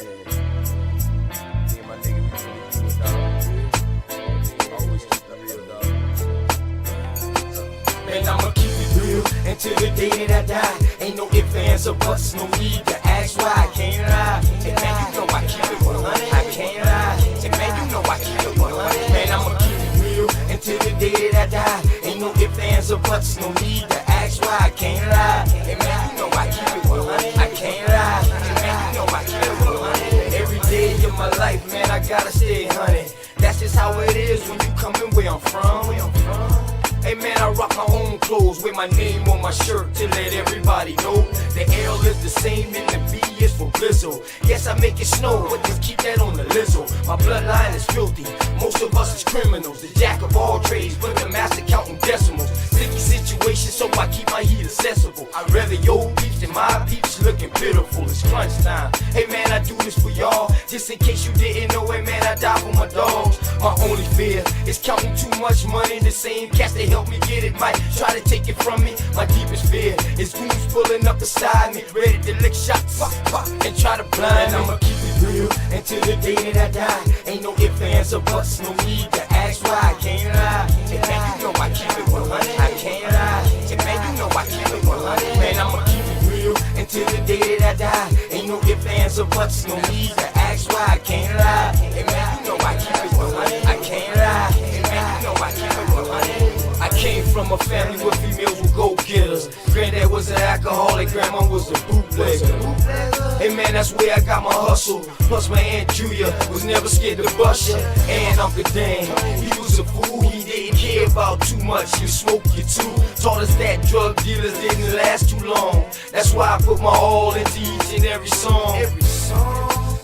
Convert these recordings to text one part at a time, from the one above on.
Me and my nigga be really cool, dog. Always keep it real, dog. Man, I'ma keep it real until the day that I die. Ain't no ifs, ands, or buts, no need to ask why. I can't lie. Hey, man, you know I keep it 100. I can't lie. Hey, man, you know I keep it 100. Man, I'ma keep it real until the day that I die. Ain't no ifs, ands, or buts, no need to ask why. I can't lie. Hey, man, you know I keep it 100. I can't lie. Hey, man, you know I keep it 100. Every day of my life, man, I gotta stay 100. That's just how it is when you coming where I'm from. Hey man, I rock my own clothes with my name on my shirt to let everybody know the L is the same and the B is for Blizzle. Yes, I make it snow, but just keep that on the lizzo. My bloodline is filthy, most of us is criminals. The jack of all trades, but the master counting decimals. Sticky situation, so I keep my heat accessible. I'd rather your peeps than my peeps looking pitiful. It's crunch time. Hey man, I do this for y'all. Just in case you didn't know it, man, I die for my dogs. My only fear is counting too much money. The same cats that help me get it might try to take it from me. My deepest fear is goons pulling up beside me, ready to lick shots and try to blind me. I'ma keep it real until the day that I die. Ain't no ifs, ands, or buts, no need to ask why. I can't lie. Hey man, you know I keep it 100. I can't lie. Hey man, you know I keep it 100. Man, I'ma keep it real until the day that I die. Ain't no ifs, ands, or buts, no need to ask why. I can't lie. Hey man, you know I keep it 100. I can't lie. Hey man, you know I keep it 100. I came from a family where females were go-getters. Granddad was an alcoholic, grandma was a bootlegger. Hey man, that's where I got my hustle. Plus my Aunt Julia was never scared to bust ya. And Uncle Dan, he was a fool, he didn't care about too much. You smoke, you too. Taught us that drug dealers didn't last too long. That's why I put my all into each and every song.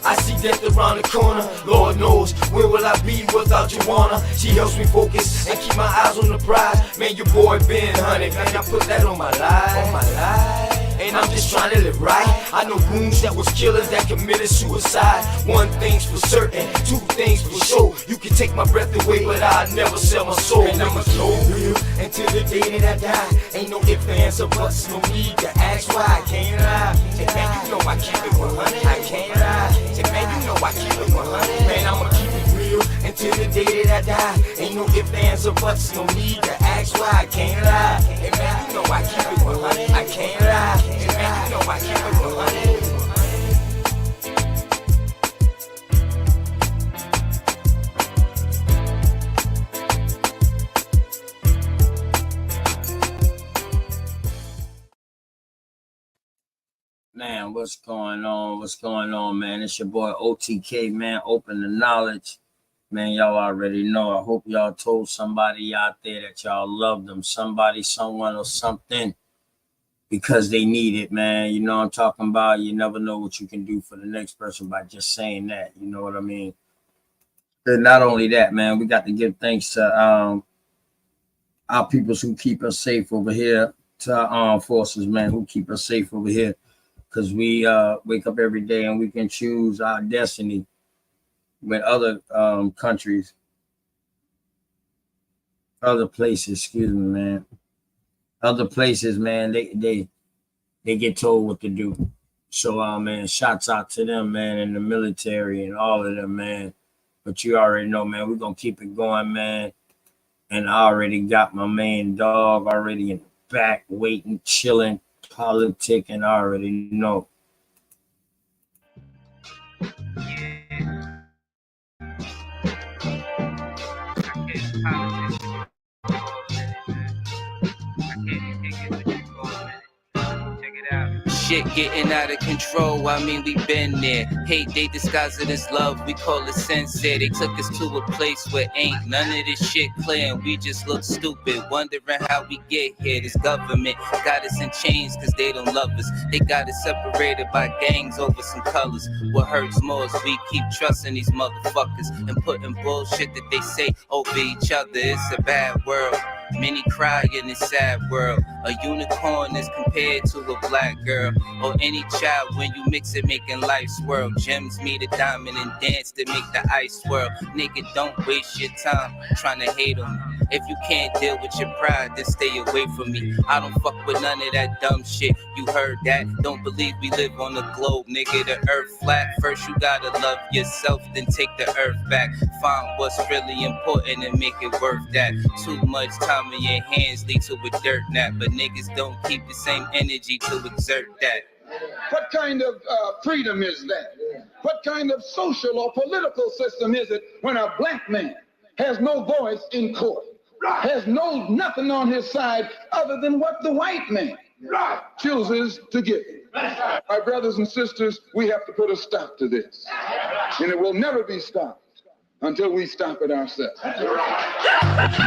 I see death around the corner. Lord knows, where will I be without Joanna? She helps me focus and keep my eyes on the prize. Man, your boy been 100, man, I put that on my life. And I'm just trying to live right. I know goons that was killers that committed suicide. One thing's for certain, two things for sure. You can take my breath away, but I'll never sell my soul. And I'ma keep it real until the day that I die. Ain't no ifs, ands, or buts, no need to ask why. I can't lie. Hey man, you know I keep it 100. I can't lie. Hey man, you know I keep it 100. Man, I'ma keep it real until the day that I die. Ain't no ifs, ands, or buts, no need to ask why. I can't lie. Hey man, you know I keep it 100. I can't lie. Hey man, you know I keep it 100. Man, what's going on? What's going on, man? It's your boy OTK, man. Open the knowledge. Man, y'all already know. I hope y'all told somebody out there that y'all love them. Somebody, someone, or something. Because they need it, man. You know what I'm talking about? You never know what you can do for the next person by just saying that. You know what I mean? And not only that, man, we got to give thanks to our peoples who keep us safe over here, to our armed forces, man, who keep us safe over here. Because we wake up every day and we can choose our destiny with other countries, other places, excuse me, man. Other places, man, they get told what to do. So, man, shouts out to them, man, in the military and all of them, man. But you already know, man, we're going to keep it going, man. And I already got my main dog already in the back, waiting, chilling, politicking. I already know. Shit getting out of control, I mean we been there. Hate they disguise it as love, we call it sincere. They took us to a place where ain't none of this shit clear, and we just look stupid, wondering how we get here. This government got us in chains cause they don't love us. They got us separated by gangs over some colors. What hurts more is we keep trusting these motherfuckers and putting bullshit that they say over each other. It's a bad world. Many cry in this sad world. A unicorn is compared to a black girl, or any child when you mix it, making life swirl. Gems meet a diamond and dance to make the ice swirl. Nigga, don't waste your time trying to hate on me. If you can't deal with your pride, then stay away from me. I don't fuck with none of that dumb shit. You heard that? Don't believe we live on the globe, nigga. The earth flat. First you gotta love yourself, then take the earth back. Find what's really important and make it worth that. Too much time in your hands lead to a dirt nap, but niggas don't keep the same energy to exert that. What kind of freedom is that? What kind of social or political system is it when a black man has no voice in court, has nothing on his side other than what the white man chooses to give him? My brothers and sisters, we have to put a stop to this. And it will never be stopped until we stop it ourselves.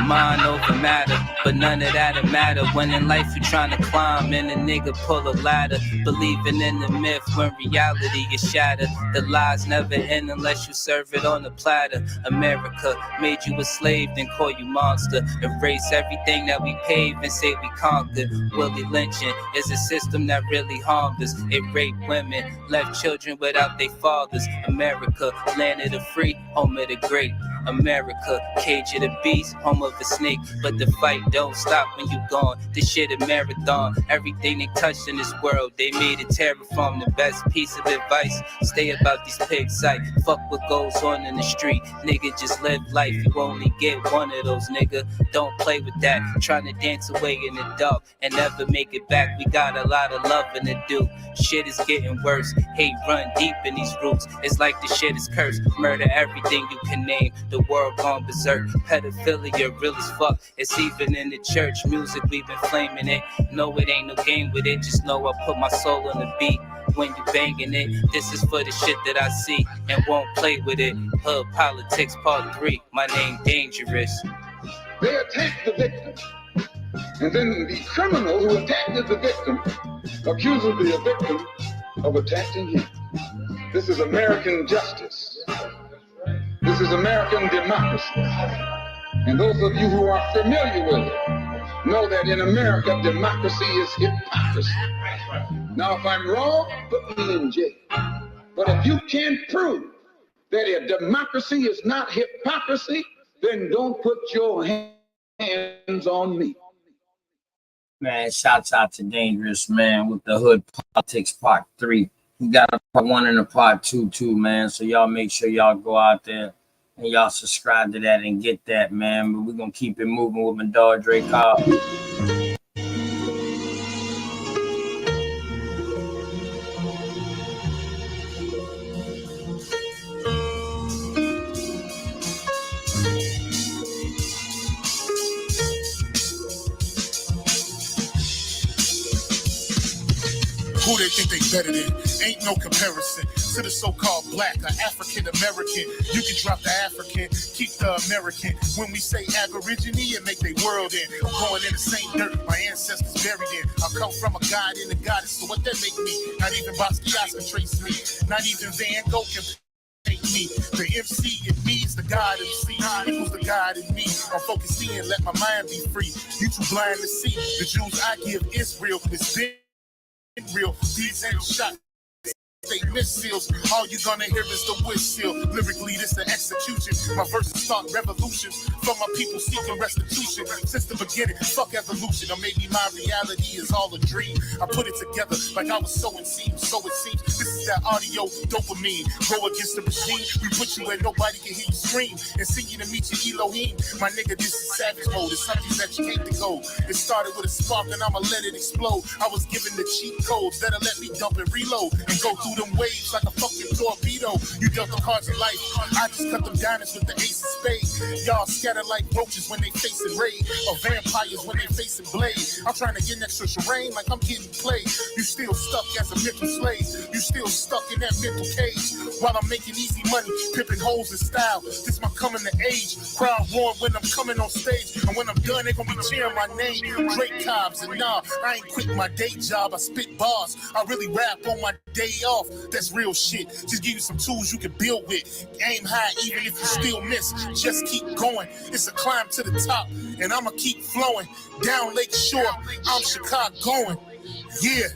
Mind over matter, but none of that'll matter when in life you're trying to climb and a nigga pull a ladder, believing in the myth when reality is shattered. The lies never end unless you serve it on a platter. America made you a slave, then call you monster. Erase everything that we paved and say we conquered. Willie lynching is a system that really harmed us. It raped women, left children without their fathers. America, land of the free, home of the great. America, cage of the beast, home of the snake. But the fight don't stop when you gone. This shit a marathon. Everything they touched in this world, they made it terraform. The best piece of advice, stay about these pigs sight. Fuck what goes on in the street. Nigga, just live life. You only get one of those, nigga. Don't play with that. Trying to dance away in the dark and never make it back. We got a lot of loving to do. Shit is getting worse. Hate run deep in these roots. It's like the shit is cursed. Murder everything you can name. The world gone berserk. Pedophilia real as fuck. It's even in the church. Music, we've been flaming it. No, it ain't no game with it. Just know I put my soul on the beat. When you banging it, this is for the shit that I see and won't play with it. Hood Politics Part 3. My name Dangerous. They attack the victim. And then the criminal who attacked the victim accuses the victim of attacking him. This is American justice. This is American democracy. And those of you who are familiar with it know that in America, democracy is hypocrisy. Now, if I'm wrong, put me in jail. But if you can't prove that a democracy is not hypocrisy, then don't put your hands on me. Man, shouts out to Dangerous, man, with the Hood Politics Part 3. We got a Part 1 and a Part 2 too, man. So y'all make sure y'all go out there and y'all subscribe to that and get that, man. But we're going to keep it moving with my dog, Dre Cobb. Who they think they better than? Ain't no comparison to the so-called black or African American. You can drop the African, keep the American. When we say Aborigine, it make they world in. I'm going in the same dirt my ancestors buried in. I come from a god and a goddess, so what that make me? Not even Basquiat can trace me. Not even Van Gogh can paint me. The MC in me is the God MC. Equals the God in me. I'm focused in, let my mind be free. You too blind to see. The Jews I give Israel is big. Real, these ain't shots. They missiles. All you gonna hear is the whistle. Lyrically, this the execution. My verses start revolutions from my people seeking restitution. Since the beginning, fuck evolution. Or maybe my reality is all a dream. I put it together like I was sowing seeds. So it seems this is that audio dopamine. Go against the machine. We put you where nobody can hear you scream. And sing you to meet your Elohim. My nigga, this is savage mode. It's something that you can't decode. It started with a spark and I'ma let it explode. I was given the cheat codes that'll let me dump and reload and go through them waves like a fucking torpedo. You dealt the cards of life. I just cut them diamonds with the ace of spades. Y'all scatter like roaches when they facing raid, or vampires when they facing blade. I'm trying to get extra terrain like I'm getting played. You still stuck as a mental slave. You still stuck in that mental cage. While I'm making easy money, pimping hoes in style. This my coming to age. Crowd roar when I'm coming on stage. And when I'm done, they gonna be cheering my name. Drake Cobbs and nah, I ain't quit my day job. I spit bars. I really rap on my day off. off. That's real shit. Just give you some tools you can build with. Aim high even if you still miss. Just keep going. It's a climb to the top, and I'ma keep flowing. Down Lake Shore, I'm Chicago going. Yeah.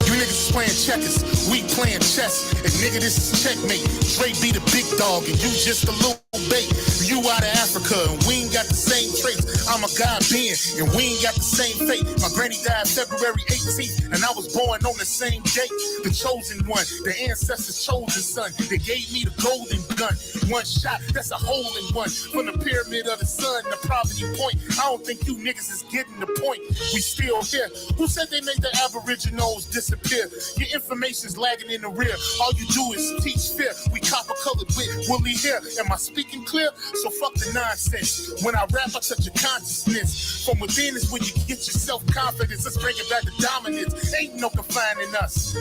You niggas is playing checkers, we playing chess. And nigga, this is checkmate. Dre be the big dog, and you just a little bait. You out of Africa, and we ain't got the same traits. I'm a Ghanaian, and we ain't got the same fate. My granny died February 18th, and I was born on the same date. The chosen one, the ancestors' chosen son. They gave me the golden gun. One shot, that's a hole in one. From the pyramid of the sun, the poverty point. I don't think you niggas is getting the point. We still here. Who said they made the aboriginals disappear? Your information's lagging in the rear. All you do is teach fear. We copper-colored with woolly hair. Am I speaking clear? So fuck the nonsense. When I rap, I touch your consciousness. From within is when you get your self-confidence. Let's bring it back to dominance. Ain't no confining us.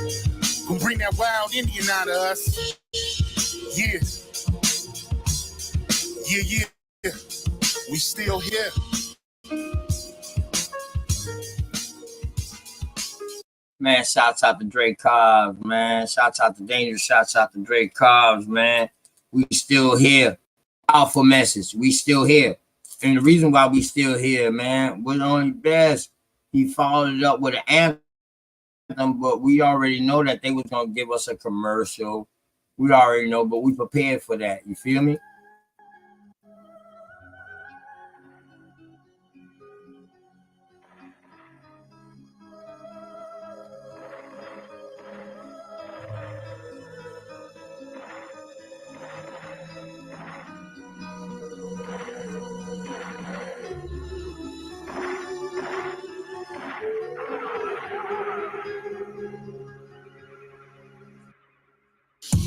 We'll bring that wild Indian out of us. Yeah. Yeah. We still here. Man, shouts out to Drake Cobbs, man. Shouts out to Dangerous. Shouts out to Drake Cobbs, man. We still here. Powerful message. We still here. And the reason why we still here, man, was only best. He followed it up with an anthem, but we already know that they was going to give us a commercial. We already know, but we prepared for that. You feel me?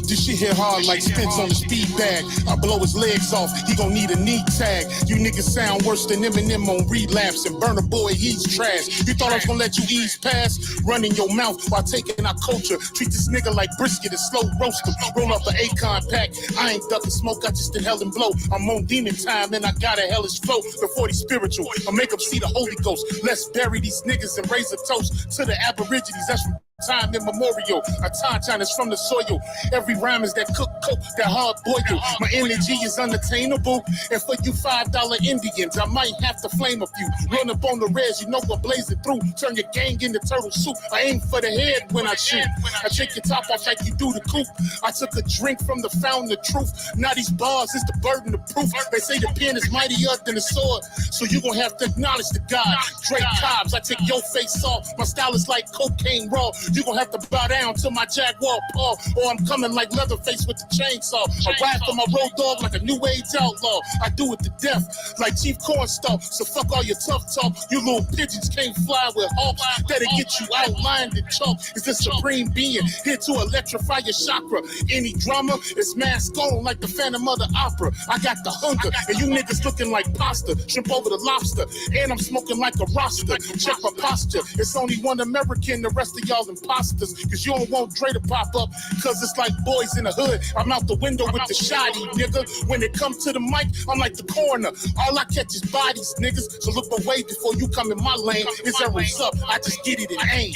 This shit hit hard like Spence on the speed bag. I blow his legs off, he gon' need a knee tag. You niggas sound worse than Eminem on relapse. And Burna Boy, he's trash. You thought I was gonna let you ease past? Running your mouth while taking our culture. Treat this nigga like brisket and slow roast him. Roll up an Akon pack. I ain't ducking smoke, I just inhale and blow. I'm on demon time and I got a hellish flow. The 40 spiritual, I make them see the Holy Ghost. Let's bury these niggas and raise a toast to the Aborigines. That's from time immemorial. A tauntaun is from the soil. Every rhyme is that cook coke, that hard boil. My energy is unattainable. And for you $5 Indians, I might have to flame a few. Run up on the res, you know what blazing through. Turn your gang into turtle soup. I aim for the head when I shoot. I take your top off like you do the coop. I took a drink from the fountain of truth. Now these bars is the burden of proof. They say the pen is mightier than the sword. So you gon' have to acknowledge the God. Drake Cobbs, I take your face off. My style is like cocaine raw. You gon' have to bow down to my Jaguar paw, or I'm coming like Leatherface with the chainsaw. I ride for my road dog like a new age outlaw. I do it to death like Chief Cornstalk. So fuck all your tough talk. You little pigeons can't fly with hawks. That'll get you outlined in chalk. It's the supreme being here to electrify your chakra. Any drama is mask on like the Phantom of the Opera. I got the hunger, and you niggas looking like pasta. Shrimp over the lobster, and I'm smoking like a roster. Check my posture. It's only one American, the rest of y'all imposters. Cause you don't want Dre to pop up, cause it's like boys in the hood. I'm out the window with the shoddy, nigga. When it comes to the mic, I'm like the coroner. All I catch is bodies, niggas. So look away before you come in my lane. It's arrows up, I just get it and aim.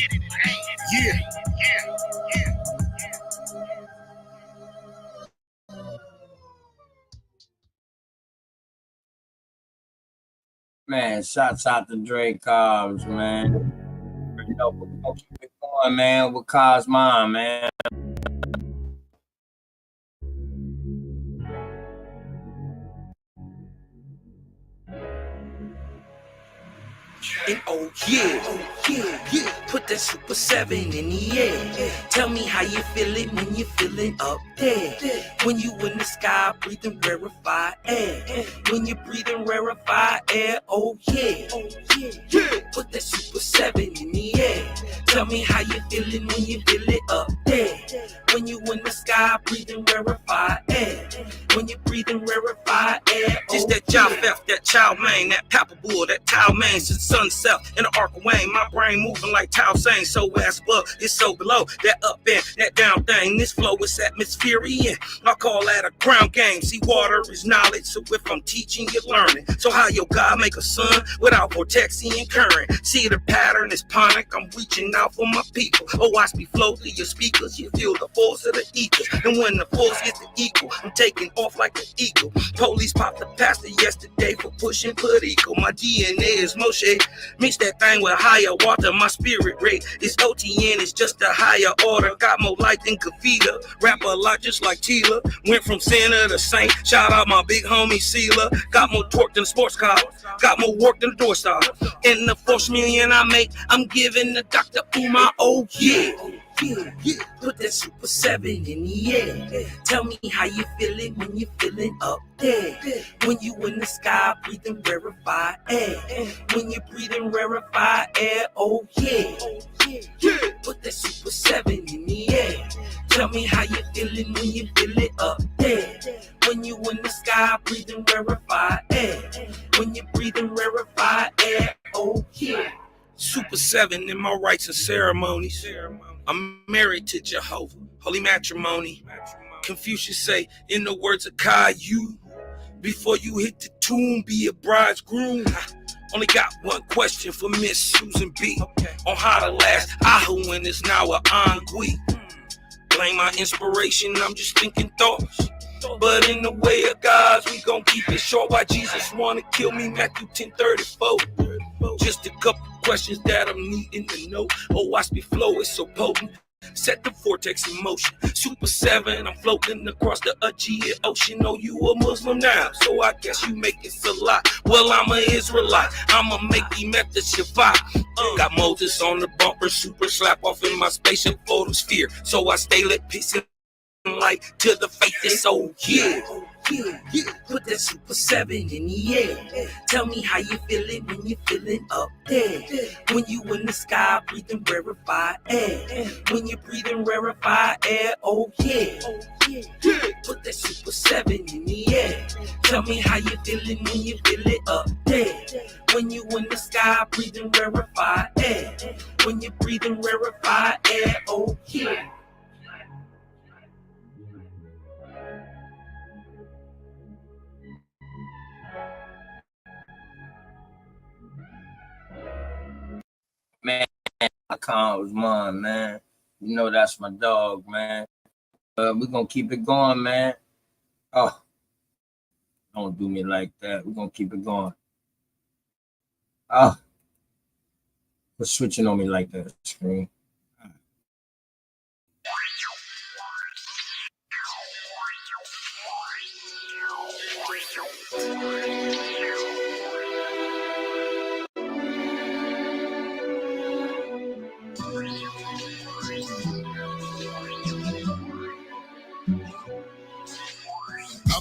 Yeah. Man, shouts out to Drake Cobbs, man. You know, we're gonna keep it going, man, with Cobbs Mom, man. And oh yeah, put that Super 7 in the air. Tell me how you feel it when you're feeling up there. When you in the sky breathing rarefied air. When you're breathing rarefied air, oh yeah. Put that Super 7 in the air. Tell me how you feeling when you feel it up there. When you in the sky breathing rarefied air. When you're breathing rarefied air, Just that job theft, that chow mein, that pepper bull, that towel main, since sunset in the arc of Wayne. My brain moving like Tao saying, so ass above, it's so below. That up and that down thing, this flow is atmospheric. I call that a ground game. See, water is knowledge, so if I'm teaching, you're learning. So how your God make a sun without vortexing and current? staring. See the pattern is panic. I'm reaching out for my people. Oh, watch me flow through your speakers. You feel the force of the ether. And when the force gets equal, I'm taking off like an eagle. Police popped the pastor yesterday for pushing political. My DNA is Moshe. Mix that thing with higher water. My spirit rate is OTN. It's just a higher order. Got more light than Kavita. Rap a lot just like Tila. Went from sinner to saint. Shout out my big homie Sealer. Got more torque than a sports car. Got more work than a door star. In the 4 million I make, I'm giving the Dr. Umar. Oh yeah. Yeah. Put that Super 7 in the air. Tell me how you feeling when you feeling up there. When you in the sky breathing rarefied air. When you breathing rarefied air. Oh yeah. Put that Super 7 in the air. Tell me how you feeling when you feel it up there. When you in the sky breathing rarefied air. When you breathing rarefied air. Oh yeah. Super 7 in my rites and ceremonies. I'm married to Jehovah, holy matrimony. Confucius say, in the words of Caillou, before you hit the tomb, be a bridegroom. Only got one question for Miss Susan B. On how to last Ahu is now a Angui. Blame my inspiration, I'm just thinking thoughts. But in the way of God's, we gon' keep it short. Why Jesus wanna kill me, Matthew 10:34. Just a couple questions that I'm needing to know. Oh, watch me flow, it's so potent. Set the vortex in motion. Super 7, I'm floating across the Aegean Ocean. Oh, you a Muslim now, so I guess you make it a lot. Well, I'm an Israelite, I'ma make the method Shabbat. Got Moses on the bumper, super slap off in my spaceship photosphere. So I stay lit, peace and light to the faith is so yeah. Put that Super 7 in the air. Tell me how you feeling when you feeling up there. When you in the sky breathing rarefied air. When you breathing rarefied air. Oh yeah. Put that Super 7 in the air. Tell me how you feeling when you feel it up there. When you in the sky breathing rarefied air. When you breathing rarefied air. Oh yeah. Man, I can't was mine, man. You know that's my dog, man. We're gonna keep it going, man. Oh, don't do me like that. We're gonna keep it going. Oh, quit switching on me like that, screen.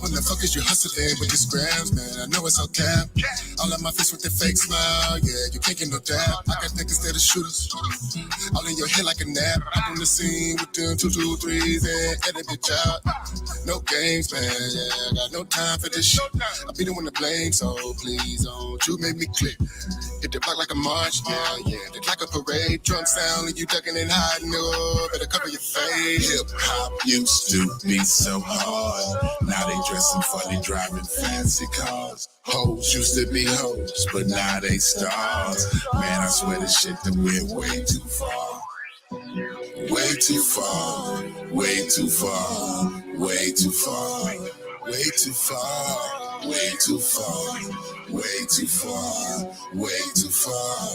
When the fuck is you hustling with these grams, man? I know it's all cap. All in my face with the fake smile, yeah, you can't get no dab. I got niggas that are shooters, all in your head like a nap. I'm on the scene with them 2, 2, 3s and edit bitch out. No games, man, yeah, I got no time for this shit. I be the one to blame, so please don't you make me click. Hit the block like a march, yeah, it's like a parade. Drum sound and you ducking and hiding, no, better cover your face. Hip hop used to be so hard, now they dressing funny, driving fancy cars. Hoes used to be hoes, but now they stars. Man, I swear this shit that went way too far. Way too far, way too far, way too far, way too far, way too far, way too far, way too far.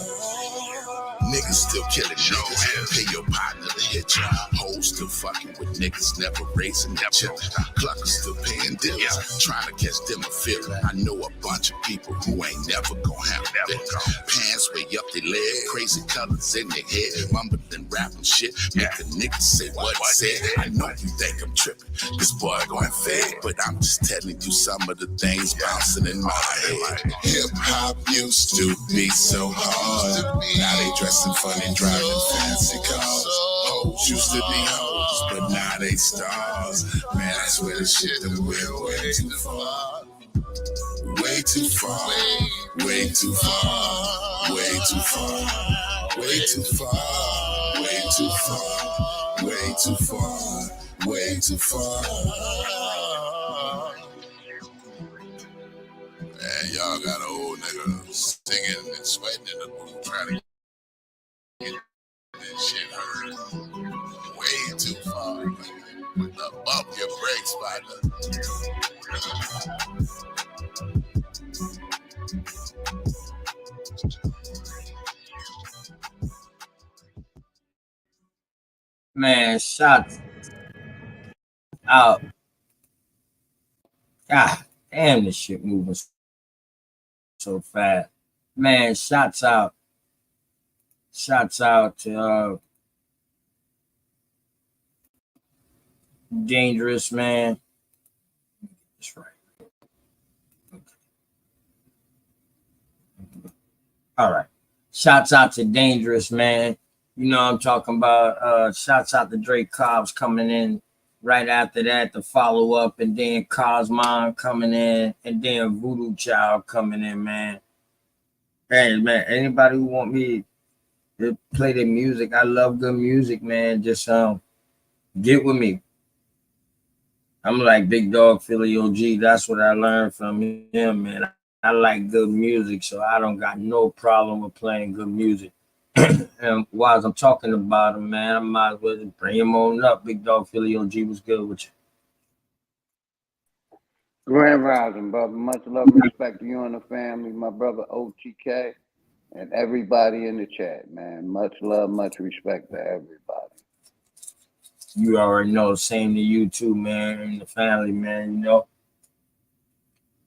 Niggas still killing niggas. Pay your partner to hit ya. Hoes still fucking with niggas, never raising their children. Cluckers still paying deals, trying to catch them a feeling. I know a bunch of people who ain't never gonna have it. Pants way up their leg, crazy colors in their head, mumbling rapping shit. Make the niggas say what it said. I know you think I'm tripping, this boy going fed, but I'm just telling you some of the things bouncing in my head. Hip hop used to be so hard, now they dressing funny, driving fancy cars. Hoes used to be hoes, but now they stars. Man, I swear this shit that went way too far. Way too far, way too far, way too far, way too far, way too far, way too far, way too far. Man, y'all got an old nigga singing and sweating in the booth trying to get this shit heard way too far. Bump your brakes, partner. Man, shots out. God damn, this shit moving so fast. Man, shots out. Shots out to Dangerous, man. That's right. Okay. All right. Shouts out to Dangerous, man. You know what I'm talking about. Shouts out to Drake Cobbs coming in right after that to follow up, and then Cosmon coming in, and then Voodoo Child coming in, man. Hey, man, anybody who want me to play their music, I love good music, man. Just get with me. I'm like Big Dog Philly OG. That's what I learned from him, man. I like good music, so I don't got no problem with playing good music. And while I'm talking about him, man, I might as well just bring him on up. Big Dog Philly OG was good with you. Grand Rising, brother. Much love and respect to you and the family, my brother OTK, and everybody in the chat, man. Much love, much respect to everybody. You already know, same to you too, man, and the family, man. You know,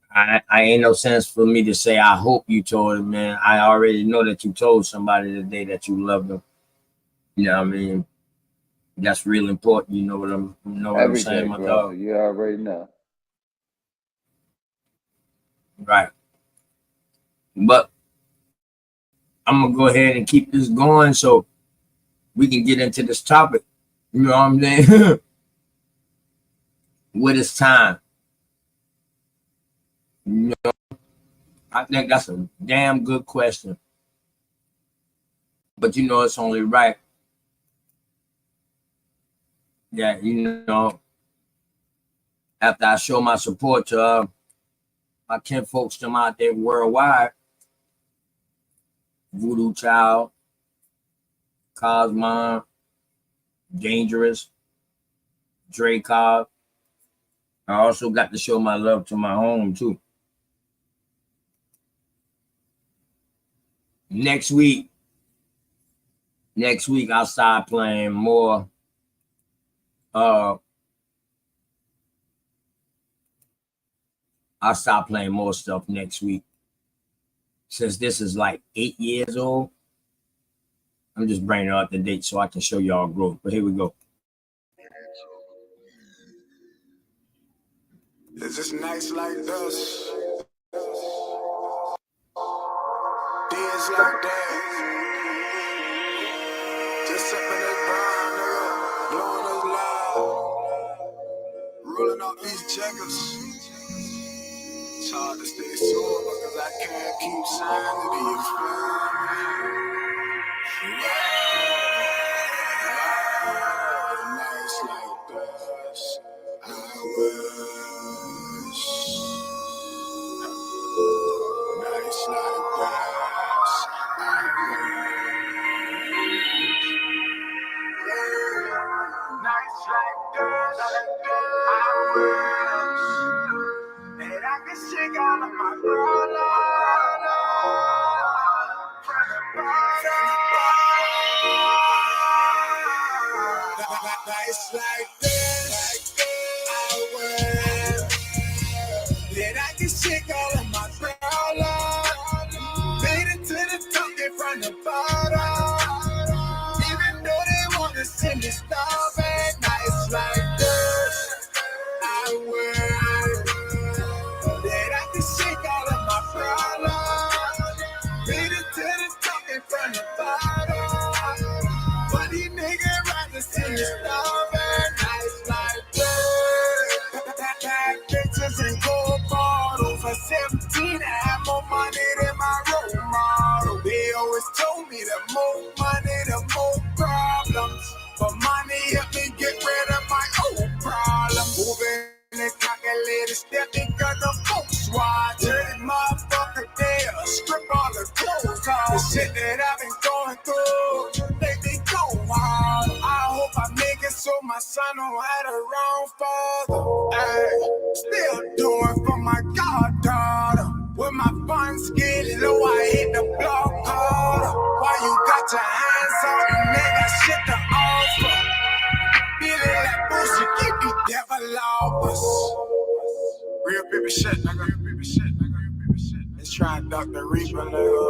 I ain't no sense for me to say I hope you told him, man. I already know that you told somebody today that you love them. You know what I mean? That's real important. You know what I'm saying, my brother. dog? You already know. Right. But I'm gonna go ahead and keep this going so we can get into this topic. You know what I'm saying? When it's time. You know, I think that's a damn good question. But you know, it's only right that, you know, after I show my support to my kin folks them out there worldwide, Voodoo Child, Cosmon, Dangerous, Drake Cobb. I also got to show my love to my home too. Next week I'll start playing more I'll start playing more stuff next week. Since this is like 8 years old, I'm just bringing it up to date so I can show y'all growth. But here we go. It's just nights like this, days like that, just sipping this brown, nigga, blowing this loud, rolling up these checkers. It's hard to stay sober cause I can't keep sanity, you feel me? Nights like this, I wish. Nights like this, I wish. Nights like this, I wish that I could shake all of my brother from the bottom. Nights like this, I wish that I could shake all of my brother. Made it to the top, they from the bottom. Even though they want to send me stuff at nights like this, I wish that I could shake all of my problems. Made it to the top, they from the bottom. But these niggas rather send me stuff at nights like this. Pack bitches and gold bottles for 17. I have more money than my role model. They always told me the more money, the more problems. But money helped me get rid of my old problems. Moving and calculated step because the folks watch. Dirty motherfucker so my son don't have the wrong father. Ay, still doing for my goddaughter. When my funds get low, I hit the block harder. Why you got your hands on me, nigga? Shit to offer. Feeling like bullshit, keep me devil off us. Real baby shit, nigga. Let's try and duck the reaper, nigga.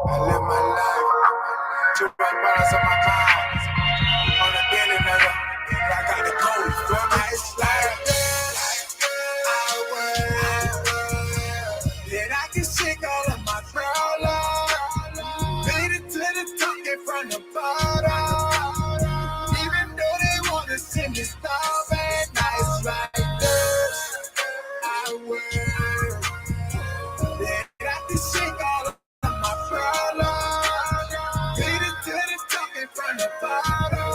I live my life. 2 bad brothers on my mind. On the daily, nigga. I got the gold, you feel me? It's like this. Then I can shake all of my problems. Made it to the top, get from the bottom. Even though they wanna see me starving, nights like this. I will. Then I can shake all of my problems. Made it to the top, get from the bottom.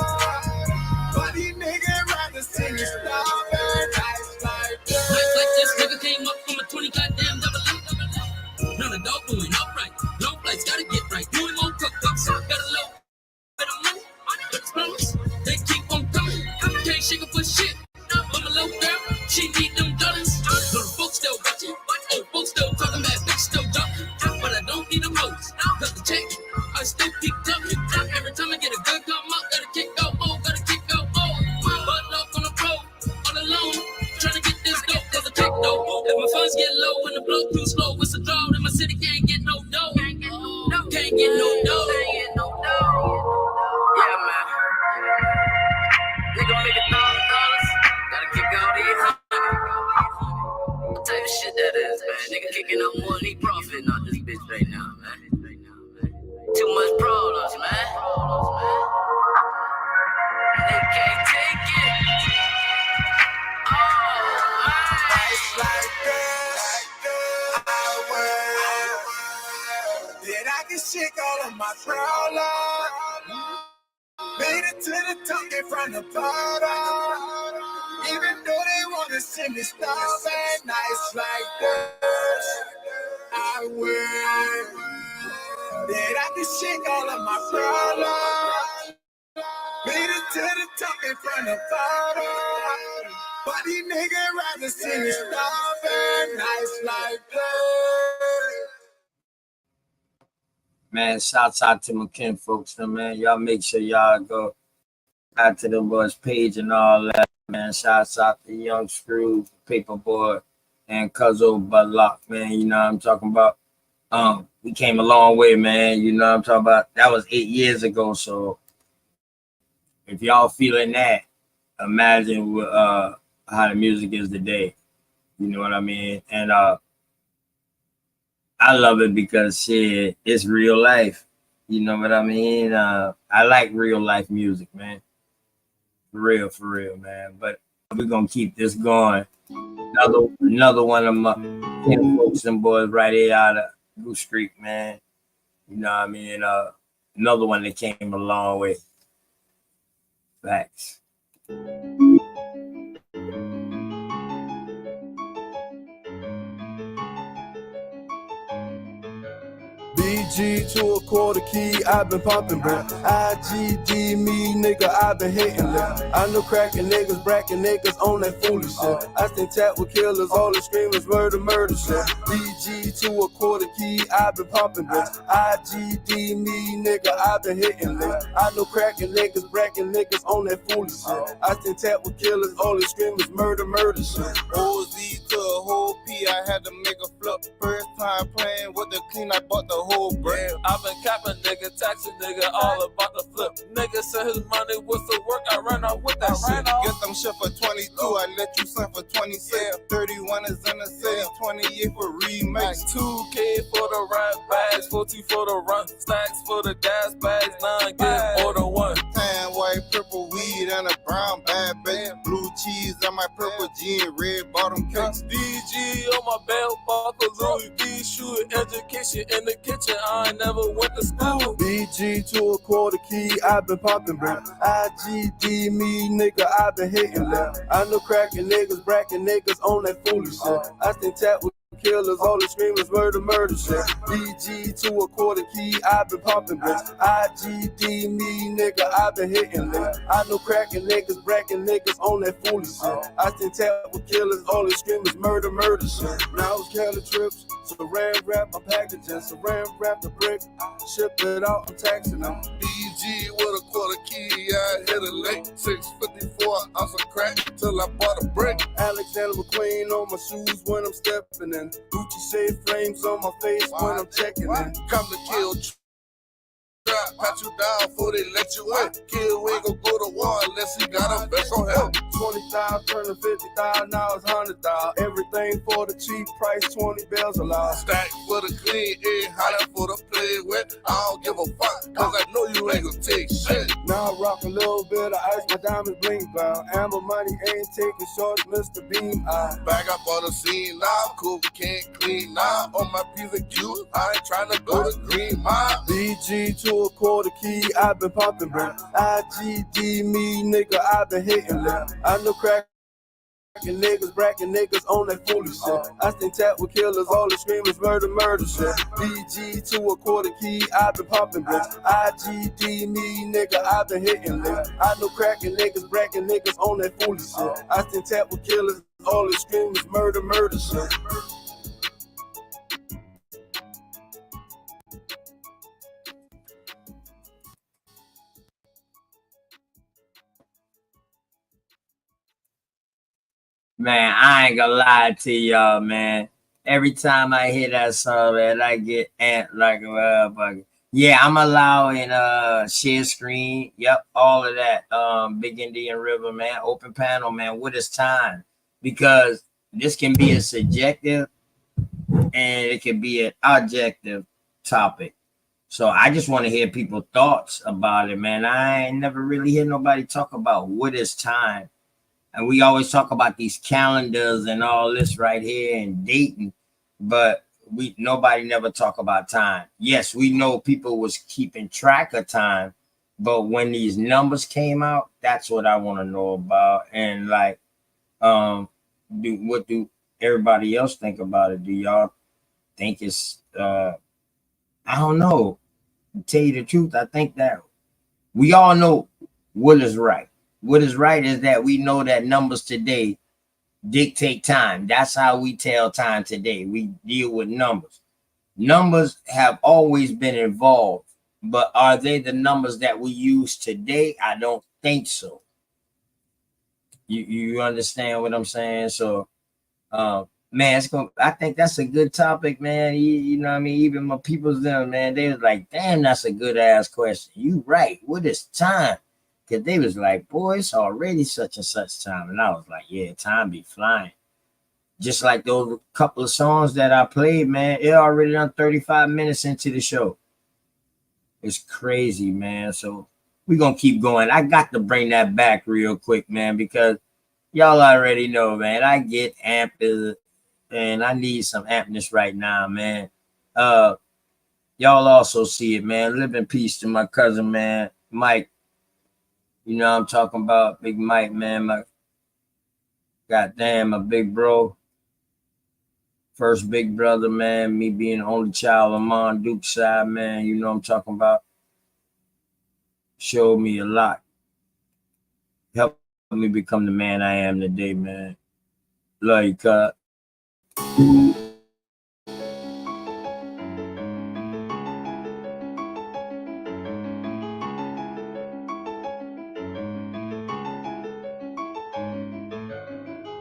But these niggas rather see me starving, nights like this. Nights like this, nigga came up from a 20 goddamn double up. None of dog doing upright. Long flights gotta get right. You ain't gon' cook up, so I got a low bit of money. But it's promise, they keep on coming. Can't shake up for shit. I'm a low girl, she need them dollars. Little folks still watching, old folks still talking about bitch still jumping. But I don't need them hoes, cause the check, I still keep jumping. Every time I get a good come up, gotta kick out more, gotta kick out more. But off on the road, all alone, trying to get this dope, cause I take dope. If my funds get low and the blow too slow, it's a draw, then my city can't get no dough. Can't get no dough. Yeah, man. Nigga make $1,000, gotta kick out these $100. What type of shit that is, man? Nigga kicking up more than he profit on this bitch right now, man. Too much problems, man. They can't take it. Oh, man. It's like this. I will. Then I can shake all of my problems. Made it to the top, get from the bottom. Even though they wanna see me starving, nights like this, I will. Then I can shake all of my problems. Made it to the top, get from the bottom. But these niggas rather see me starving, nights like this. Man, shouts out to my kin folks, man. Y'all make sure y'all go out to the boys' page and all that, man. Shouts out to Young Screw, Paperboy, and Cuzzo Budlock, man. You know what I'm talking about? We came a long way, man. You know what I'm talking about? That was 8 years ago, so if y'all feeling that, imagine how the music is today. You know what I mean? And I love it because shit, it's real life. You know what I mean? I like real life music, man. For real, man. But we're gonna keep this going. Another one of my kin folks and boys right here out of Goose Creek, man. You know what I mean? Another one that came a long way. Facts. BG to a quarter key, I've been popping, bro. IGD me, nigga, I've been hating, lit. I know cracking niggas, bracking niggas on that foolish shit. I stay tapped with killers, all the screamers, murder shit. BG to a quarter key, I've been popping, bro. IGD me, nigga, I've been hitting, lit. I know cracking niggas, bracking niggas on that foolish shit. I stay tapped with killers, all the screamers, murder shit. OZ to a whole P, I had to make a flip. First time playing with the clean, I bought the whole brick. I've been capping, nigga, taxing, nigga, all about the flip. Nigga said his money was to work, I ran off with that shit. Get them shit for 22, I let you send for 27. 31 is in the city, 28 for remix. 2K for the rap bags, 40 for the run, stacks for the gas bags, 9 get more than one. Tan, white, purple weed, and a brown bad bitch. Blue cheese on my purple jean, red bottom cakes. DG on my belt buckle, Louis V shoe, education in the kitchen, I ain't never went to school. BG to a quarter key, I've been popping, bro. IGD me, nigga, I've been hitting, lit. I know cracking niggas, bracking niggas on that foolish shit. I stay tapped with with killers, all the screamers, murder, murder shit. BG to a quarter key, I've been pumping bricks. IGD me, nigga, I've been hitting licks. I know cracking niggas, bracking niggas on that foolish shit. I still tap with killers, all the screamers, murder, murder shit. Now it's Cali trips, saran wrap my packaging, saran wrap the brick, ship it out, I'm taxing them. BG with a quarter key, I hit a late 654 ounce of crack till I bought a brick. Alexander McQueen on my shoes when I'm stepping in. Gucci shade frames on my face when I'm checking in. Come to kill, trap, pat you down before they let you in. Kid, we ain't gon' go to war unless he got a vest on him. 20,000 turning 50,000, now it's 100,000. Everything for the cheap price, 20 bells allowed. Stack for the clean, ain't hotter for the play with. I don't give a fuck, cause I know you ain't gon' take shit. Now I rock a little bit of ice, my diamonds bling bound. Amber money ain't taking shorts, Mr. Beam eye. Back up on the scene now, cool, can't clean now. On my piece of Q, I ain't tryna go to Green Mile. BG to a quarter key, I've been pumping brick. IGD me, nigga, I've been hitting lit. I know cracking niggas, bracking niggas on that foolish shit. I still tap with killers, all the screamers, murder, murder shit. BG to a quarter key, I've been pumping bricks. IGD me, nigga, I've been hitting lit. I know cracking niggas, bracking niggas on that foolish shit. I still tap with killers, all the screamers, murder, murder shit. Man, I ain't gonna lie to y'all, man. Every time I hear that song, man, I get amped like a motherfucker. Yeah, I'm allowing share screen. Yep, all of that. Big Indian River, man. Open panel, man. What is time? Because this can be a subjective and it can be an objective topic. So I just want to hear people's thoughts about it, man. I ain't never really hear nobody talk about what is time. And we always talk about these calendars and all this right here and dating, but nobody never talk about time. Yes, we know people was keeping track of time, but when these numbers came out, that's what I want to know about. And like, what do everybody else think about it? Do y'all think it's I don't know. To tell you the truth, I think that we all know what is right. What is right is that we know that numbers today dictate time. That's how we tell time today. We deal with numbers. Numbers have always been involved, but are they the numbers that we use today? I don't think so. You understand what I'm saying? So, man, I think that's a good topic, man. You know what I mean? Even my people's them, man, they was like, damn, that's a good ass question. You right. What is time? Because they was like, boy, it's already such and such time. And I was like, yeah, time be flying. Just like those couple of songs that I played, man, it already done 35 minutes into the show. It's crazy, man. So we're going to keep going. I got to bring that back real quick, man, because y'all already know, man, I get amped and I need some ampness right now, man. Y'all also see it, man. Live in peace to my cousin, man, Mike. You know I'm talking about, Big Mike, man. My goddamn, my big bro. First big brother, man. Me being the only child on Mon Duke's side, man. You know I'm talking about. Showed me a lot. Helped me become the man I am today, man. Like,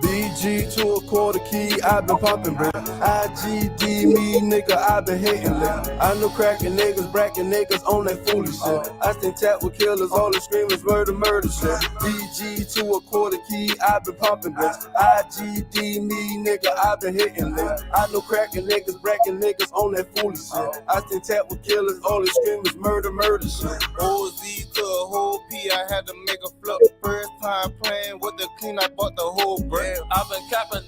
BG to a quarter key, I've been pumping brick. IGD me, nigga, I've been hitting lit. I know cracking niggas, bracking niggas on that foolish shit. I still tap with killers, all the screamers, murder, murder shit. BG to a quarter key, I've been pumping bricks. IGD me, nigga, I've been hitting lit. I know cracking niggas, bracking niggas on that foolish shit. I still tap with killers, all the screamers, murder, murder shit. OZ to a whole P, I had to make a flip. First time playing with the clean, I bought the whole brand. I've been capping,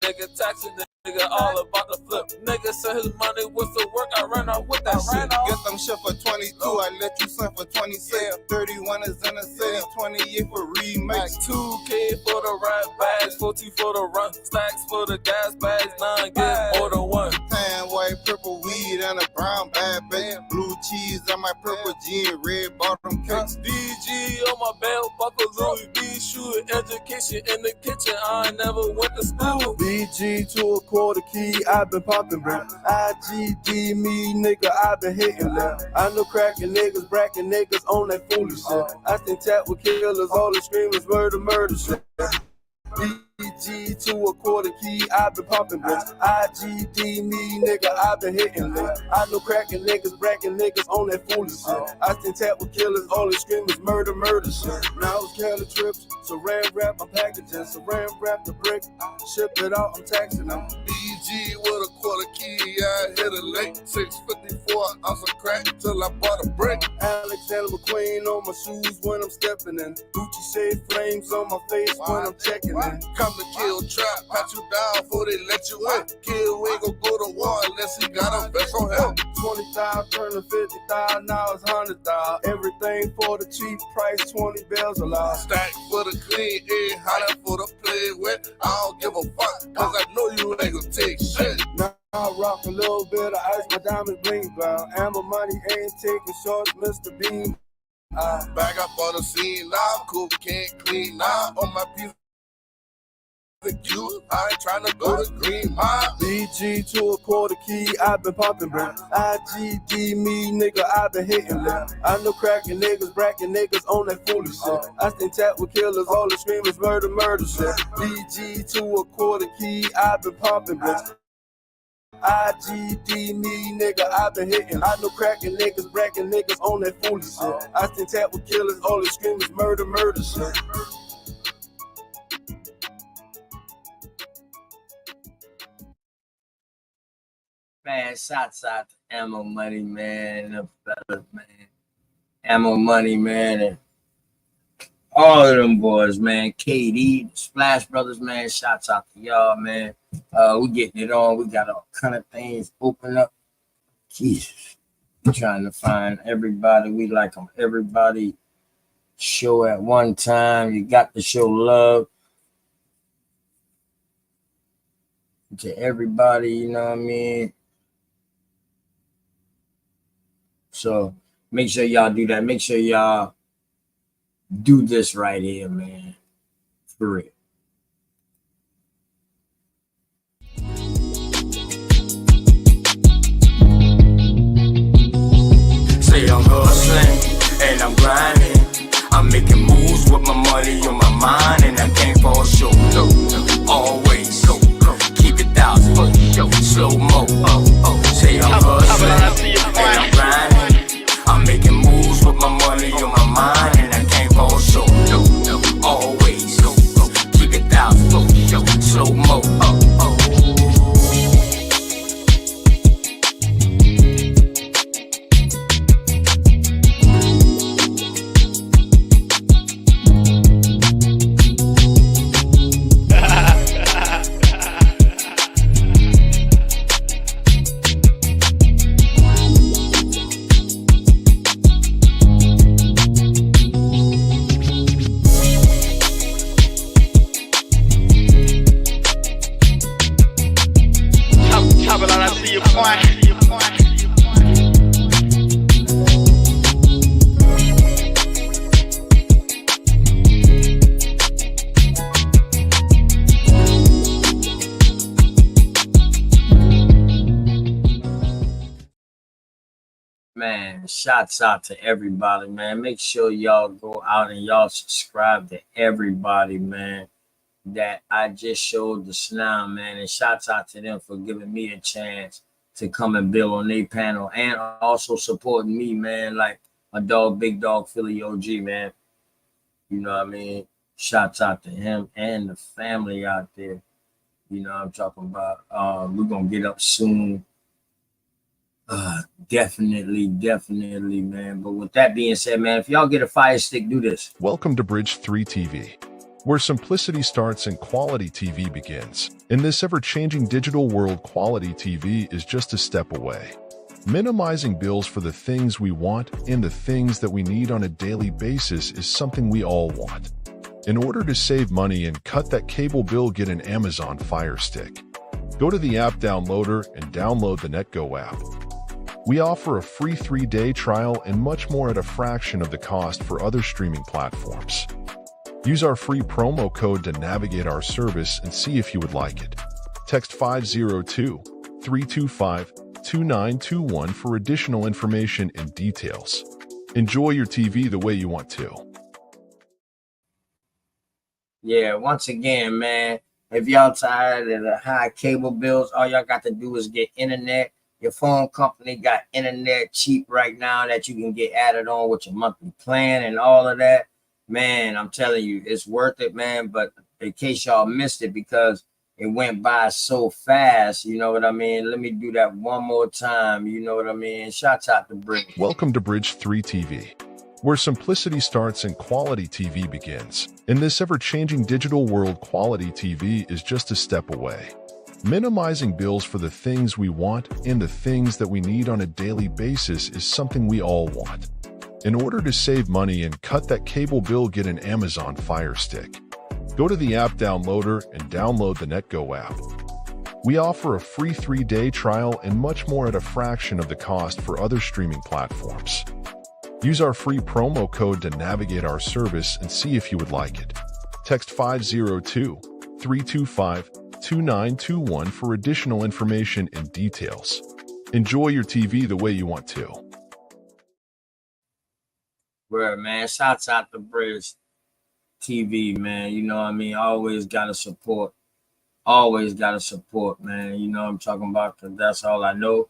nigga, taxing, nigga, all about the flip. flip. Nigga said his money was the work, I ran off with that shit. Get them shit for 22, I let you send for 26. 31 is in the city, 28 for remix. 2K for the rap bags, 40 for the run, stacks for the gas bags, 9 get more than one. Tan, white, purple weed, and a brown bad bitch. Blue cheese on my purple jean, red bottom cakes. DG on my belt, buckle Louis V, shoe, education in the kitchen, I never went to school. BG to a quarter key, I've been popping brand. IGD me, nigga, I've been hitting them. I know cracking niggas, bracking niggas on that foolish shit. I stay tapped with killers, all the screamers, murder shit. BG to a quarter key, I've been popping bricks. IGD me, nigga, I've been hitting them. I know cracking niggas, bracking niggas on that foolish shit. I stay tapped with killers, all the screamers, murder shit. Now it's Cali trips, saran wrap my packaging, saran wrap the brick, ship it out, I'm taxing them. BG with a quarter key, I hit a late 654 ounce of crack till I bought a brick. Alexander McQueen on my shoes when I'm stepping in. Gucci shade flames on my face when I'm checking in. Come to kill trap, pat you down before they let you in. Kid, we ain't gon' go to war unless he got a vest on him. 20,000 turning 50,000, now it's 100,000. Everything for the cheap price, 20 bells allowed. Stack for the clean, ain't hot for the play with. I don't give a fuck, cause I know you ain't gon' take shit. Now I rock a little bit of ice, my diamonds bling brown. Amber money ain't taking shorts, Mr. Bean. Back up on the scene now, cool, can't clean now. On my piece of you, I ain't tryna go to Green Mile. BG to a quarter key, I've been popping brand. IGD me, nigga, I've been hitting them. I know cracking niggas, bracking niggas on that foolish shit. I stay tapped with killers, all the screamers, murder shit. BG to a quarter key, I've been popping brand. IGD me, nigga, I've been hitting. I know cracking niggas, bracking niggas on that foolish shit. I stay tapped with killers, all the screamers, murder shit. Man, shots out to Ammo Money, man, the fellas, man. Ammo Money, man, and all of them boys, man. KD, Splash Brothers, man, shots out to y'all, man. We getting it on. We got all kind of things open up. Jesus. We're trying to find everybody. We like them. Everybody show at one time. You got to show love to everybody, you know what I mean? So make sure y'all do that. Make sure y'all do this right here, man. For real. Say I'm hustling and I'm grinding. I'm making moves with my money on my mind, and I can't fall short. Always keep it 1,000. Slow mo. Say I'm hustling and I'm grinding. I'm making moves with my money on my mind, and I can't fall short. Always keep it 1,000. Slow mo. Man, shots out to everybody, man. Make sure y'all go out and y'all subscribe to everybody, man, that I just showed the snap, man. And shots out to them for giving me a chance to come and build on their panel and also supporting me, man, like my dog, Big Dog Philly OG, man. You know what I mean? Shots out to him and the family out there. You know what I'm talking about? We're going to get up soon. Definitely, man. But with that being said, man, if y'all get a fire stick, do this. Welcome to Bridge 3 TV. where simplicity starts and quality TV begins. In this ever-changing digital world, quality TV is just a step away. Minimizing bills for the things we want and the things that we need on a daily basis is something we all want. In order to save money and cut that cable bill, get an Amazon Fire Stick. Go to the app downloader and download the NetGo app. We offer a free 3-day trial and much more at a fraction of the cost for other streaming platforms. Use our free promo code to navigate our service and see if you would like it. Text 502-325-2921 for additional information and details. Enjoy your TV the way you want to. Yeah, once again, man, if y'all tired of the high cable bills, all y'all got to do is get internet. Your phone company got internet cheap right now that you can get added on with your monthly plan and all of that. Man, I'm telling you, it's worth it, man. But in case y'all missed it, because it went by so fast, you know what I mean? Let me do that one more time, you know what I mean? Shouts out to Bridge. Welcome to Bridge 3 TV, where simplicity starts and quality TV begins. In this ever-changing digital world, quality TV is just a step away. Minimizing bills for the things we want and the things that we need on a daily basis is something we all want. In order to save money and cut that cable bill, get an Amazon Fire Stick. Go to the app downloader and download the NetGo app. We offer a free 3-day trial and much more at a fraction of the cost for other streaming platforms. Use our free promo code to navigate our service and see if you would like it. Text 502-325-2921 for additional information and details. Enjoy your TV the way you want to. Word, man. Shouts out to Bridge TV, man. You know what I mean? Always got to support. Always got to support, man. You know what I'm talking about? Because that's all I know.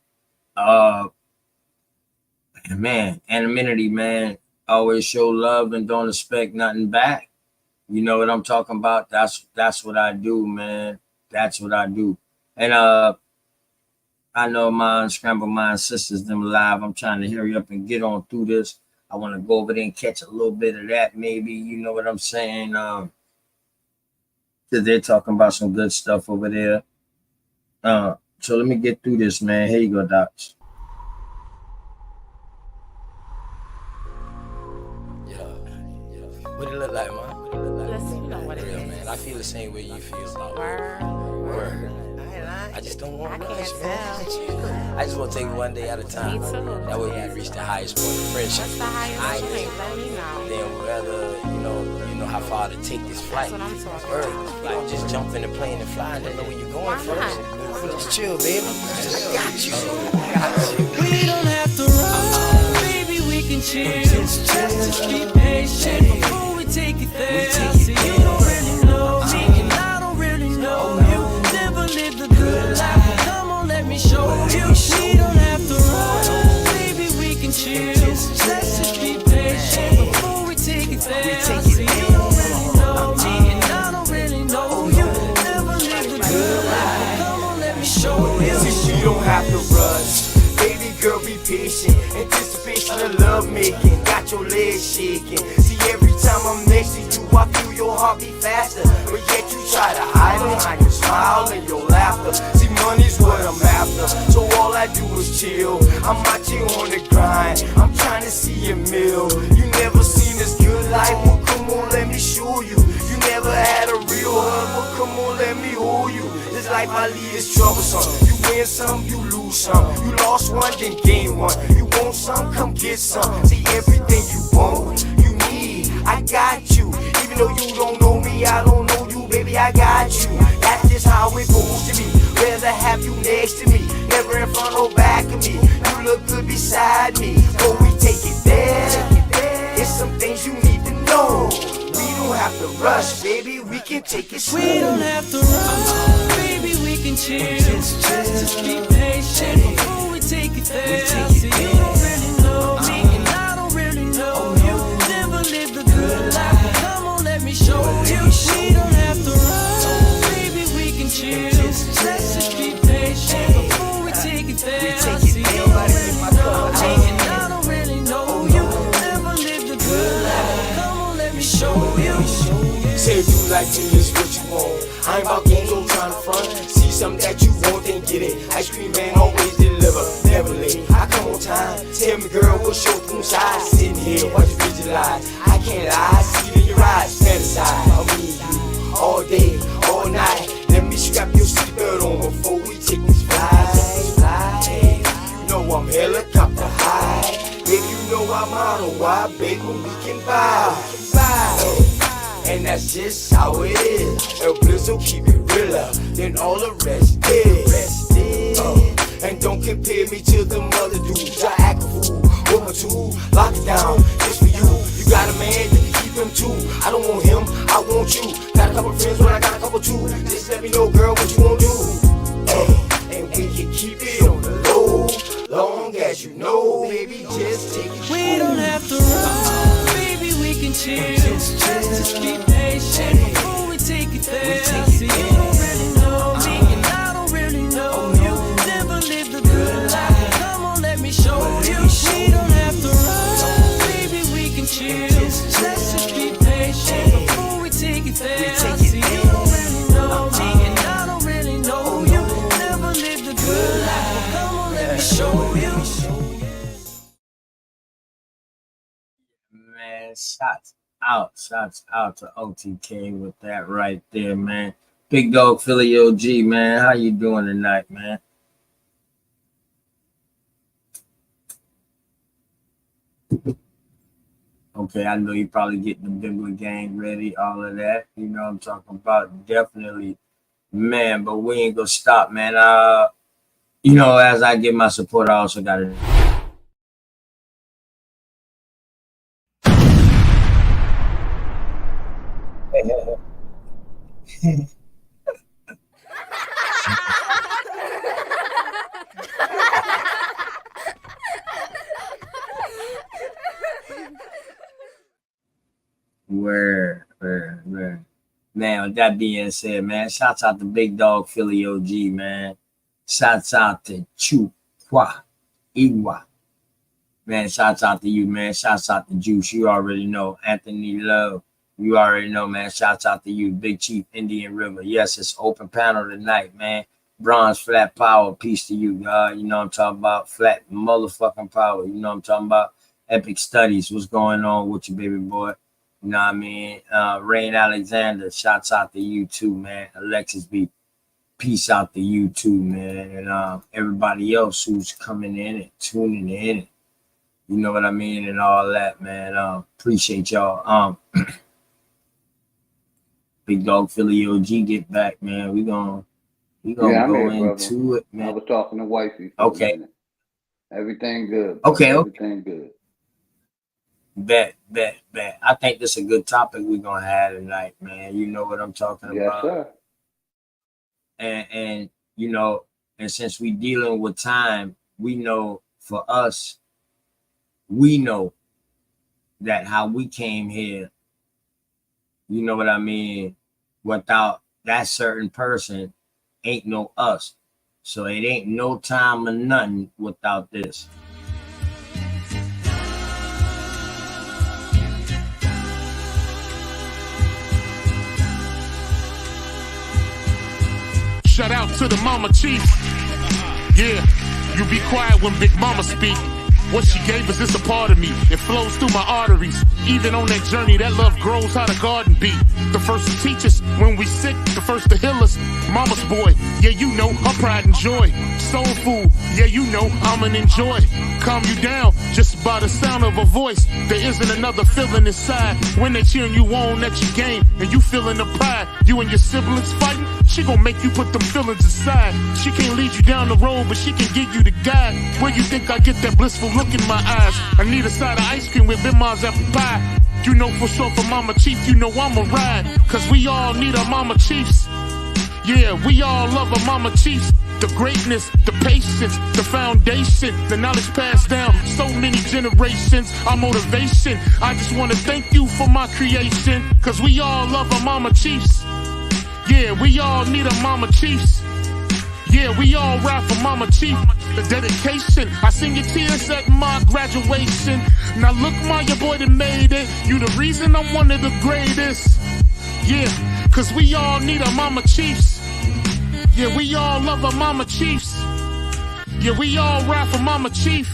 Man, anonymity, man. Always show love and don't expect nothing back. You know what I'm talking about? That's what I do, man. That's what I do. And I know my Unscrambled Mind sisters, them live. I'm trying to hurry up and get on through this. I want to go over there and catch a little bit of that, maybe. You know what I'm saying? Because they're talking about some good stuff over there. So let me get through this, man. Here you go, Docs. What it look like, man? Listen, you know what it is. Man, I feel the same way you feel about Word. I just don't want to rush, can't man. I just want to take it one day at a time. Me too. That way we reach the highest point of friendship. What's the highest point? Let me know. Then whether you know how far to take this flight. That's what I'm talking Word. about. Like just jump in the plane and fly and then know where you're going Why first. not? Just chill, baby. I got you. We don't have to run, baby, we can chill. Just be patient before we take it there. See, you don't really know me, and I don't really know you. Never lived a good life, come on, let me show you. We don't have to run, baby, we can chill. Let's just be patient before we take it there. See, you don't really know me, and I don't really know you. Never lived a good life, come on, let me show you. See, you don't have to rush. Baby girl, be patient. Anticipation of love making. Got your legs shaking. See, every time I'm next to you, I feel your heart beat faster. But yet you try to hide behind your smile and your laughter. See, money's what I'm after, so all I do is chill. I'm out here on the grind. I'm trying to see a meal. You never seen this good life? Well, come on, let me show you. You never had a real hug? Well, come on, let me hold you. This life I lead is troublesome. You win some, you lose some. You lost one, then gain one. You want some, come get some. See, everything you want, you need, I got you. Even though you don't know me, I don't know you, baby, I got you. That's just how it goes to me. Rather have you next to me, never in front or back of me. You look good beside me, but we take it there. It's some things you need to know. We don't have to rush, baby, we can take it slow. We don't have to run, baby, we can chill. Just be patient before we take it there. See, you don't really know me, and I don't really know you. Never lived a good life, come on, let me show you. We don't have to run, baby, we can chill. Let's just be patient before we take it there. See, you don't really know me, and I don't really know you. Never lived a good life, come on, let me show you. say do like me is what you want. I ain't about games, I'm trying to front. See something that you want, then get it. Ice cream man always deliver, never late. I come on time. Tell me, girl, what's your room size? Sitting here, watch you visualize. I can't lie, see it in your eyes. Fantasize, I mean you all day, all night. Let me strap your seatbelt on before we take this flight. Hey, you know I'm helicopter high. Baby, you know I'm on a wide, baby, we can buy. And that's just how it is. El Blizzo keep it realer than all the rest is. And don't compare me to them other dudes. I act a fool with my tool. Lock it down, just for you. You got a man, you can keep him too. I don't want him, I want you. Got a couple friends, but I got a couple too. Just let me know, girl, what you wanna do. And we can keep it on the low, long as you know, baby, just take it. We don't have to run, baby, we can chill. Just be patient before we take it there. See, you don't really know me, and I don't really know you. Never lived a good life. Come on, let me show you. We don't have to run, baby, we can chill. Let's just be patient before we take it there. See, you don't really know me, and I don't really know you. Never lived a good life. Come on, let me show you. Man, shots out to OTK with that right there, man. Big Dog Philly OG, man. How you doing tonight, man? Okay, I know you probably getting the Bimble gang ready, all of that. You know what I'm talking about? Definitely, man, but we ain't gonna stop, man. You know, as I give my support, I also gotta Where. Man, with that being said, man, shouts out to Big Dog Philly OG, man. Shouts out to Chukwa Iwa. Man, shouts out to you, man. Shouts out to Juice. You already know. Anthony Love. You already know, man. Shouts out to you, Big Chief Indian River. Yes, it's open panel tonight, man. Bronze Flat Power. Peace to you, God. You know what I'm talking about. Flat motherfucking power. You know what I'm talking about. Epic Studies. What's going on with you, baby boy? You know what I mean? Rain Alexander. Shouts out to you too, man. Alexis B. Peace out to you too, man. And everybody else who's coming in and tuning in. You know what I mean? And all that, man. Appreciate y'all. Big Dog Philly OG get back, man. We gonna go into it, man. I was talking to wifey. Okay. Everything good. Okay. Everything good. Bet. I think this is a good topic we're gonna have tonight, man. You know what I'm talking about. Yes, sir. And you know, and since we dealing with time, we know for us, we know that how we came here, you know what I mean, without that certain person, ain't no us. So it ain't no time or nothing without this. Shout out to the mama chief. Yeah, you be quiet when Big Mama speak. What she gave us is a part of me. It flows through my arteries. Even on that journey, that love grows how the garden be. The first to teach us when we sick, the first to heal us. Mama's boy, yeah, you know, her pride and joy. Soul food, yeah, you know, I'm an enjoy. Calm you down just by the sound of a voice. There isn't another feeling inside when they cheering you on at your game and you feeling the pride. You and your siblings fighting, she gon' make you put them feelings aside. She can't lead you down the road, but she can give you the guide. Where you think I get that blissful look in my eyes? I need a side of ice cream with Bim's apple pie. You know for sure for Mama Chief, you know I'ma ride. Cause we all need our Mama Chiefs. Yeah, we all love our Mama Chiefs. The greatness, the patience, the foundation, the knowledge passed down so many generations, our motivation. I just wanna thank you for my creation. Cause we all love our Mama Chiefs. Yeah, we all need our Mama Chiefs. Yeah, we all ride for Mama Chief. The dedication, I seen your tears at my graduation. Now look, Ma, your boy that made it. You the reason I'm one of the greatest. Yeah, cause we all need our mama chiefs. Yeah, we all love our mama chiefs. Yeah, we all ride for mama chief.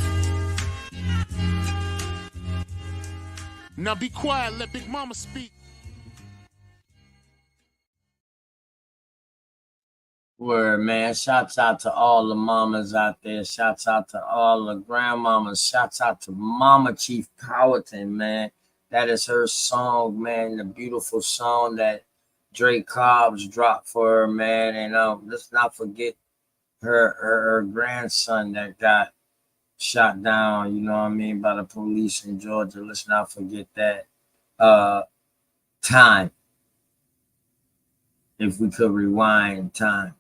Now be quiet, let Big Mama speak. Word, man. Shouts out to all the mamas out there. Shouts out to all the grandmamas. Shouts out to Mama Chief Powhatan, man. That is her song, man. The beautiful song that Dre Cobbs dropped for her, man. And let's not forget her grandson that got shot down, you know what I mean, by the police in Georgia. Let's not forget that. Time. If we could rewind time.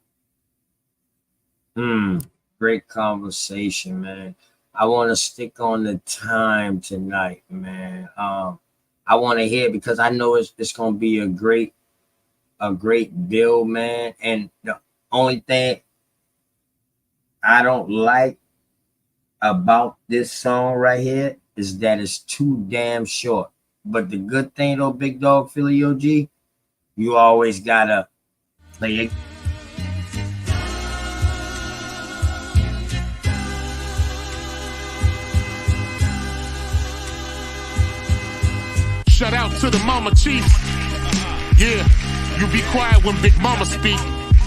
Great conversation, man. I want to stick on the time tonight, man. I want to hear, because I know it's gonna be a great build, man. And the only thing I don't like about this song right here is that it's too damn short. But the good thing though, Big Dog Philly OG, you always gotta play it. Shout out to the Mama Chief. Yeah, you be quiet when Big Mama speak.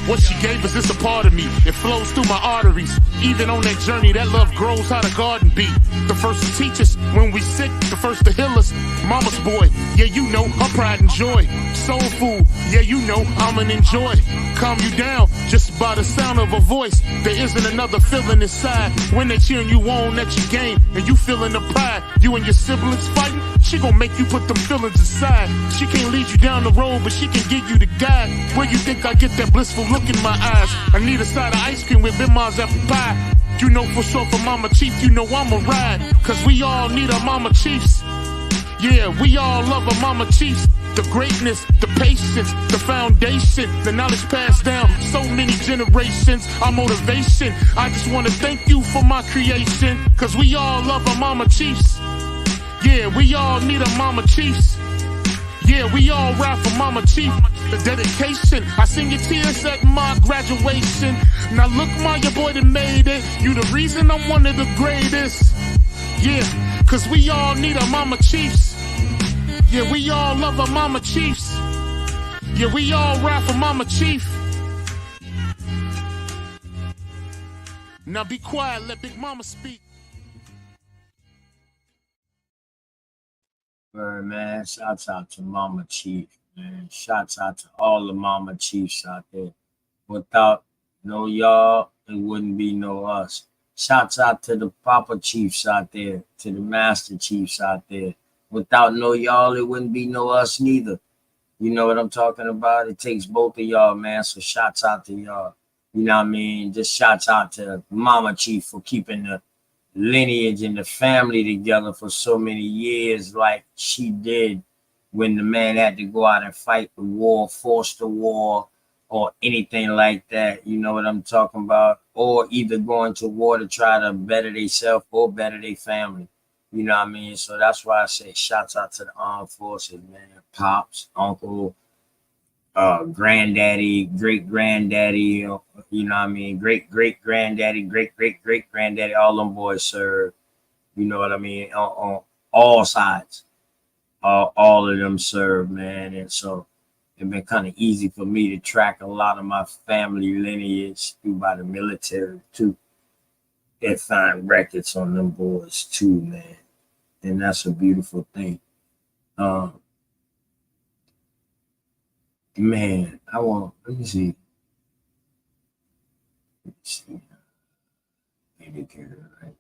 What she gave us is a part of me. It flows through my arteries. Even on that journey, that love grows how the garden be. The first to teach us when we sick, the first to heal us. Mama's boy, yeah, you know, her pride and joy. Soul food, yeah, you know, I'm an enjoy. Calm you down just by the sound of her voice. There isn't another feeling inside when they cheering you on at your game and you feeling the pride. You and your siblings fighting, she gon' make you put them feelings aside. She can't lead you down the road, but she can give you the guide. Where you think I get that blissful look in my eyes? I need a side of ice cream with Big Ma's apple pie. You know for sure for Mama Chief, you know I'ma ride. Cause we all need our Mama Chiefs. Yeah, we all love our Mama Chiefs. The greatness, the patience, the foundation, the knowledge passed down so many generations, our motivation. I just wanna thank you for my creation. Cause we all love our Mama Chiefs. Yeah, we all need our Mama Chiefs. Yeah, we all ride for Mama Chief. The dedication, I seen your tears at my graduation. Now look, Ma, your boy that made it. You the reason I'm one of the greatest. Yeah, cause we all need our Mama Chiefs. Yeah, we all love our Mama Chiefs. Yeah, we all ride for Mama Chief. Now be quiet, let Big Mama speak. Man, shouts out to Mama Chief, man. Shouts out to all the Mama Chiefs out there. Without no y'all, it wouldn't be no us. Shouts out to the Papa Chiefs out there, to the Master Chiefs out there. Without no y'all, it wouldn't be no us neither. You know what I'm talking about? It takes both of y'all, man. So shouts out to y'all. You know what I mean? Just shouts out to Mama Chief for keeping the lineage and the family together for so many years, like she did when the man had to go out and fight the war, force the war, or anything like that. You know what I'm talking about? Or either going to war to try to better themselves or better their family. You know what I mean? So that's why I say shouts out to the armed forces, man. Pops, uncle, granddaddy, great granddaddy, you know what I mean? Great granddaddy, great granddaddy, all them boys serve, you know what I mean? On all sides, all of them serve, man. And so it's been kind of easy for me to track a lot of my family lineage through by the military too. And find records on them boys too, man. And that's a beautiful thing. Man, let me see. Maybe right.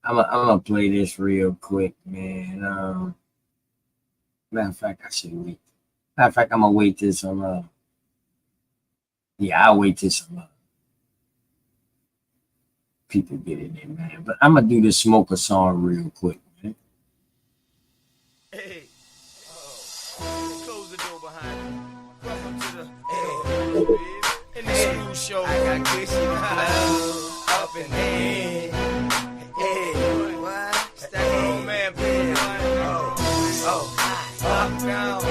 I'm gonna play this real quick, man. Matter of fact, I should wait. Matter of fact, I'm gonna wait till some. I'll wait till some people get in there, man. But I'm gonna do this smoker song real quick, man. Hey, close the door behind you. Welcome to the in the school show. I got Chrissy up in there. Hey, what? Stack old man, up down.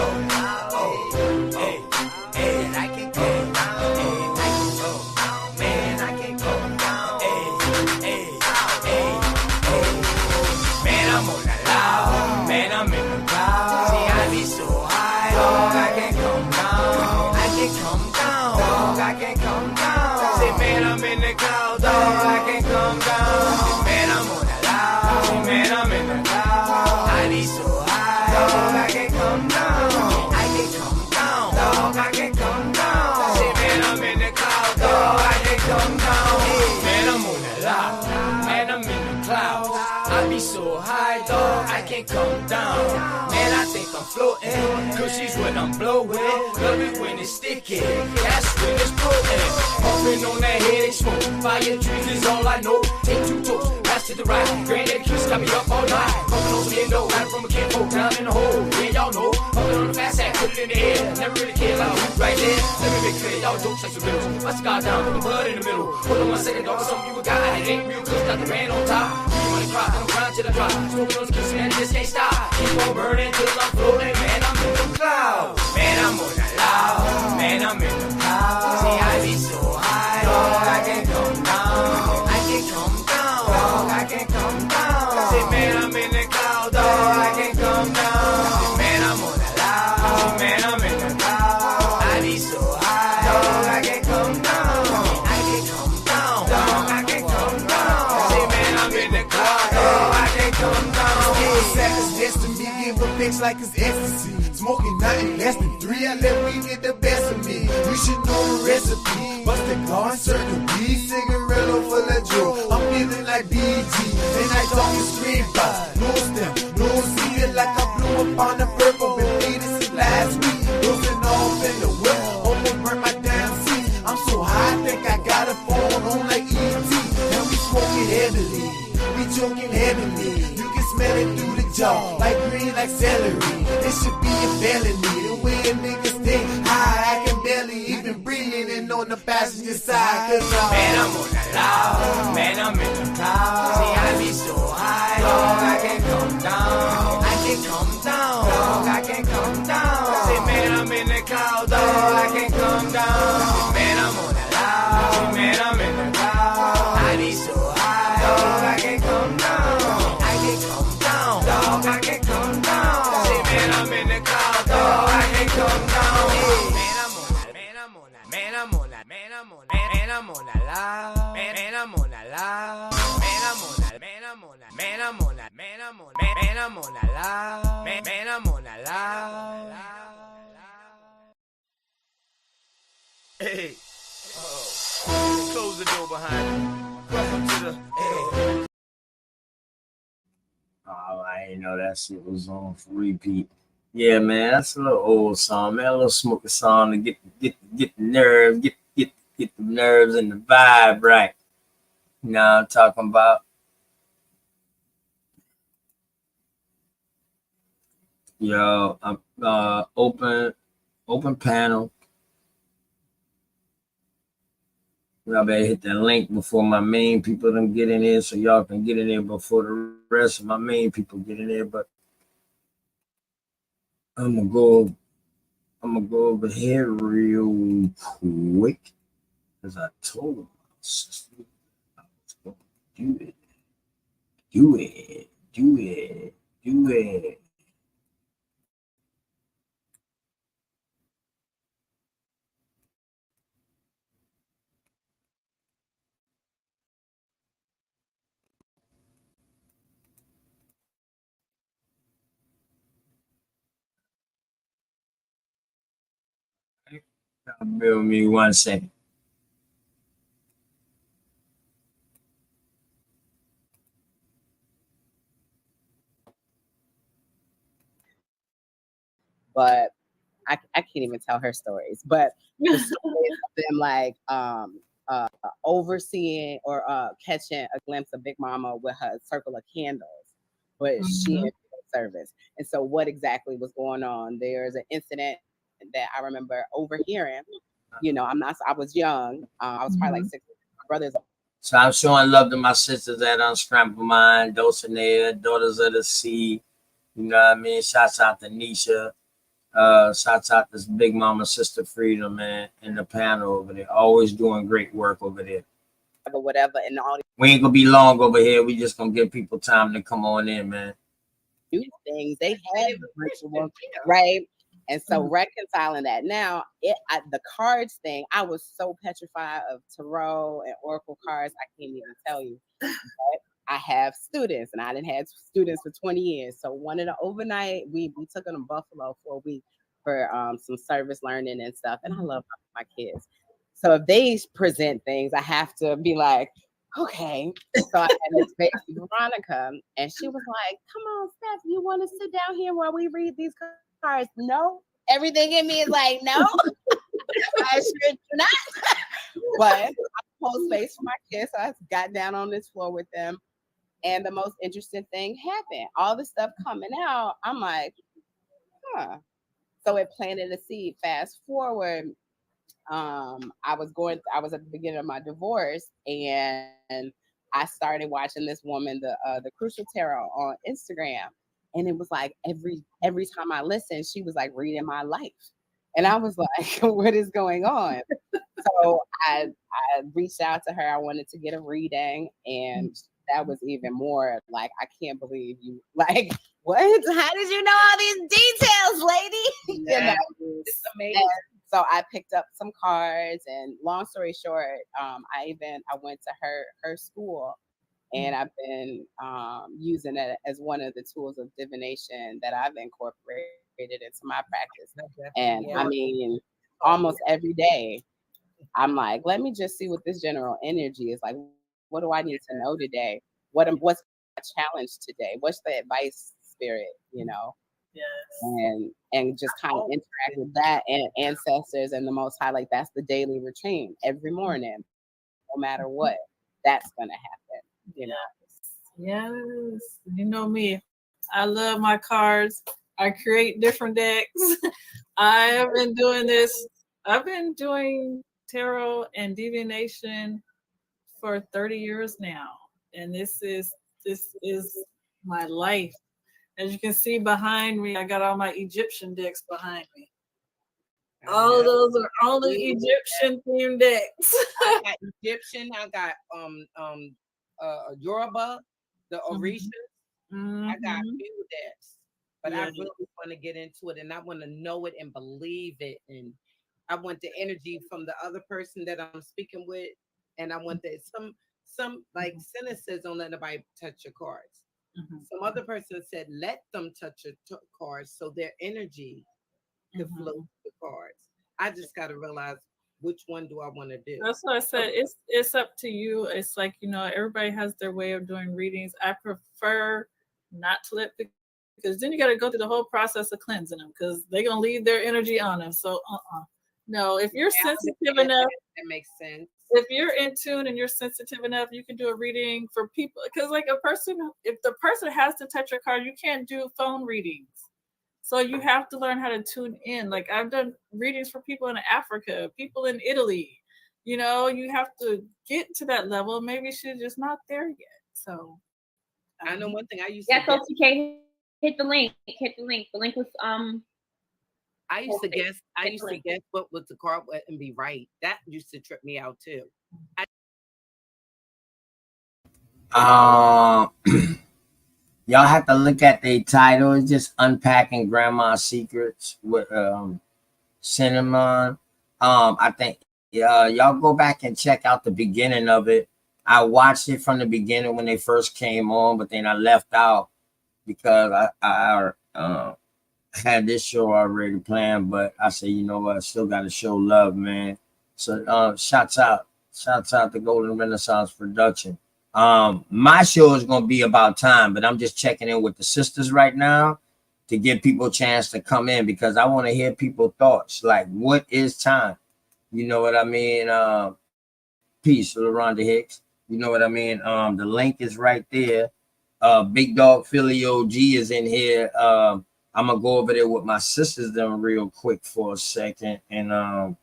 I can't come down. Say, man, I'm in the cloud, dog, I can't come down. Man, I'm on the loud. Say, man, I'm in the cloud. I be so high, dog, I can't come down. I can't come down, dog, I can't come down. Say, man, I'm in the cloud, dog, I can't come down. Man, I'm on the loud. Man, I'm in the clouds. I be so high, dog, I can't come down. Man, I think I'm floating, cause she's when I'm blowing. Love it when it's sticky, that's when it's potent. Puffing on that headache smoke, fire trees is all I know. Take 2 toes, pass to the right. Granddaddy keeps got me up all night. Puffing on some endo, right from a kinfolk down in the hole. Yeah, y'all know. Puffing on the fast hat, put it in the air. Never really cared about who's right there. Let me make clear, y'all jokes like some riddles. My cigar down, put the blood in the middle. Hold on 1 second, dog, something you got. It ain't real, cause got the man on top. You wanna cry, then I'm crying till I drop. Smoking on the kiss, man, just can't stop. Keep on burning till I'm floating, man, I'm in the clouds. Man, I'm on the loud. Man, I'm in the clouds. See, I be so high, dog, I can't come down. I can't come down, dog, I can't come down. Say, man, I'm in the cloud, dog, I can't come down. Man, I'm on the loud. Man, I'm in the clouds. I be so high, dog, I can't come down. I can't come down, dog, I can't come down. Say, man, I'm in the cloud, dog, I can't come down. Savage destiny, give a bitch like it's ecstasy. Smoking nothing less than 3, I let weed get the best of me. You should know the recipe. Bust the car, insert the weed, cigarette full of Joe. I'm feeling like BG, and I don't get street box. No stem, no seed, like I blew up on the purple. Been eating since last week. Losing off in the whip, almost burnt my damn seat. I'm so high, I think I got a phone on like ET. And we smoking heavily, we joking heavily. You can smell it through the jaw, like green, like celery. It should be a felony, the way a nigga stay high. I can barely even breathe in on the passenger side. Man, I'm on the loud. Man, I'm in the clouds. See, I be so high, dog, I can't come down. I can't come down, dog, I can't come down. Say, man, I'm in the cloud, dog, I can't come down. Man, I'm on the loud. Man, I'm in the clouds. I be so high, dog, I can't come down. I can't come down, dog, I can't come down. Say, man, I'm in the cloud, dog, I can't come down. Man, I'm on that, man, I'm on that, man, I'm on that, man, I'm on that, man, I'm on that loud. Man, I'm on that loud. Man, I'm on that, man, I'm on that, man, I'm on that, man, I'm on that, man, I'm on that loud. Man, I'm on that loud. Hey, close the door behind you. Welcome to the. Hey. Oh, I ain't know that shit was on for repeat. Yeah, man, that's a little old song, man. A little smoky song to get the nerves, get the nerves and the vibe right. You know what I'm talking about? Yo, I'm open panel. Y'all better hit that link before my main people don't get in there, so y'all can get in there before the rest of my main people get in there. But I'm gonna go over here real quick, because I told my sister I was gonna do it. Bear with me 1 second. But I can't even tell her stories. But the stories of them like overseeing or catching a glimpse of Big Mama with her circle of candles, but she in service. And so what exactly was going on? There's an incident that I remember overhearing. You know, I was young. I was probably like 6. My brothers. So I'm showing love to my sisters at Unscrambled Mind, Dulcinea, Daughters of the Sea. You know what I mean? Shouts out to Nisha. Shouts out to Big Mama, Sister Freedom, man, in the panel over there. Always doing great work over there. Whatever, and all we ain't gonna be long over here. We just gonna give people time to come on in, man. These things they have rituals, right? And so reconciling that now, the cards thing, I was so petrified of tarot and oracle cards, I can't even tell you. But I have students, and I didn't have students for 20 years. So one of the overnight, we took them to Buffalo for a week for some service learning and stuff. And I love my kids. So if they present things, I have to be like, okay. So I had this baby, Veronica, and she was like, come on, Steph, you want to sit down here while we read these cards? No. Everything in me is like, no. I sure do not. But I hold space for my kids. So I got down on this floor with them. And the most interesting thing happened. All the stuff coming out, I'm like, huh. So it planted a seed. Fast forward, I was at the beginning of my divorce, and I started watching this woman, the Crucial Tarot on Instagram. And it was like every time I listened, she was like reading my life. And I was like, what is going on? So I reached out to her. I wanted to get a reading, and that was even more like, I can't believe you, like, what? How did you know all these details, lady? You know, it's amazing. And so I picked up some cards, and long story short, I went to her school, and I've been using it as one of the tools of divination that I've incorporated into my practice. And I mean, almost every day, I'm like, let me just see what this general energy is like. What do I need to know today? What's my challenge today? What's the advice, spirit, you know? Yes. And just kind of interact with that and ancestors and the Most High. Like, that's the daily routine every morning, no matter what. That's gonna happen, you know. Yes, you know me. I love my cards. I create different decks. I have been doing this. I've been doing tarot and divination for 30 years now, and this is my life. As you can see behind me, I got all my Egyptian decks behind me. All of those are only Egyptian themed decks. I got Egyptian. I got Yoruba, the Orishas. I got few decks, but I really want to get into it, and I want to know it and believe it, and I want the energy from the other person that I'm speaking with, and I want that some like Senna says, don't let nobody touch your cards. Some other person said, let them touch your cards so their energy can flow through the cards. I just got to realize which one do I want to do. That's what I said. It's up to you. It's like, you know, everybody has their way of doing readings. I prefer not to let because then you got to go through the whole process of cleansing them, because they're gonna leave their energy on them. So no, if you're sensitive enough, that makes sense. If you're in tune and you're sensitive enough, you can do a reading for people. Because like if the person has to touch your card, you can't do phone readings. So you have to learn how to tune in. Like, I've done readings for people in Africa, people in Italy. You know, you have to get to that level. Maybe she's just not there yet. So I know one thing I used to TK, hit the link. Hit the link. The link was I used to guess what was the card and be right. That used to trip me out too. Y'all have to look at the title. It's just Unpacking Grandma's Secrets with Cinnamon. I think y'all go back and check out the beginning of it. I watched it from the beginning when they first came on, but then I left out because I had this show already planned, but I said, you know what, I still got to show love, man. So shouts out to Golden Renaissance Production. My show is going to be about time, but I'm just checking in with the sisters right now to give people a chance to come in, because I want to hear people's thoughts. Like, what is time? You know what I mean? Peace, LaRonda Hicks. You know what I mean? The link is right there. Big Dog Philly OG is in here. I'm gonna go over there with my sisters then real quick for a second, and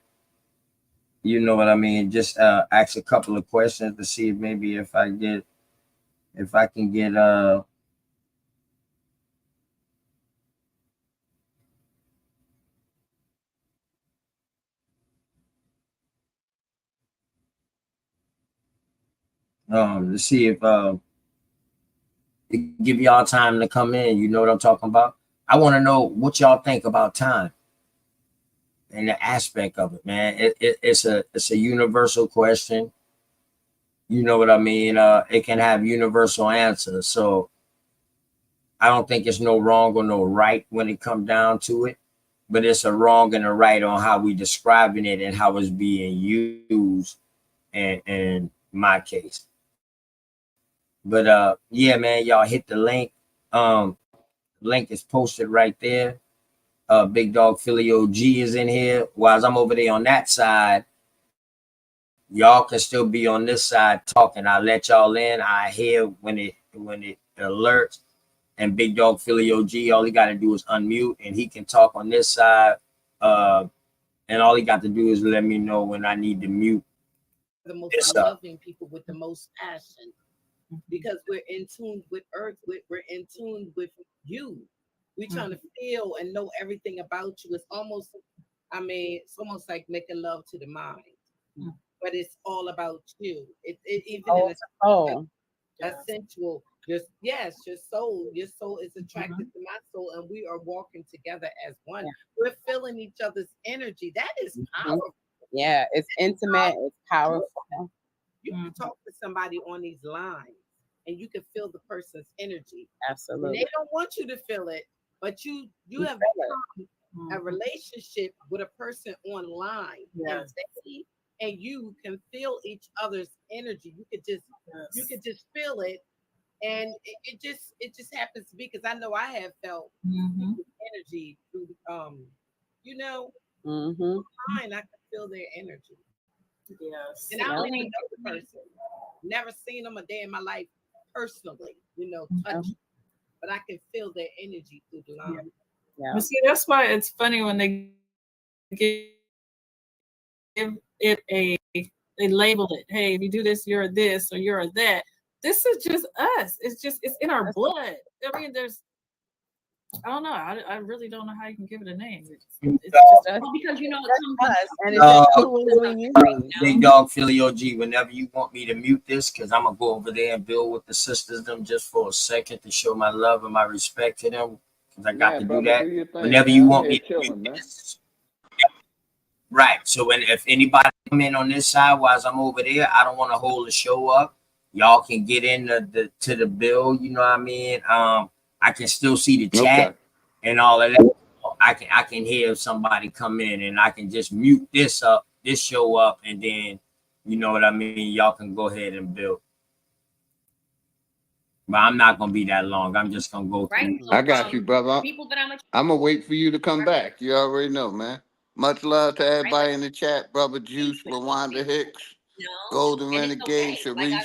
you know what I mean, just ask a couple of questions to see if I can get to see if it give y'all time to come in. You know what I'm talking about? I want to know what y'all think about time. and the aspect of it, man. It's a universal question. You know what I mean? It can have universal answers. So I don't think it's no wrong or no right when it comes down to it, but it's a wrong and a right on how we describing it and how it's being used in my case. But yeah, man, y'all hit the link. Link is posted right there. Big Dog Philly OG is in here. While I'm over there on that side, y'all can still be on this side talking. I let y'all in. I hear when it alerts. And Big Dog Philly OG, all he got to do is unmute, and he can talk on this side. And all he got to do is let me know when I need to mute. The most loving people with the most passion, because we're in tune with Earth. We're in tune with you. We're trying to feel and know everything about you. It's almost, I mean, it's almost like making love to the mind, but it's all about you. Even in a sensual, your soul is attracted to my soul, and we are walking together as one. We're feeling each other's energy. That is powerful. Yeah, it's intimate, it's powerful. You can talk to somebody on these lines and you can feel the person's energy. Absolutely. And they don't want you to feel it, but you have a relationship with a person online. Yes. And you can feel each other's energy. You could just feel it. And it just happens to be, because I know I have felt energy through mine. I can feel their energy. Yes. And I don't even know the person. Never seen them a day in my life personally, touch, but I can feel their energy through the line. Yeah. But see, that's why it's funny when they give it they labeled it. Hey, if you do this, you're this or you're that. This is just us. It's in our blood. I mean, I don't know. I really don't know how you can give it a name. It's just us. Because it comes us, and it's Big Dog Philly OG, whenever you want me to mute this, because I'm gonna go over there and build with the sisters them just for a second to show my love and my respect to them, because I got to do that. Whenever you want me to mute this. Right. So if anybody come in on this side while I'm over there, I don't want to hold the show up. Y'all can get in to the bill. You know what I mean? I can still see the chat and all of that. I can hear somebody come in, and I can just mute this show up, and then you know what I mean. Y'all can go ahead and build. But I'm not gonna be that long. I'm just gonna go through. I got you, brother. I'm gonna wait for you to come back. You already know, man. Much love to everybody in the chat, brother Juice, LaWanda Hicks, Golden Renegade, Sharice,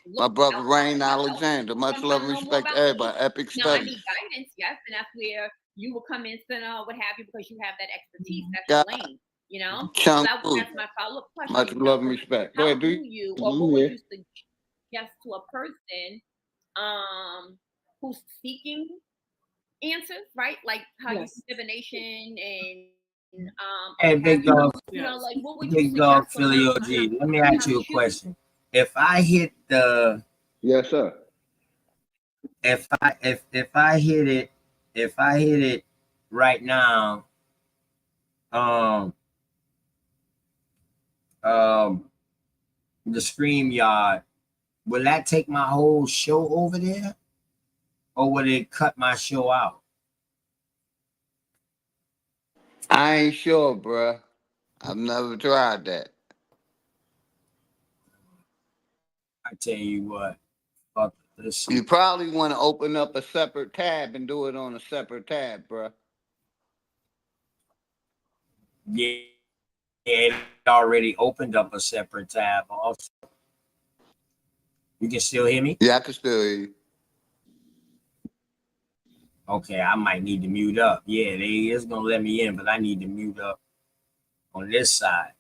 my brother Rain Alexander. Much love and respect to everybody. Epic No, I studies. need guidance, yes, and that's where you will come in, what have you, because you have that expertise. That's your lane, So that's my follow-up question. Much love and respect. Go How ahead, do you, or what would you suggest to a person who's seeking answers, right? Like how you divination and Hey, Big Dog. like what would Big Dog Philly OG. Let me ask you a question. If I hit the yes, sir. If I hit it right now, the stream yard, will that take my whole show over there, or will it cut my show out? I ain't sure, bruh. I've never tried that. I tell you what, fuck this. You probably want to open up a separate tab and do it on a separate tab, bruh. Yeah, it already opened up a separate tab. Also, you can still hear me? Yeah, I can still hear you. Okay, I might need to mute up. Yeah, they is gonna let me in, but I need to mute up on this side.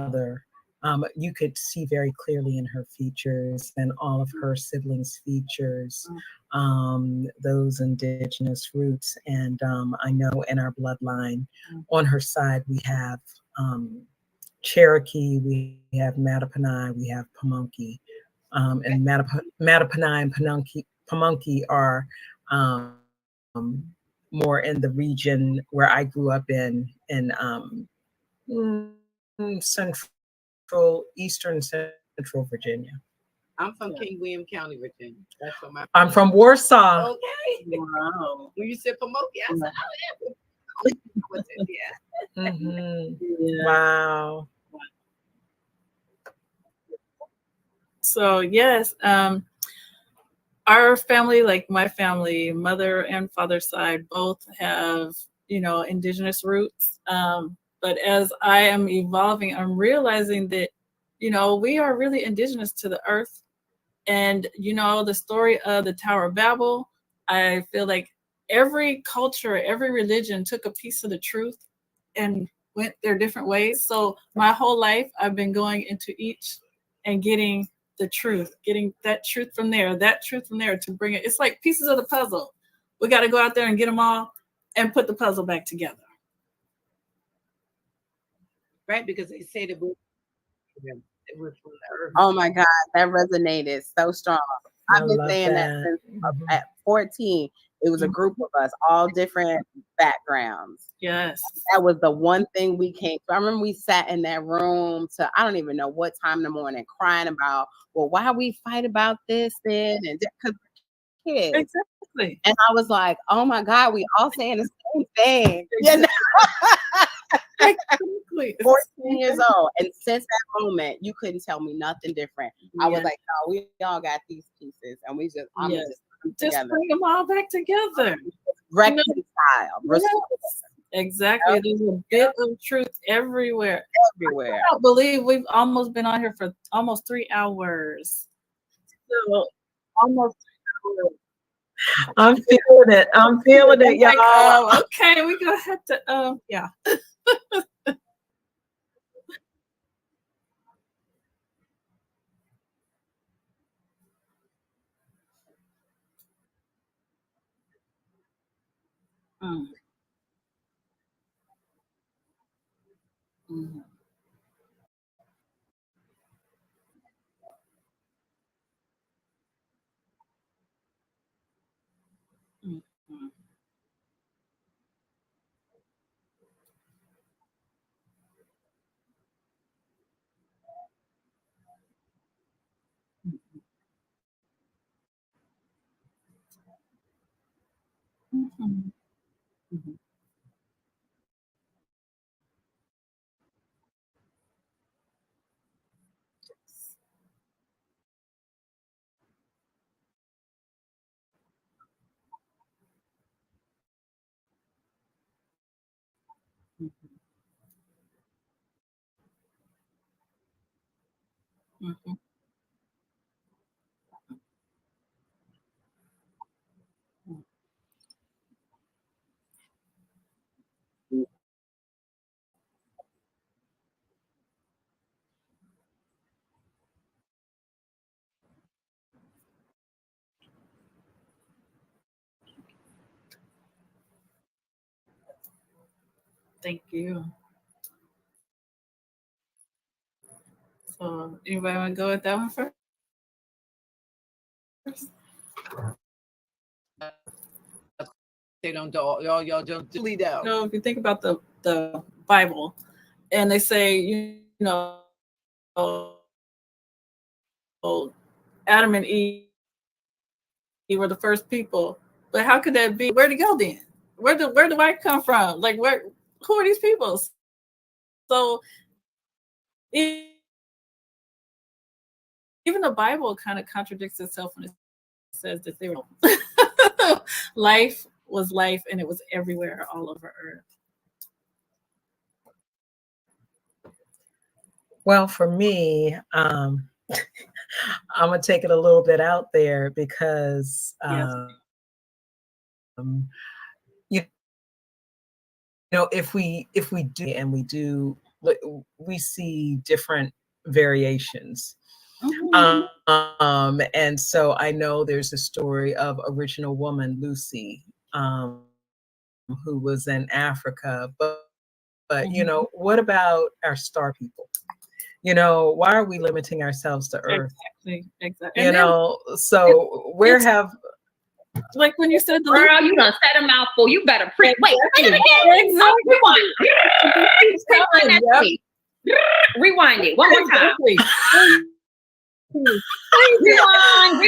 mother, you could see very clearly in her features and all of her siblings' features, those indigenous roots. And I know in our bloodline, on her side, we have Cherokee, we have Mattaponi, we have Pamunkey. And Mattaponi and Pamunkey are more in the region where I grew up in eastern central Virginia. I'm from King William County, Virginia. That's from I'm from Warsaw. Okay. Wow. When you said Pamunkey, I said, oh, yeah. Mm-hmm. Wow. So yes, our family, like my family, mother and father side, both have, indigenous roots. But as I am evolving, I'm realizing that, we are really indigenous to the earth. And, the story of the Tower of Babel, I feel like every culture, every religion took a piece of the truth and went their different ways. So my whole life, I've been going into each and getting the truth, getting that truth from there, to bring it. It's like pieces of the puzzle. We got to go out there and get them all and put the puzzle back together. Right, because they say that we're from the earth. Oh my God, that resonated so strong. I've been saying that since at 14. It was a group of us, all different backgrounds. Yes. That was the one thing we came to. I remember we sat in that room to, I don't even know what time in the morning, crying about, well, why we fight about this then? And because kids. Exactly. And I was like, oh my God, we all saying the same thing. You know? Exactly. 14 years old. And since that moment, you couldn't tell me nothing different. I was like, oh, we all got these pieces. And we just, I'm Yes. just bring them all back together. Reconcile. Yes. Exactly. Yep. There's a bit of truth everywhere. Everywhere. I can't believe we've almost been on here for almost 3 hours. So almost 3 hours. I'm feeling it. I'm feeling it, y'all. Okay, we're gonna have to yeah. Mm. Mm. Mm. Mm. Mm-hmm. Mm-hmm. Mm-hmm. Thank you. So anybody want to go with that one first? They don't do y'all don't lead out. No, if you think about the Bible, and they say, Adam and Eve were the first people, but how could that be? Where'd it go then? Where do I come from? Like, who are these people? So even the Bible kind of contradicts itself when it says that they were life was life and it was everywhere all over earth. Well, for me, I'm gonna take it a little bit out there because Yes. You know, if we do we see different variations. And so I know there's a story of original woman Lucy, who was in Africa, but you know, what about our star people? You know, why are we limiting ourselves to Earth? Exactly. You know, so where have, like when you said the girl, you done set a mouthful. You better wait. Exactly. Rewind it one more time. Rewind.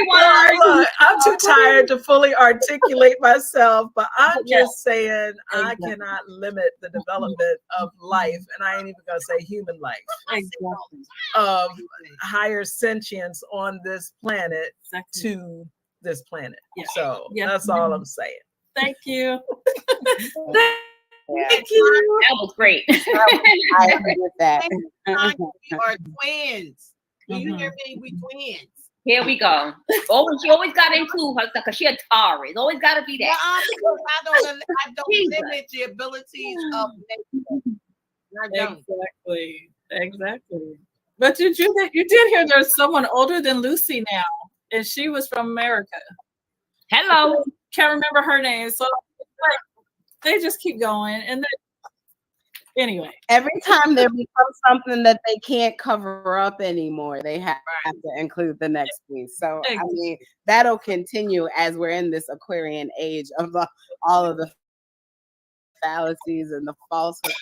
Look, I'm too tired to fully articulate myself, but I'm just saying I cannot limit the development of life, and I ain't even gonna say human life, of higher sentience on this planet to this planet. So that's all I'm saying. Thank you. Thank you. That was great. I agree with that. We are twins. Do you hear me? We twins. Here we go. She always got to include herself because she a Taurus. Always got to be that. I don't limit the abilities of nature. I don't. Exactly. But you did hear there's someone older than Lucy now, and she was from America. Hello. Can't remember her name. So they just keep going, and anyway, every time there becomes something that they can't cover up anymore, they have to include the next piece. So I mean, that'll continue as we're in this Aquarian age of all of the fallacies and the falsehoods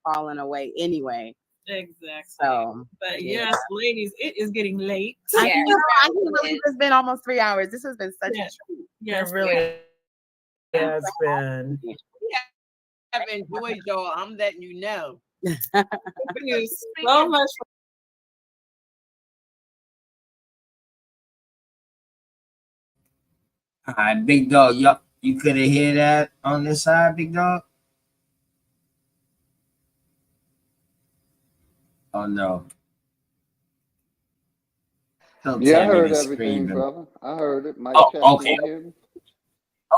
falling away anyway. Exactly. So, but yes, ladies, it is getting late. I can't believe it's been almost 3 hours. This has been such a treat. Yes, it really has been. I've enjoyed y'all. I'm letting you know. Thank you so much. All right, big dog. You could have hear that on this side, big dog. Oh no. Don't Yeah, I tell me heard to everything, scream. brother. I heard it. Mike check. Okay. Hear me?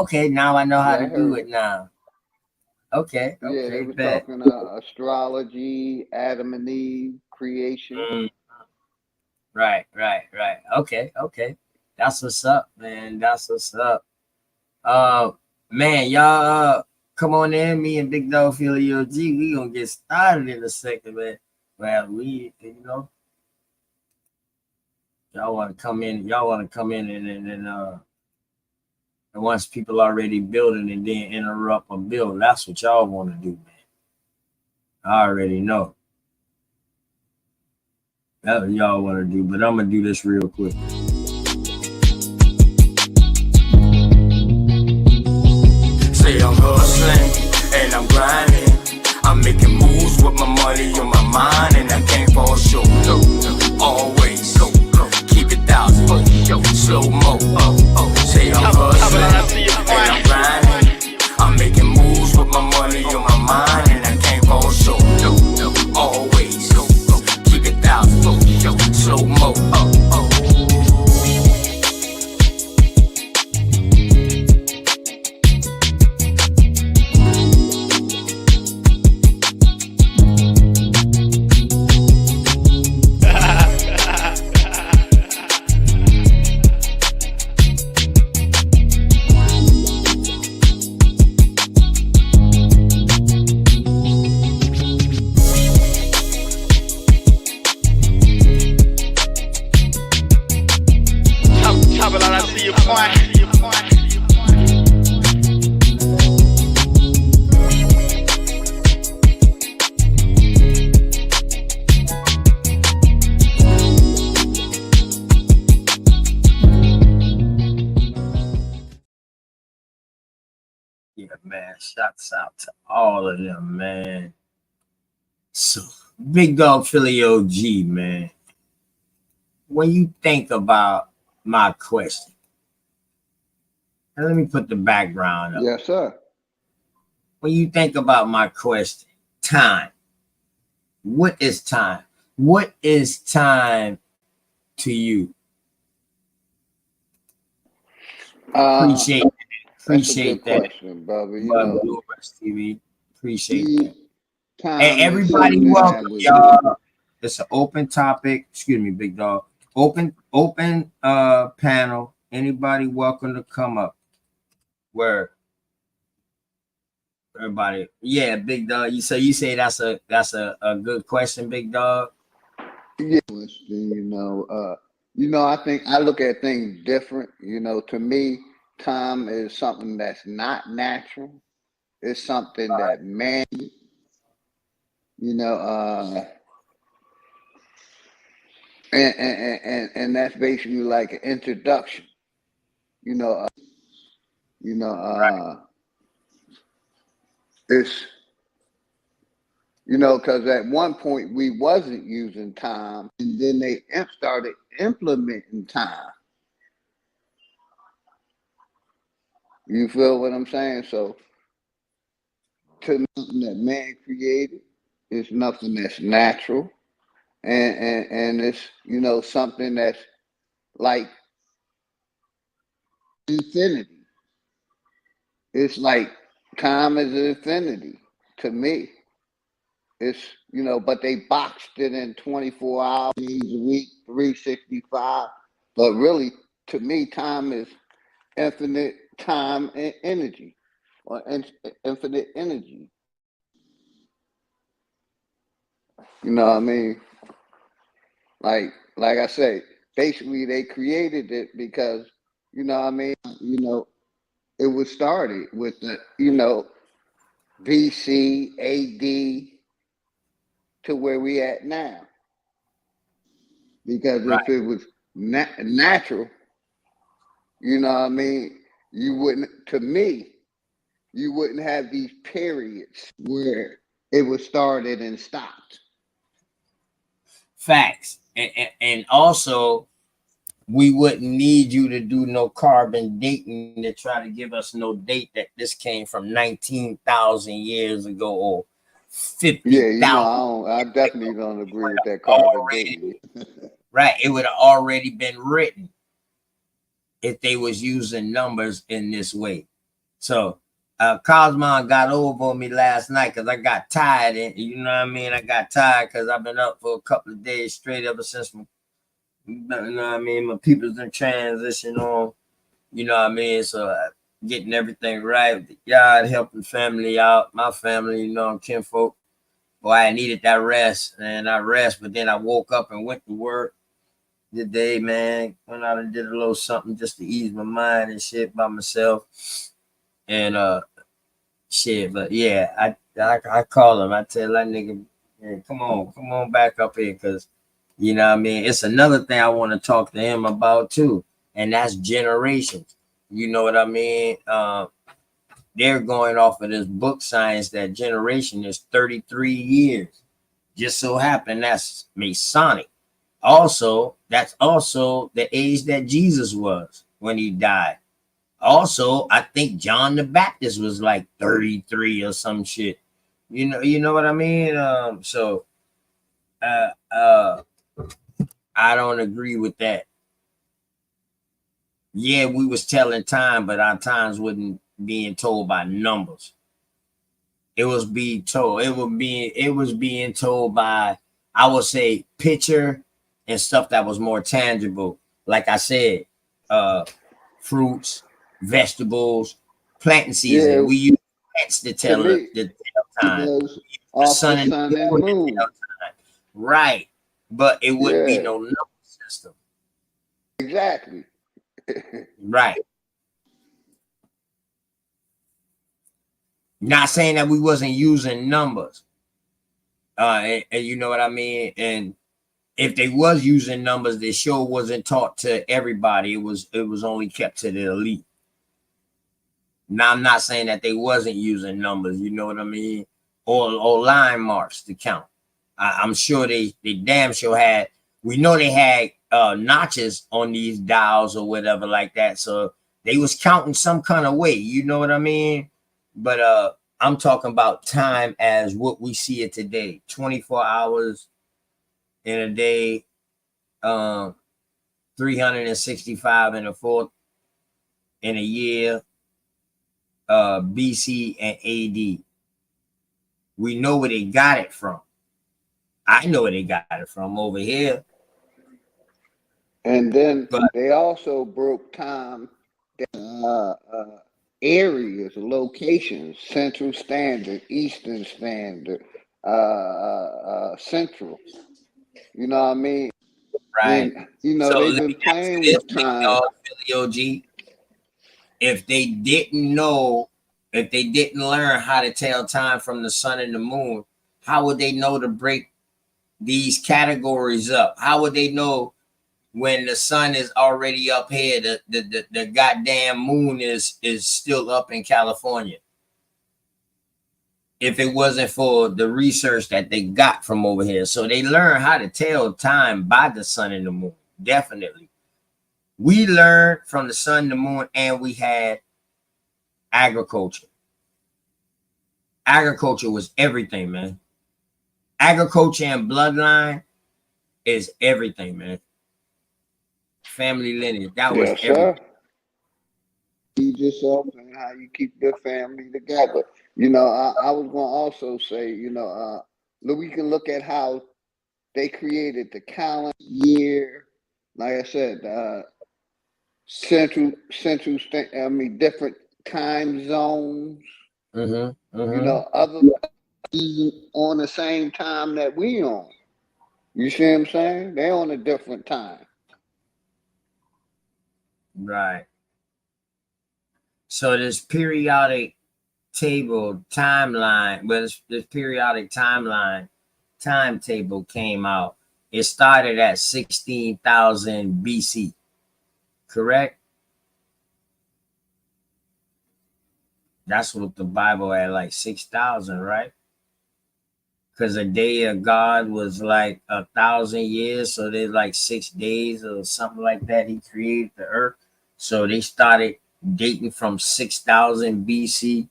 Okay, now I know how Yeah, to do it now. Okay. Yeah, they were Bet. talking astrology, Adam and Eve, creation. Right. Okay. That's what's up, man. That's what's up. Man, y'all come on in. Me and Big Dog Philly OG. We gonna get started in a second, man. Well, we, you know, y'all want to come in. Y'all want to come in and once people already building and then interrupt or build. That's what y'all want to do, man. I already know. That's what y'all want to do, but I'm gonna do this real quick. Say I'm hustling and I'm grinding. I'm making moves with my money on my mind, and I can't fall short. No, always keep it 1,000. Slow mo. Say I'm hustling and I'm grinding. I'm making moves with my money on my mind, and I can't fall short. No, always keep it 1,000. Slow mo. Yeah, man. Shouts out to all of them, man. So, Big Dog Philly OG, man. When you think about my question, and let me put the background up. Yes, sir. When you think about my question, time. What is time? What is time to you? Appreciate That's a good that. question, brother. You know, TV. Appreciate that. Time is everybody something that welcome, was y'all. It's an open topic. Excuse me, big dog. Open panel. Anybody welcome to come up. Where everybody, yeah, big dog. You say that's a good question, big dog. yeah, I think I look at things different. To me, time is something that's not natural. It's something that man, you know, and that's basically like an introduction. You know, it's because at one point we wasn't using time, and then they started implementing time. You feel what I'm saying? So, to nothing that man created, it's nothing that's natural, and it's something that's like infinity. It's like time is infinity to me. It's but they boxed it in 24 hours a week, 365. But really, to me, time is infinite time and energy, or infinite energy. You know what I mean? Like I say, basically they created it because it was started with the BC, AD to where we at now. Because if it was natural, you wouldn't. To me, you wouldn't have these periods where it was started and stopped. Facts, and also we wouldn't need you to do no carbon dating to try to give us no date that this came from 19,000 years ago or 50,000. Yeah, I definitely don't agree with that carbon dating. Right, it would have already been written if they was using numbers in this way. So Cosmon got over on me last night because I got tired, and you know what I mean. I got tired because I've been up for a couple of days straight ever since my, you know what I mean. My people's in transition on, you know what I mean. So getting everything right, the yard, helping family out, my family, kinfolk. Boy, I needed that rest, and I rest, but then I woke up and went to work today, man. Went out and did a little something just to ease my mind and shit by myself. And shit, but yeah, I call him. I tell that nigga, hey, come on back up here, cause you know what I mean. It's another thing I want to talk to him about too, and that's generations. You know what I mean? They're going off of this book science that generation is 33 years. Just so happened that's Masonic. Also, that's also the age that Jesus was when he died. Also, I think John the Baptist was like 33 or some shit. You know what I mean? So I don't agree with that. Yeah, we was telling time, but our times wasn't being told by numbers. It was being told, it was being told by, I would say, picture and stuff that was more tangible. Like I said, fruits, vegetables, planting season. Yeah, We use plants to tell me, the time. was The off the sun and sun the and moon to moon. tell time. Right. But it wouldn't be Yeah, no number system. exactly. Right. Not saying that we wasn't using numbers. And you know what I mean? And if they was using numbers, they sure wasn't taught to everybody. It was only kept to the elite. Now I'm not saying that they wasn't using numbers, you know what I mean, or line marks to count. I'm sure they damn sure had. We know they had notches on these dials or whatever like that, so they was counting some kind of way, you know what I mean. But I'm talking about time as what we see it today: 24 hours in a day, 365 in a fourth in a year, BC and AD. We know where they got it from. I know where they got it from over here. And then But they also broke time areas, locations, Central Standard, Eastern Standard, Central. You know what I mean? right. And you know, So they've let been me ask you playing this, with big time. dog, Philly OG. If they didn't know, if they didn't learn how to tell time from the sun and the moon, how would they know to break these categories up? How would they know when the sun is already up here, the goddamn moon is still up in California? If it wasn't for the research that they got from over here. So they learn how to tell time by the sun and the moon. Definitely. We learned from the sun, the moon, and we had agriculture. Agriculture was everything, man. Agriculture and bloodline is everything, man. Family lineage, that was Yes, everything. sir. Feed yourself and how you keep your family together. You know, I was going to also say, you know, we can look at how they created the calendar year. Like I said, different time zones. You know, other on the same time that we on. You see what I'm saying? They on a different time. Right. So this periodic table timeline, well, this periodic timetable came out. It started at 16,000 BC, correct? That's what the Bible had, like 6,000, right? Because a day of God was like 1,000 years, so there's like 6 days or something like that. He created the earth, so they started dating from 6,000 BC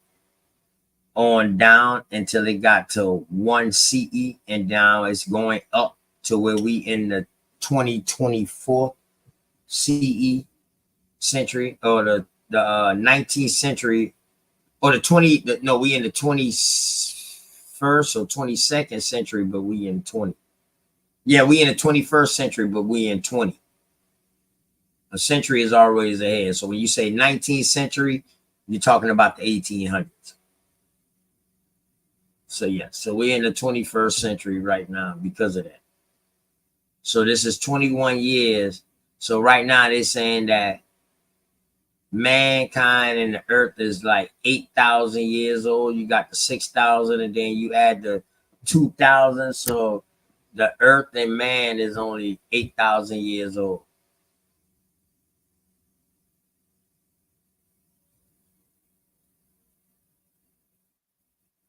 on down until it got to 1 CE, and now it's going up to where we in the 2024 CE century, or the 19th century, or we in the 21st or 22nd century, but we in 20. Yeah, we in the 21st century, but we in 20. A century is always ahead. So when you say 19th century, you're talking about the 1800s. So yeah, so we're in the 21st century right now because of that. So this is 21 years. So right now they're saying that mankind and the earth is like 8,000 years old. You got the 6,000, and then you add the 2,000. So the earth and man is only 8,000 years old.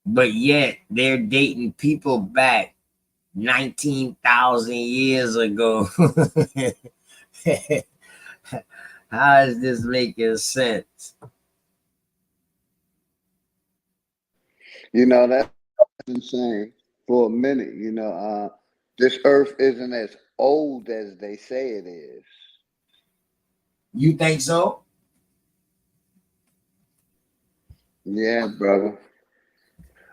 But yet they're dating people back 19,000 years ago. How is this making sense? You know, that's insane for a minute. You know, this earth isn't as old as they say it is. You think so? Yeah, brother.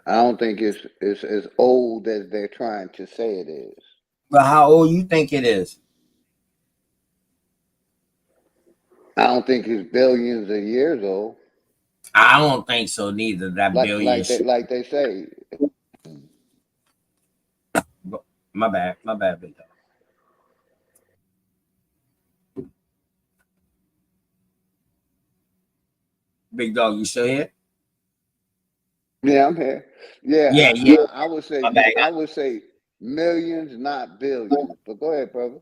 I don't think it's as old as they're trying to say it is. But how old you think it is? I don't think it's billions of years old. I don't think so neither. That billion shit. Like they say. My bad, big dog. Big dog, you still here? Yeah, I'm here. Yeah, Yeah. I would say My bad. I would say millions, not billions. But go ahead, brother.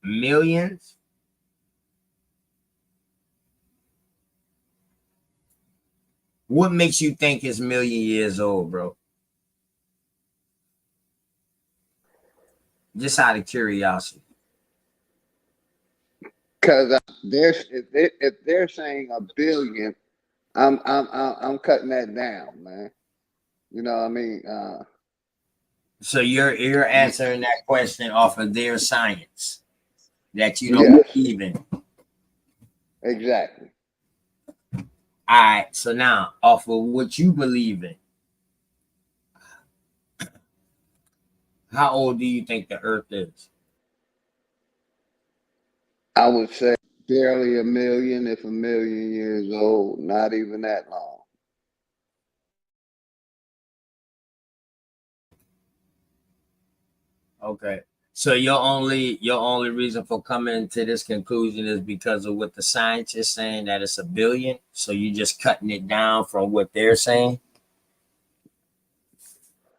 Millions. What makes you think it's million years old, bro? Just out of curiosity. Because if they're saying a billion, I'm cutting that down, man. You know what I mean? So you're answering that question off of their science that you don't believe in. Exactly. All right. So now, off of what you believe in, how old do you think the Earth is? I would say barely a million, if a million years old, not even that long. Okay. So your only reason for coming to this conclusion is because of what the scientists saying that it's a billion. So you just cutting it down from what they're saying.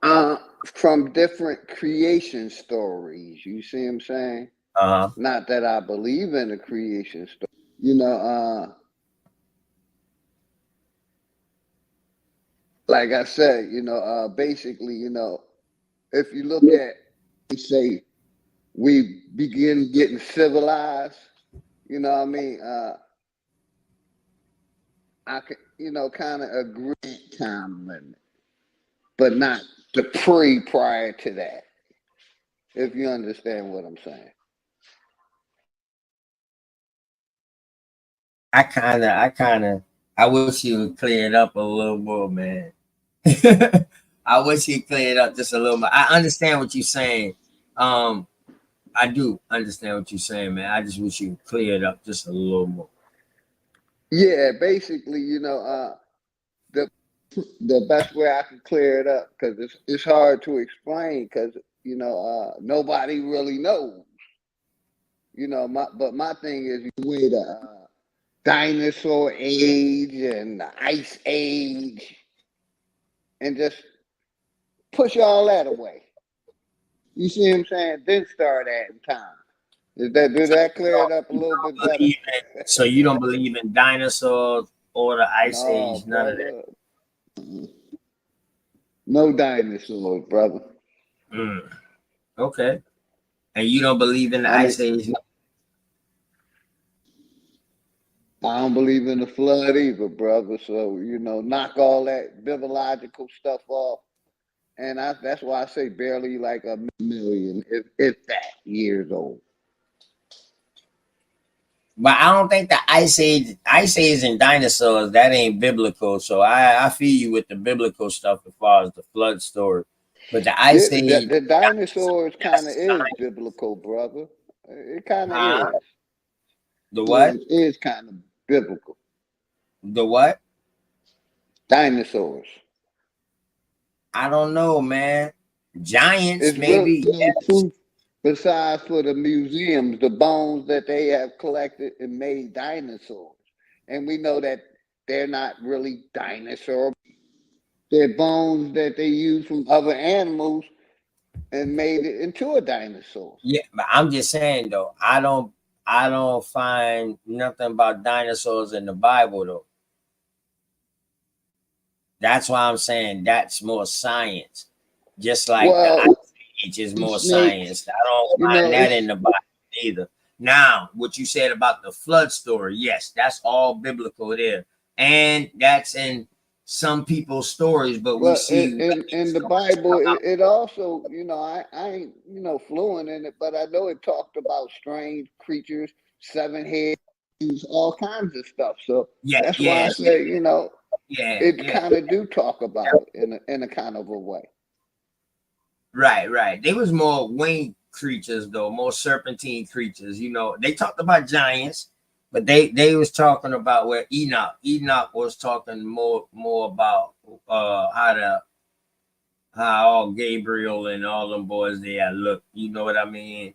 From different creation stories. You see what I'm saying? Not that I believe in a creation story. You know, like I said, basically, if you look at, say, we begin getting civilized, you know what I mean? I can, kind of agree time limit, but not the prior to that, if you understand what I'm saying. I wish you would clear it up a little more, man. I wish you cleared it up just a little more. I understand what you're saying. I do understand what you're saying, man. I just wish you would clear it up just a little more. Yeah, basically, the best way I can clear it up, because it's hard to explain, because nobody really knows. But my thing is with the dinosaur age and the ice age, and just push all that away. You see what I'm saying? Then start adding time. Did that clear it up a little bit better? So you don't believe in dinosaurs or the ice No, age, none of that. brother. No dinosaurs, brother. Okay. And you don't believe in the ice age? I don't believe in the flood either, brother. So, knock all that bibliological stuff off. And that's why I say barely like a million, if that, years old. But I don't think the ice age and dinosaurs, that ain't biblical. So I feel you with the biblical stuff as far as the flood story. But the ice age, the dinosaurs kind of is biblical, brother. It kind of is. The what? It is kind of biblical. The what? Dinosaurs. I don't know, man. Giants, It's maybe. really no proof besides for the museums, the bones that they have collected and made dinosaurs. And we know that they're not really dinosaurs. They're bones that they use from other animals and made it into a dinosaur. Yeah, but I'm just saying though, I don't find nothing about dinosaurs in the Bible though. That's why I'm saying that's more science. Just like the ice age is more science. I don't find that in the Bible either. Now, what you said about the flood story, yes, that's all biblical there. And that's in some people's stories, but we see in the Bible, it also, I ain't, fluent in it, but I know it talked about strange creatures, 7 heads, all kinds of stuff. So that's why I say, it kind of do talk about it in a kind of a way. Right. They was more winged creatures though, more serpentine creatures. They talked about giants, but they was talking about where Enoch was talking more about how all Gabriel and all them boys they had look. You know what I mean?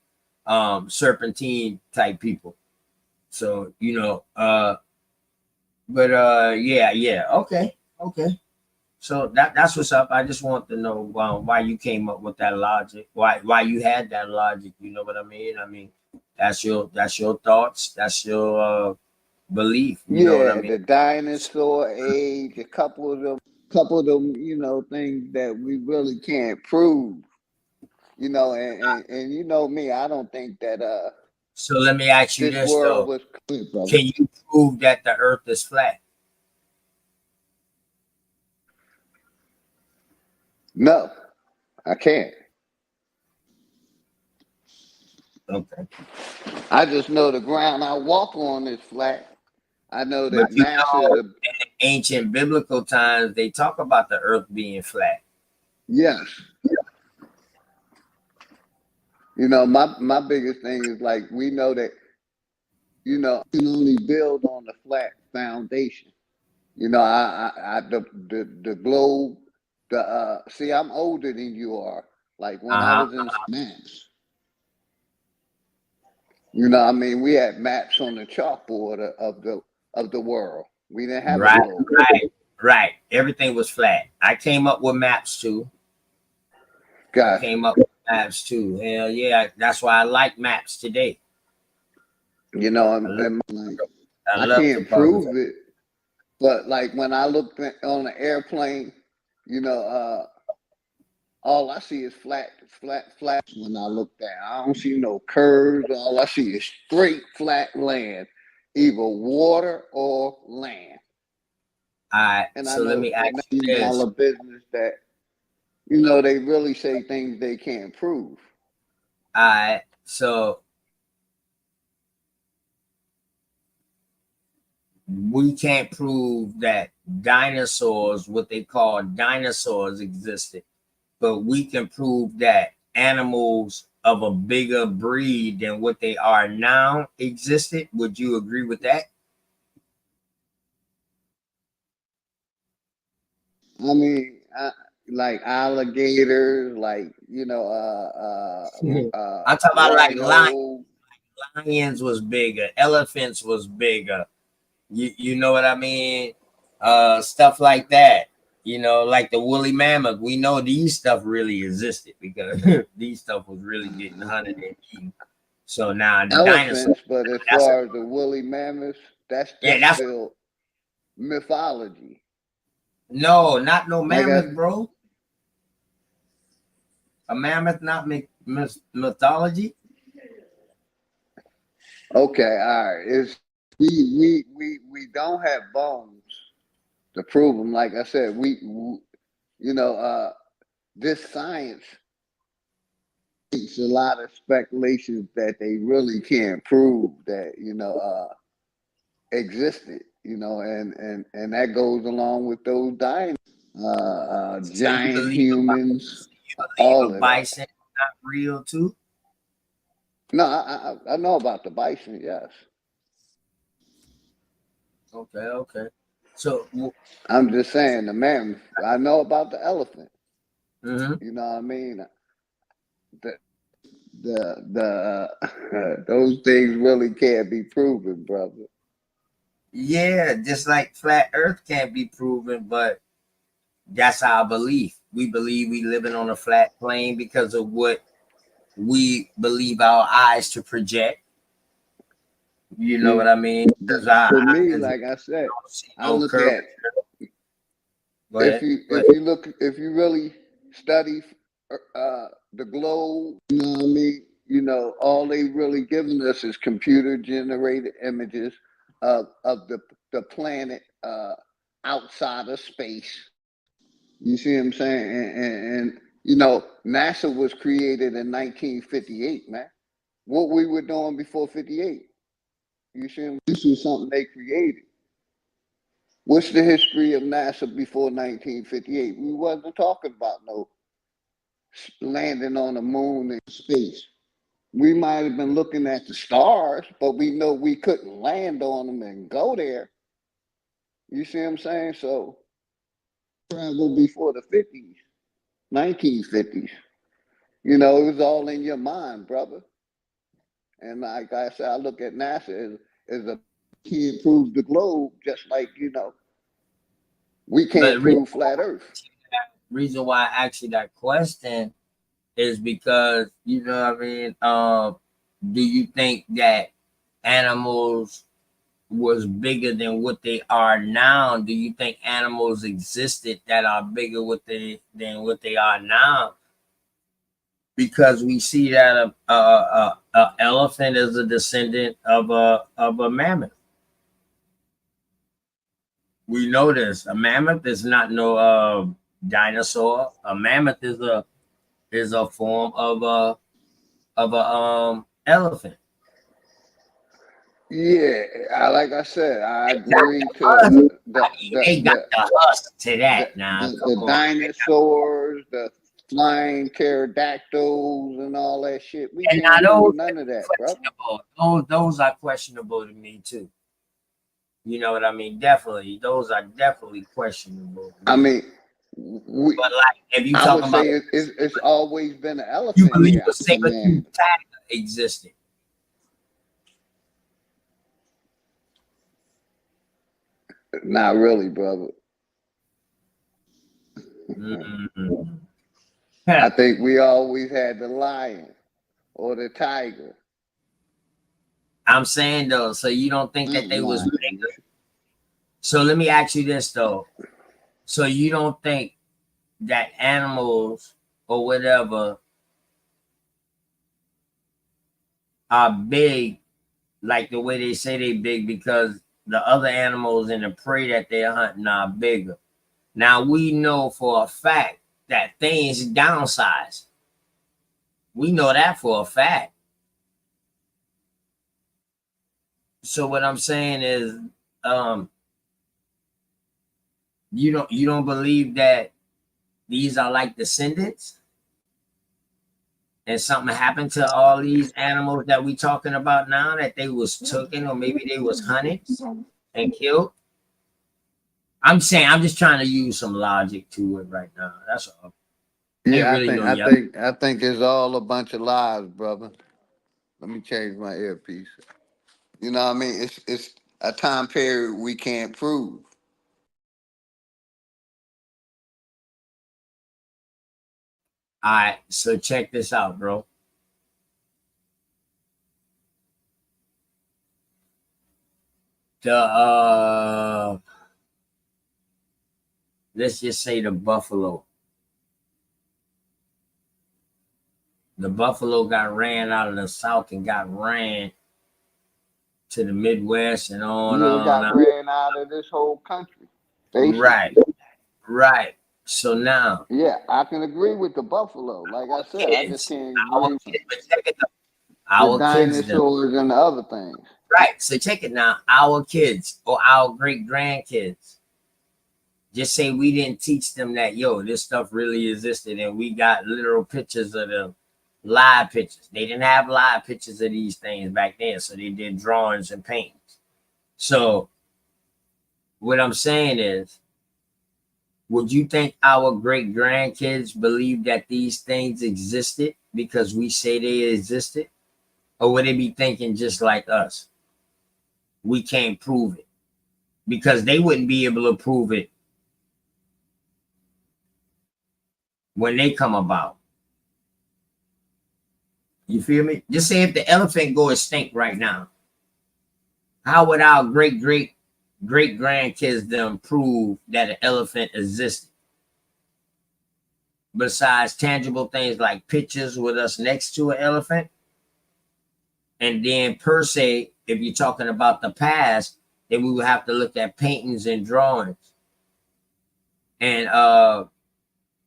Serpentine type people. So yeah. Okay. So that's what's up. I just want to know why you came up with that logic. Why you had that logic? You know what I mean? I mean, that's your thoughts. That's your belief. You know what I mean? The dinosaur age, a couple of them, things that we really can't prove. And you know me, I don't think that So let me ask you this though. Can you prove that the earth is flat? No, I can't. Okay. I just know the ground I walk on is flat. I know that NASA, ancient biblical times, they talk about the earth being flat. Yes. You know, my biggest thing is like, we know that, you know, you can only build on a flat foundation. You know, the globe, see, I'm older than you are. Like when I was in maps, you know, I mean, we had maps on the chalkboard of the world. We didn't have a globe. Right. Everything was flat. I came up with maps too. Gotcha. I came up with maps too. Hell yeah. That's why I like maps today. You know, and like, I can't prove it, but like when I look on an airplane, you know, all I see is flat. When I look down, I don't see no curves. All I see is straight flat land, either water or land. All right. And So let me ask you this. $1 business that, you know, they really say things they can't prove. All right. So we can't prove that dinosaurs, what they call dinosaurs, existed, but we can prove that animals of a bigger breed than what they are now existed. Would you agree with that? I mean, like alligators, like, you know, I'm talking about like lions was bigger, elephants was bigger. You know what I mean? Stuff like that. You know, like the woolly mammoth. We know these stuff really existed because these stuff was really getting hunted and eaten. So now the elephants, dinosaurs. but as far as the woolly mammoths, that's still mythology. No, not no mammoth, bro. A mammoth, not mythology. Okay, all right. It's we don't have bones to prove them. Like I said, you know, this science makes a lot of speculations that they really can't prove that, you know, existed. You know, and that goes along with those giant humans. All of bison that. Not real too. No, I know about the bison. Yes. Okay. So I'm just saying the mammoth. I know about the elephant. Mm-hmm. You know what I mean? Those things really can't be proven, brother. Yeah, just like flat Earth can't be proven, but that's our belief. We believe we living on a flat plane because of what we believe our eyes to project. You know what I mean? For me, like I said, I look at if you really study the globe, you know what I mean? You know, all they really giving us is computer generated images of the planet outside of space. You see what I'm saying? And you know, NASA was created in 1958, man. What we were doing before 58? You see, this was something they created. What's the history of NASA before 1958? We wasn't talking about no landing on the moon and space. We might have been looking at the stars, but we know we couldn't land on them and go there. You see what I'm saying? So, travel before the 50s, 1950s. You know, it was all in your mind, brother. And like I said, I look at NASA as a can't prove the globe, just like, you know, we can't prove flat Earth. Reason why I asked you that question is because, you know what I mean? Do you think that animals was bigger than what they are now? Do you think animals existed that are bigger than what they are now? Because we see that a elephant is a descendant of a mammoth. We know this. A mammoth is not no dinosaur. A mammoth is a form of a elephant. Yeah, like I said, I They got agree the us. to I mean, they got the us to that now. the Come on. dinosaurs, the flying pterodactyls, and all that shit. We And can't now prove those none of that, brother. questionable. Those are questionable to me too. You know what I mean? Definitely, those are definitely questionable. I mean, But like, if you I would talking about, say it's always been an you elephant believe here, a man. saber-tooth tiger existed. Not really, brother. Mm-hmm. I think we always had the lion or the tiger. I'm saying though, so you don't think that they was bigger? So let me ask you this though. So you don't think that animals or whatever are big like the way they say they big because the other animals and the prey that they're hunting are bigger? Now we know for a fact that things downsize. We know that for a fact. So what I'm saying is, you don't believe that these are like descendants, and something happened to all these animals that we talking about now, that they was taken or maybe they was hunted and killed. I'm saying I'm just trying to use some logic to it right now. That's all. Ain't Yeah, really no I think it's all a bunch of lies, brother. Let me change my earpiece. You know what I mean? It's a time period we can't prove. All right, so check this out, bro. The let's just say the buffalo. The buffalo got ran out of the South and got ran to the Midwest and Yeah, it on got out. ran out of this whole country, Right, basically. right. So now, Yeah, I can agree with the buffalo. Like I said, I just can't our agree with kids, but check it out. the Our kids, them. dinosaurs and the other things. Right. So check it now. Our kids or our great grandkids. Just say we didn't teach them that, yo, this stuff really existed, and we got literal pictures of them, live pictures. They didn't have live pictures of these things back then, so they did drawings and paintings. So what I'm saying is, would you think our great grandkids believe that these things existed because we say they existed? Or would they be thinking just like us? We can't prove it because they wouldn't be able to prove it when they come about. You feel me? Just say if the elephant go extinct right now, how would our great grandkids them prove that an elephant existed? Besides tangible things like pictures with us next to an elephant. And then per se, if you're talking about the past, then we would have to look at paintings and drawings and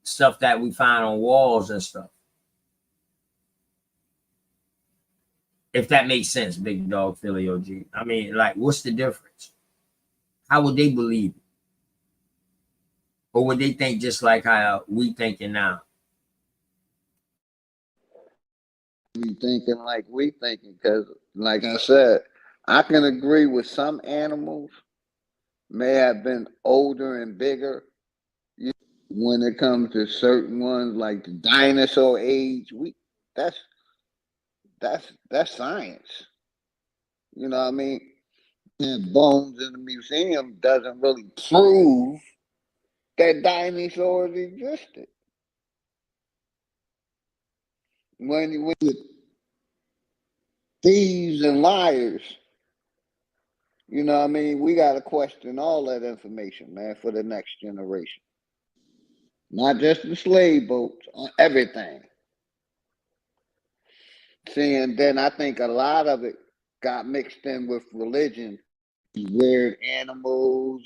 stuff that we find on walls and stuff. If that makes sense, big dog Philly OG. I mean, like, what's the difference? How would they believe it? Or would they think just like how we thinking now? We thinking like we thinking, because like I said, I can agree with some animals may have been older and bigger. When it comes to certain ones like the dinosaur age, that's that's science. You know what I mean? And bones in the museum doesn't really prove that dinosaurs existed. When you thieves and liars, you know what I mean? We got to question all that information, man, for the next generation. Not just the slave boats, everything. See, and then I think a lot of it got mixed in with religion. Weird animals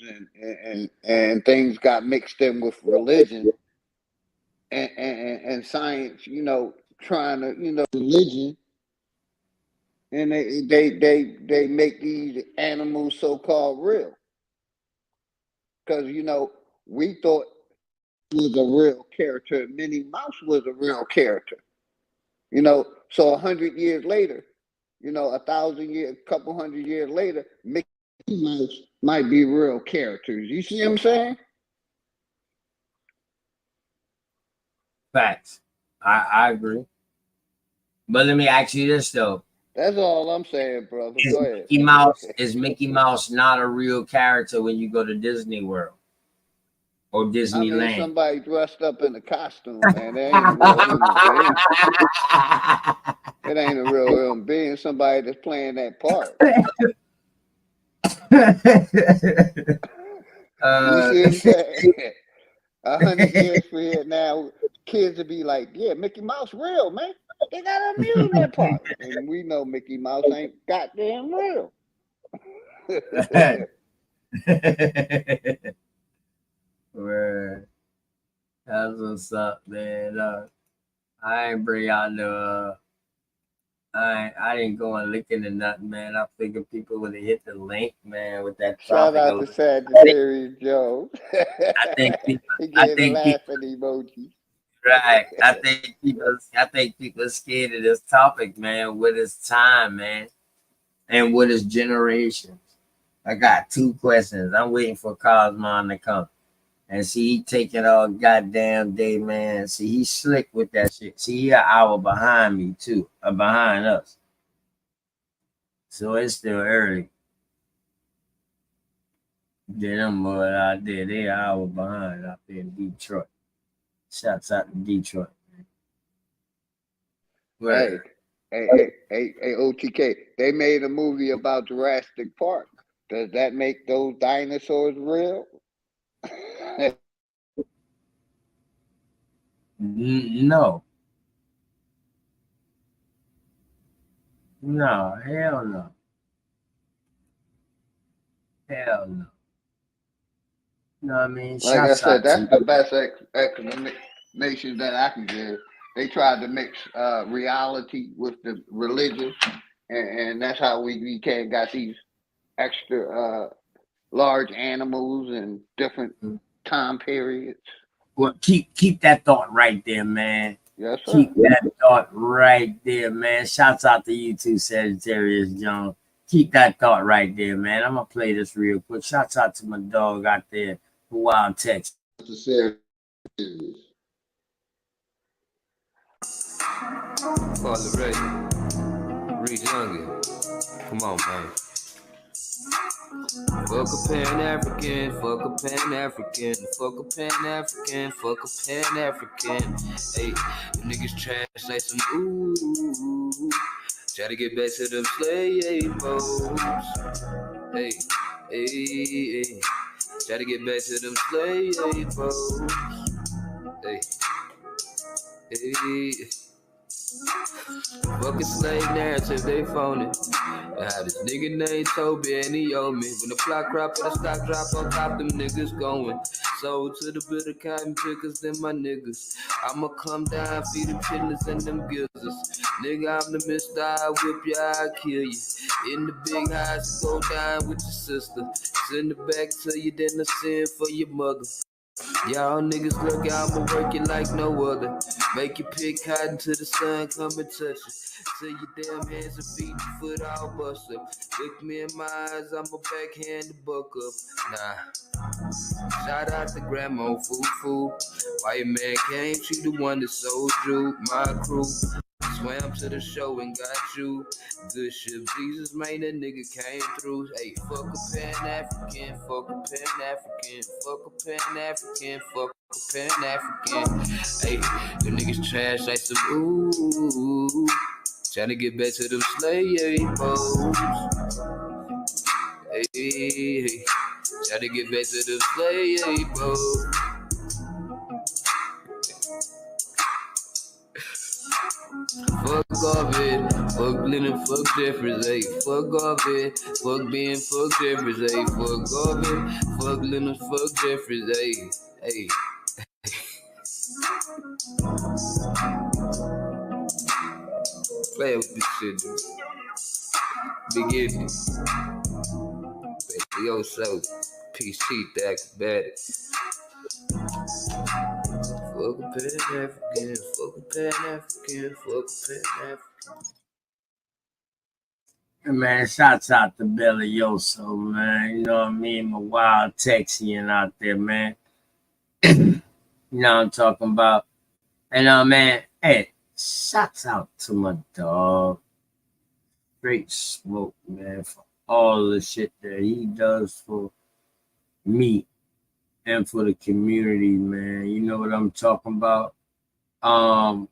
and things got mixed in with religion and science, trying to, religion And they make these animals so-called real. Because, you know, we thought was a real character. Minnie Mouse was a real character. You know, so 100 years later, you know, 1,000 years, couple hundred years later, Mickey Mouse might be real characters. You see what I'm saying? Facts. I agree. But let me ask you this though. That's all I'm saying, brother. Go ahead. Is Mickey Mouse not a real character when you go to Disney World or Disneyland? I mean, somebody dressed up in a costume, man. They ain't a real human being. It ain't a real human being. Somebody that's playing that part. You see what I'm saying? 100 years from here now, kids will be like, yeah, Mickey Mouse real, man. They got an amusement park. And we know Mickey Mouse ain't goddamn real. Word. That's what's up, man. I ain't bring out no I didn't go and look into nothing, man. I figured people would have hit the link, man, with that Shout out to Sagittarius Joe. I think people, he gave a laughing emoji. Right. I think people are scared of this topic, man. What is time, man? And what is generations? I got 2 questions. I'm waiting for Cosmon to come. And see, he take it all goddamn day, man. See, he's slick with that shit. See, he an hour behind me, too. Behind us. So it's still early. Then them boys out there, they an hour behind out there in Detroit. Shouts out to Detroit. Hey, OTK. They made a movie about Jurassic Park. Does that make those dinosaurs real? No. No, hell no. Hell no. No, I mean, like I said, that's the best explanation that I can give. They tried to mix reality with the religion, and that's how we got these extra large animals and different time periods. Well, keep that thought right there, man. Yes, sir. Keep that thought right there, man. Shouts out to you too, Sagittarius Jones. Keep that thought right there, man. I'm gonna play this real quick. Shouts out to my dog out there, Wild Texas. Father Ray, Reese Younger. Come on, man. Fuck a Pan-African, fuck a Pan-African, fuck a Pan-African, fuck a Pan-African. Hey, the niggas trash like some ooh. Try to get back to them slave boats. Hey, hey. Try to get back to them slave boats. Hey, hey. Fucking slave narrative, they phony. I had this nigga named Toby and he owed me. When the plot crop and the stock drop on top, them niggas going. Sold to the bitter cotton pickers, them my niggas. I'ma come down, feed them chitlins and them gizzards. Nigga, I'm the mister, I whip ya, I kill you. In the big house, go down with your sister. Send it back to you, then I send for your mother. Y'all niggas look out, I'ma work it like no other. Make you pick cotton till the sun come and touch it. Till your damn hands and feet and foot all bust up. Look me in my eyes, I'ma backhand the buck up. Nah. Shout out to Grandma Foo. White man came, she the one that sold you. My crew swam to the show and got you. Good shit, Jesus, man, that nigga came through. Hey, fuck a Pan-African, fuck a Pan-African, fuck a Pan-African, fuck a Pan-African. Hey, them niggas trash like some ooh. Tryna get back to them slave boats. Hey, tryna get back to them slave boats. Fuck off it, fuck Lennon, fuck Jeffries, ayy. Fuck off it, fuck Ben, fuck Jeffries, ayy. Fuck off it, fuck Lennon, fuck Jeffries, ayy. Ayy. Play with this shit, dude. beginning. Yourself, peace, teeth, acrobatic. Fuck a Pan-African, fuck a Pan-African, fuck a Pan-African. Man, shouts out to Billy Yoso, man. You know what I mean? My wild Texian out there, man. You know what I'm talking about? And man, hey, shouts out to my dog. Great Smoke, man, for all the shit that he does for me and for the community, man. You know what I'm talking about? I'm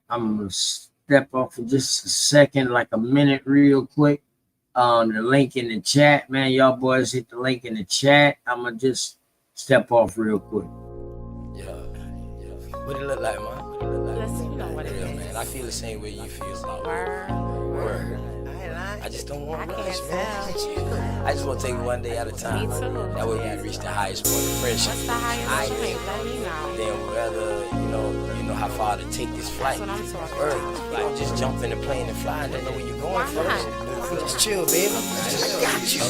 gonna step off for just a second, like a minute, real quick. The link in the chat, man. Y'all boys hit the link in the chat. I'm gonna just step off real quick. Yeah. What it look like, man? Listen, what it is. Man, I feel the same way you feel about Word. I just don't want much, can't man. I just want to take it one day at a time. Me too. That way we can reach the highest point of friendship. What's the highest point? Let me know. Then whether you know how far to take this flight. That's what I'm talking about. Like just jump in the plane and fly and don't know where you're going first. Just chill, baby. I got you.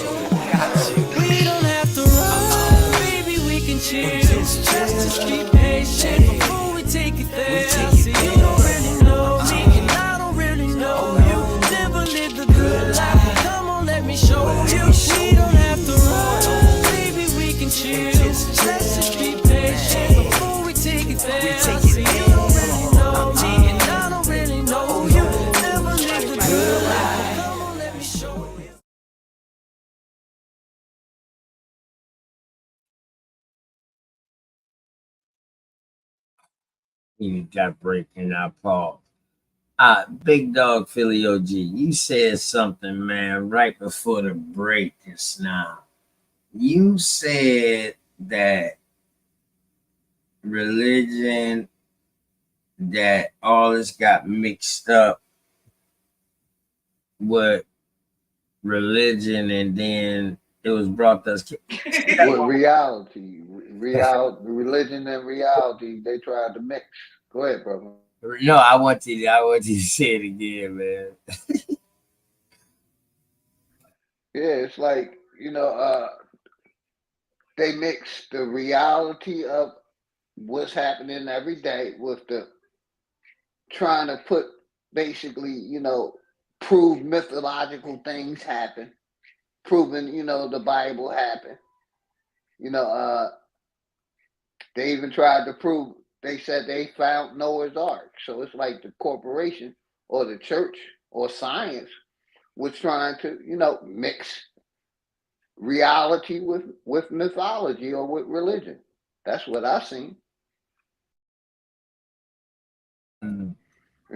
We don't have to run, baby, we can chill. Just keep patient before we take it there. See, you don't really know me, and I don't really know you. Never lived a good life, come on, let me show you. We don't have to run, baby, we can chill. Let's just keep patient before we take it there. See, you don't really know me, and I don't really know you. Never lived a good life, come on, let me show you. You got breaking out, Paul. Big Dog Philly OG, you said something, man, right before the break just now. You said that religion, that all this got mixed up with religion, and then it was brought to us. With reality, religion and reality, they tried to mix. Go ahead, brother. No, I want you to say it again, man. Yeah, it's like, they mix the reality of what's happening every day with the trying to put basically, prove mythological things happen, proving, the Bible happened. They even tried to prove, they said they found Noah's Ark. So it's like the corporation or the church or science was trying to, mix reality with mythology or with religion. That's what I've seen. And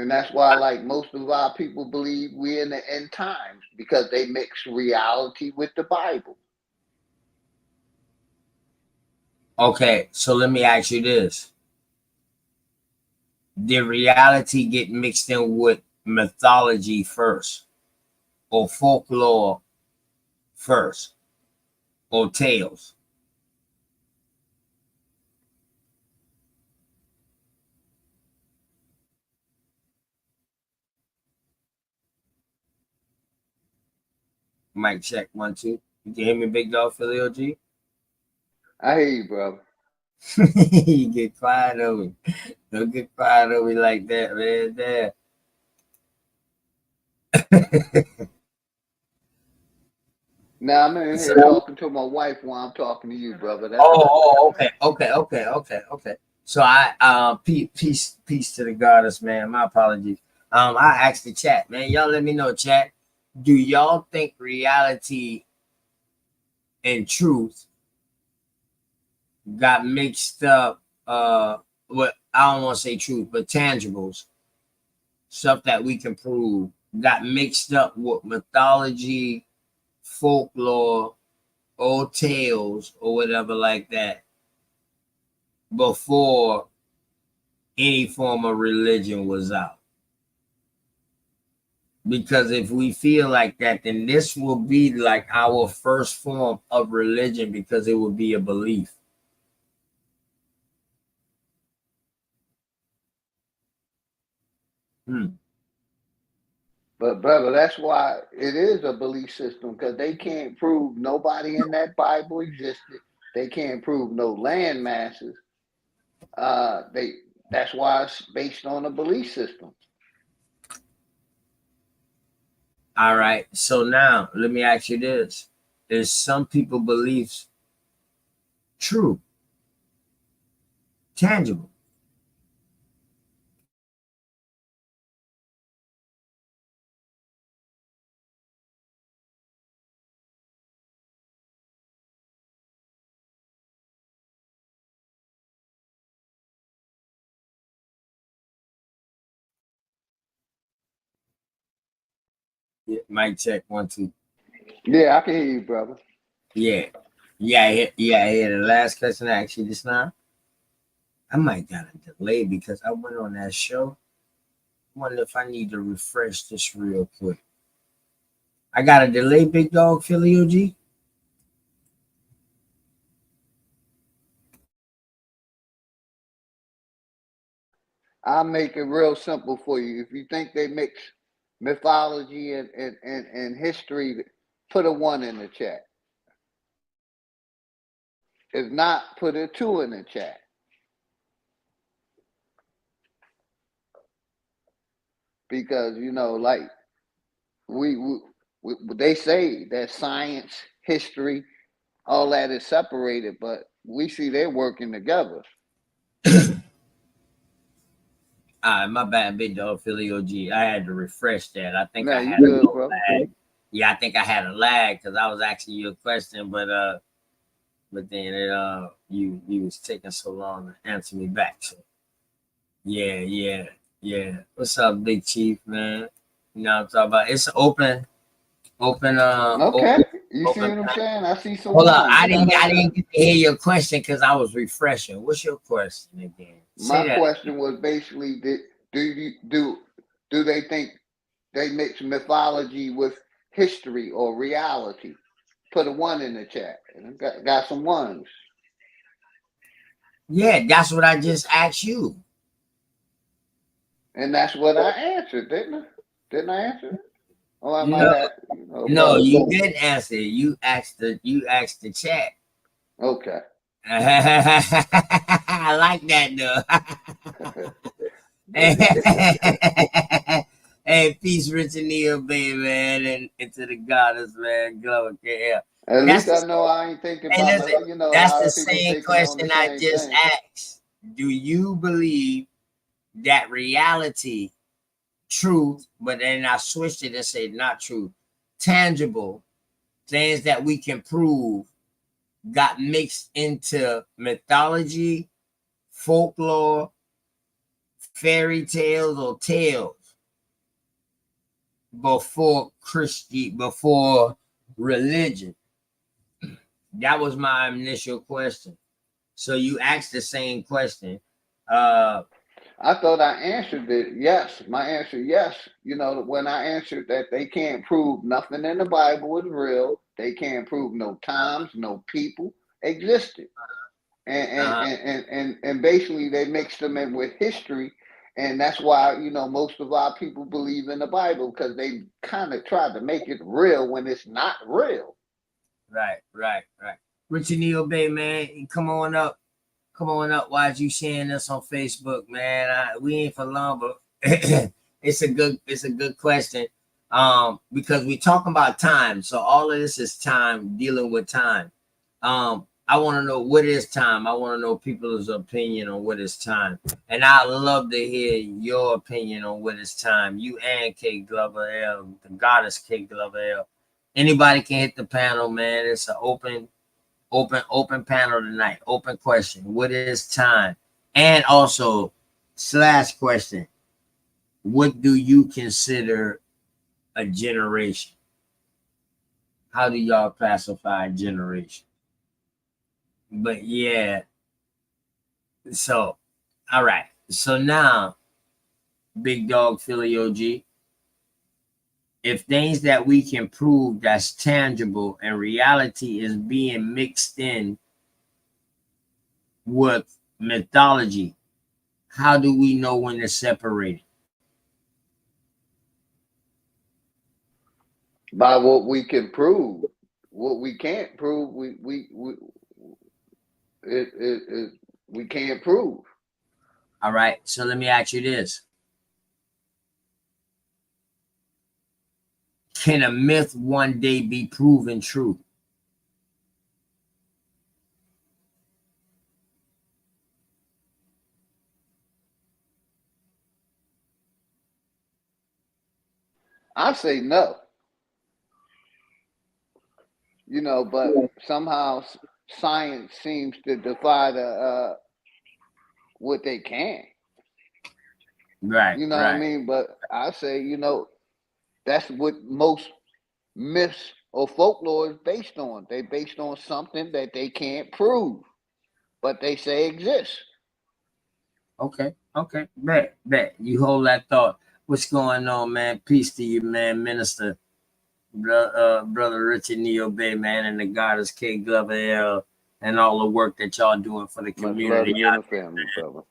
that's why, like, most of our people believe we're in the end times, because they mix reality with the Bible. Okay, so let me ask you this. Did reality get mixed in with mythology first? Or folklore first? Or tales? Mic check, 1, 2. You can hear me, Big Dog Philly OG? I hear you, brother. You get quiet over me. Don't get quiet over me like that, man. Damn. Now I'm in here talking to my wife while I'm talking to you, brother. That's Okay. So peace to the goddess, man. My apologies. I asked the chat, man. Y'all let me know, chat. Do y'all think reality and truth got mixed up? What I don't want to say truth, but tangibles, stuff that we can prove, got mixed up with mythology, folklore, old tales, or whatever like that before any form of religion was out. Because if we feel like that, then this will be like our first form of religion, because it will be a belief. But brother, that's why it is a belief system, because they can't prove nobody in that Bible existed. They can't prove no land masses. They That's why it's based on a belief system. All right. So now let me ask you this. Is some people beliefs true, tangible? Yeah, mic check 1 2. Yeah, I can hear you, brother. Yeah. I hear the last question I asked you just now. I might got a delay because I went on that show. I wonder if I need to refresh this real quick. I got a delay, big dog, Philly OG. I'll make it real simple for you. If you think they mix mythology and history, put a 1 in the chat. If not, put a 2 in the chat. Because, like we they say that science, history, all that is separated, but we see they're working together. My bad, big dog, Philly OG. I had to refresh that. I think I You had good, a bro. lag. Yeah, I think I had a lag because I was asking you a question, but then it you was taking so long to answer me back. So yeah. What's up, Big Chief, man? You know what I'm talking about? It's open. Okay. You see Open. what I'm saying? I see some Hold up, ones. I didn't get to hear your question because I was refreshing. What's your question again? My question was basically, do they think they mix mythology with history or reality? Put a 1 in the chat. Got some 1s. Yeah, that's what I just asked you. And that's what I answered, didn't I? Didn't I answer it? Oh, I might No, have. no, you didn't answer. You asked the chat. Okay. I like that though. Hey, peace, rich and Neil, baby, man, and to the goddess, man. Glory to hell. At That's least I know I ain't thinking and about listen, a that's lot the of people same thinking on the question I same just thing. asked. Do you believe that reality, truth, but then I switched it and said not true, tangible things that we can prove got mixed into mythology, folklore, fairy tales, or tales before religion? That was my initial question. So you asked the same question. I thought I answered it. Yes, my answer, yes. When I answered that they can't prove nothing in the Bible is real, they can't prove no times, no people existed, and basically they mixed them in with history, and that's why most of our people believe in the Bible, because they kind of tried to make it real when it's not real. Right. Richard Neil Bay, man, come on up. Why you sharing this on Facebook, man? We ain't for long, but it's a good question. Because we talking about time, so all of this is time, dealing with time. I want to know what is time. I want to know people's opinion on what is time, and I'd love to hear your opinion on what is time. You and K Glover L, the goddess K Glover L. Anybody can hit the panel, man. It's an open panel tonight. Open question. What is time? And also / question. What do you consider a generation? How do y'all classify a generation? But yeah. So, all right. So now, big dog Philly OG, if things that we can prove that's tangible and reality is being mixed in with mythology, how do we know when to separate it? By what we can prove. What we can't prove, we can't prove. All right. So let me ask you this. Can a myth one day be proven true? I say no. You know, but somehow science seems to defy the what they can. Right. You know what I mean? But I say, you know, that's what most myths or folklore is based on. They based on something that they can't prove, but they say exists. Okay. Okay. Bet. You hold that thought. What's going on, man? Peace to you, man, Minister. Brother Richard Neo Bay, man, and the goddess K Glover L, and all the work that y'all doing for the community. Much love to you and the family, brother.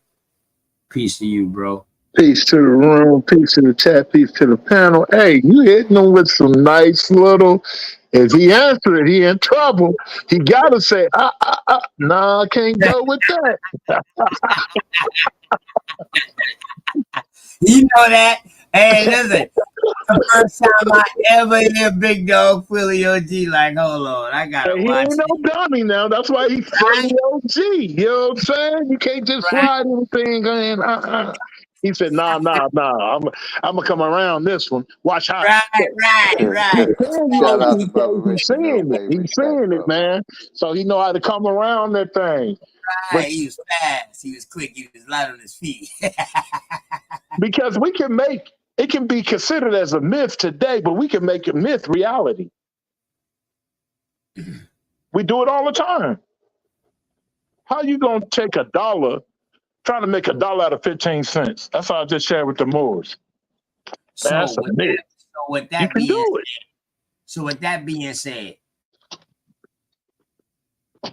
Peace to you, bro. Peace to the room, peace to the chat, peace to the panel. Hey, you hitting him with some nice little. If he answered it, he in trouble. He gotta say, nah, I can't go with that. You know that. Hey, listen. The first time I ever hear Big Dog Philly OG, like, hold on, I gotta He watch ain't no dummy now. That's why he's Philly OG. You know what I'm saying? You can't just slide anything in. He said, nah. I'm gonna come around this one. Watch how. Right. Shout out to brother He's Richard Neo saying it. Bay. He's Respect, saying it, brother. man. So he know how to come around that thing. Right, he was fast. He was quick. He was light on his feet. Because we can make it can be considered as a myth today, but we can make a myth reality. We do it all the time. How you gonna take $1, trying to make $1 out of 15 cents? That's how I just shared with the Moors. That's a myth. With You that can do it. So with that being said,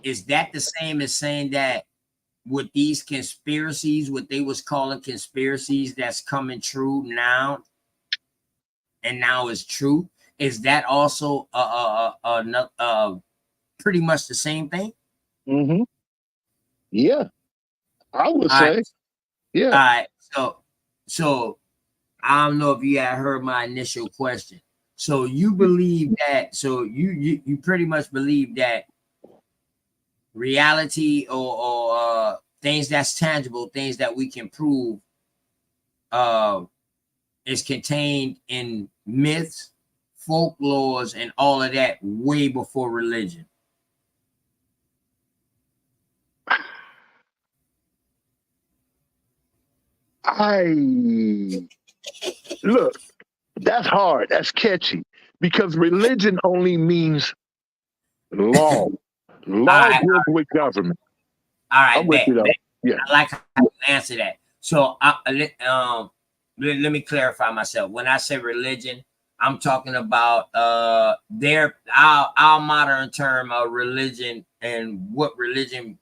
is that the same as saying that with these conspiracies, what they was calling conspiracies, that's coming true now, and now is true? Is that also pretty much the same thing? Mm-hmm. Yeah, I would All say. right. Yeah. All right. So I don't know if you had heard my initial question. So you believe that? So you pretty much believe that reality or things that's tangible, things that we can prove, is contained in myths, folklores, and all of that way before religion. Look, that's hard. That's catchy because religion only means law. Law deals with government. All right, I'm with you though. Yeah. I like how you answer that. So let me clarify myself. When I say religion, I'm talking about our modern term of religion and what religion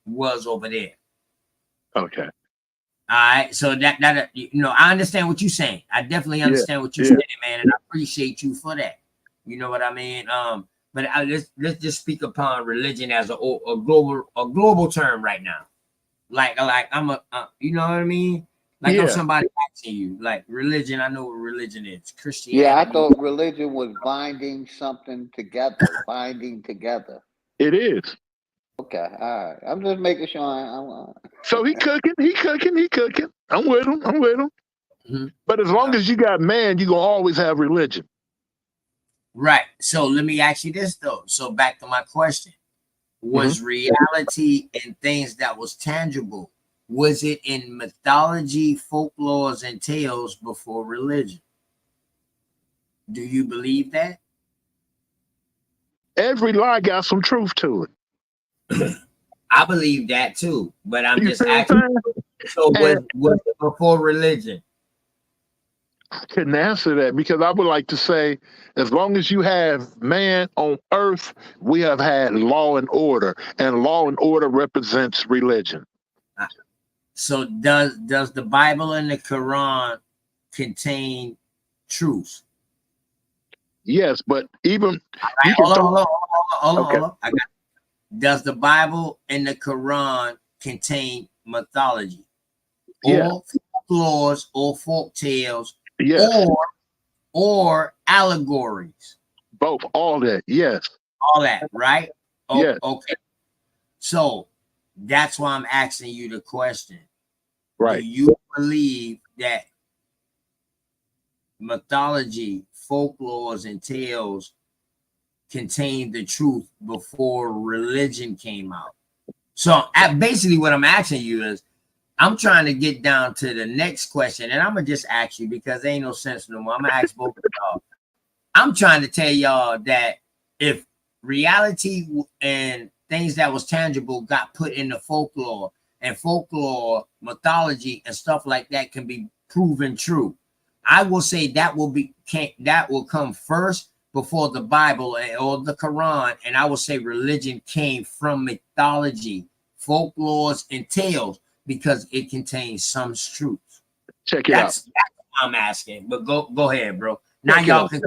was over there. Okay. All right. So that I understand what you're saying. I definitely understand what you're saying, man, and I appreciate you for that. You know what I mean? But let's just speak upon religion as a global term right now. Like I'm you know what I mean? Like I'm somebody asking you, like religion. I know what religion is. Christianity. Yeah, I thought religion was binding something together. Binding together. It is. Okay, all right. I'm just making sure. So he cooking. I'm with him. Mm-hmm. But as long as you got man, you're gonna always have religion. Right. So let me ask you this though. So back to my question. Was reality and things that was tangible, was it in mythology, folklores, and tales before religion? Do you believe that? Every lie got some truth to it. I believe that too, but I'm just asking. So was it before religion? I couldn't answer that because I would like to say, as long as you have man on earth, we have had law and order, and law and order represents religion. So does the Bible and the Quran contain truth? Yes, but even you can Hold throw. on. Does the Bible and the Quran contain mythology, or folklores, or folk tales, or allegories? Both, all that, yes. All that, right? Yes. Okay. So that's why I'm asking you the question. Right. Do you believe that mythology, folklores, and tales contained the truth before religion came out? So basically what I'm asking you is, I'm trying to get down to the next question, and I'm gonna just ask you because there ain't no sense no more. I'm gonna ask both of y'all. I'm trying to tell y'all that if reality and things that was tangible got put into folklore, and folklore, mythology, and stuff like that can be proven true, I will say that will come first before the Bible or the Quran, and I will say religion came from mythology, folklores, and tales because it contains some truth. Check it out. That's what I'm asking. But go ahead, bro. Now y'all can.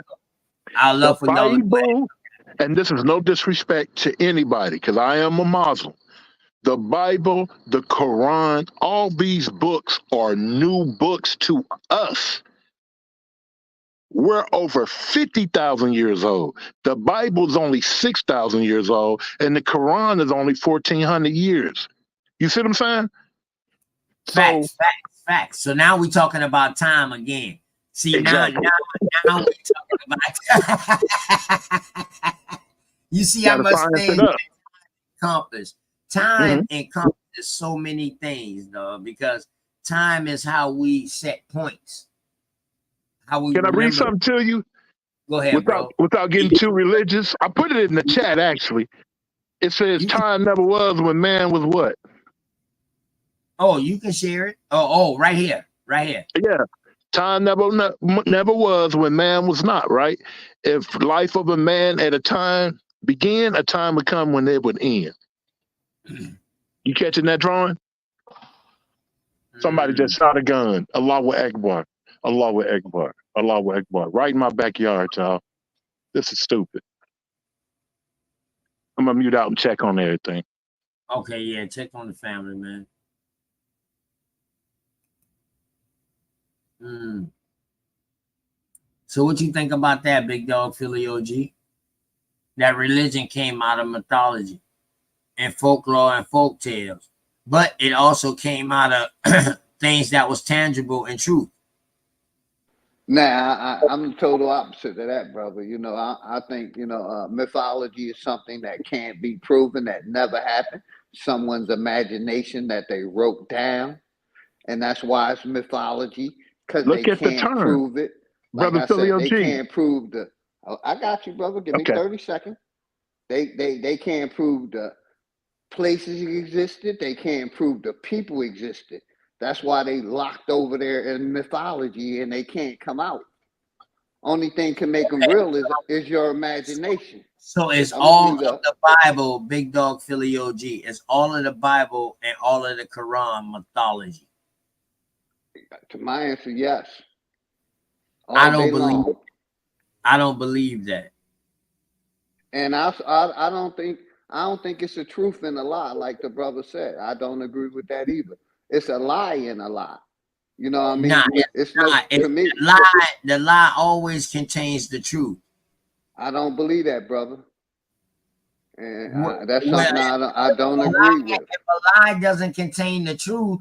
I love for y'all to Bible, and this is no disrespect to anybody because I am a Muslim. The Bible, the Quran, all these books are new books to us. We're over 50,000 years old. The Bible's only 6,000 years old, and the Quran is only 1,400 years. You see what I'm saying? Facts. So now we're talking about time again. See, exactly. now we're talking about you see how much things accomplished. Time encompasses so many things, though, because time is how we set points. How we Can I read something to you? Go ahead, without getting too religious. I put it in the chat, actually. It says time never was when man was what? Oh, you can share it. Oh, right here. Yeah. Time never was when man was not, right? If life of a man at a time began, a time would come when it would end. You catching that drawing? Somebody just shot a gun. Allahu Akbar. Allahu Akbar. Allahu Akbar. Right in my backyard, y'all. This is stupid. I'm going to mute out and check on everything. Okay, yeah, check on the family, man. So what you think about that, Big Dog Philly OG? That religion came out of mythology and folklore and folk tales, but it also came out of things that was tangible and truth. Nah, I'm the total opposite of that, brother. You know, I think, you know, mythology is something that can't be proven, that never happened. Someone's imagination that they wrote down. And that's why it's mythology, because they can't prove it. Like I said, they can't prove the. I got you, brother. Give me 30 seconds. They can't prove the places existed. They can't prove the people existed. That's why they locked over there in mythology and they can't come out. Only thing can make them real is your imagination. So it's all of the Bible, Big Dog Philly OG. It's all of the Bible and all of the Quran mythology. To my answer, yes. I don't believe that. And I don't think it's a truth and a lie, like the brother said. I don't agree with that either. It's a lie and a lie. You know what I mean? It's not. To me, the lie always contains the truth. I don't believe that, brother. And that's something I don't agree with. If a lie doesn't contain the truth,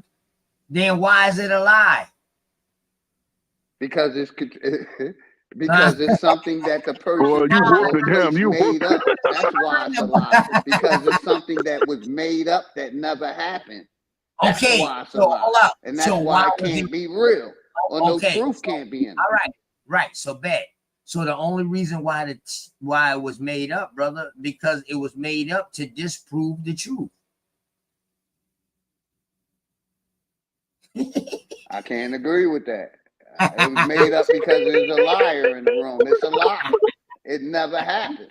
then why is it a lie? Because it's something that the person made up. That's why it's a lie. Because it's something that was made up that never happened. That's why it's a lie. And that's why it can't be real. Or no proof can't be in it. All right. So bad. So the only reason why it was made up, brother, because it was made up to disprove the truth. I can't agree with that. It was made up because there's a liar in the room. It's a lie. It never happened.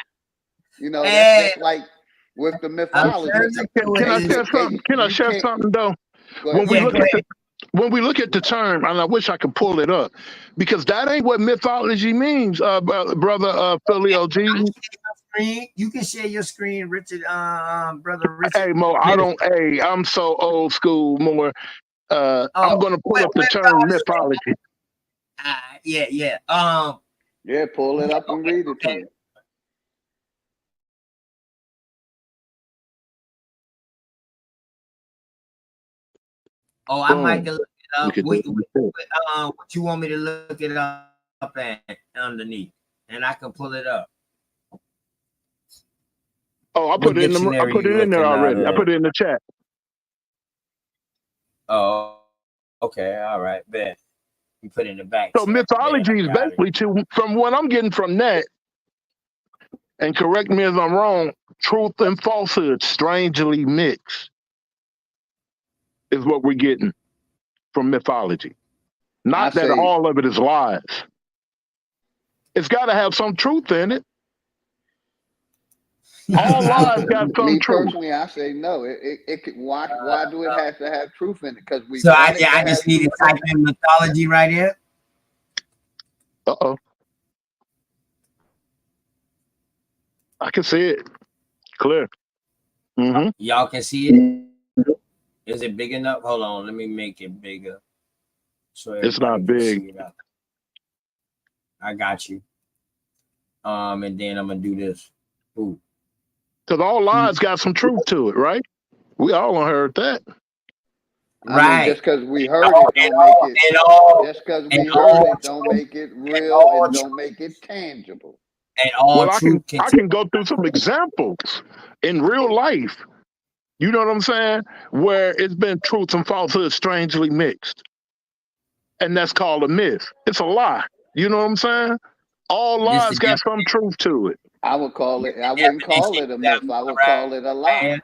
You know, that's just like with the mythology. Can I share something though? When we look at when we look at the term, and I wish I could pull it up, because that ain't what mythology means, brother Philly OG. You can share your screen, Richard, brother Richard. Hey Mo, I'm so old school, more. I'm gonna pull up the term mythology. Yeah. Yeah, pull it up and read it to me. Oh, I might look it up. What you want me to look it up at underneath, and I can pull it up. Oh, I put it in there already. I put it in the chat. Oh, okay, all right, bet. You put it in the back. So mythology is basically, from what I'm getting from that, and correct me if I'm wrong, truth and falsehood strangely mixed is what we're getting from mythology. Not that all of it is lies. It's got to have some truth in it. All lies got some truth. Personally, I say no. Why do it have to have truth in it? Because we. So I just need to type in mythology right here. Uh-oh. I can see it clear. Mm-hmm. Y'all can see it. Is it big enough? Hold on, let me make it bigger. So it's not big. I got you. And then I'm gonna do this. Ooh. Because all lies got some truth to it, right? We all heard that. Right. I mean, just because we heard it don't make it. Just because we heard it don't make it real and don't make it tangible. And all I can go through some examples in real life. You know what I'm saying? Where it's been truth and falsehood strangely mixed. And that's called a myth. It's a lie. You know what I'm saying? All lies got some truth to it. I would call it, I wouldn't call it a myth. I would call it a lie.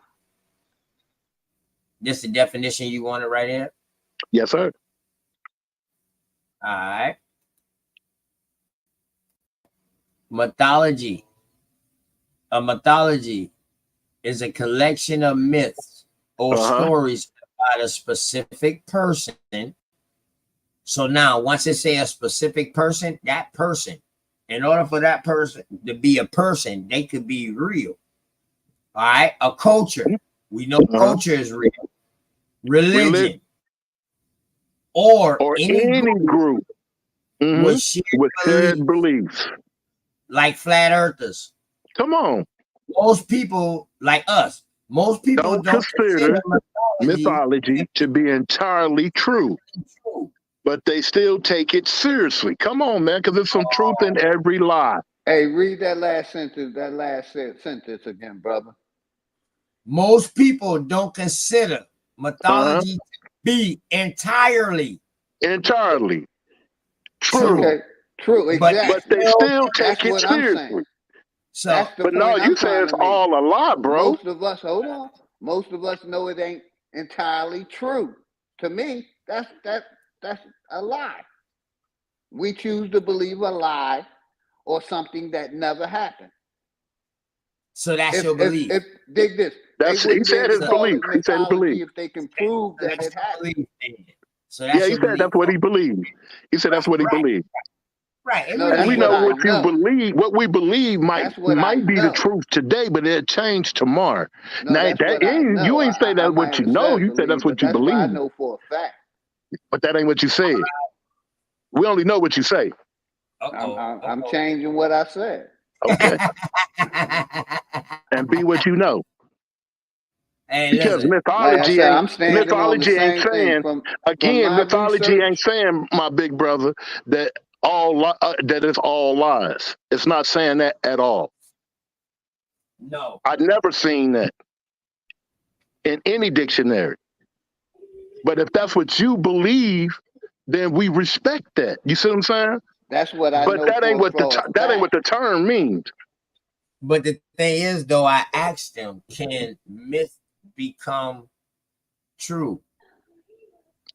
This the definition you wanted right here? Yes, sir. All right. Mythology. A mythology is a collection of myths or stories about a specific person. So now, once it say a specific person, that person, in order for that person to be a person, they could be real. All right. A culture. We know culture is real. Religion. Or any group with shared beliefs. Like flat earthers. Come on. Most people, like us, most people don't consider mythology to be entirely true. But they still take it seriously. Come on, man, because there's some truth in every lie. Hey, read that last sentence again, brother. Most people don't consider mythology to be entirely true. Okay, true, exactly. But they still take it seriously. So, but no, you say it's all a lie, bro. Most of us, hold on. Most of us know it ain't entirely true. To me, that's a lie. We choose to believe a lie or something that never happened. So that's your belief. Dig this. He said his belief. He said he believed. If they can prove that it happened. So that's he said that's what he believed. He said that's what he believed. Right. No, we know what you believe. What we believe might be the truth today, but it'll change tomorrow. No, now you ain't say that's what you know. You said that's what you believe. I know for a fact. But that ain't what you said. We only know what you say. I'm changing what I said. Okay. And be what you know. Because mythology ain't saying, mythology ain't saying, my big brother, that that it's all lies. It's not saying that at all. No. I've never seen that in any dictionary. But if that's what you believe, then we respect that. You see what I'm saying? That's what I know. But that ain't what the term means. But the thing is, though, I asked them, can myth become true?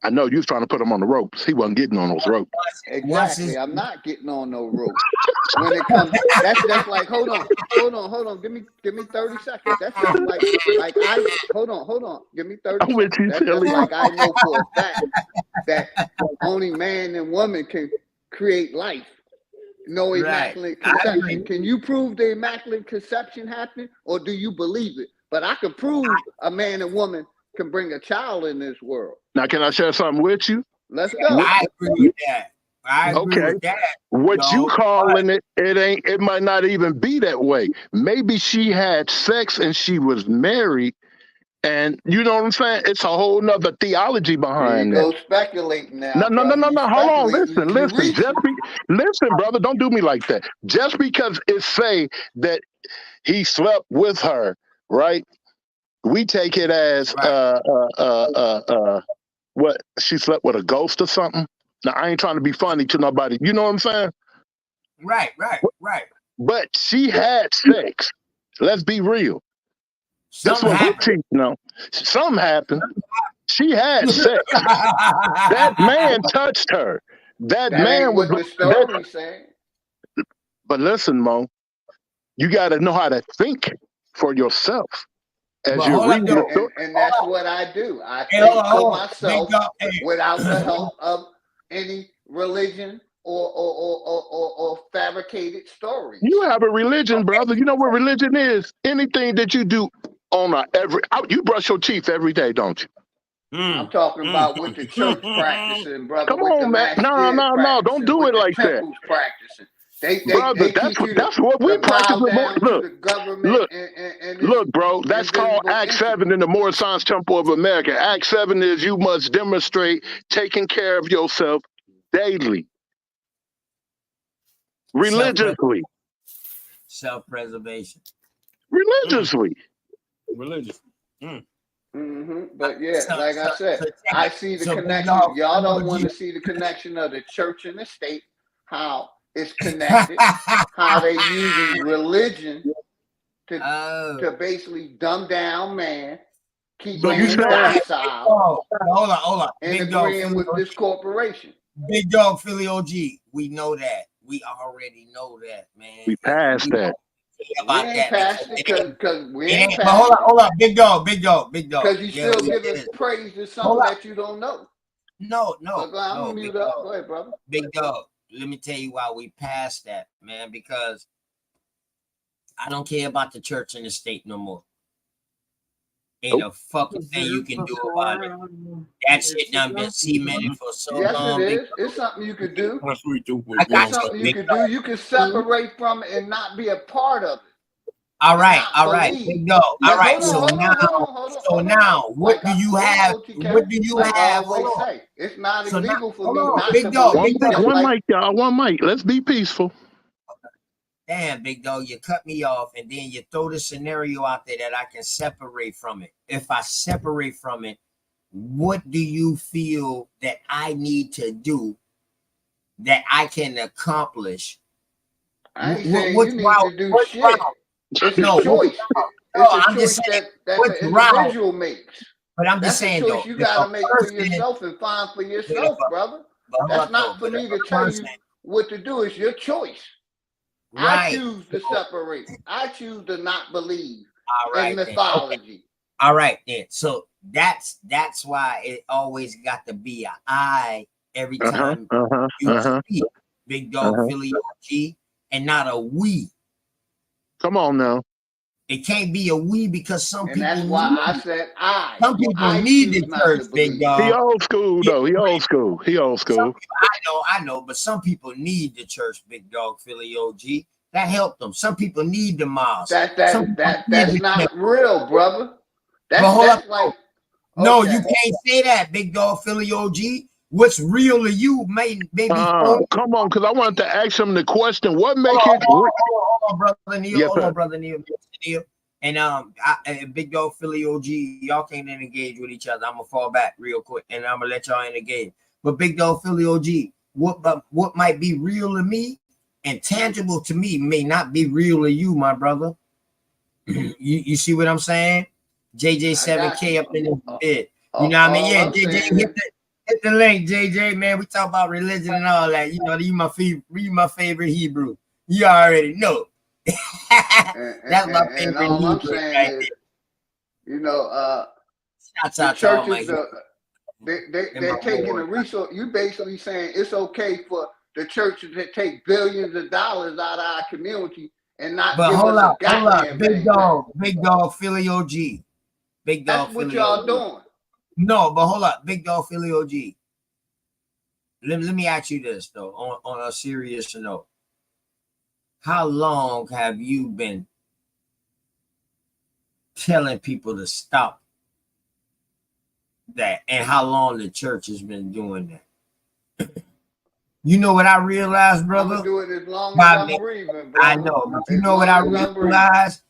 I know you was trying to put him on the ropes. He wasn't getting on those ropes. Exactly. I'm not getting on no rope. When it comes, that's like, hold on. Give me 30 seconds. That's just like I hold on. Give me 30 I'm with seconds. you, That's just Philly. like I know for a fact that only man and woman can create life. No immaculate conception. Can you prove the immaculate conception happened, or do you believe it? But I can prove a man and woman can bring a child in this world. Now, can I share something with you? Let's go. I agree with that. I agree with that. What you calling it, it might not even be that way. Maybe she had sex and she was married, and you know what I'm saying? It's a whole nother theology behind There you that. go speculating now. No. Hold on. Listen. Listen, Listen, brother. Don't do me like that. Just because it say that he slept with her, right? We take it as what, she slept with a ghost or something. Now I ain't trying to be funny to nobody. You know what I'm saying? Right. But she had sex. Let's be real. This what we teach. No, something happened. She had sex. That man touched her. That man ain't was what the story saying. But listen, Mo, you got to know how to think for yourself as you're reading the story. And that's what I do. I think for myself without the help of any religion or fabricated stories. You have a religion, brother. You know what religion is? Anything that you do on you brush your teeth every day, don't you? I'm talking about with the church practicing, brother. Come on, man. No. Don't do it like that. Practicing. They That's what we practice. Look, bro. That's called Act 7 in the Renaissance Temple of America. Act 7 is you must demonstrate taking care of yourself daily, religiously, self-preservation, religiously. Religious. But yeah, like I said, I see the connection. Y'all don't want to see the connection of the church and the state, how it's connected, how they using religion to basically dumb down man, keep man docile. Hold on. And agreeing with this corporation. Big Dog Philly OG, we know that. We already know that, man. We passed that. About we ain't past it because we ain't past it. Hold on, Big Dog. Because you still giving praise to something that you don't know. No. I'm mute up. Go ahead, brother. Big Dog, let me tell you why we passed that, man, because I don't care about the church and the state no more. Ain't a fucking thing you can do about it. That shit done been cemented for so long. Yes, it is. It's something you could do. It's something you could do. You can separate from it and not be a part of it. All right, Big Dog. All right, so now, what do you have? What do you have? It's not illegal for me not Big Dog. One mic. Let's be peaceful. Damn, Big Dog, you cut me off, and then you throw the scenario out there that I can separate from it. If I separate from it, what do you feel that I need to do that I can accomplish? I ain't saying you need to do shit. It's a choice. It's a choice that the individual makes. But I'm just saying, though, you gotta make for yourself and find for yourself, brother. That's not for me to tell you what to do. It's your choice. I choose to separate. I choose to not believe in mythology. All right, then. So that's why it always got to be an I every time you speak. Big Dog Philly OG, and not a we. Come on now. It can't be a we because some people. And that's why I said I. Some people need the church, Big Dog. He old school though. He old school. I know, but some people need the church, Big Dog Philly OG. That helped them. Some people need the mosque. That's not real, brother. That's like. No, you can't say that, Big Dog Philly OG. What's real to you may be. Come on, because I wanted to ask him the question. What make it? Hold on, brother Neil. Yes, hold on, brother Neil. And Big Dog Philly OG, y'all can't engage with each other. I'm gonna fall back real quick, and I'm gonna let y'all engage. But Big Dog Philly OG, what might be real to me and tangible to me may not be real to you, my brother. You see what I'm saying? JJ7K up in the bed. You know what I mean? Yeah, JJ hit that. Hit the link, JJ, man. We talk about religion and all that. You know, you my favorite Hebrew. You already know. That's my and favorite all I'm Hebrew saying right is, there. you know, Shouts the out to all my churches, they're taking the boys. resource. You basically saying it's okay for the churches to take billions of dollars out of our community and not But give hold us a up, goddamn thing back. Big dog, Philly OG. Big That's dog, what Philly y'all OG. doing. No, but hold up, big dog, Philly OG. Let me ask you this though, on a serious note. How long have you been telling people to stop that, and how long the church has been doing that? You know what I realized, brother? I'm gonna do it as long as I'm breathing, brother. I know, but you As know what I long as I'm breathing. realized?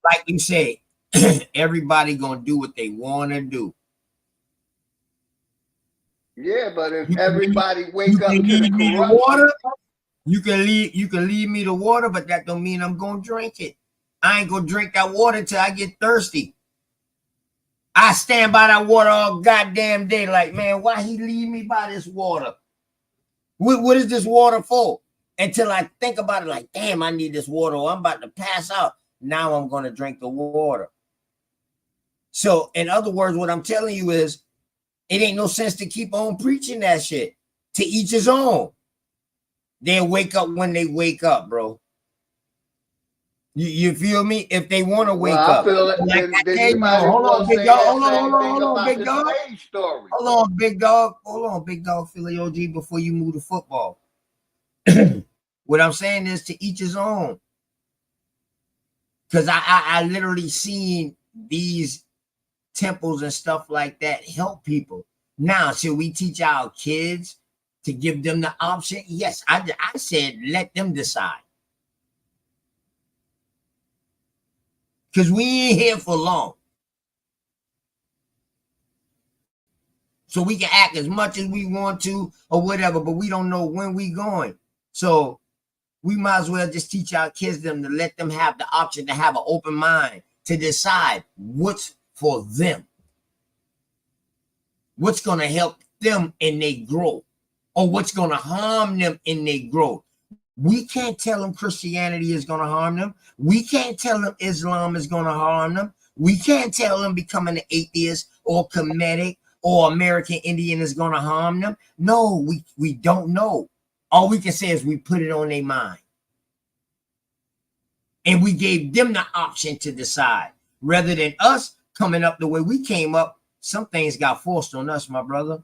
Like you said, everybody gonna do what they want to do. Yeah, but if You can everybody leave, wake up to the me the corruption, water. You can leave me the water, but that don't mean I'm gonna drink it. I ain't gonna drink that water till I get thirsty. I stand by that water all goddamn day, like, man, why he leave me by this water? What is this water for? Until I think about it, like, damn, I need this water, or I'm about to pass out. Now I'm gonna drink the water. So, in other words, what I'm telling you is, it ain't no sense to keep on preaching that shit. To each his own. They'll wake up when they wake up, bro. You feel me? If they want to wake well, I up. feel it. Like I Then tell you you, might as hold well on, big say dog. that Hold on, same thing hold on, about big the dog. slave story. Hold on, big dog. Hold on, big dog, Philly OG, before you move to football. What I'm saying is to each his own. Because I literally seen these temples and stuff like that help people. Now, should we teach our kids to give them the option? Yes, I said let them decide. Because we ain't here for long. So we can act as much as we want to or whatever, but we don't know when we going. So we might as well just teach our kids them to let them have the option to have an open mind to decide what's for them. What's going to help them in their growth, or what's going to harm them in their growth. We can't tell them Christianity is going to harm them. We can't tell them Islam is going to harm them. We can't tell them becoming an atheist or Kemetic or American Indian is going to harm them. No, we don't know. All we can say is we put it on their mind. And we gave them the option to decide. Rather than us coming up the way we came up, some things got forced on us, my brother.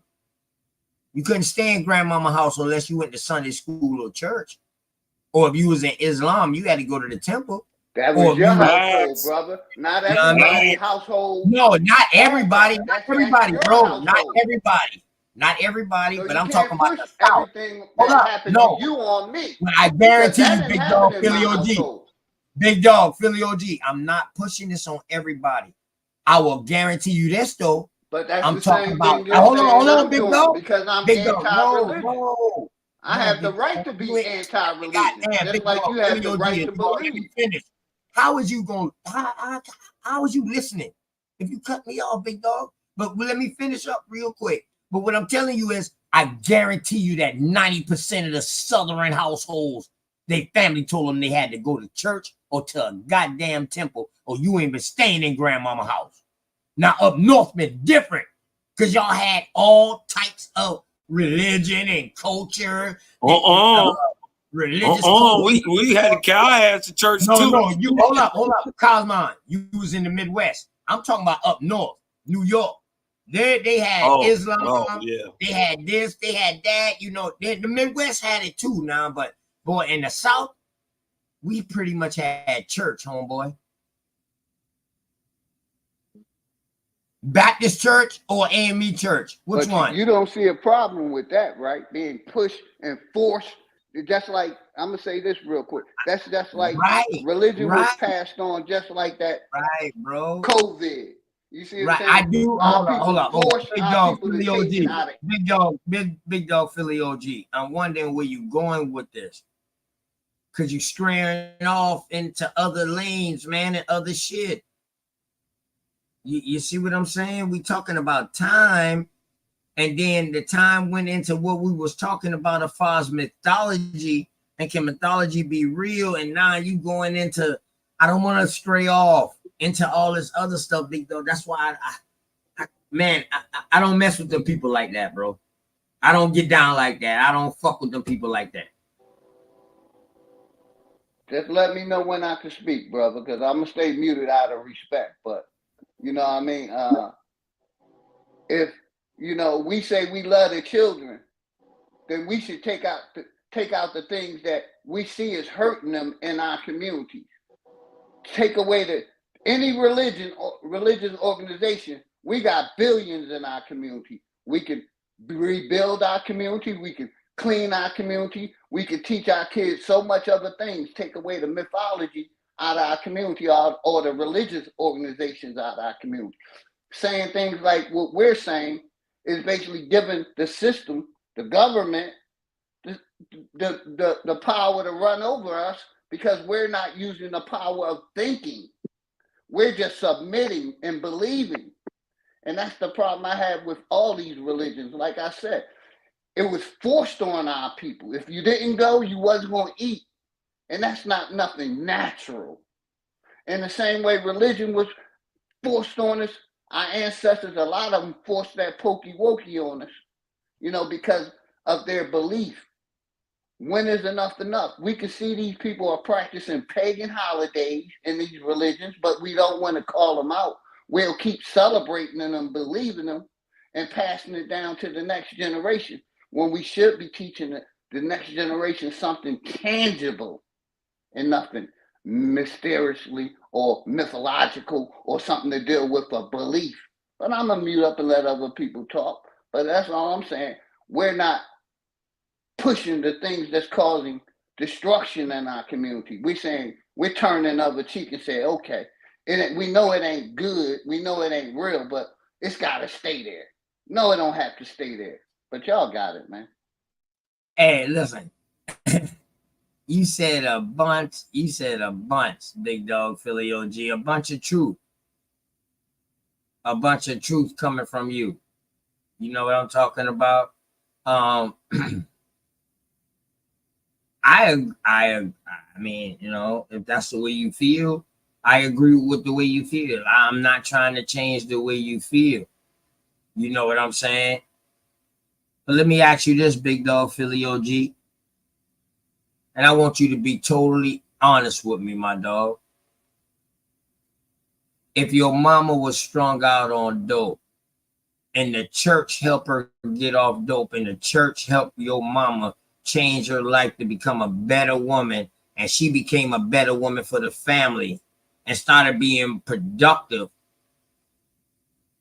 You couldn't stay in grandmama's house unless you went to Sunday school or church. Or if you was in Islam, you had to go to the temple. That or was your you household, brother. Not everybody's household. No, not everybody. Not everybody, your bro. household. Not everybody. Not everybody, So but you I'm can't talking about push the South. everything Hold that up. happened No. to you on me. But I Because guarantee that you, didn't big happen dog, in Philly my OG. household. Big dog, Philly OG. I'm not pushing this on everybody. I will guarantee you this, though. But that's I'm the talking same about. thing you're Hold saying on, I'm big doing dog. because I'm Big dog. No, anti-religion. I have the big right dog. to You be ain't. anti-religion, Goddamn, just big like dog. you have Philly the OG. right If to you don't let believe. me finish, how is you going? How is you listening? If you cut me off, big dog. But let me finish up real quick. But what I'm telling you is, I guarantee you that 90% of the Southern households, their family told them they had to go to church or to a goddamn temple, or you ain't been staying in grandmama's house. Now up north been different, because y'all had all types of religion and culture. Religious culture. We had to carry our ass to church too. No, you hold up, Cosmon. You was in the Midwest. I'm talking about up north, New York. They had Islam. Yeah. They had this, they had that. You know, the Midwest had it too now, but boy, in the South, we pretty much had church, homeboy. Baptist church or AME church? Which one? You don't see a problem with that, right? Being pushed and forced. Just like, I'm gonna say this real quick. That's just like religion was passed on, just like that. Right, bro. COVID. You see what Right, I'm saying? I do. Hold up. Forced our people to take it out of. Big dog, Philly OG. I'm wondering where you going with this, because you straying off into other lanes, man, and other shit. You see what I'm saying? We talking about time, And then the time went into what we was talking about as far as mythology, and can mythology be real? And now you going into, I don't want to stray off into all this other stuff, big dog. That's why I don't mess with them people like that, bro. I don't get down like that. I don't fuck with them people like that. Just let me know when I can speak, brother, because I'm gonna stay muted out of respect. But you know what I mean? If we say we love the children, then we should take out the things that we see as hurting them in our community. Take away any religious organization. We got billions in our community. We can rebuild our community. We can clean our community. We can teach our kids so much other things. Take away the mythology out of our community, or the religious organizations out of our community. Saying things like what we're saying is basically giving the system, the government, the power to run over us, because we're not using the power of thinking. We're just submitting and believing. And that's the problem I have with all these religions. Like I said, it was forced on our people. If you didn't go, you wasn't going to eat. And that's not nothing natural. In the same way religion was forced on us, our ancestors, a lot of them forced that pokey wokey on us, because of their belief. When is enough enough? We can see these people are practicing pagan holidays in these religions, but we don't want to call them out. We'll keep celebrating them, believing them, and passing it down to the next generation, when we should be teaching the next generation something tangible and nothing mysteriously or mythological or something to deal with a belief. But I'm going to mute up and let other people talk. But that's all I'm saying. We're not pushing the things that's causing destruction in our community. We're saying, we're turning the other cheek and say, okay, we know it ain't good. We know it ain't real, but it's got to stay there. No, it don't have to stay there. But y'all got it, man. Hey, listen. You said a bunch, big dog, Philly OG, a bunch of truth coming from you. You know what I'm talking about? I mean, if that's the way you feel, I agree with the way you feel. I'm not trying to change the way you feel. You know what I'm saying? But let me ask you this, big dog, Philly OG. And I want you to be totally honest with me, my dog. If your mama was strung out on dope and the church helped her get off dope, and the church helped your mama change her life to become a better woman, and she became a better woman for the family and started being productive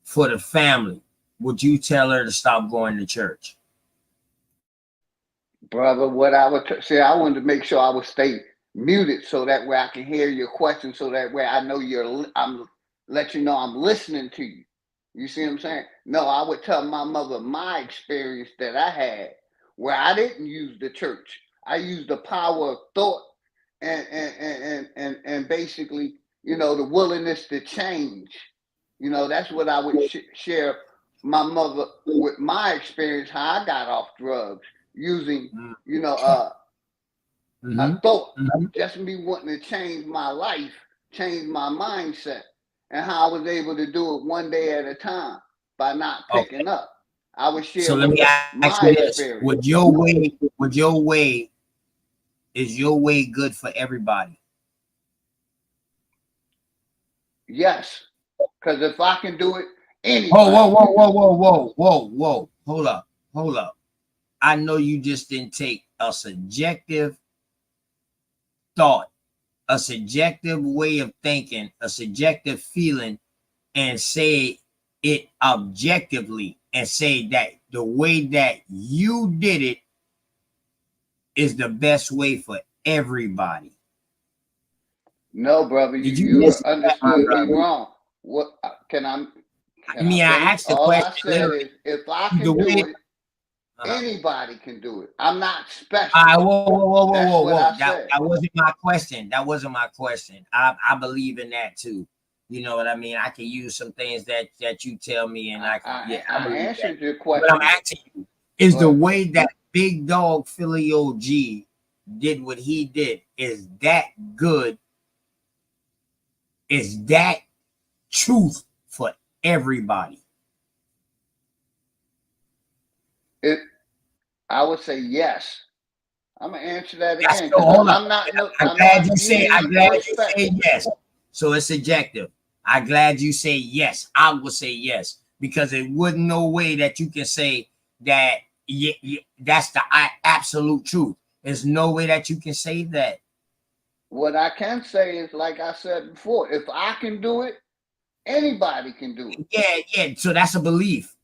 for the family, would you tell her to stop going to church? Brother, what I would say, I wanted to make sure I would stay muted so that way I can hear your question, so that way I know I'm let you know I'm listening to you. You see what I'm saying? No, I would tell my mother my experience that I had, where I didn't use the church. I used the power of thought and basically, the willingness to change. That's what I would share my mother with my experience, how I got off drugs, using, a thought, just me wanting to change my life, change my mindset, and how I was able to do it one day at a time by not picking up. I would share. So let me ask you this: Is your way good for everybody? Yes, because if I can do it, anybody. Whoa! Hold up! I know you just didn't take a subjective thought, a subjective way of thinking, a subjective feeling, and say it objectively, and say that the way that you did it is the best way for everybody. No, brother, you understood me wrong. What can I? I asked the question. All I said is, if I can do it, anybody can do it. I'm not special. Whoa. That wasn't my question. I believe in that too. You know what I mean? I can use some things that you tell me, and I believe answered that. your question. But I'm asking you, is the way that Big Dog Philly OG did what he did, is that good? Is that truth for everybody? I would say yes. I'm gonna answer that again So because hold up. I'm not. I'm glad you say yes. So it's subjective. I'm glad you say yes. I will say yes because it wouldn't no way that you can say that that's the absolute truth. There's no way that you can say that. What I can say is, like I said before, if I can do it, anybody can do it. Yeah. So that's a belief.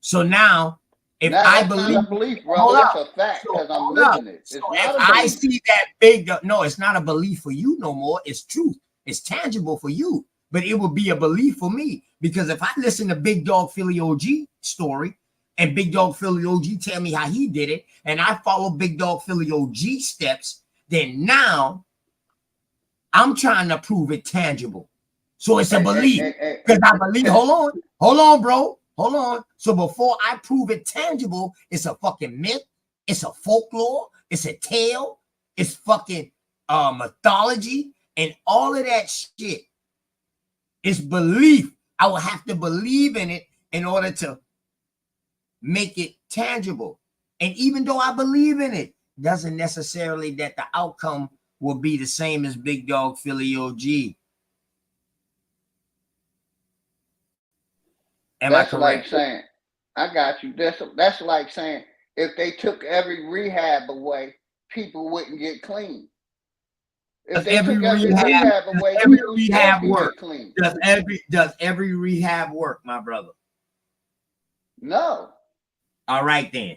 So now, if No, I that's believe, not a belief, brother. That's a fact because I'm living it. It's not a belief. I see that big, no, it's not a belief for you no more. It's truth. It's tangible for you, but it would be a belief for me because if I listen to Big Dog Philly OG story and Big Dog Philly OG tell me how he did it, and I follow Big Dog Philly OG steps, then now I'm trying to prove it tangible. So it's a belief because I believe. Hold on, bro. Hold on. So before I prove it tangible, it's a fucking myth. It's a folklore. It's a tale. It's fucking mythology and all of that shit. It's belief. I will have to believe in it in order to make it tangible. And even though I believe in it, doesn't necessarily that the outcome will be the same as Big Dog Philly OG. That's like saying, I got you. That's like saying if they took every rehab away, people wouldn't get clean. If they took every rehab away, people rehab still work. Get clean. Does every rehab work, my brother? No. All right then.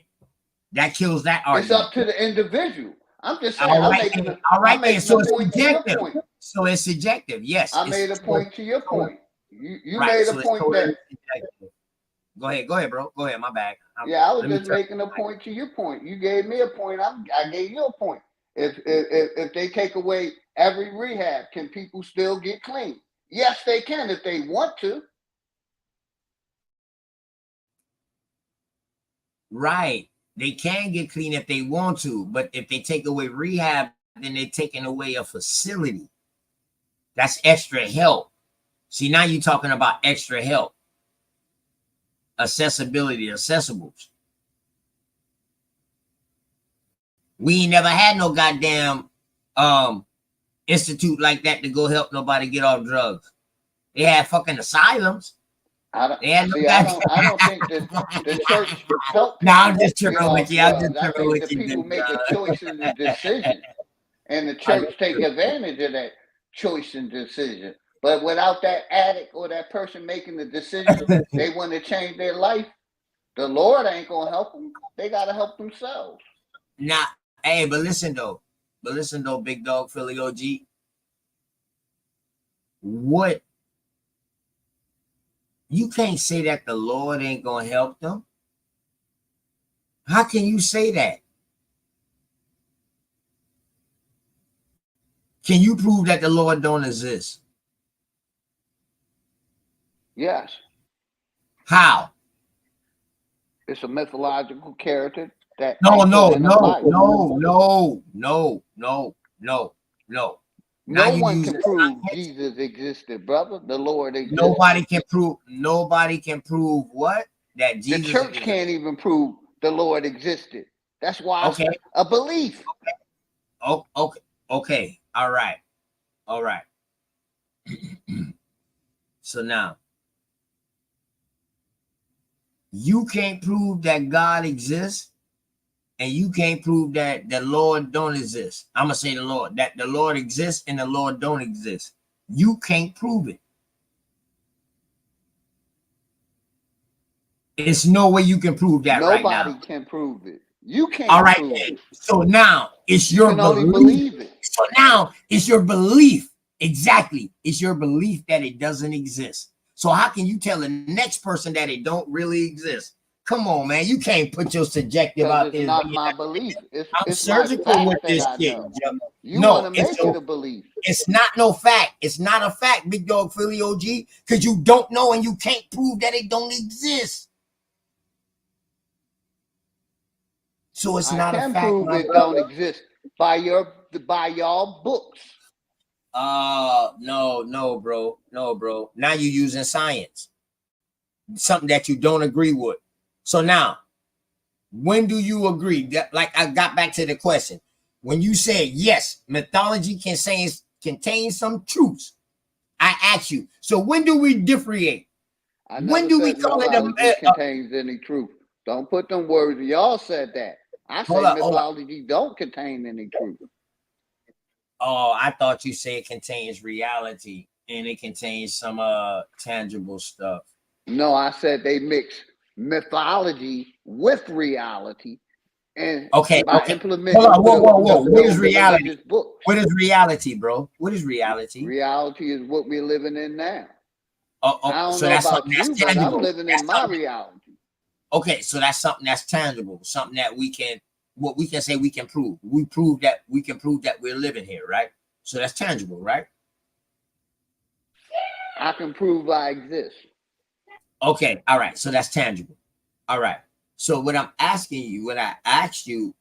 That kills that argument. It's up to the individual. I'm just saying. All right then. So it's subjective. So it's subjective. Yes. I made a point to your point. You right, made a point that. Go ahead, bro. Go ahead. My bad. I was just making a point to your point. You gave me a point. I gave you a point. If they take away every rehab, can people still get clean? Yes, they can if they want to. Right. They can get clean if they want to, but if they take away rehab, then they're taking away a facility. That's extra help. See, now you're talking about extra help. Accessibility, accessibles. We ain't never had no goddamn institute like that to go help nobody get off drugs. They had fucking asylums. I don't think the church helped. No, I'm just tripping with you. I think the people make a choice and a decision, and the church take advantage of that choice and decision. But without that addict or that person making the decision, they want to change their life. The Lord ain't gonna help them. They gotta help themselves. Nah, hey, but listen though, Big Dog Philly OG. What? You can't say that the Lord ain't gonna help them. How can you say that? Can you prove that the Lord don't exist? Yes. How? It's a mythological character that no one can prove Jesus existed, brother. The Lord existed. Nobody can prove what? That Jesus. The church can't even prove the Lord existed. That's why it's a belief. Okay. All right. So now you can't prove that God exists, and you can't prove that the Lord don't exist. I'm gonna say that the Lord exists and the Lord don't exist. You can't prove it. It's no way you can prove that right now. Nobody can prove it. You can't. All right. Prove it. So now it's your belief. So now it's your belief. Exactly. It's your belief that it doesn't exist. So how can you tell the next person that it don't really exist? Come on, man. You can't put your subjective out there. It's not my belief. I'm surgical with this shit. You want to make it a belief. It's not no fact. It's not a fact, big dog Philly OG, because you don't know and you can't prove that it don't exist. So it's not a fact. I can prove it don't exist by y'all books. No, bro. No, bro. Now you're using science. Something that you don't agree with. So now, when do you agree? That, like I got back to the question. When you said yes, mythology contains some truths. I ask you. So when do we differentiate? When do we call it contains any truth? Don't put them words. Y'all said that. I say mythology don't contain any truth. Oh, I thought you said it contains reality and it contains some tangible stuff. No, I said they mix mythology with reality. And by implementing whoa. What is reality? What is reality, bro? What is reality? Reality is what we're living in now. I don't know about you, but I'm living in my reality. Okay, so that's something that's tangible, something that we can say we can prove. We can prove that we're living here, right? So that's tangible, right? I can prove I exist. Okay, all right. So that's tangible. All right. So what I'm asking you, when I asked you,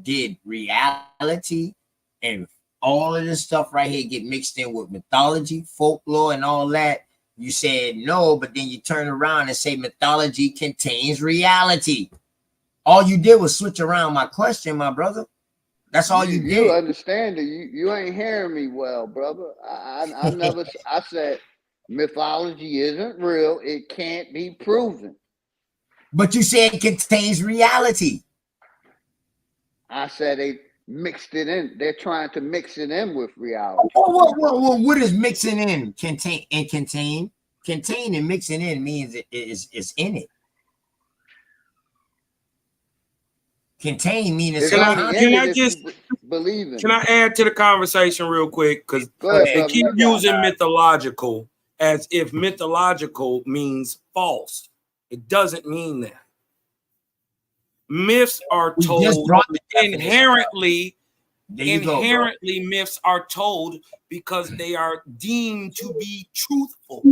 did reality and all of this stuff right here get mixed in with mythology, folklore, and all that? You said no, but then you turn around and say mythology contains reality. All you did was switch around my question, my brother. That's all you did. You understand it. You ain't hearing me well, brother. I never. I said mythology isn't real. It can't be proven. But you said it contains reality. I said they mixed it in. They're trying to mix it in with reality. What is mixing in? Contain and contain. Contain and mixing in means it is in it. Contain means can I just believe in. Can I add to the conversation real quick? Because they keep using mythological as if mythological means false. It doesn't mean that. Myths are told inherently. Myths are told because they are deemed to be truthful,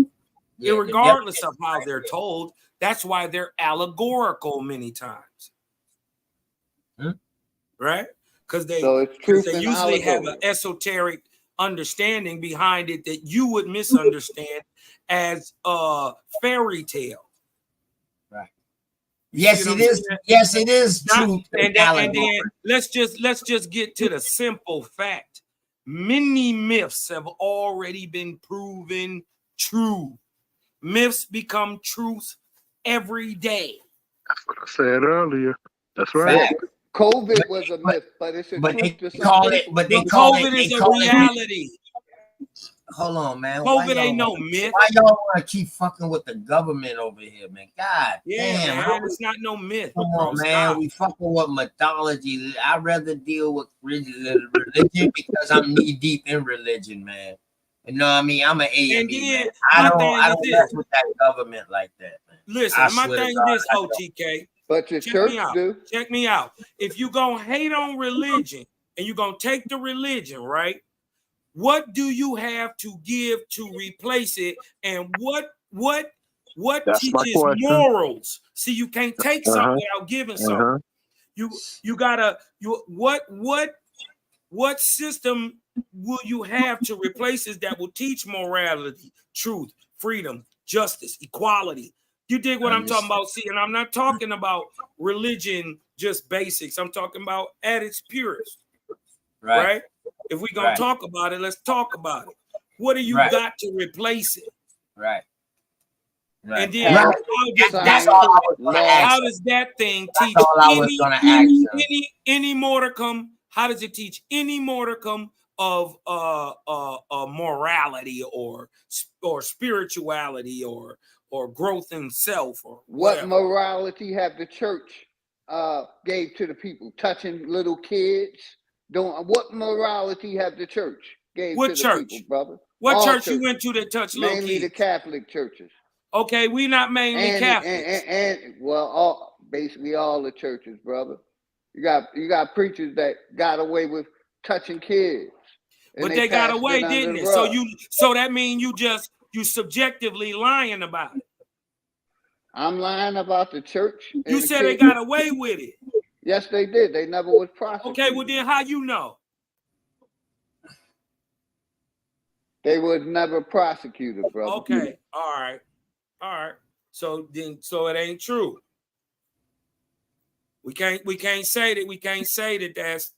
regardless of how they're told. That's why they're allegorical many times, right? Because they usually have an esoteric understanding behind it that you would misunderstand as a fairy tale. Right. Yes, it is. Yes, it is true. And then let's just get to the simple fact. Many myths have already been proven true. Myths become truth every day. That's what I said earlier. That's right. COVID was a myth, but it's a truth to some people. COVID is a reality. Hold on, man. COVID ain't no myth. Why y'all want to keep fucking with the government over here, man? God damn, man, it's not no myth. Come on, man. We fucking with mythology. I'd rather deal with religion because I'm knee deep in religion, man. You know what I mean? I'm an A&B, man. I don't mess with that government like that, man. Listen, my thing is OTK. But your church do. Check me out. If you gonna hate on religion and you're gonna take the religion, right? What do you have to give to replace it? And what teaches morals? See, you can't take something without giving something. What system will you have to replace it that will teach morality, truth, freedom, justice, equality? You dig what I'm talking about? See, and I'm not talking about religion, just basics. I'm talking about at its purest, right? If we're going to talk about it, let's talk about it. What do you got to replace it? Right. And then how does that thing teach any modicum? How does it teach any modicum of morality or spirituality or growth in self or whatever? What morality have the church gave to the people? Touching little kids? What morality have the church gave to the people, brother? What church you went to that touched little kids? Mainly the Catholic churches. Okay, we not mainly Catholics. Basically all the churches, brother. You got preachers that got away with touching kids. And But they got passed away, it under didn't the it? So rug. so that means you subjectively lying about it. I'm lying about the church. You and the said they kids. got away with it. Yes, they did. They never was prosecuted. Okay, well then how you know? They was never prosecuted, brother. Okay, all right. So it ain't true. We can't say that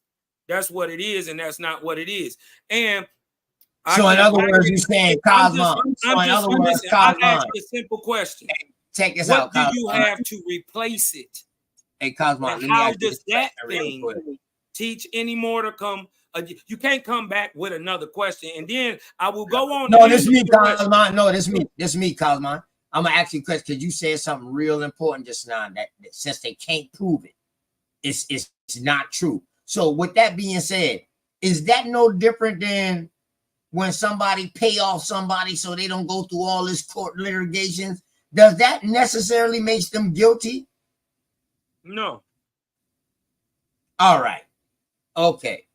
that's what it is, and that's not what it is. And So in other words, you're saying Cosmo. So in other words, I Cosmo. asked you a simple question. Check this out. What do you have to replace it? Hey, Cosmo, And let me how ask you does this that question real quick. thing teach any more to come? You can't come back with another question, and then I will go on. No, this is me, Cosmo. No, this is me, Cosmo. I'm gonna ask you a question because you said something real important just now. That since they can't prove it, it's not true. So with that being said, is that no different than when somebody pay off somebody so they don't go through all this court litigations? Does that necessarily make them guilty? No. All right. Okay.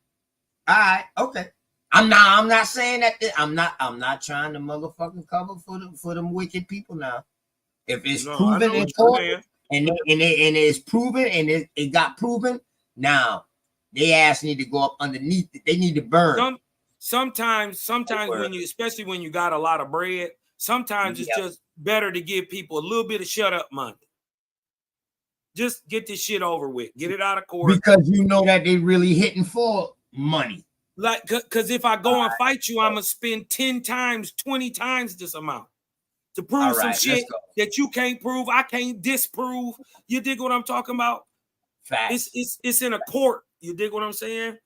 All right. Okay. I'm not saying that. I'm not trying to motherfucking cover for them wicked people now. If it's proven in court and it's proven and it got proven, now they ass need to go up underneath it. They need to burn. Sometimes when you, especially when you got a lot of bread, sometimes it's just better to give people a little bit of shut up money. Just get this shit over with. Get it out of court. Because you know that they really hitting for money. Like, because if I go and fight you, I'm going to spend 10 times, 20 times this amount to prove some shit that you can't prove. I can't disprove. You dig what I'm talking about? Facts. It's in a court. You dig what I'm saying?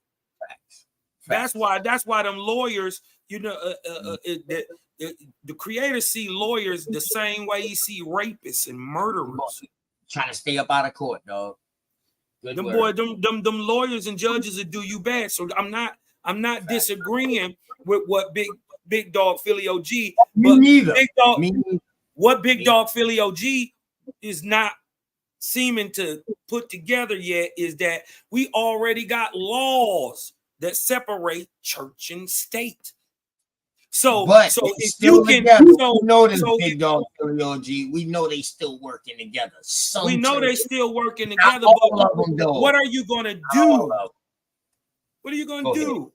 Facts. That's why them lawyers, you know, the creators see lawyers the same way you see rapists and murderers. Trying to stay up out of court, dog. Them lawyers and judges will do you bad. So I'm not disagreeing with what Big Dog Philly OG. Me neither. What Big Dog Philly OG is not seeming to put together yet is that we already got laws that separate church and state. So if you can, Big Dog Philly OG, we know they still working together. We know they still working together, but what are you gonna do? What are you gonna do?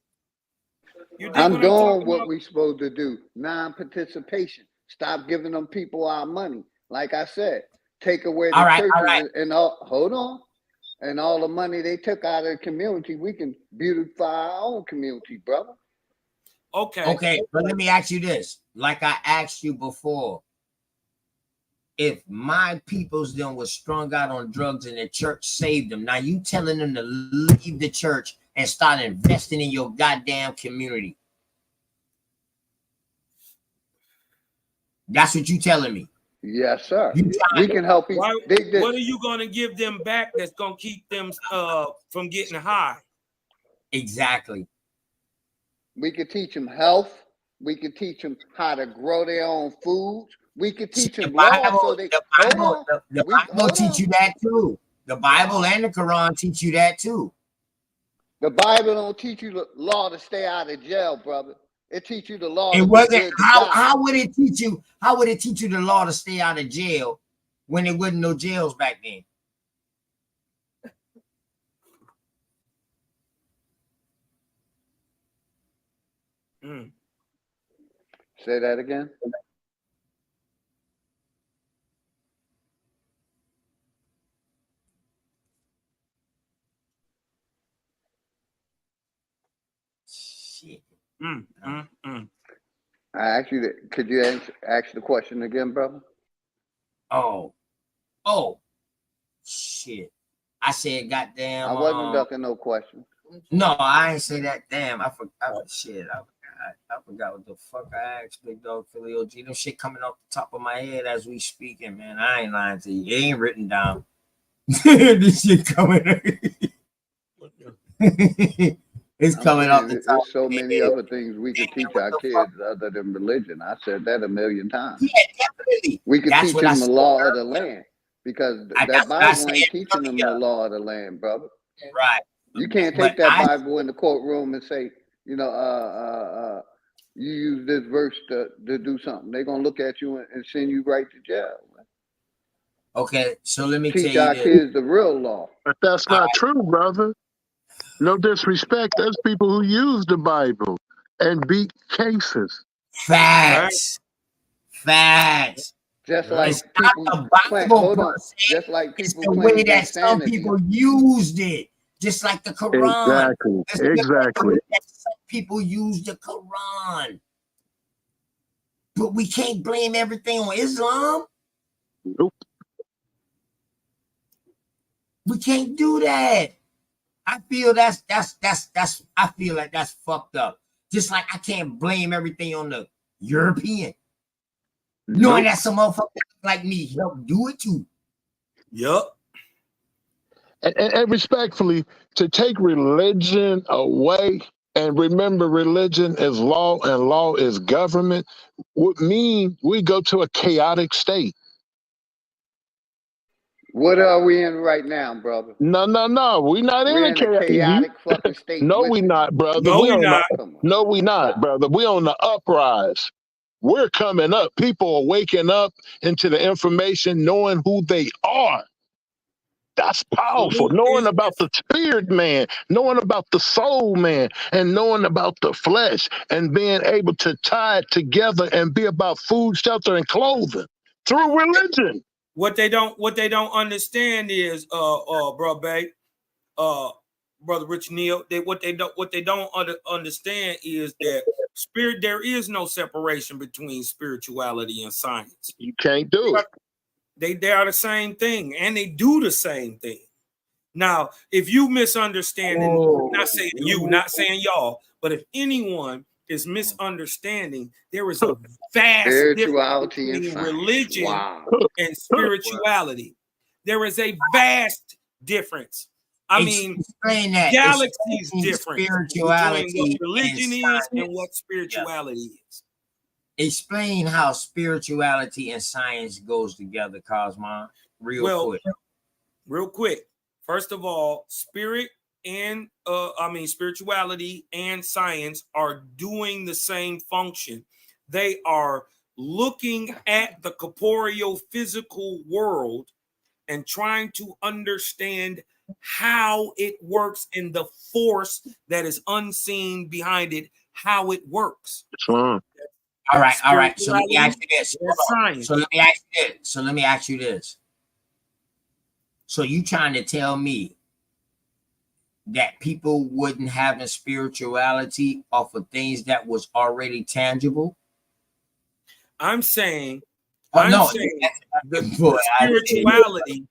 I'm doing what we're supposed to do. Non-participation. Stop giving them people our money. Like I said, take away the churches and all. Hold on. And all the money they took out of the community, we can beautify our own community, brother. Okay, but let me ask you this. Like I asked you before, if my peoples then was strung out on drugs and the church saved them, now you telling them to leave the church and start investing in your goddamn community. That's what you telling me. Yes, sir. We can help you. What are you going to give them back that's going to keep them from getting high? Exactly. We could teach them health. We could teach them how to grow their own foods. We could teach them law so they. The Bible teach you that too. The Bible and the Quran teach you that too. The Bible don't teach you the law to stay out of jail, brother. It teach you the law. It wasn't. How would it teach you? How would it teach you the law to stay out of jail when there wasn't no jails back then? Say that again. Shit. I asked you that. Could you ask the question again, brother? Oh, shit. I said, goddamn. I wasn't ducking no question. No, I ain't say that. Damn, I forgot. Shit, I forgot what the fuck I asked Big Dog Philly OG. Them shit coming off the top of my head as we speaking, man. I ain't lying to you. It ain't written down. This shit coming. It's coming off the top. There's so many other things we could teach our kids other than religion. I said that a million times. Yeah, definitely. We could teach them the law of the land because that Bible ain't teaching them the law of the land, brother. Right. You can't take that Bible in the courtroom and say, you know, you use this verse to do something. They're gonna look at you and send you right to jail. Okay, so let me Teach tell you our this. kids the real law. But that's not true, brother. No disrespect. There's people who use the Bible and beat cases. Facts. Facts. Just like it's people not the Bible, hold on. Just like it's people the way claim that some insanity. people used it, just like the Quran. Exactly. It's the Exactly. way that some people use the Quran. But we can't blame everything on Islam. Nope. We can't do that. I feel that's I feel like that's fucked up. Just like I can't blame everything on the European. Knowing that some motherfuckers like me help do it too. Yup. And respectfully, to take religion away and remember religion is law and law is government would mean we go to a chaotic state. What are we in right now, brother? No. We're not We're in a chaotic fucking state. No, we not, brother. No, we not. No, we not, brother. We on the uprise. We're coming up. People are waking up into the information, knowing who they are. That's powerful. Knowing about the spirit man, knowing about the soul man, and knowing about the flesh, and being able to tie it together and be about food, shelter, and clothing through religion. What they don't understand is, brother Rich Neal, what they don't understand is that there is no separation between spirituality and science. You can't do it. They are the same thing, and they do the same thing. Now, if you misunderstanding, not saying y'all, but if anyone is misunderstanding, there is a vast difference between religion and spirituality. There is a vast difference. I mean, galaxies difference between what religion is and what spirituality is. Explain how spirituality and science goes together, Cosmo. Real quick. First of all, spirituality and science are doing the same function. They are looking at the corporeal physical world and trying to understand how it works and the force that is unseen behind it, how it works. Sure. All right. So let me ask you this. So let me ask you this. So you trying to tell me that people wouldn't have a spirituality off of things that was already tangible? I'm saying the spirituality.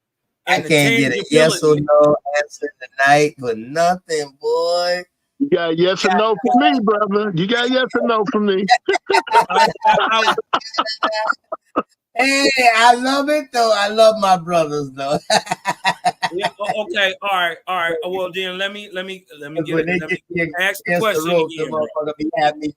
I can't get a yes or no answer tonight for nothing, boy. You got yes or no for me, brother. You got yes or no for me. Hey, I love it though. I love my brothers though. Yeah, okay, all right. Well, then let me ask the question again. Motherfucker be having me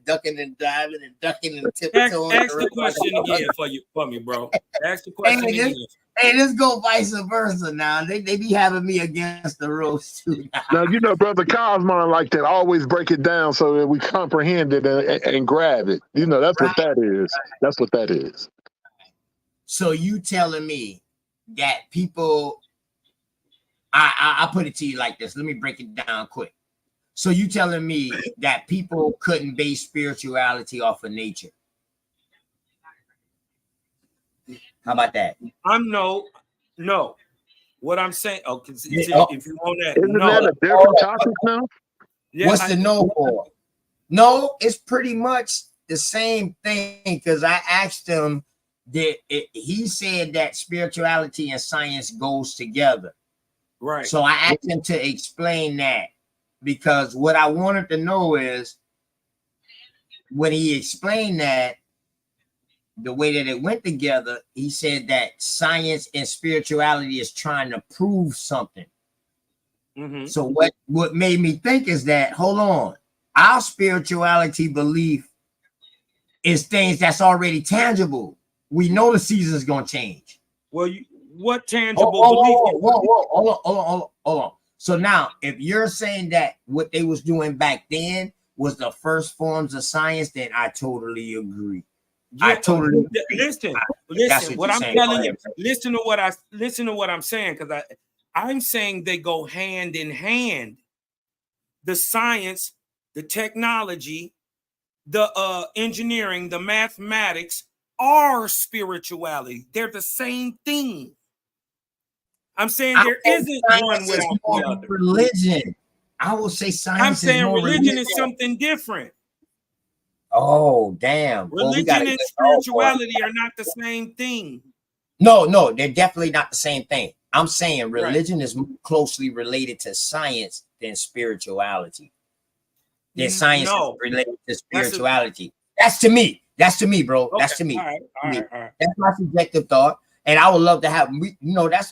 ducking and diving and ducking and tiptoeing. Ask the question again for me, bro. Ask the question again. Hey, let's go vice versa now. They be having me against the ropes too. Now, you know, Brother Cosmo like that. Always break it down so that we comprehend it and grab it. You know, that's what that is. That's what that is. So you telling me that people, I'll put it to you like this. Let me break it down quick. So you telling me that people couldn't base spirituality off of nature? How about that? No. What I'm saying, if you want that, isn't that a different topic now? Yeah, what's the no for? No, it's pretty much the same thing because I asked him that he said that spirituality and science goes together. Right. So I asked him to explain that because what I wanted to know is when he explained that, the way that it went together, he said that science and spirituality is trying to prove something. Mm-hmm. So what made me think is that, hold on, our spirituality belief is things that's already tangible. We know the season's gonna change. Well, what tangible belief? Hold on. So now, if you're saying that what they was doing back then was the first forms of science, then I totally agree. Yeah, I totally agree. listen. That's What I'm saying. telling you. Listen to what I'm saying, because I'm saying they go hand in hand. The science, the technology, the engineering, the mathematics are spirituality. They're the same thing. I'm saying there isn't one without the other. Religion. I will say science. I'm saying is religion is something different. Oh, damn. Religion and spirituality are not the same thing. No, they're definitely not the same thing. I'm saying religion is more closely related to science than spirituality. Then science is related to spirituality. That's to me, bro. Okay. That's to me. All right. That's my subjective thought. And I would love to have,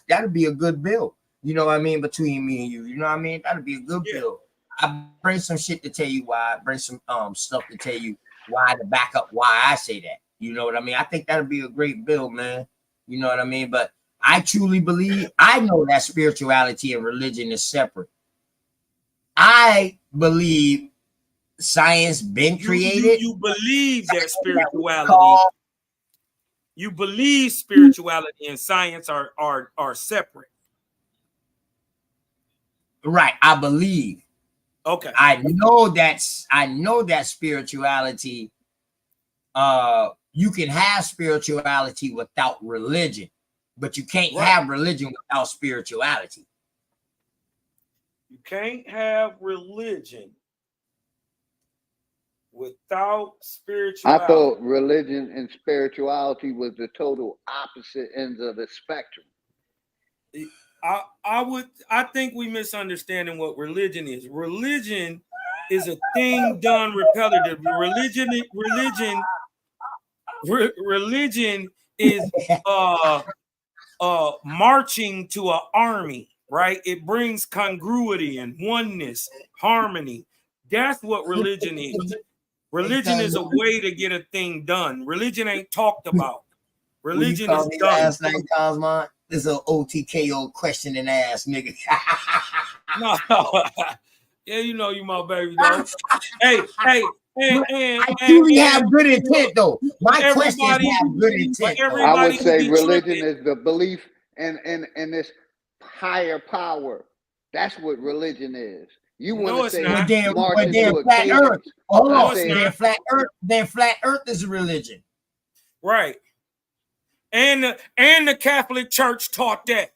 that'd be a good bill. You know what I mean? Between me and you, you know what I mean? That'd be a good bill. I bring some shit to tell you why. Bring some stuff to tell you why, to back up why I say that. You know what I mean? I think that'd be a great bill, man. You know what I mean? But I truly believe, I know that spirituality and religion is separate. I believe science been created. You believe that spirituality. You believe spirituality and science are separate. Right. I believe. Okay. I know that spirituality, you can have spirituality without religion, but you can't have religion without spirituality. You can't have religion without spirituality. I thought religion and spirituality was the total opposite ends of the spectrum. I think we misunderstanding what religion is. Religion is a thing done repetitive. Religion is marching to an army, right? It brings congruity and oneness, harmony. That's what religion is. Religion is a way to get a thing done. Religion ain't talked about. Religion is done. Last night, Cosmon, this is an OTKO question and ass, nigga. No. Yeah, you know you my baby, though. Hey. I truly have good intent, though. My questions have good intent. I would say religion is the belief in this higher power. That's what religion is. You want to say march into a flat earth. Hold on, then flat earth is a religion. Right. And the Catholic Church taught that.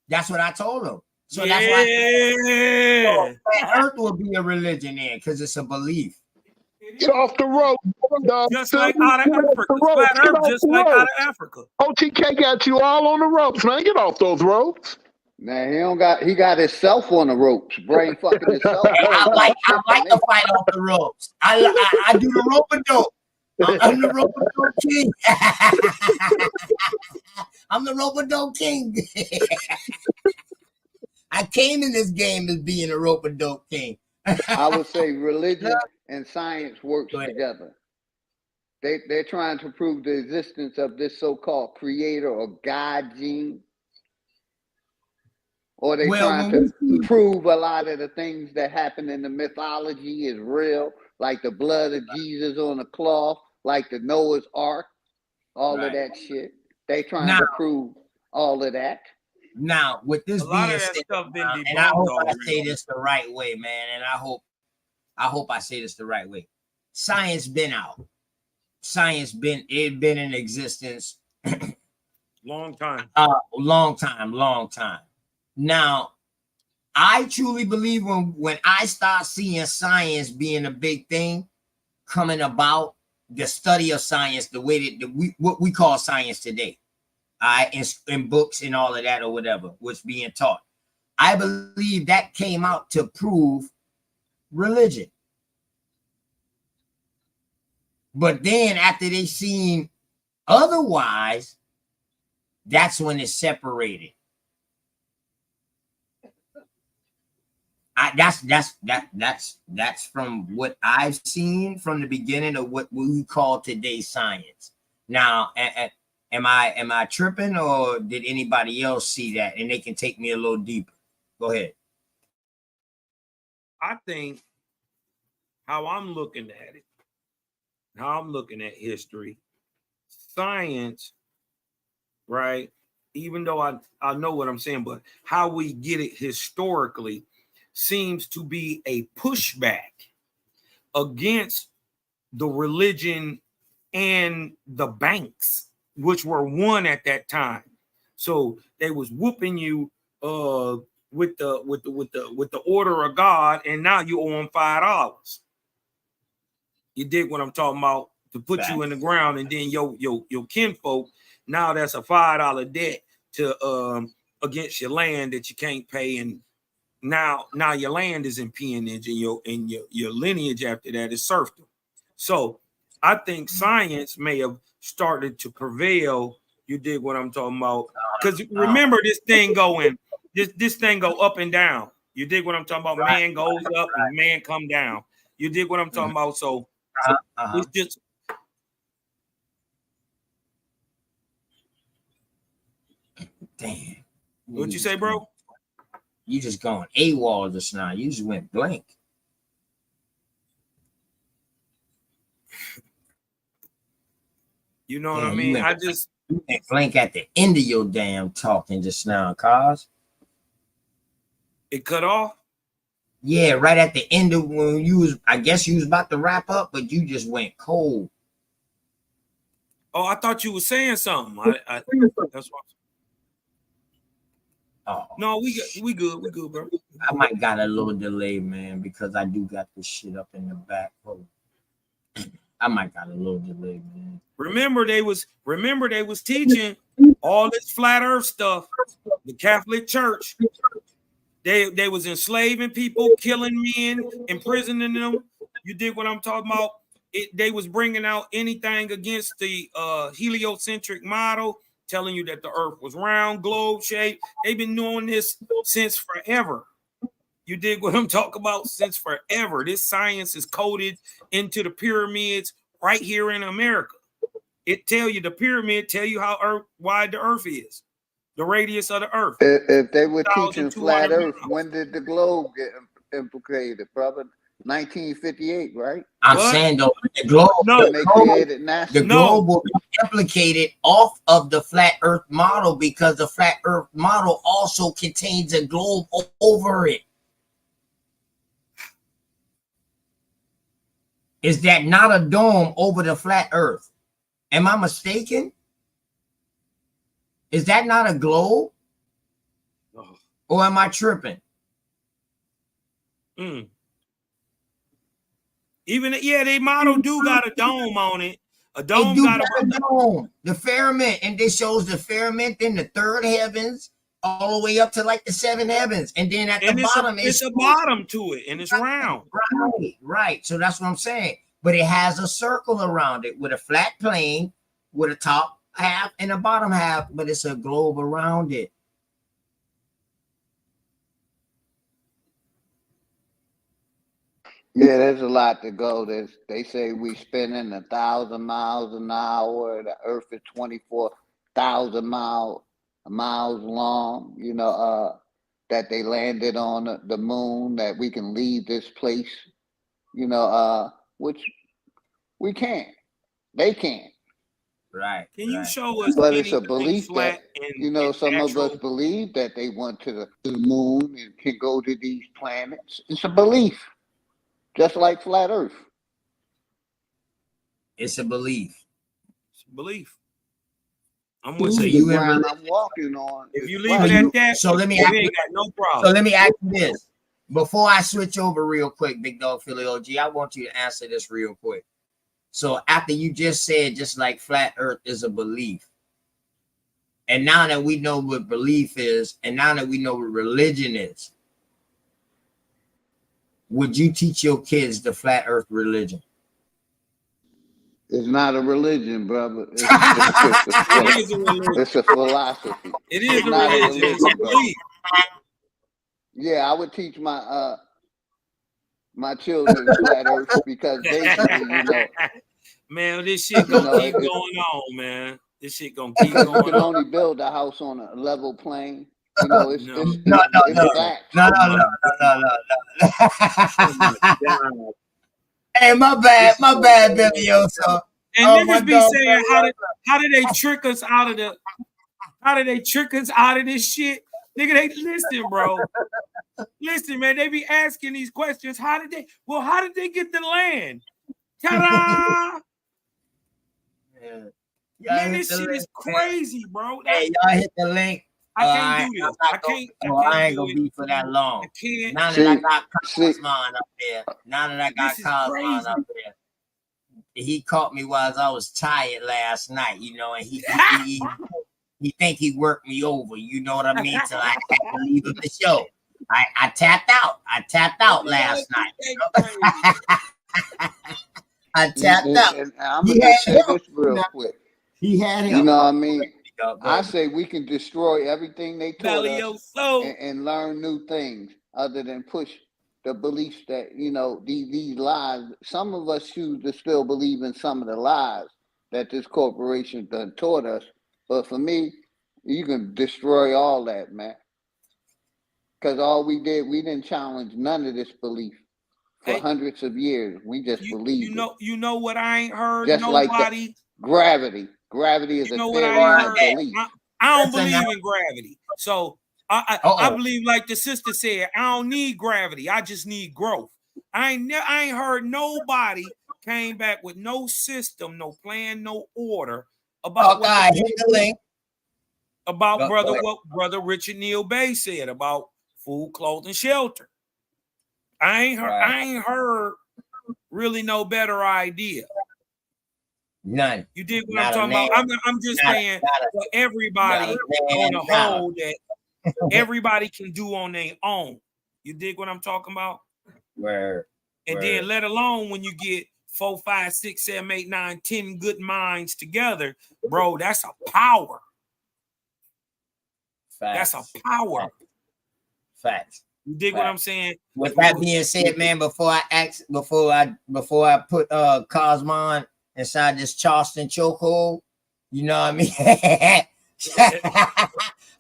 That's what I told them. So that's why flat earth will be a religion then, because it's a belief. Get off the road. Just like out of Africa. Flat earth, just like out of Africa. OTK got you all on the ropes, man. Get off those ropes. Man, he got himself on the ropes, brain fucking himself. I like to fight off the ropes. I do the rope-a-dope. I'm the rope-a-dope king. I'm the rope-a-dope king. I came in this game as being a rope-a-dope king. I would say religion and science works together. They're trying to prove the existence of this so-called creator or God gene. Or they're trying to prove a lot of the things that happen in the mythology is real, like the blood of Jesus on the cloth, like the Noah's Ark, all of that shit. They trying to prove all of that. Now, with this being said, and I hope I say this the right way, man, and I hope I say this the right way. Science been out. Science been in existence. Long time. Long time. Now, I truly believe when I start seeing science being a big thing coming about, the study of science, the way that what we call science today, in books and all of that or whatever, what's being taught. I believe that came out to prove religion. But then after they seen otherwise, that's when it's separated. That's from what I've seen from the beginning of what we call today's science. Now, am I tripping, or did anybody else see that and they can take me a little deeper? Go ahead. I think how I'm looking at it, how I'm looking at history, science, right? Even though I know what I'm saying, but how we get it historically seems to be a pushback against the religion and the banks, which were one at that time. So they was whooping you with the order of God, and now you owe them $5. You dig what I'm talking about? To put you in the ground, and then your kinfolk, now that's a $5 debt to against your land that you can't pay, and now your land is in peonage, and your lineage after that is serfdom. So I think science may have started to prevail. You dig what I'm talking about? Because remember, this thing go up and down. You dig what I'm talking about? Man goes up and man come down. You dig what I'm talking about? So it's just damn. What you say, bro? You just going AWOL just now. You just went blank. You know what I mean? I just went blank at the end of your damn talking just now, cuz. It cut off? Yeah, right at the end of when you was, I guess you was about to wrap up, but you just went cold. Oh, I thought you were saying something. That's what. Oh. No, we good, bro. I might got a little delay, man, because I do got this shit up in the back. I might got a little delay, man. Remember they was teaching all this flat earth stuff. The Catholic Church. They was enslaving people, killing men, imprisoning them. You dig what I'm talking about? They was bringing out anything against the heliocentric model, telling you that the earth was round, globe shaped. They've been doing this since forever. You dig what I'm talking about? Since forever. This science is coded into the pyramids right here in America. It tell you, the pyramid tell you how wide the earth is, the radius of the earth. If they were teaching flat earth, when did the globe get implicated, brother? 1958, right? I'm saying though, the globe, the globe will be implicated off of the flat earth model, because the flat earth model also contains a globe over it. Is that not a dome over the flat earth? Am I mistaken? Is that not a globe? Or am I tripping? Even they model do got a dome on it. A dome got a dome. The firmament, and this shows the firmament in the third heavens all the way up to like the seven heavens, and then at the bottom it's a bottom to it, and it's round. Right. So that's what I'm saying. But it has a circle around it with a flat plane, with a top half and a bottom half, but it's a globe around it. Yeah, there's a lot to go. They say we spinning 1,000 miles an hour. The Earth is 24,000 miles long. You know, that they landed on the moon. That we can leave this place. You know, which we can't. They can't. Right. Can you show us? But it's a belief that some of us believe that they went to the moon and can go to these planets. It's a belief. Just like flat earth. It's a belief. It's a belief. I'm with you. I'm walking on. If you leave it at that, so let me ask you, got no problem. So let me ask you this. Before I switch over real quick, Big Dog Philly OG, I want you to answer this real quick. So after you just said, just like flat earth is a belief, and now that we know what belief is, and now that we know what religion is, would you teach your kids the flat earth religion? It's not a religion, brother. It's a philosophy. It is not a religion. It's a belief. Yeah, I would teach my my children flat earth, because basically, man, this shit gonna keep going on, man. This shit gonna keep going on. You can only build a house on a level plane. You know, it's No, no. facts. No. Hey, my bad, Billy Oso. And niggas be saying, how did they trick us out of this shit? Nigga, they listen, bro. Listen, man, they be asking these questions. How did they get the land? Ta-da! Man, this shit is crazy, bro. Hey, y'all hit the link. I can't do this. I ain't gonna be for that long. I can't. Now that I got Cosmon up there. He caught me while I was tired last night, you know, and he think he worked me over, you know what I mean? Till I had to leave the show. I tapped out. I tapped out last night. You know? I tapped out. And I'm gonna just say this real quick. He had him. You know what I mean? I say we can destroy everything they taught us and learn new things other than push the beliefs that, you know, these lies. Some of us choose to still believe in some of the lies that this corporation done taught us. But for me, you can destroy all that, man. Because all we didn't challenge none of this belief for hundreds of years. We just believed it. You know what I ain't heard? Just nobody. Like gravity. Gravity is a theory of belief. I don't believe in gravity. So I believe, like the sister said, I don't need gravity. I just need growth. I ain't heard nobody came back with no system, no plan, no order about what brother Richard Neal Bay said about food, clothing, shelter. I ain't heard really no better idea. None. You did what I'm talking about. I'm just saying for everybody on the whole that everybody can do on their own. You dig what I'm talking about? Then let alone when you get 4, 5, 6, 7, 8, 9, 10 good minds together, bro. That's a power. Facts. That's a power. Facts. You dig what I'm saying? With that being said, man, before I put Cosmon inside this Charleston chokehold, you know what I mean?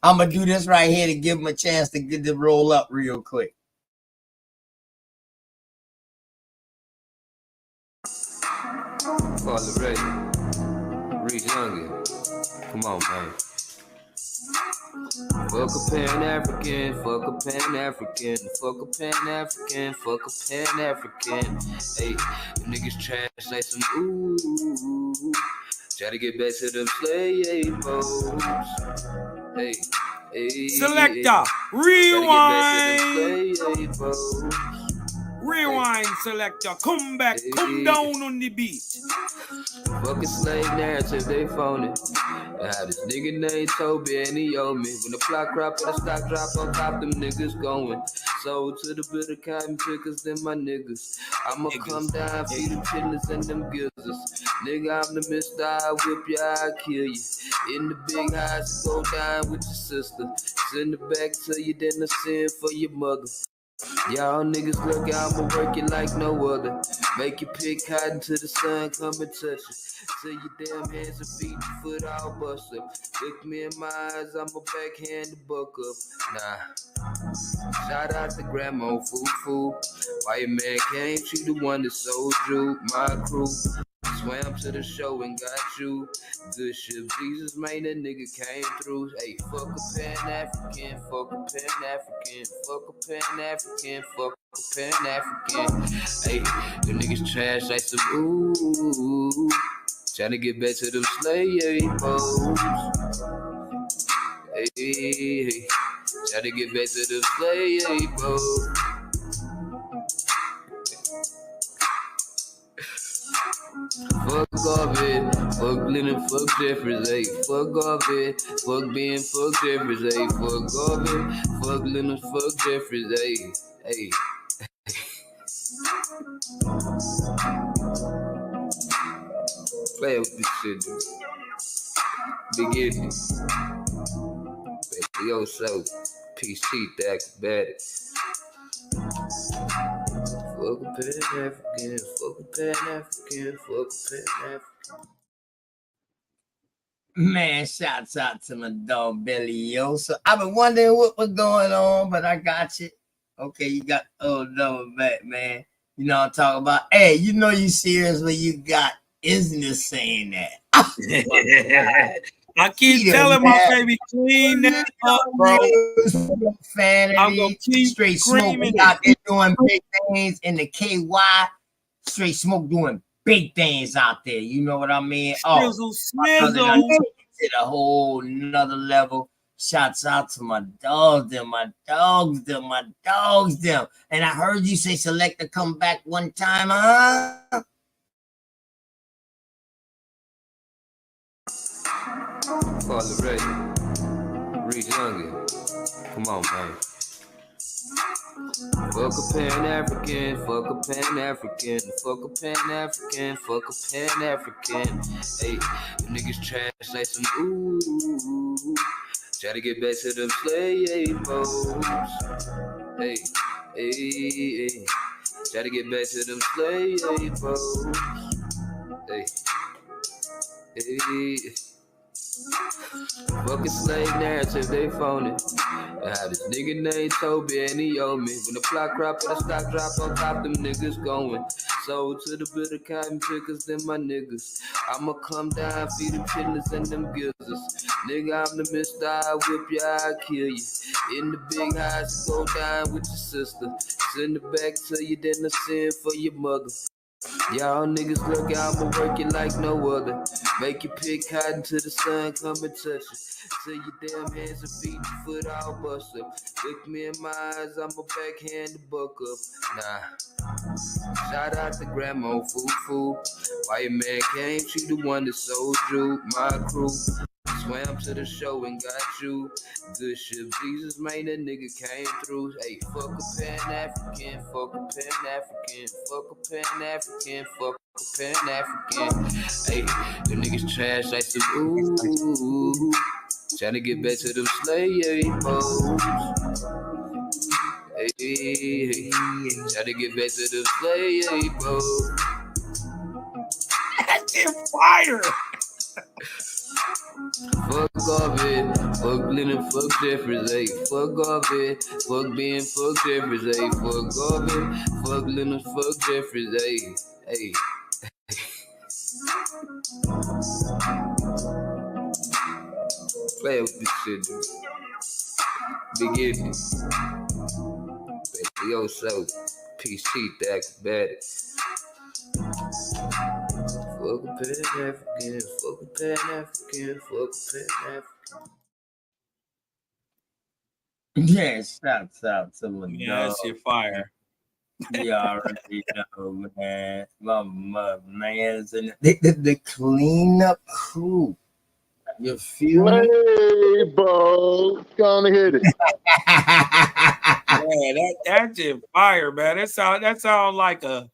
I'm gonna do this right here to give him a chance to get the roll up real quick. Father Ray, Reed Youngin, come on, man. Fuck a Pan-African, fuck a Pan-African, fuck a Pan-African, fuck a Pan-African. Hey, them niggas trash like some ooh. Try to get back to them slave boats. Hey. Selector, rewind. Rewind, selector. Come back, come down on the beat. Fucking slave narrative, they phony. I had this nigga named Toby and he owe me. When the plot crop and the stock drop on top, them niggas going. Sold to the bitter cotton pickers, them my niggas. I'ma come down, feed them chitlins and them gizzards. Nigga, I'm the mister, I whip ya, I kill you. In the big house, go down with your sister. Send it back to you, then I send for your mother. Y'all niggas look out, I'ma work it like no other. Make you pick cotton till the sun come and touch it. Till your damn hands and feet and foot all bust up. Look me in my eyes, I'ma backhand the buck up. Nah. Shout out to Grandma Foo. Why your man came, she the one that sold you. My crew swam to the show and got you. Good shit, Jesus, man, that nigga came through. Hey, fuck a Pan-African, fuck a Pan-African, fuck a Pan-African, fuck a Pan-African. Hey, them niggas trash like some ooh. Tryna get back to them slave boats. Hey, tryna get back to them slave boats. Fuck off it, fuck Lennon, fuck Jeffries, ayy. Fuck off it, fuck Ben, fuck Jeffries, ayy. Fuck off it, fuck Lennon, fuck Jeffries, ayy. Ayy. Play with this shit, dude. Beginning. Baby, yo, so peace, teeth, acrobatic. Fuck a Pan-African, fuck a Pan-African, fuck a Pan-African. Man, shouts out to my dog Billy, yo. So I've been wondering what was going on, but I got you. Okay, you got number back, man. You know I'm talking about. Hey, you know you serious when you got Isness saying that. I keep telling my baby, clean that up, bro. I'm gonna keep straight smoking out there doing big things in the KY. Straight smoke doing big things out there. You know what I mean? Snizzle, snizzle. To the whole another level. Shouts out to my dogs, them, my dogs, them, my dogs, them. And I heard you say Selector come back one time, huh? Father Ray, Reese Youngin. Come on, man. Fuck a Pan-African, fuck a Pan-African, fuck a Pan-African, fuck a Pan-African. Hey, the niggas trash like some ooh. Try to get back to them slave hoes. Hey, hey, hey. Try to get back to them slave hoes. Hey, hey. Fucking slave narrative, they phony. I had this nigga named TOPI and he owed me. When the plot crop and the stock drop on top, them niggas going. Sold to the bitter cotton pickers, them my niggas. I'ma come down, feed them chitlins and them gizzards. Nigga, I'm the mister, I whip you, I kill you. In the big house, go down with your sister. Send it back to you, then I send for your mother. Y'all niggas look out, I'ma work it like no other. Make you pick cotton till the sun come and touch it. Till your damn hands and feet and foot all bust up. Look me in my eyes, I'ma backhand the buck up. Nah. Shout out to Grandma Foo. Why your man came, she the one that sold you. My crew swam to the show and got you. Good shit, Jesus, man, that nigga came through. Hey, fuck a Pan-African, fuck a Pan-African, fuck a Pan-African, fuck a Pan-African. Hey, the niggas trash like some ooh. Tryna get back to them slave hoes. Hey, tryna get back to them slave hoes. That's fire. Fuck off it, fuck Lennon, fuck Jeffries, ayy. Fuck off it, fuck Ben, fuck Jeffries, ayy. Fuck off it, fuck Lennon, fuck Jeffries, ayy. Ayy. Play with this shit, dude. Begin. Baby, yo, so PC, the acrobatic. Fuck a Pan-African, fuck a Pan-African, fuck a Pan-African. Yeah, shouts out to my Yeah, that shit fire. You already know, man. My man's in the cleanup crew. You feel me? Hey, bro. Gonna hit it. Yeah, that shit fire, man. That sound like a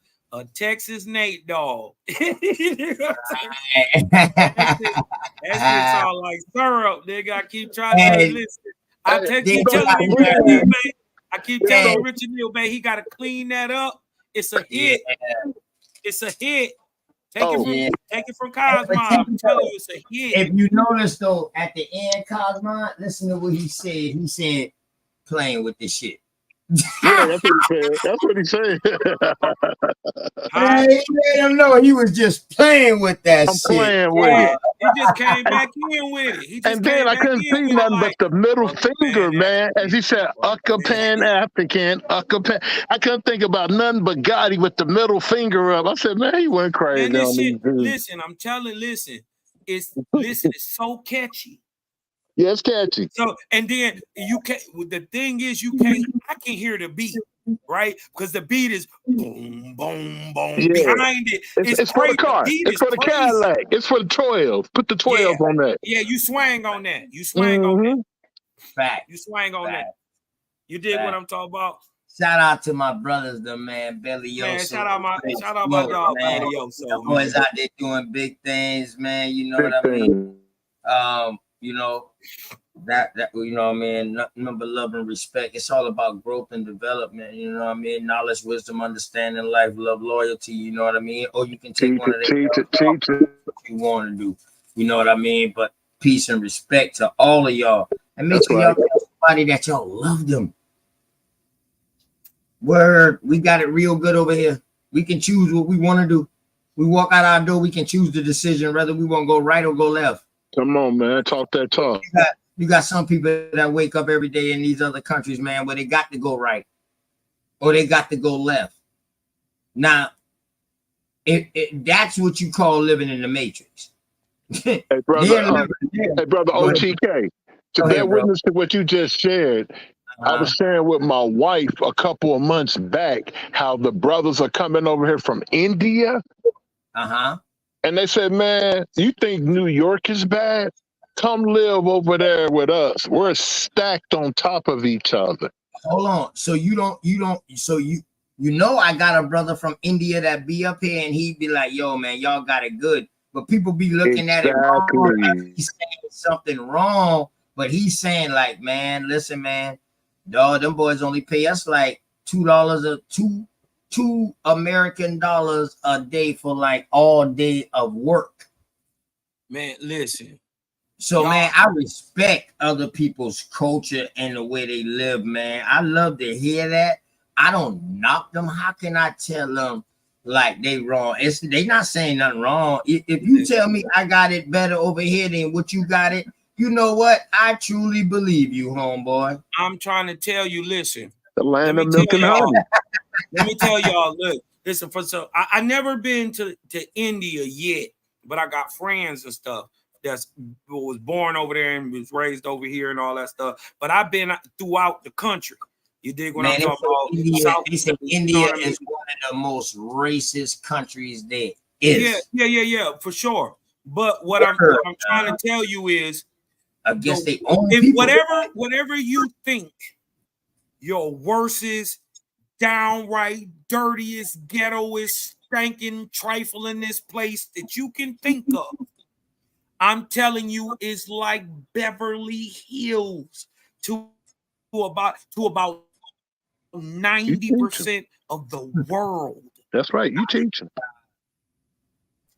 Texas Nate dog. That shit sound like syrup, nigga. I keep trying to listen. I keep telling you, Richard Neal, man. I keep telling Richard Neal, man, he got to clean that up. It's a hit. It's a hit. Take it from Cosmo. I'm telling you, it's a hit. If you notice, though, at the end, Cosmo, listen to what he said. He said, playing with this shit. Yeah, that's what he said. That's what he said. He made him know he was just playing with that shit. Playing with it. He just came back in with it. And then I couldn't see nothing but the middle finger, man. As he said, Pan-African, I couldn't think about nothing but Gotti with the middle finger up. I said, man, he went crazy. Man, this shit, listen, I'm telling, it's so catchy. Yeah, it's catchy. So, and then you can't, the thing is, I can hear the beat, right? Because the beat is boom, boom, boom. Yeah. Behind it. It's for the car. It's for the Cadillac. It's for the 12. Put the 12 on that. Yeah, you swang on that. You swang on that. Fact. You swang on that. You dig what I'm talking about? Shout out to my brothers, the man, Belly Oso. Man, shout out my dog, Belly Oso. Boys out there doing big things, man. You know what I mean? You know, that you know what I mean, nothing but love and respect. It's all about growth and development, you know what I mean? Knowledge, wisdom, understanding, life, love, loyalty, you know what I mean? Or you can take one of them what you want to do, you know what I mean? But peace and respect to all of y'all. And make sure y'all tell somebody that y'all love them. Word, we got it real good over here. We can choose what we want to do. We walk out our door, we can choose the decision whether we want to go right or go left. Come on, man. Talk that talk. You got some people that wake up every day in these other countries, man, where they got to go right or they got to go left. Now, that's what you call living in the matrix. Hey, brother, OTK, to bear witness to what you just shared, I was sharing with my wife a couple of months back how the brothers are coming over here from India. And they said, man, you think New York is bad? Come live over there with us. We're stacked on top of each other. Hold on. So you know I got a brother from India that be up here and he'd be like, yo, man, y'all got it good. But people be looking at it wrong. Like he's saying something wrong, but he's saying like, man, listen, man, dog, them boys only pay us like $2 American dollars a day for like all day of work. Man, listen. So, man, I respect other people's culture and the way they live, man. I love to hear that. I don't knock them. How can I tell them like they wrong? They not saying nothing wrong. If you tell me I got it better over here than what you got it, you know what? I truly believe you, homeboy. I'm trying to tell you, listen. The land of milk and honey. Let me tell y'all, look, listen, I never been to India yet, but I got friends and stuff that was born over there and was raised over here and all that stuff. But I've been throughout the country. You dig what I'm talking about? They say India is one of the most racist countries there is. Yeah, for sure. But what I'm trying to tell you is, I guess they own people. Whatever you think your worstest, downright dirtiest, ghettoest, stinking, triflingest place that you can think of, I'm telling you, is like Beverly Hills to about 90% of the world. That's right. You teaching.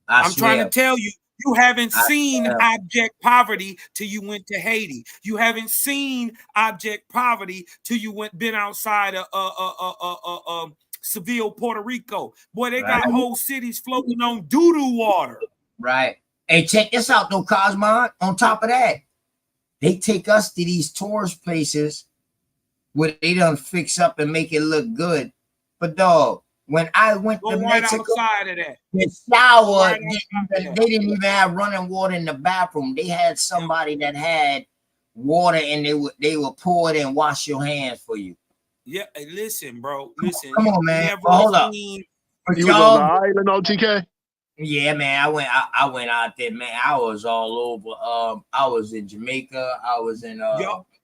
I'm trying to tell you, you haven't seen abject poverty till you went to Haiti. You haven't seen abject poverty till you been outside of Seville, Puerto Rico. Boy, they got whole cities floating on doo-doo water. Right. Hey, check this out though, Cosmon. On top of that, they take us to these tourist places where they done fix up and make it look good. But dog, when I went to Mexico, outside of that, the shower, they didn't even have running water in the bathroom. They had somebody that had water and they would pour it and wash your hands for you. Yeah, hey, listen, bro. Listen. Come on, man. Hold up. You was on the island, OTK? Yeah, man. I went out there, man. I was all over. I was in Jamaica. I was in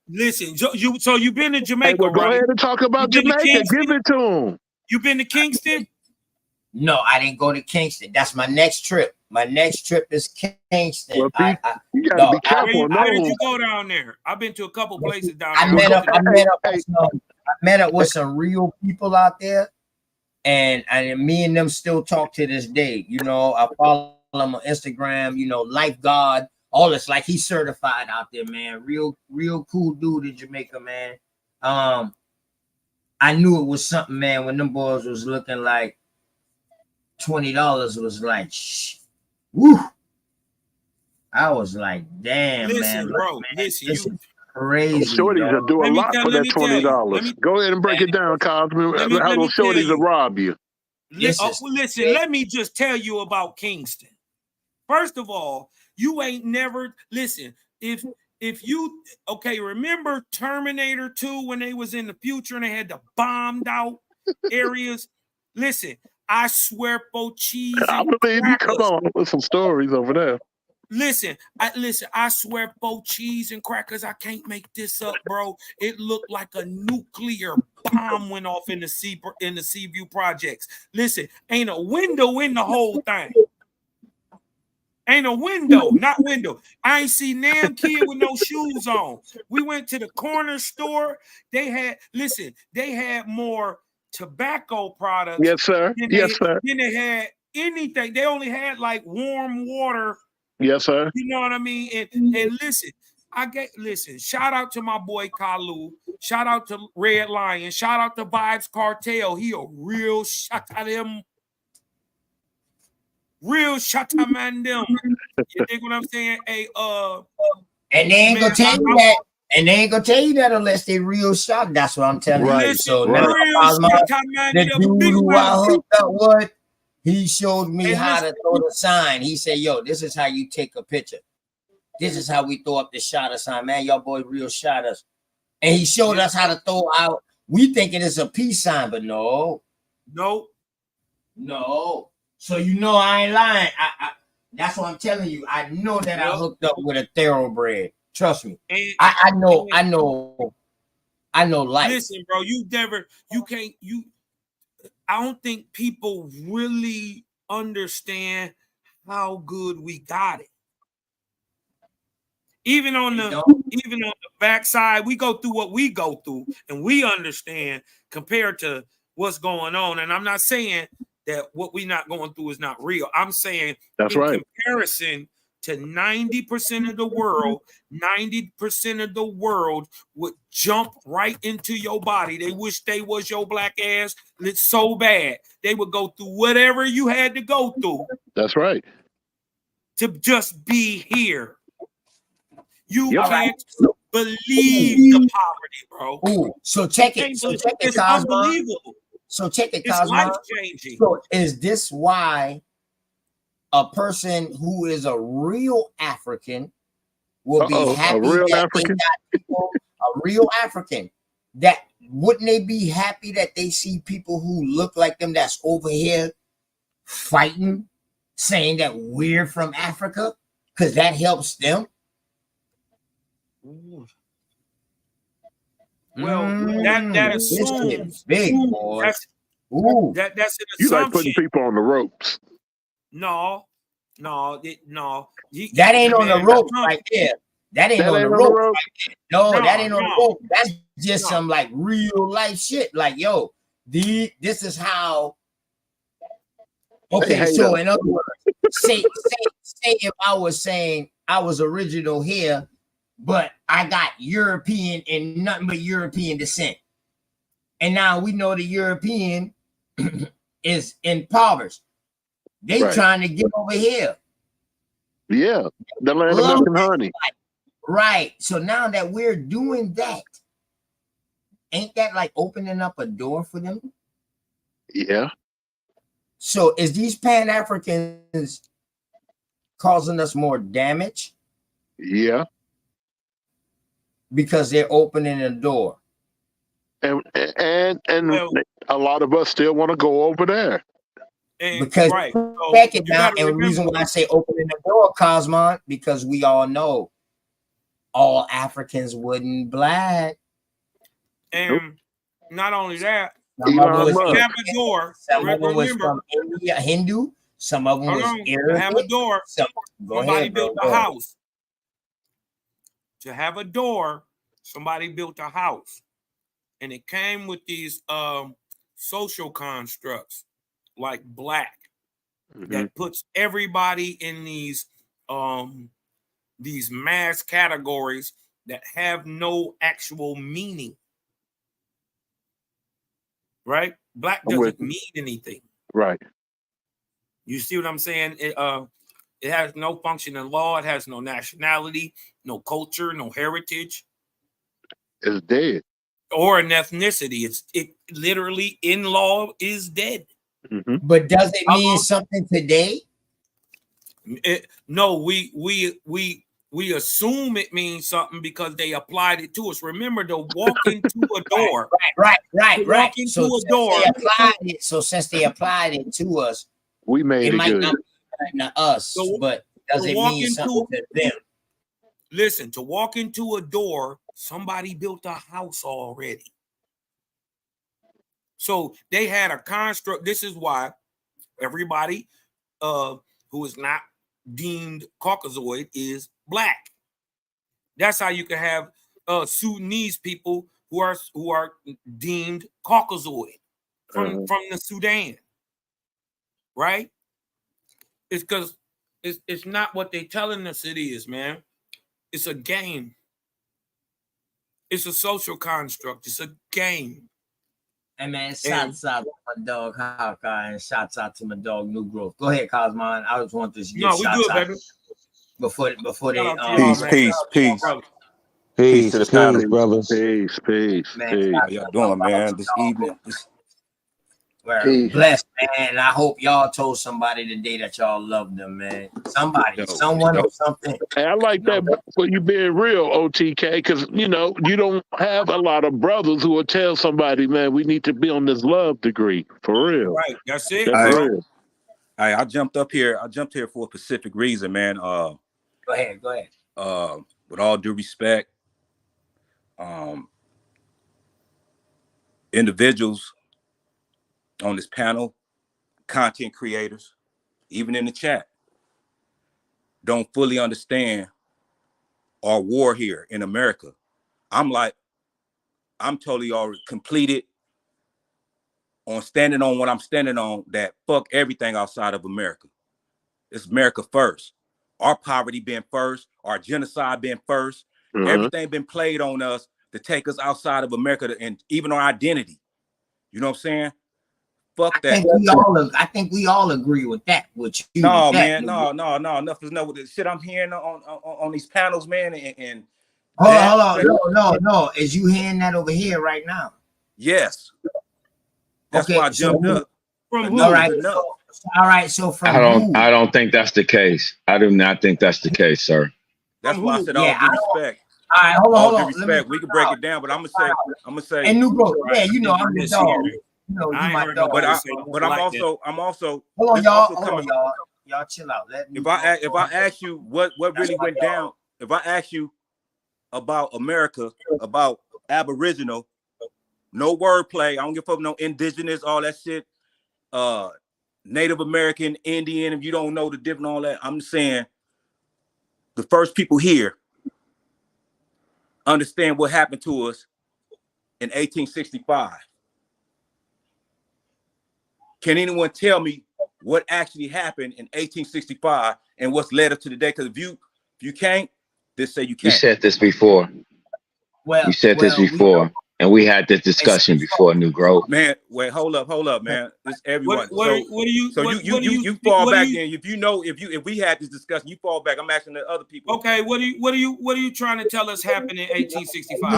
listen, so you've been to Jamaica, hey, well, go ahead and talk about Jamaica. Give it to them. You been to Kingston? No, I didn't go to Kingston. That's my next trip. My next trip is Kingston. Well, you gotta be careful. How did you go down there? I've been to a couple places down there. I met up with some real people out there, and me and them still talk to this day. You know, I follow him on Instagram. You know, lifeguard, all this. Like he's certified out there, man. Real cool dude in Jamaica, man. I knew it was something, man, when them boys was looking like $20 was like, shh, woo. I was like, damn, man. Bro, this is crazy. Shorties will do a lot for that $20. Go ahead and break it down, Cos. How those shorties will rob you. Listen, let me just tell you about Kingston. First of all, you ain't never, listen, if you, remember Terminator 2 when they was in the future and they had the bombed out areas? Listen, I swear for cheese and I believe you. Come on with some stories over there. Listen, I swear for cheese and crackers, I can't make this up, bro. It looked like a nuclear bomb went off in the Seaview projects. Listen, ain't a window in the whole thing. Ain't a window, not window. I ain't see damn kid with no shoes on. We went to the corner store. They had more tobacco products. Yes, sir. Yes, sir. Then they had anything. They only had like warm water Yes, sir. You know what I mean? And listen, shout out to my boy Kalu. Shout out to Red Lion. Shout out to Vibes Cartel. He a real shot at him. Real shot at man them. You dig what I'm saying? Hey, and they ain't gonna tell you that. And they ain't gonna tell you that unless they real shocked. That's what I'm telling you. So now, the dude who I hooked up with, he showed me how to throw the sign. He said, "Yo, this is how you take a picture. This is how we throw up the shotter sign, man. Y'all boys real shot us." And he showed us how to throw out. We thinking it's a peace sign, but no. So you know I ain't lying. That's what I'm telling you. I know that I hooked up with a thoroughbred. Trust me. I know life. Listen, bro, I don't think people really understand how good we got it. Even on the backside, we go through what we go through, and we understand compared to what's going on. And I'm not saying that what we're not going through is not real. I'm saying comparison to 90% of the world, 90% of the world would jump right into your body. They wish they was your black ass. It's so bad. They would go through whatever you had to go through. That's right. To just be here. You can't believe the poverty, bro. Ooh, so check it. It's unbelievable. So check it, It's life-changing. So is this why a person who is a real African will be happy a real African, that wouldn't they be happy that they see people who look like them that's over here fighting, saying that we're from Africa, because that helps them? Well, that assumes big, boy. that's an assumption. You like putting people on the ropes. No. That ain't on the rope right there. That ain't on the rope right there. No, that ain't on the rope. That's just some like real life shit. Like, yo, this is how. Okay, so in other words, say if I was saying I was original here, but I got European and nothing but European descent. And now we know the European is impoverished. They trying to get over here. Yeah, the land of milk and honey. Right. So now that we're doing that, ain't that like opening up a door for them? Yeah. So is these Pan-Africans causing us more damage? Yeah. Because they're opening a door. And a lot of us still want to go over there. Because check it now, and the reason why I say opening the door, Cosmon, because we all know all Africans wouldn't black. And not only that, some of them was from India, Hindu, some of them was Arabic. To have a door, somebody built a house. To have a door, somebody built a house. And it came with these social constructs like black that puts everybody in these mass categories that have no actual meaning. Right? Black doesn't mean anything. Right. You see what I'm saying? It has no function in law. It has no nationality, no culture, no heritage. It's dead. Or an ethnicity. It literally in law is dead. But does it mean something today? No, we assume it means something because they applied it to us. Remember, to walk into a door. Right. Walk into a door. Since they applied it to us, we made it might good. not be to us, but does it mean something to them? Listen, to walk into a door, somebody built a house already. So they had a construct. This is why everybody who is not deemed Caucasoid is black. That's how you can have Sudanese people who are deemed Caucasoid from the Sudan, right? It's because It's not what they're telling us it is, man. It's a game. It's a social construct. It's a game. And man, shouts out to my dog Hawkeye and shouts out to my dog New Growth. Go ahead, Cosmon. I just want to give No, we shots good, out baby. before they Peace to the panel. Brothers. Peace. Man, How y'all doing, man? This evening. Blessed, man. I hope y'all told somebody today that y'all love them, man. Somebody, someone or something. Hey, I like that for you being real, OTK, because you know you don't have a lot of brothers who will tell somebody, man, we need to be on this love degree for real. Right, that's it. That's real. I jumped up here. I jumped here for a specific reason, man. Go ahead. With all due respect, individuals on this panel, content creators, even in the chat, don't fully understand our war here in America. I'm totally already completed on standing on what I'm standing on, that fuck everything outside of America. It's America first. Our poverty been first, our genocide been first, everything been played on us to take us outside of America and even our identity. You know what I'm saying? Fuck that. I think we all agree with that. No, man, no. Nothing's no with the shit I'm hearing on these panels, man. And hold on. No. Is you hearing that over here right now? Yes. That's why I jumped up. All right. So from I don't think that's the case. I do not think that's the case, sir. That's why I said all due respect. All right, hold on. Respect. We can break it down, but I'm gonna say. And New Growth, yeah, you know I'm the dog. You know, you my dog. But I'm also. Hold on, y'all. Y'all chill out. If I ask you what really went down, if I ask you about America, about Aboriginal, no wordplay. I don't give a fuck no indigenous, all that shit. Native American, Indian. If you don't know the difference, all that, I'm just saying the first people here understand what happened to us in 1865. Can anyone tell me what actually happened in 1865 and what's led us to today? Because if you can't, just say you can't. You said this before. You said this before. And we had this discussion before, New Growth. Man, wait, hold up, man. This everyone. You fall back then. If we had this discussion, you fall back. I'm asking the other people. Okay, what are you trying to tell us happened in 1865?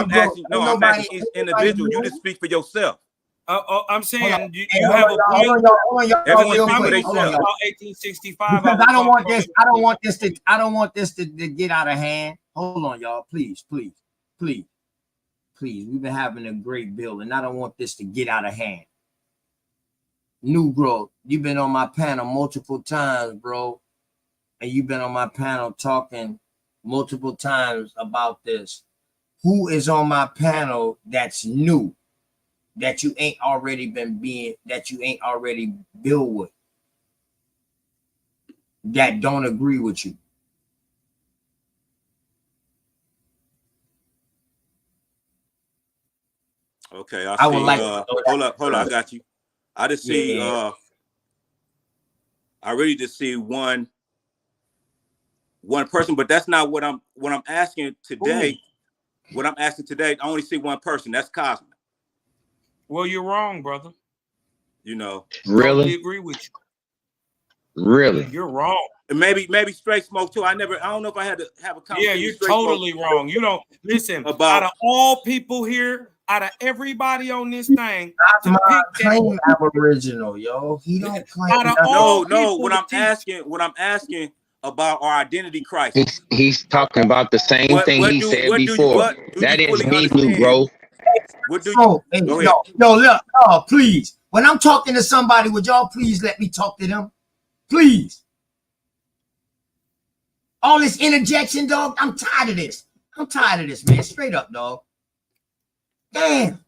I'm asking each individual. You just speak for yourself. I'm saying you have a point. Everyone speak for themselves. 1865. Because I don't want this to get out of hand. Hold on, y'all. Please. We've been having a great build, and I don't want this to get out of hand. New Growth, you've been on my panel multiple times, bro. And you've been on my panel talking multiple times about this. Who is on my panel that's new, that you ain't already built with, that don't agree with you? Okay, I would like hold up, I got you. I just see I really just see one person, but that's not what I'm asking today. Ooh. What I'm asking today, I only see one person. That's Cosmic. Well, you're wrong, brother. You know, really totally agree with you. Really, you're wrong. And maybe Straight Smoke too. I don't know if I had to have a conversation. Yeah, you're totally wrong. You don't listen. Out of all people here, out of everybody on this thing, claim Aboriginal, yo. He don't claim. No. What I'm asking about our identity crisis. He's talking about the same thing he said before. That is me, New Growth. Look, please. When I'm talking to somebody, would y'all please let me talk to them? Please. All this interjection, dog. I'm tired of this. Man. Straight up, dog. Damn.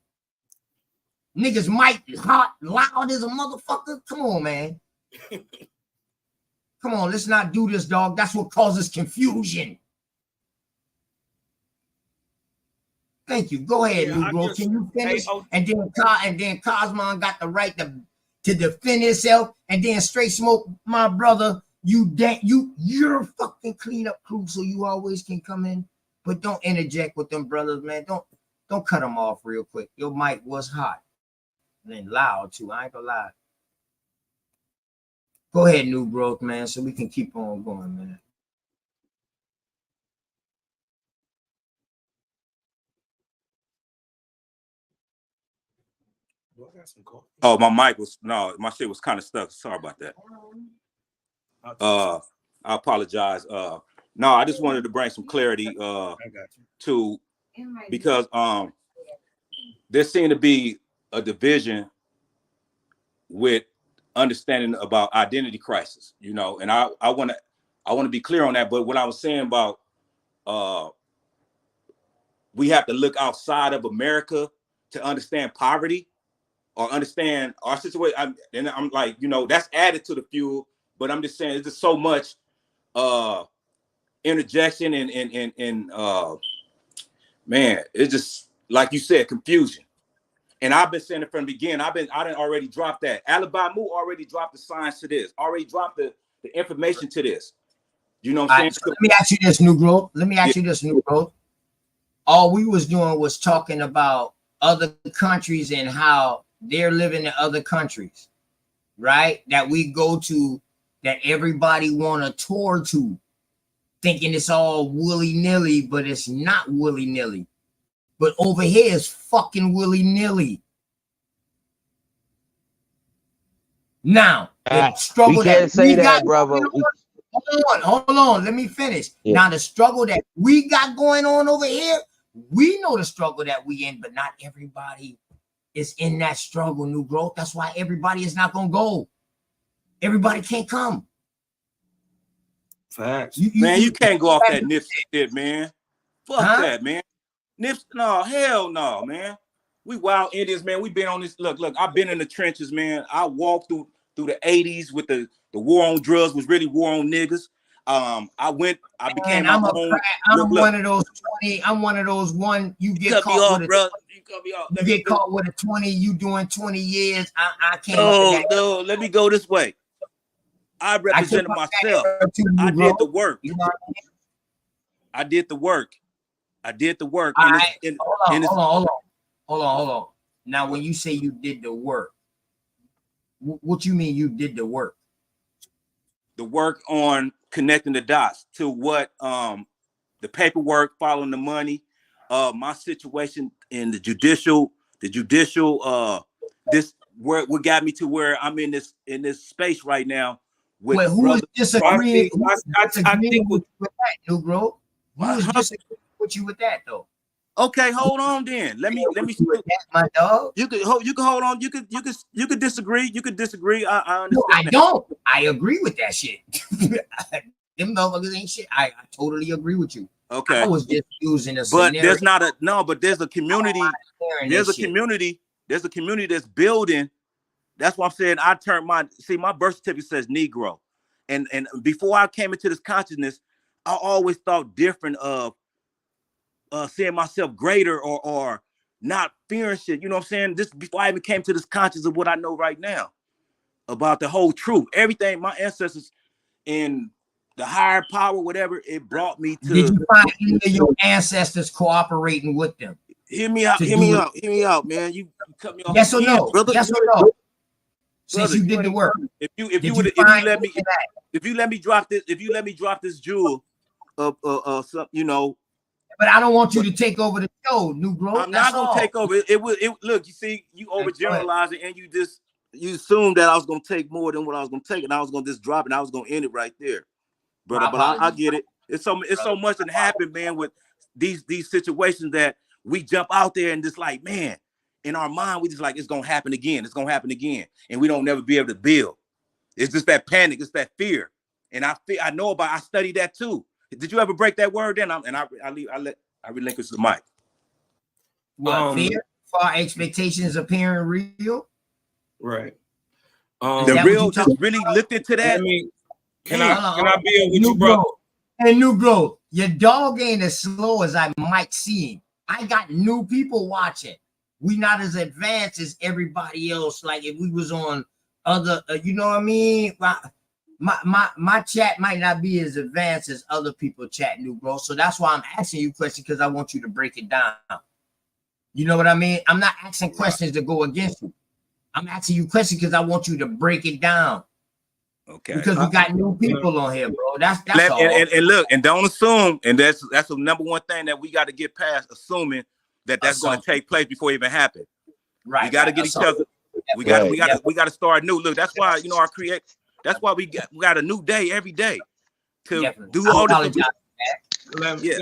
Niggas mic hot, loud as a motherfucker. Come on, man. Come on, let's not do this, dog. That's what causes confusion. Thank you. Go ahead, Negro. Can you finish? And then Cosmon got the right to defend himself. And then Straight Smoke, my brother, you're a fucking cleanup crew, so you always can come in, but don't interject with them brothers, man. Don't cut them off real quick. Your mic was hot, and then loud too. I ain't gonna lie. Go ahead, New Growth, man, so we can keep on going, man. Oh, my shit was kind of stuck. Sorry about that. I apologize. No, I just wanted to bring some clarity to, because there seemed to be a division with understanding about identity crisis, you know, and I want to be clear on that. But what I was saying about we have to look outside of America to understand poverty or understand our situation. And I'm like, you know, that's added to the fuel, but I'm just saying it's just so much interjection and man, it's just like you said, confusion. And I've been saying it from the beginning. I didn't already drop that. Alabama already dropped the science to this, already dropped the information to this. You know what I'm saying? So let me ask you this, New Growth. All we was doing was talking about other countries and how they're living in other countries, right? That we go to, that everybody want to tour to, thinking it's all willy-nilly, but it's not willy-nilly. But over here is fucking willy-nilly. Now, the struggle we can't say that, brother. Hold on, let me finish. Yeah. Now, the struggle that we got going on over here, we know the struggle that we in, but not everybody is in that struggle, New Growth. That's why everybody is not gonna go. Everybody can't come. Facts. You can't go off that Nipsey shit, man. Fuck that, man. Nipsey, no, hell no, man. We wild Indians, man. We been on this. Look, I've been in the trenches, man. I walked through the 80s with the war on drugs was really war on niggas. I became my own. I'm one of those 20. I'm one of those one you get caught with a 20. You get caught with a 20. You doing 20 years. I can't. No. Let me go this way. I represented myself. I did the work. You know what I mean? I did the work. Hold on. Now, when you say you did the work, what you mean you did the work? The work on connecting the dots to what the paperwork, following the money, my situation in the judicial, this what got me to where I'm in this space right now. With who is disagreeing? I think with that, New Growth. Who is disagreeing with you with that though? Okay, hold on then. Let me that, my dog. You could hold on. You could disagree. You could disagree. I understand. No, I don't. I agree with that shit. Them motherfuckers ain't shit. I totally agree with you. Okay. I was just using a but scenario. There's a community. There's a community that's building. That's why I'm saying my birth certificate says Negro. And before I came into this consciousness, I always thought different of seeing myself greater or not fearing shit. You know what I'm saying? This before I even came to this conscious of what I know right now about the whole truth. Everything, my ancestors in the higher power, whatever, it brought me to. Did you find any of your ancestors cooperating with them? Hear me out, man. You cut me off. Yes or no? Brother. Yes or no? Since you did the work. If you let me drop this jewel of you know. But I don't want you to take over the show, New Growth. I'm not gonna take over. It look, you see, you overgeneralize it and you assumed that I was gonna take more than what I was gonna take, and I was gonna just drop it and I was gonna end it right there. But I get it. It's so much that happened, man, with these situations that we jump out there and just like, man, in our mind, we just like it's gonna happen again, and we don't never be able to build. It's just that panic, it's that fear. And I study that too. Did you ever break that word in? I relinquish the mic. What fear? Far expectations appearing real? Right. The real just really looked into that. Can I be with you, bro? And New Growth, your dog ain't as slow as I might seem. I got new people watching. We not as advanced as everybody else. Like if we was on other, you know what I mean? my chat might not be as advanced as other people chat, new bro. So that's why I'm asking you questions, because I want you to break it down. You know what I mean? I'm not asking questions to go against you. I'm asking you questions because I want you to break it down. Okay. Because we got new people on here, bro. That's all. And look, and don't assume, and that's the number one thing that we got to get past, assuming that's going to take place before it even happen. Right. We got to get each other. We got to start new. Look, that's why that's why we got a new day every day to do all this. Let me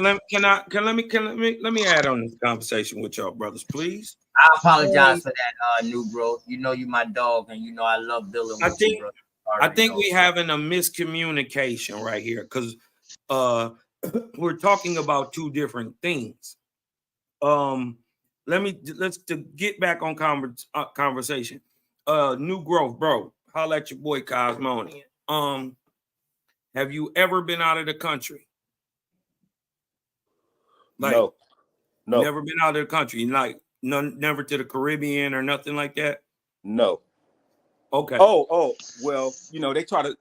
add on this conversation with y'all, brothers, please. I apologize for that, new bro. You know you my dog, and you know I love dealing with you, bro. I think we having a miscommunication right here, because we're talking about two different things. Let's get back on conversation. New growth, bro. Holla at your boy Cosmonian. Have you ever been out of the country? Like, no. Never been out of the country. Like, never to the Caribbean or nothing like that. No. Okay. Oh, well, you know, they try to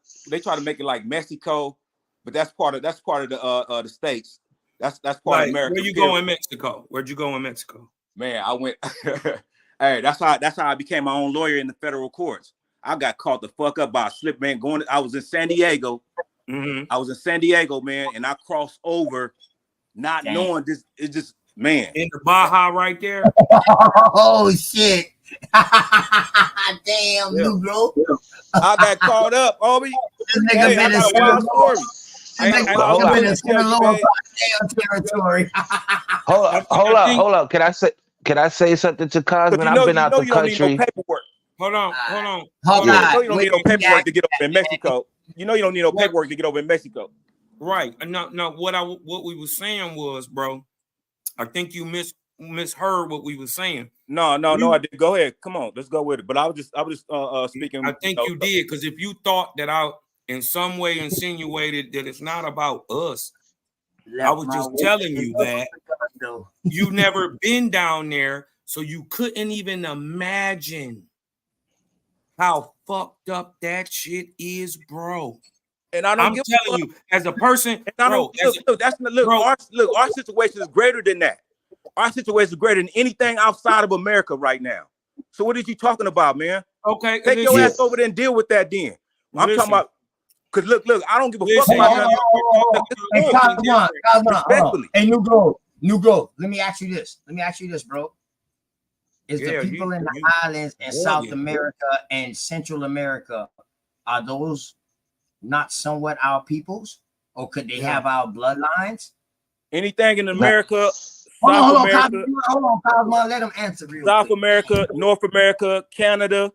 make it like Mexico, but that's part of the states. That's part of America. Where'd you go in Mexico? Where'd you go in Mexico? Man, I went. Hey, that's how I became my own lawyer in the federal courts. I got caught the fuck up by a slip, man. I was in San Diego. Mm-hmm. I was in San Diego, man, and I crossed over, not knowing this. It's just, man, in the Baja right there. Oh shit! Damn, new bro. I got caught up, homie. This nigga been in wild story. Hold up. Can I say something to Cosman? I've been out the country. Hold on. You don't need no paperwork to get over in Mexico. You know you don't need no paperwork to get over in Mexico. Right. No. What we were saying was, bro, I think you misheard what we were saying. No, I didn't. Go ahead. Come on, let's go with it. But I was just speaking. I think you did, because if you thought that I in some way insinuated that it's not about us, I was just telling you that you've never been down there, so you couldn't even imagine how fucked up that shit is, bro. And I'm telling you, as a person, our situation is greater than that. Our situation is greater than anything outside of America right now. So what are you talking about, man? Okay, take your ass over there and deal with that then. I'm talking about, because look, I don't give a fuck about that. Hey, new growth. Let me ask you this, bro. Is the people in the islands in South America and Central America, are those not somewhat our peoples, or could they have our bloodlines? Anything in America, hold on, Cosmo, let him answer. South America, North America, Canada,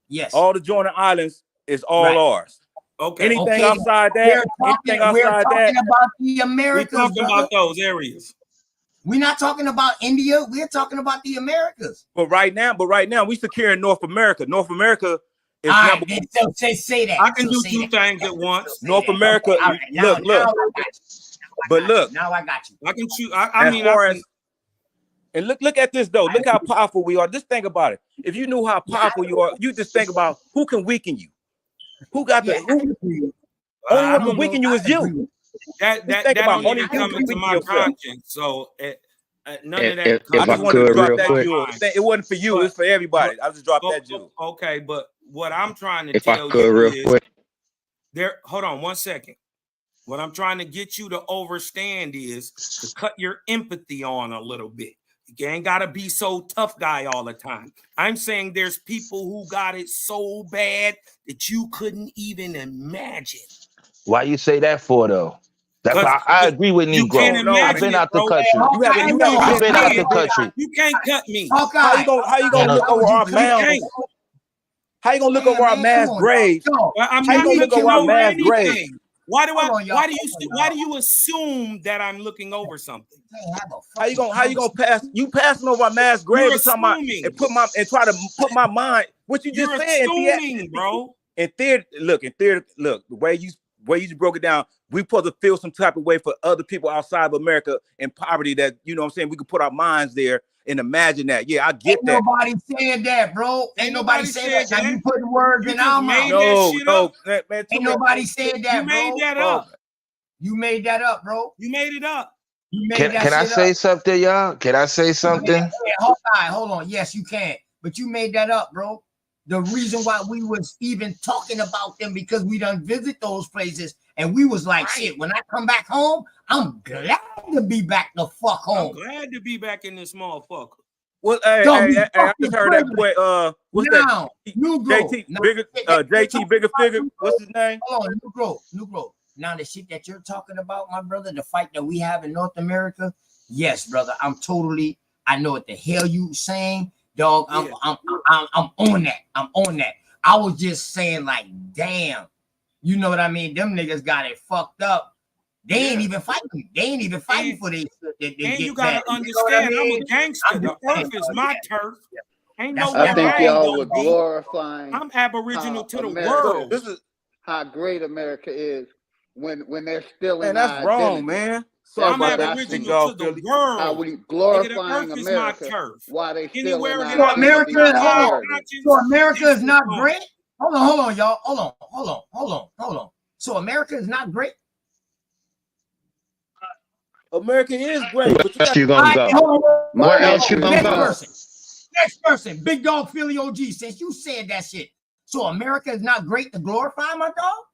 yes, all the joining islands is all ours. Okay. Anything outside that, we're talking about the Americas. We're talking about those areas. We're not talking about India. We're talking about the Americas. But right now, we securing North America. North America is number one. So say that. I can do two things at once. North America. Right, look. But look. Now I got you. I can choose. And look at this though. Look how powerful we are. Just think about it. If you knew how powerful you are, you just think about who can weaken you. Who got the only one can weaken you is you. That don't even come into my conscience. So none of that. If I could real quick. It wasn't for you, it's for everybody. I just dropped that jewel. Okay, but what I'm trying to if tell I could you real is quick. hold on 1 second. What I'm trying to get you to understand is to cut your empathy on a little bit. You ain't gotta be so tough guy all the time. I'm saying there's people who got it so bad that you couldn't even imagine. Why you say that for though? That's why I agree with Negro. I've been out the country. I've been out the country. You can't cut me. How you gonna look over our mounds? How you gonna look over our mass graves? I'm How you gonna look over our mass graves? Why do you assume that I'm looking over something? How you gonna pass? You passing over our mass grave and try to put my mind. What you just said, assuming, bro. In theory, look. The way you broke it down, we supposed to feel some type of way for other people outside of America in poverty. That you know what I'm saying. We could put our minds there and imagine that. Yeah, I get Ain't that. nobody said that, bro. Ain't nobody said that. Now you putting words in our mouth. No, man, ain't nobody said that, You bro. made that up. You made that up, bro. You made it up. You made that Can I shit say up. something, y'all? Can I say something? Yeah, hold on. Yes, you can. But you made that up, bro. The reason why we was even talking about them because we done visit those places and we was like, shit, when I come back home, I'm glad to be back the fuck home. I'm glad to be back in this motherfucker. Well, hey, I just heard that boy. What's now, that? Negro. JT bigger, JT bigger figure. What's his name? Hold on, Negro. Now the shit that you're talking about, my brother, the fight that we have in North America. Yes, brother, I know what the hell you saying, dog. I'm on that. I'm on that. I was just saying, like, damn, you know what I mean? Them niggas got it fucked up. They ain't even fighting. They ain't even fighting for this. And you gotta understand, I'm a gangster. The earth is my turf. Ain't no I think y'all were glorifying. I'm aboriginal to the America, world. This is how great America is when they're still in that's our wrong, identity. man. I'm aboriginal to the world. How we glorifying the earth America is my turf. while they still Anywhere in in our So America, so America is not on. great. Hold on, y'all. Hold on. So America is not great. America is great. Where else you gonna go? Where else you gonna go? Next person, Big Dog Philly OG, since you said that shit. So America is not great to glorify, my dog?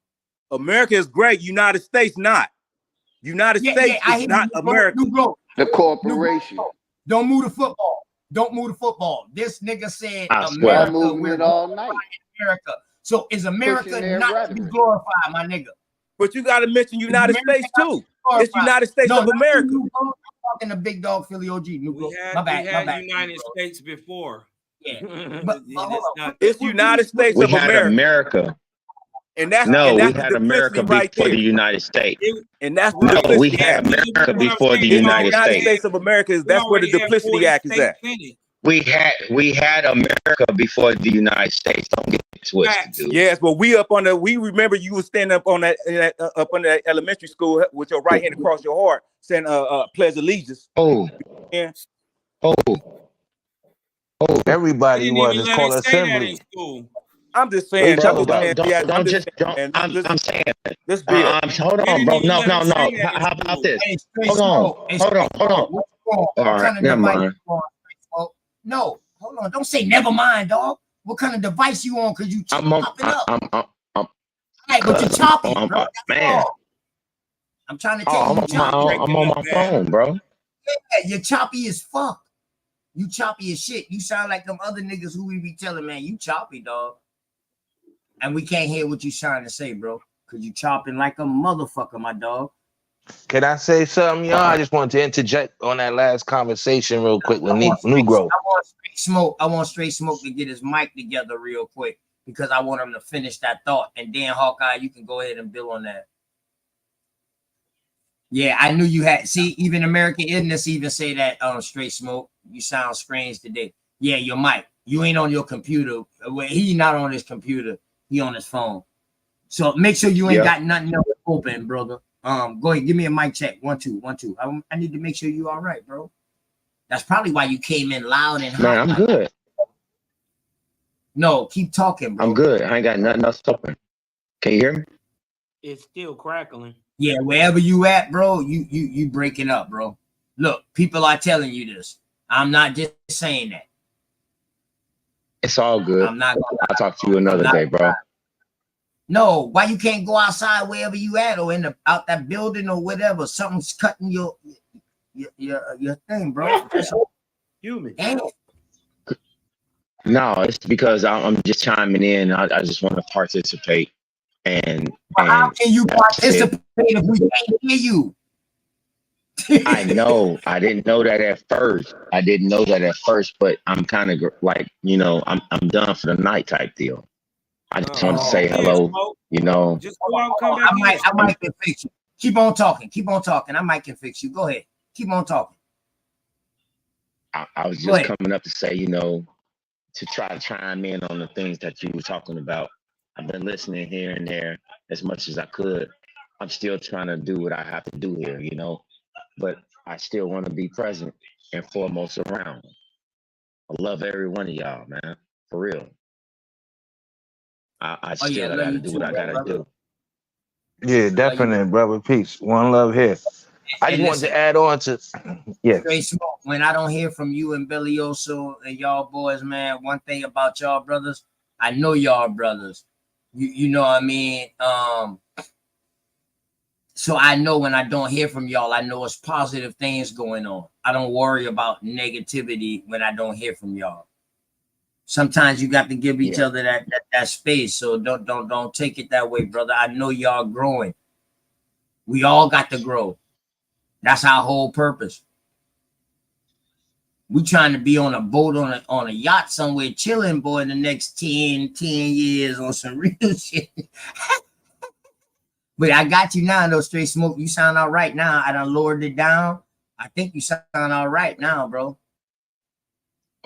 America is great. United States not. United States is not America. The corporation. Don't move the football. Don't move the football. This nigga said America. America, We're all night. America. So is America not to be glorified, my nigga? But you got to mention United States too. It's United States of America. I'm talking to Big Dog Philly OG. My bad. United States before. Yeah, but it's United States of America. And that's we had America before the United States. And that's we had America before the United States. of America. That's where the Duplicity Act is at. We had America before the United States. Don't get it twisted, dude. Yes, but we remember you were standing up on that up on that elementary school with your right hand across your heart, saying pledge allegiance. Everybody was. It's called assembly. I'm just saying, bro, I'm saying. Let's be hold on, bro. No. How about this? Hold on. All right, never mind. No, hold on. Don't say never mind, dog. What kind of device you on? Cause you chopping up. Right, but you're choppy, bro. Man. I'm trying to tell you. I'm on my phone, bro. Yeah, you're choppy as fuck. You choppy as shit. You sound like them other niggas who we be telling, man, you choppy, dog. And we can't hear what you trying to say, bro. Cause you chopping like a motherfucker, my dog. Can I say something, y'all? I just want to interject on that last conversation real quick with Negro. I want Straight Smoke to get his mic together real quick because I want him to finish that thought. And then Hawkeye, you can go ahead and build on that. Yeah, I knew you had. See, even American Idness even say that. Straight Smoke, you sound strange today. Yeah, your mic. You ain't on your computer. He not on his computer. He on his phone. So make sure you ain't got nothing else open, brother. Go ahead, give me a mic check. 1 2 1 2. I need to make sure you all right, bro. That's probably why you came in loud and hot. Man, I'm good. No, keep talking, bro. I'm good. I ain't got nothing else open. Can you hear me? It's still crackling. Yeah, wherever you at, bro, you breaking up, bro. Look, people are telling you this. I'm not just saying that. It's all good. I'll talk to you another day, bro. No, why you can't go outside wherever you at or out that building or whatever? Something's cutting your thing, bro. Human. No, it's because I'm just chiming in. I just want to participate. And how can you participate if we can't hear you? I know. I didn't know that at first. But I'm kind of like, I'm done for the night type deal. I just want to say hello, Just go out and come back. I might can fix you. Keep on talking. I might can fix you. Go ahead. Keep on talking. I was just coming up to say, to try to chime in on the things that you were talking about. I've been listening here and there as much as I could. I'm still trying to do what I have to do here, but I still want to be present and foremost around. I love every one of y'all, man. For real. I Oh yeah, still love gotta you do too, what I gotta brother. do. Yeah, definitely, brother. Peace. One love here. I just wanted to add on to Straight Smoke. When I don't hear from you and Billy Oso and y'all boys, man, one thing about y'all brothers, I know y'all brothers. You know what I mean? So I know when I don't hear from y'all, I know it's positive things going on. I don't worry about negativity when I don't hear from y'all. Sometimes you got to give each other that space. So don't take it that way, brother. I know y'all growing. We all got to grow. That's our whole purpose. We trying to be on a boat on a yacht somewhere chilling, boy, in the next 10 years on some real shit. But I got you now, though, Straight Smoke. You sound all right now. I done lowered it down. I think you sound all right now, bro.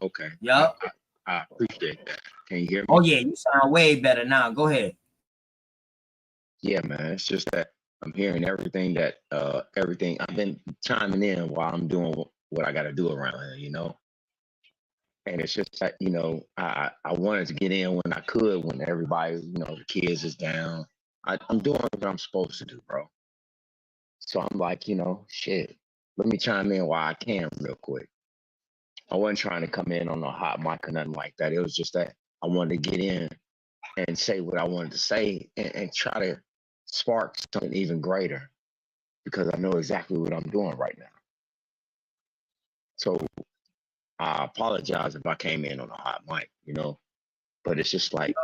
Okay. Yup. I appreciate that. Can you hear me? Oh, yeah, you sound way better now. Go ahead. Yeah, man. It's just that I'm hearing everything I've been chiming in while I'm doing what I gotta do around here, you know. And it's just that, you know, I wanted to get in when I could, when everybody, you know, the kids is down. I'm doing what I'm supposed to do, bro. So I'm like, you know, shit, let me chime in while I can real quick. I wasn't trying to come in on a hot mic or nothing like that. It was just that I wanted to get in and say what I wanted to say and try to spark something even greater, because I know exactly what I'm doing right now. So I apologize if I came in on a hot mic, you know, but it's just like,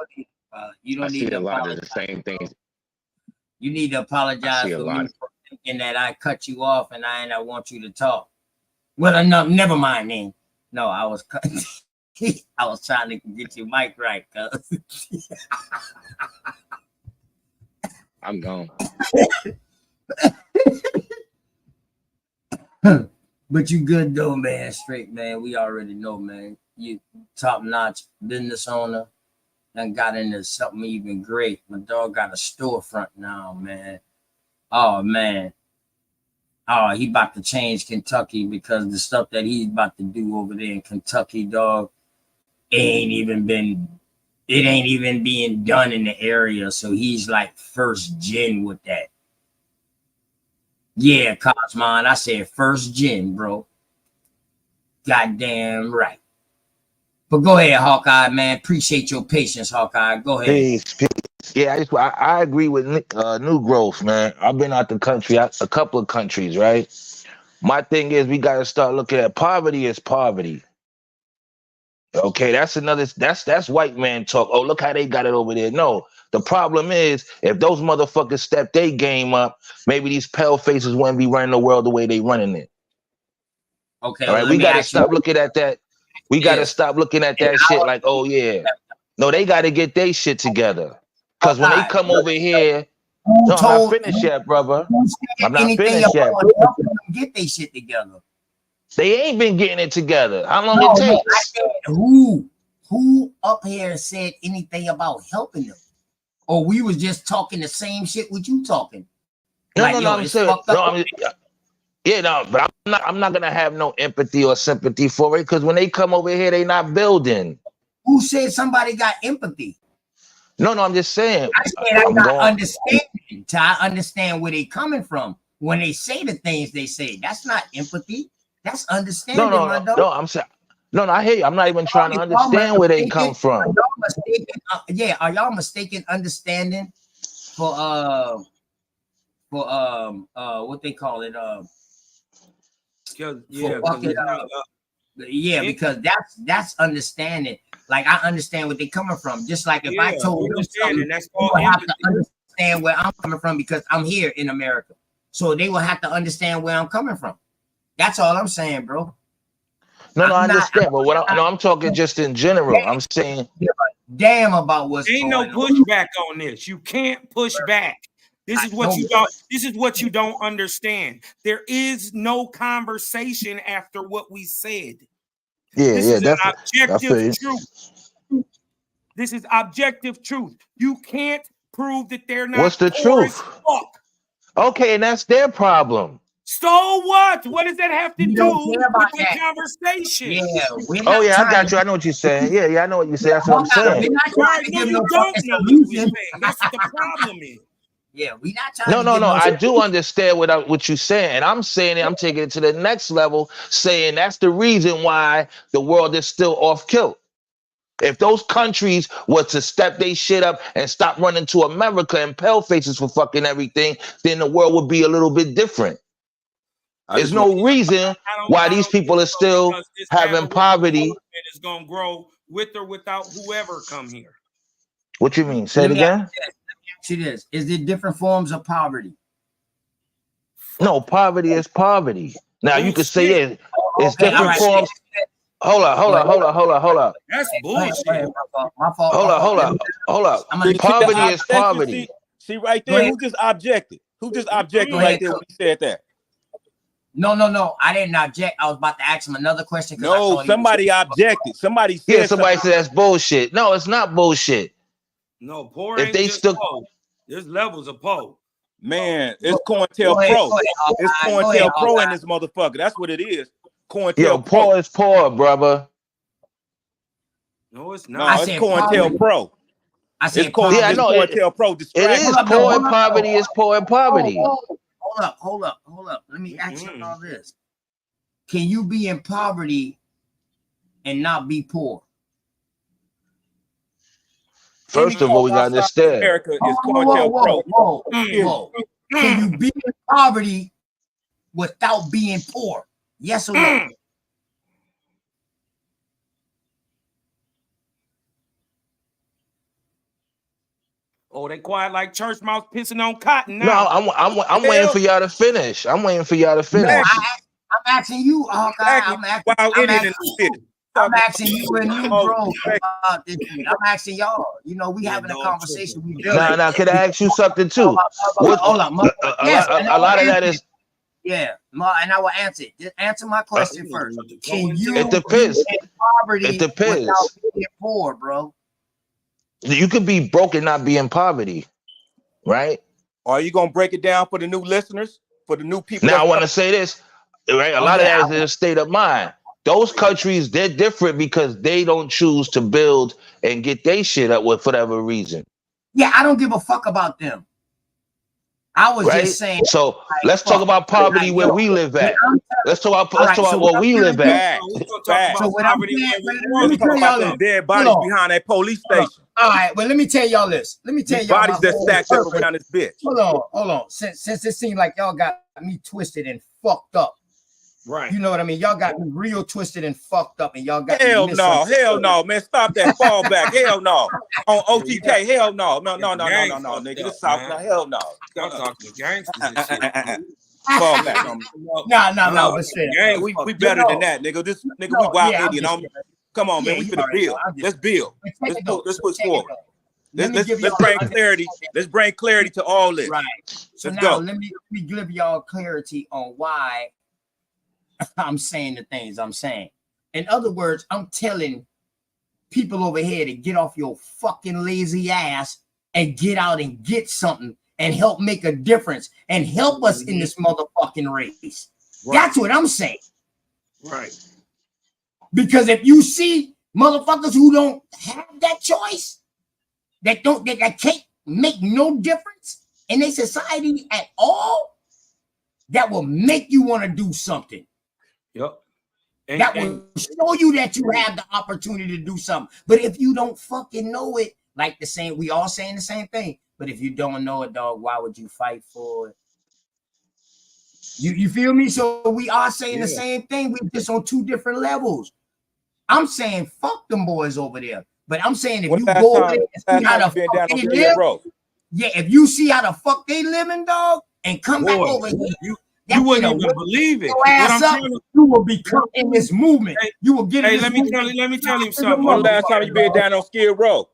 You don't I need see to a lot apologize. of the same things. You need to apologize for me for thinking that I cut you off and I want you to talk. Well, no, never mind then. No, I was I was trying to get your mic right, cuz. I'm gone. But you good though, man. Straight, man. We already know, man. You top-notch business owner and got into something even great. My dog got a storefront now, man. Oh, man. Oh, he about to change Kentucky because the stuff that he's about to do over there in Kentucky, dog, it ain't even being done in the area. So he's like first gen with that. Yeah, Cosmon, I said first gen, bro. Goddamn right. But go ahead, Hawkeye, man. Appreciate your patience, Hawkeye. Go ahead. Peace. Yeah, I agree with New Growth, man. I've been out the country, a couple of countries, right? My thing is we got to start looking at poverty as poverty. Okay, that's white man talk. Oh, look how they got it over there. No, the problem is if those motherfuckers step their game up, maybe these pale faces wouldn't be running the world the way they running it. Okay, all right, we got to stop looking at that. We got to stop looking at that shit like, oh yeah. No, they got to get their shit together. Because when they come over here, no, I'm not finished yet, brother. I'm not finished yet. Get their shit together. They ain't been getting it together. How long it takes? I said, who up here said anything about helping them? Or we was just talking the same shit with you talking? No, like, I'm saying, but I'm not gonna have no empathy or sympathy for it because when they come over here, they not building. Who said somebody got empathy? No, I'm just saying. I said I got understanding till I understand where they coming from. When they say the things they say, that's not empathy. That's understanding, my dog. No, I'm saying. No, I hear you. I'm not even trying to understand where they come from. Are y'all mistaken, are y'all mistaken understanding for what they call it? Because that's understanding. Like I understand where they're coming from. Just like if I told them something, that's they will have to understand where I'm coming from because I'm here in America. So they will have to understand where I'm coming from. That's all I'm saying, bro. No, I understand. But I'm talking just in general. I'm saying damn about what's ain't going no pushback on this. You can't push back. This is what you don't. This is what you don't understand. There is no conversation after what we said. This is an objective truth. This is objective truth. You can't prove that they're not. What's the truth? Okay, and that's their problem. So what? What does that have to We do don't care with about the that. conversation? Yeah, we're Oh not yeah, I trying got to. you. I know what you're saying. Yeah, I know what you're saying. That's what I'm saying. We're not trying Right? to No, give you no don't fucking know what we're solution. saying. That's what the problem is. Yeah, we're not trying to No. give no I solution. do understand what you're saying, and I'm saying it. I'm taking it to the next level, saying that's the reason why the world is still off kilt. If those countries were to step their shit up and stop running to America and pale faces for fucking everything, then the world would be a little bit different. There's no reason why these people are still having poverty. It's gonna grow with or without whoever come here. What you mean? Say it Let me again. ask you this. Is there different forms of poverty? No, poverty is poverty. Now you could say it's Okay, different forms. Hold up. That's bullshit. My fault. Hold up. Poverty is poverty. See right there, who just objected? Who just objected right there when he said that? No. I didn't object. I was about to ask him another question. No, somebody objected. Somebody said yeah, somebody said that's bullshit. No, it's not bullshit. No, poor if ain't they just still poor. There's levels of poor. Man, it's COINTELPRO. It's COINTELPRO in this motherfucker. That's what it is. COINTELPRO. Yo, poor is poor, brother. No, it's No, not. it's COINTELPRO. I said it's COINTELPRO. It is poor and poverty is poor and poverty. Hold up. Let me ask you all this. Can you be in poverty and not be poor? First of all, we gotta understand. America is COINTELPRO. Whoa. Can you be in poverty without being poor? Yes or no? Oh, they quiet like church mouse pissing on cotton now. No, I'm waiting for y'all to finish. I'm waiting for y'all to finish. I'm asking you, Hawkeye. I'm asking you and New Bro about this shit. I'm asking y'all. You know, we having a conversation. Now, can I ask you something too? Hold on. A lot of that is. Yeah, and I will answer it. Just answer my question first. Can you It depends. be in poverty It depends. without being poor, bro? You could be broke and not be in poverty, right? Are you gonna break it down for the new listeners, for the new people? Now I want to say this, right? A lot of that is a state of mind. Those countries, they're different because they don't choose to build and get their shit up with whatever reason. Yeah, I don't give a fuck about them. I was just saying. So let's talk about poverty where we live at. Let's talk about where we live at. So what I'm saying, let me tell y'all this. Dead bodies behind that police station. All right, well, let me tell y'all this. Let me tell y'all bodies that stacked up around this bitch. Hold on. Since it seems like y'all got me twisted and fucked up. Right. You know what I mean? Y'all got me real twisted and fucked up, and y'all got hell no, man. Stop that. Fall back. Hell no. On OTK, hell no. No, nigga. This South now. Hell no. Stop talking gangsters and shit. Fall back. No, but shit. We better than that, nigga. This nigga, we wild Indian. Come on, man. We finna build. Let's build. Let's push forward. Let's bring clarity. Let's bring clarity to all this. Right. So let's now go. let me give y'all clarity on why I'm saying the things I'm saying. In other words, I'm telling people over here to get off your fucking lazy ass and get out and get something and help make a difference and help us in this motherfucking race. Right. That's what I'm saying. Right. Because if you see motherfuckers who don't have that choice, that can't make no difference in their society at all, that will make you want to do something. Yep. That will show you that you have the opportunity to do something. But if you don't fucking know it, like the same, we all saying the same thing. But if you don't know it, dog, why would you fight for it? You feel me? So we are saying the same thing. We're just on two different levels. I'm saying fuck them boys over there. But I'm saying if you go over there and see how the fuck they live, if you see how the fuck they living, dog, and come back over here, you wouldn't even believe it. Your ass up, you will become in this movement. You will get. Hey, let me tell him something. When last time you been down on Skid Row?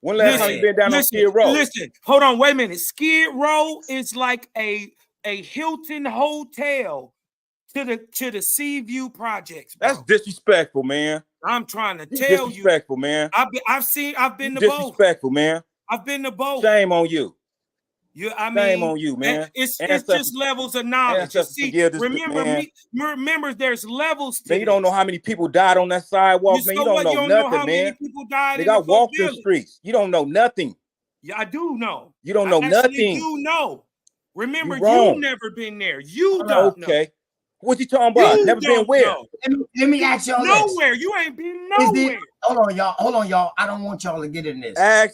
When last time you been down on Skid Row? Listen, hold on, wait a minute. Skid Row is like a Hilton hotel to the Seaview projects. Bro. That's disrespectful, man. I'm trying to tell you. Disrespectful, man. I've been to both. Disrespectful, man. I've been to both. Shame on you. I Shame mean, on you, man. It's just levels of knowledge. You see, remember, there's levels to man, you don't know how many people died on that sidewalk, man. You don't know nothing, man. Many people died Nigga, I walked the streets. You don't know nothing. Yeah, I do know. You don't know nothing. You know. Remember, you never been there. You don't know. Okay. What you talking about? You never been where? Let me ask y'all nowhere. You ain't been nowhere. Hold on, y'all. I don't want y'all to get in this. Hey,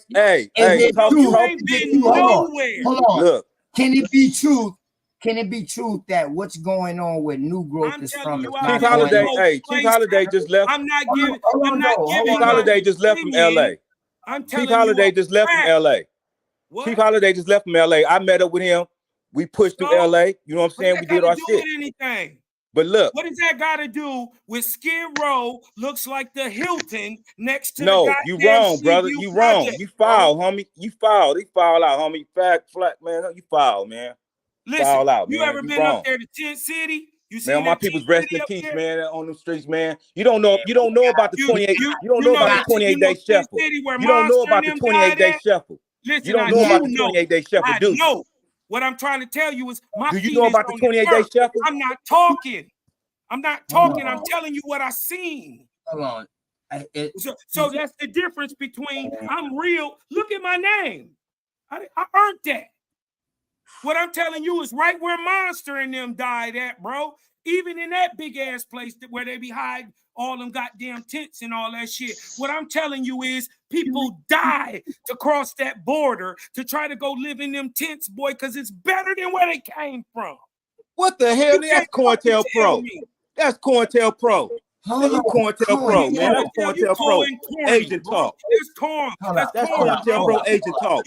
talk, you ain't been nowhere. Hold on. Look. Can it be truth? Can it be truth that what's going on with new growth is from Chief Holiday? Hey, Chief Holiday just left. I'm not giving. Chief Holiday just left from LA. Chief Holiday just left from LA. Chief Holiday just left from LA. I met up with him. We pushed through LA. You know what I'm saying? We did our shit. Anything. But look, what does that got to do with Skid Row? Looks like the Hilton next to no, the you wrong, brother. You wrong. You foul, homie. You foul. They foul out, homie. Flat, man. You foul, man. Listen, foul out, you man. ever been up there to Tent City? You see man, my people's rest in peace, man. On the streets, man. You don't know about the 28. You don't know about the 28-day shuffle. You don't know about the 28-day shuffle. Listen, you don't know about the 28-day shuffle, do you? No. What I'm trying to tell you is do you know about the 28-day shuffle? I'm not talking. I'm telling you what I seen. Hold on. So that's the difference between I'm real. Look at my name. I earned that. What I'm telling you is right where Monster and them died at, bro. Even in that big ass place where they be hiding all them goddamn tents and all that shit. What I'm telling you is people die to cross that border to try to go live in them tents, boy, because it's better than where they came from. What the hell? That's COINTELPRO. That's COINTELPRO. COINTELPRO, man. That's COINTELPRO. Agent talk. It's corn. That's COINTELPRO agent talk.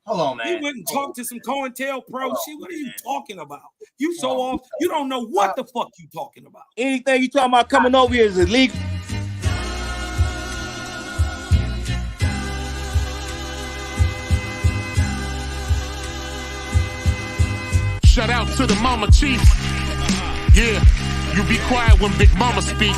Hold on, man. You wouldn't talk to some COINTELPRO shit. What are you talking about? You so off. You don't know what the fuck you talking about. Anything you talking about coming over here is illegal. Shout out to the mama chief. Yeah, you be quiet when Big Mama speak.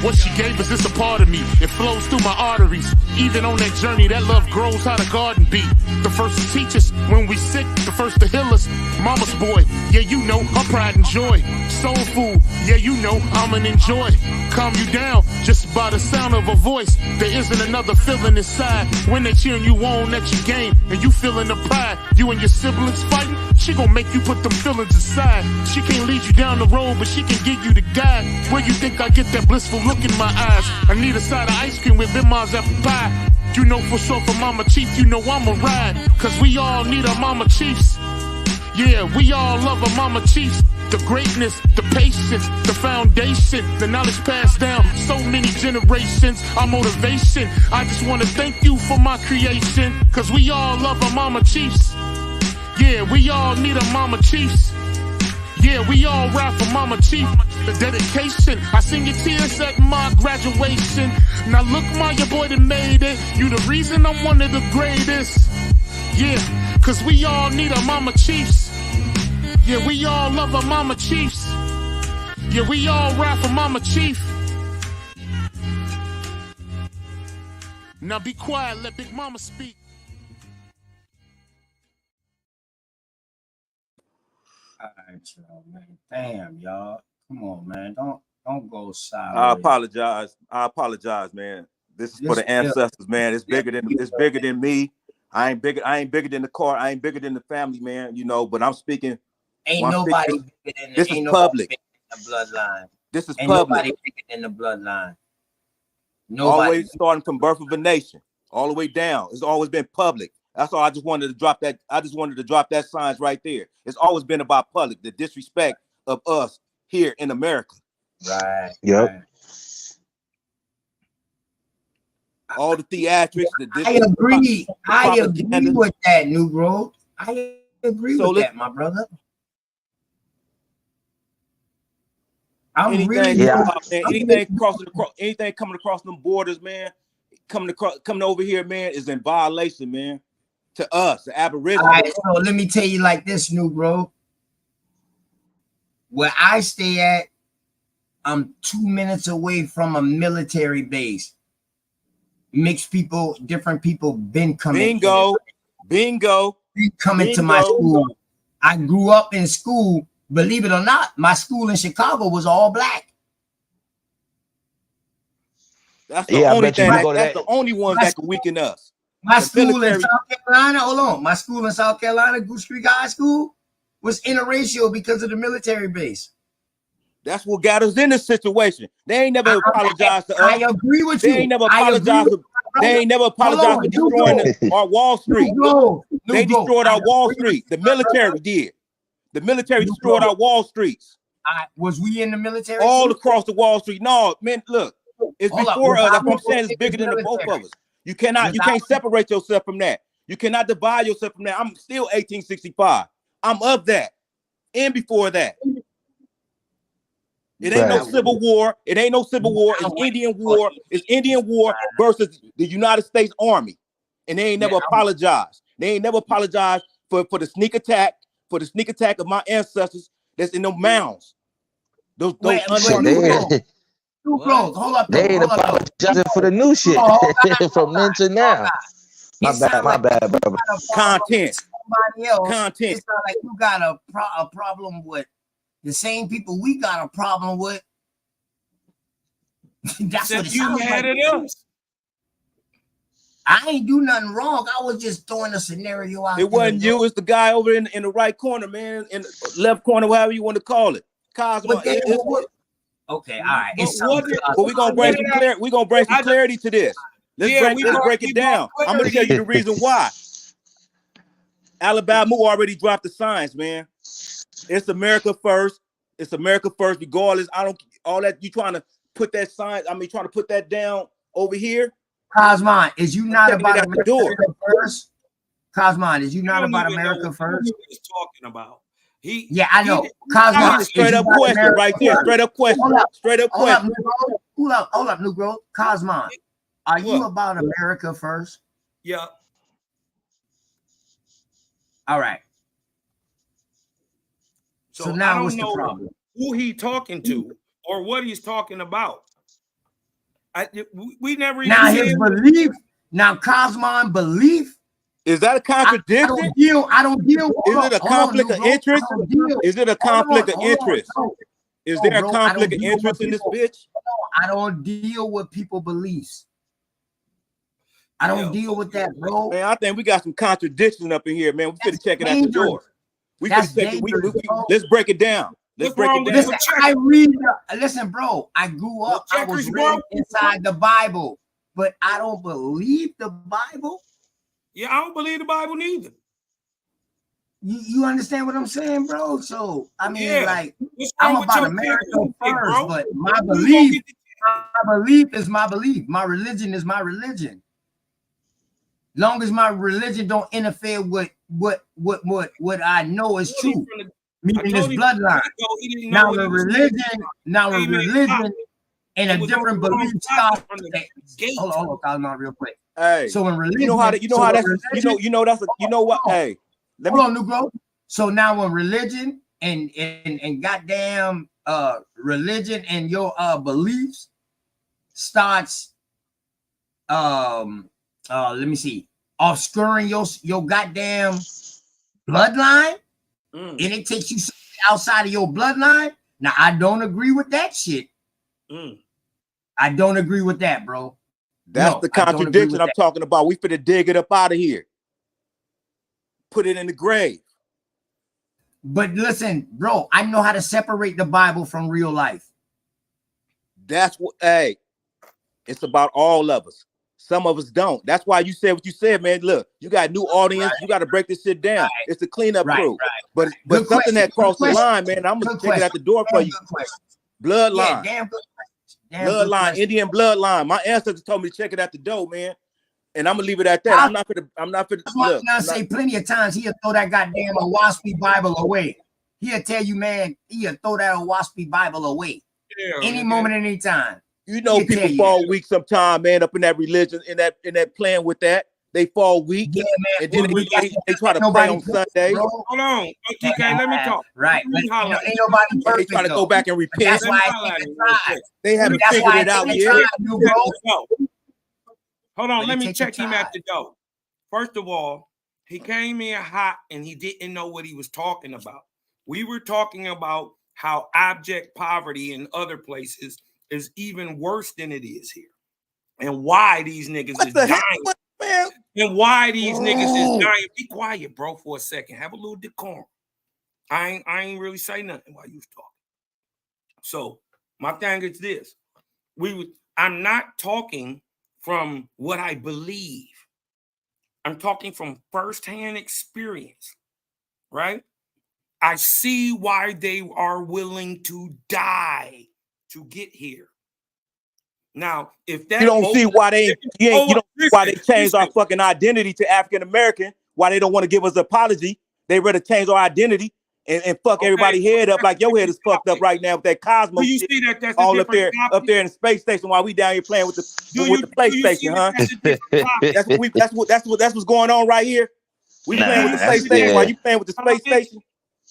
What she gave us is a part of me. It flows through my arteries. Even on that journey, that love grows how the garden be. The first to teach us when we sick, the first to heal us. Mama's boy, yeah, you know, her pride and joy. Soul food, yeah, you know, I'm an enjoy. Calm you down just by the sound of a voice. There isn't another feeling inside when they cheering you on at your game and you feeling the pride. You and your siblings fighting, she gon' make you put them feelings aside. She can't lead you down the road, but she can give you the guide. Where you think I get that blissful look in my eyes? I need a side of ice cream with Bim's apple pie. You know for sure for Mama Chief, you know I'ma ride. Cause we all need our Mama Chiefs. Yeah, we all love our Mama Chiefs. The greatness, the patience, the foundation, the knowledge passed down so many generations, our motivation. I just wanna thank you for my creation. Cause we all love our Mama Chiefs. Yeah, we all need our Mama Chiefs. Yeah, we all ride for Mama Chief. The dedication, I seen your tears at my graduation. Now look, your boy that made it. You the reason I'm one of the greatest. Yeah, cause we all need our Mama Chiefs. Yeah, we all love our Mama Chiefs. Yeah, we all ride for Mama Chief. Now be quiet, let Big Mama speak. All right, y'all, man. Damn, y'all. Come on, man. Don't go sideways. I apologize, man. This is for the ancestors, man. It's bigger than me. I ain't bigger than the car. I ain't bigger than the family, man. You know, but I'm speaking. Ain't nobody bigger than this is public. The bloodline. This is ain't public. Nobody bigger than the bloodline. Nobody. Always starting from birth of a nation, all the way down. It's always been public. That's all. I just wanted to drop that. I just wanted to drop that signs right there. It's always been about public, the disrespect of us here in America. Right. Yep. Right. All the theatrics. I agree. I agree with that, New Growth. I agree with that, my brother. Anything coming across them borders, man, coming over here, man, is in violation, man. To us, the Aboriginals. All right, so let me tell you like this, New Growth. Where I stay at, I'm 2 minutes away from a military base. mixed people, different people been coming. Bingo. Coming to my school. I grew up in school. Believe it or not, my school in Chicago was all black. That's the only thing. That's the only ones that can weaken us. My school in South Carolina, hold on. My school in South Carolina, Goose Creek High School, was interracial because of the military base. That's what got us in this situation. They ain't never apologized to us. I agree with you. They ain't never apologized. They ain't never apologized for destroying our Wall Street. They destroyed our Wall Street. The military did. The military destroyed our Wall Streets. Was we in the military? All across the Wall Street. No, man, look. It's before us. That's what I'm saying. It's bigger than the both of us. You can't separate yourself from that. You cannot divide yourself from that. I'm still 1865. I'm of that. And before that. It ain't no civil war. It ain't no civil war. It's Indian war. It's Indian war versus the United States Army. And they ain't never apologized. They ain't never apologized for the sneak attack, of my ancestors that's in those mounds. Those hold up. They ain't apologizing for the new shit from then to now. My bad, brother. Content. It's not like you got a problem with the same people we got a problem with. That's what it sounds like. I ain't do nothing wrong. I was just throwing a scenario out. It wasn't you. It's the guy over in the right corner, man. In the left corner, however you want to call it. Cosmo. Okay, all right. But we're gonna bring some clarity. We're gonna bring some clarity to this. Let's break it down. I'm gonna tell you the reason why. Alabama already dropped the signs, man. It's America first. It's America first, regardless. I don't all that you trying to put that sign. I mean, trying to put that down over here. Cosmon, is you not about America first? Cosmon, is you not about America first? What he's talking about. Yeah, I know. Cosmon, straight up question right there. Straight up question. Straight up question. Hold up, new growth. Cosmon, are you about America first? Yeah. All right. So now what's the problem? Who he talking to or what he's talking about? We never even now his belief. Now Cosmon belief. Is that a contradiction? I don't deal. Is it a conflict of interest? Is it a conflict of interest? Is there a conflict of interest in this bitch? I don't deal with people beliefs. I don't deal with that, bro. Man, I think we got some contradictions up in here, man. We finna check it at the door. Let's break it down. Let's break it down. Listen, bro. I grew up. I was raised inside the Bible, but I don't believe the Bible. Yeah, I don't believe the Bible neither. You understand what I'm saying, bro? So I mean, like, I'm about America first, but my belief is my belief. My religion is my religion. Long as my religion don't interfere with what I know is true, meaning this bloodline. Now the religion and a different belief starts. Hold on, Cosmo, real quick. Hey, so when religion, you know what? Hey, hold on, new bro. So now when religion and goddamn religion and your beliefs starts let me see, obscuring your goddamn bloodline, and it takes you outside of your bloodline. Now I don't agree with that shit. I don't agree with that, bro. That's the contradiction I'm talking about. We finna dig it up out of here. Put it in the grave. But listen, bro, I know how to separate the Bible from real life. That's what, hey, it's about all of us. Some of us don't. That's why you said what you said, man. Look, you got a new audience. You got to break this shit down. It's the cleanup crew. But something that crossed the line, man, I'm going to take it at the door for you. Bloodline. Yeah, bloodline, Indian bloodline. My ancestors told me to check it at the door, man. And I'm gonna leave it at that. I'm not for I say plenty of times he'll throw that goddamn Owaspy Bible away. He'll tell you, man, he'll throw that Owaspy Bible away. Any moment, any time. You know, people fall weak sometime, man, up in that religion, in that playing with that. They fall weak. Yeah, man. And then they try to play on Sunday. Hold on. Okay, let me talk. Right. Ain't nobody perfect. They try to go back and repent. That's why They haven't figured it out yet. Hold on, let me check him at the door. First of all, he came in hot and he didn't know what he was talking about. We were talking about how abject poverty in other places is even worse than it is here. And why these niggas is dying. And why these niggas is dying. Be quiet, bro, for a second. Have a little decorum. I ain't really say nothing while you was talking. So my thing is this. I'm not talking from what I believe. I'm talking from firsthand experience, right? I see why they are willing to die to get here. Now, if that you don't see why they why they changed our fucking identity to African American, why they don't want to give us an apology. They rather change our identity and fuck everybody head up like your head is fucked up right now with that Cosmo you shit. See that that's all up there in the space station while we down here playing with the PlayStation, huh? That's what's going on right here. We playing with the PlayStation while you playing with the space station.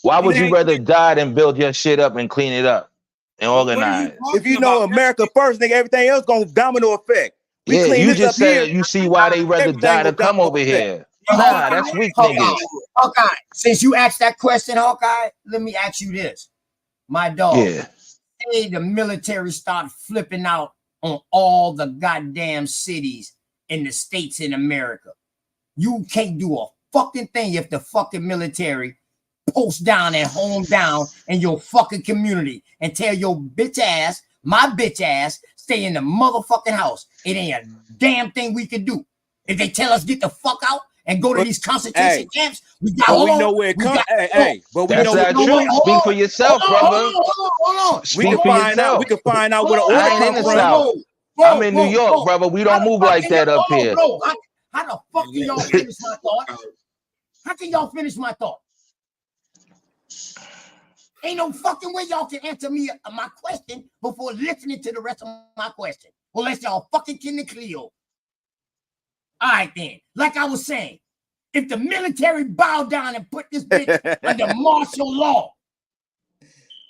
Why would you rather die than build your shit up and clean it up and organize? If you know America first, nigga, everything else gonna domino effect. We Yeah, clean you this just up said here, you see why they rather die to come over here. Nah, that's weak niggas. Hawkeye, since you asked that question, Hawkeye, let me ask you this. My dog, say the military start flipping out on all the goddamn cities in the states in America. You can't do a fucking thing if the fucking military post down and home down in your fucking community and tell your bitch ass, my bitch ass, stay in the motherfucking house. It ain't a damn thing we can do. If they tell us get the fuck out and go to these concentration camps, we got but we know where it comes. But we know where truth. Speak for yourself, brother. Hold on. Speak for yourself. We can find out where the order I ain't in the South. I'm in New York, brother. We don't move like that up here. Bro, how the fuck can y'all finish my thought? How can y'all finish my thought? Ain't no fucking way y'all can answer me my question before listening to the rest of my question. Unless y'all fucking kidding Cleo. All right, then. Like I was saying, if the military bowed down and put this bitch under martial law,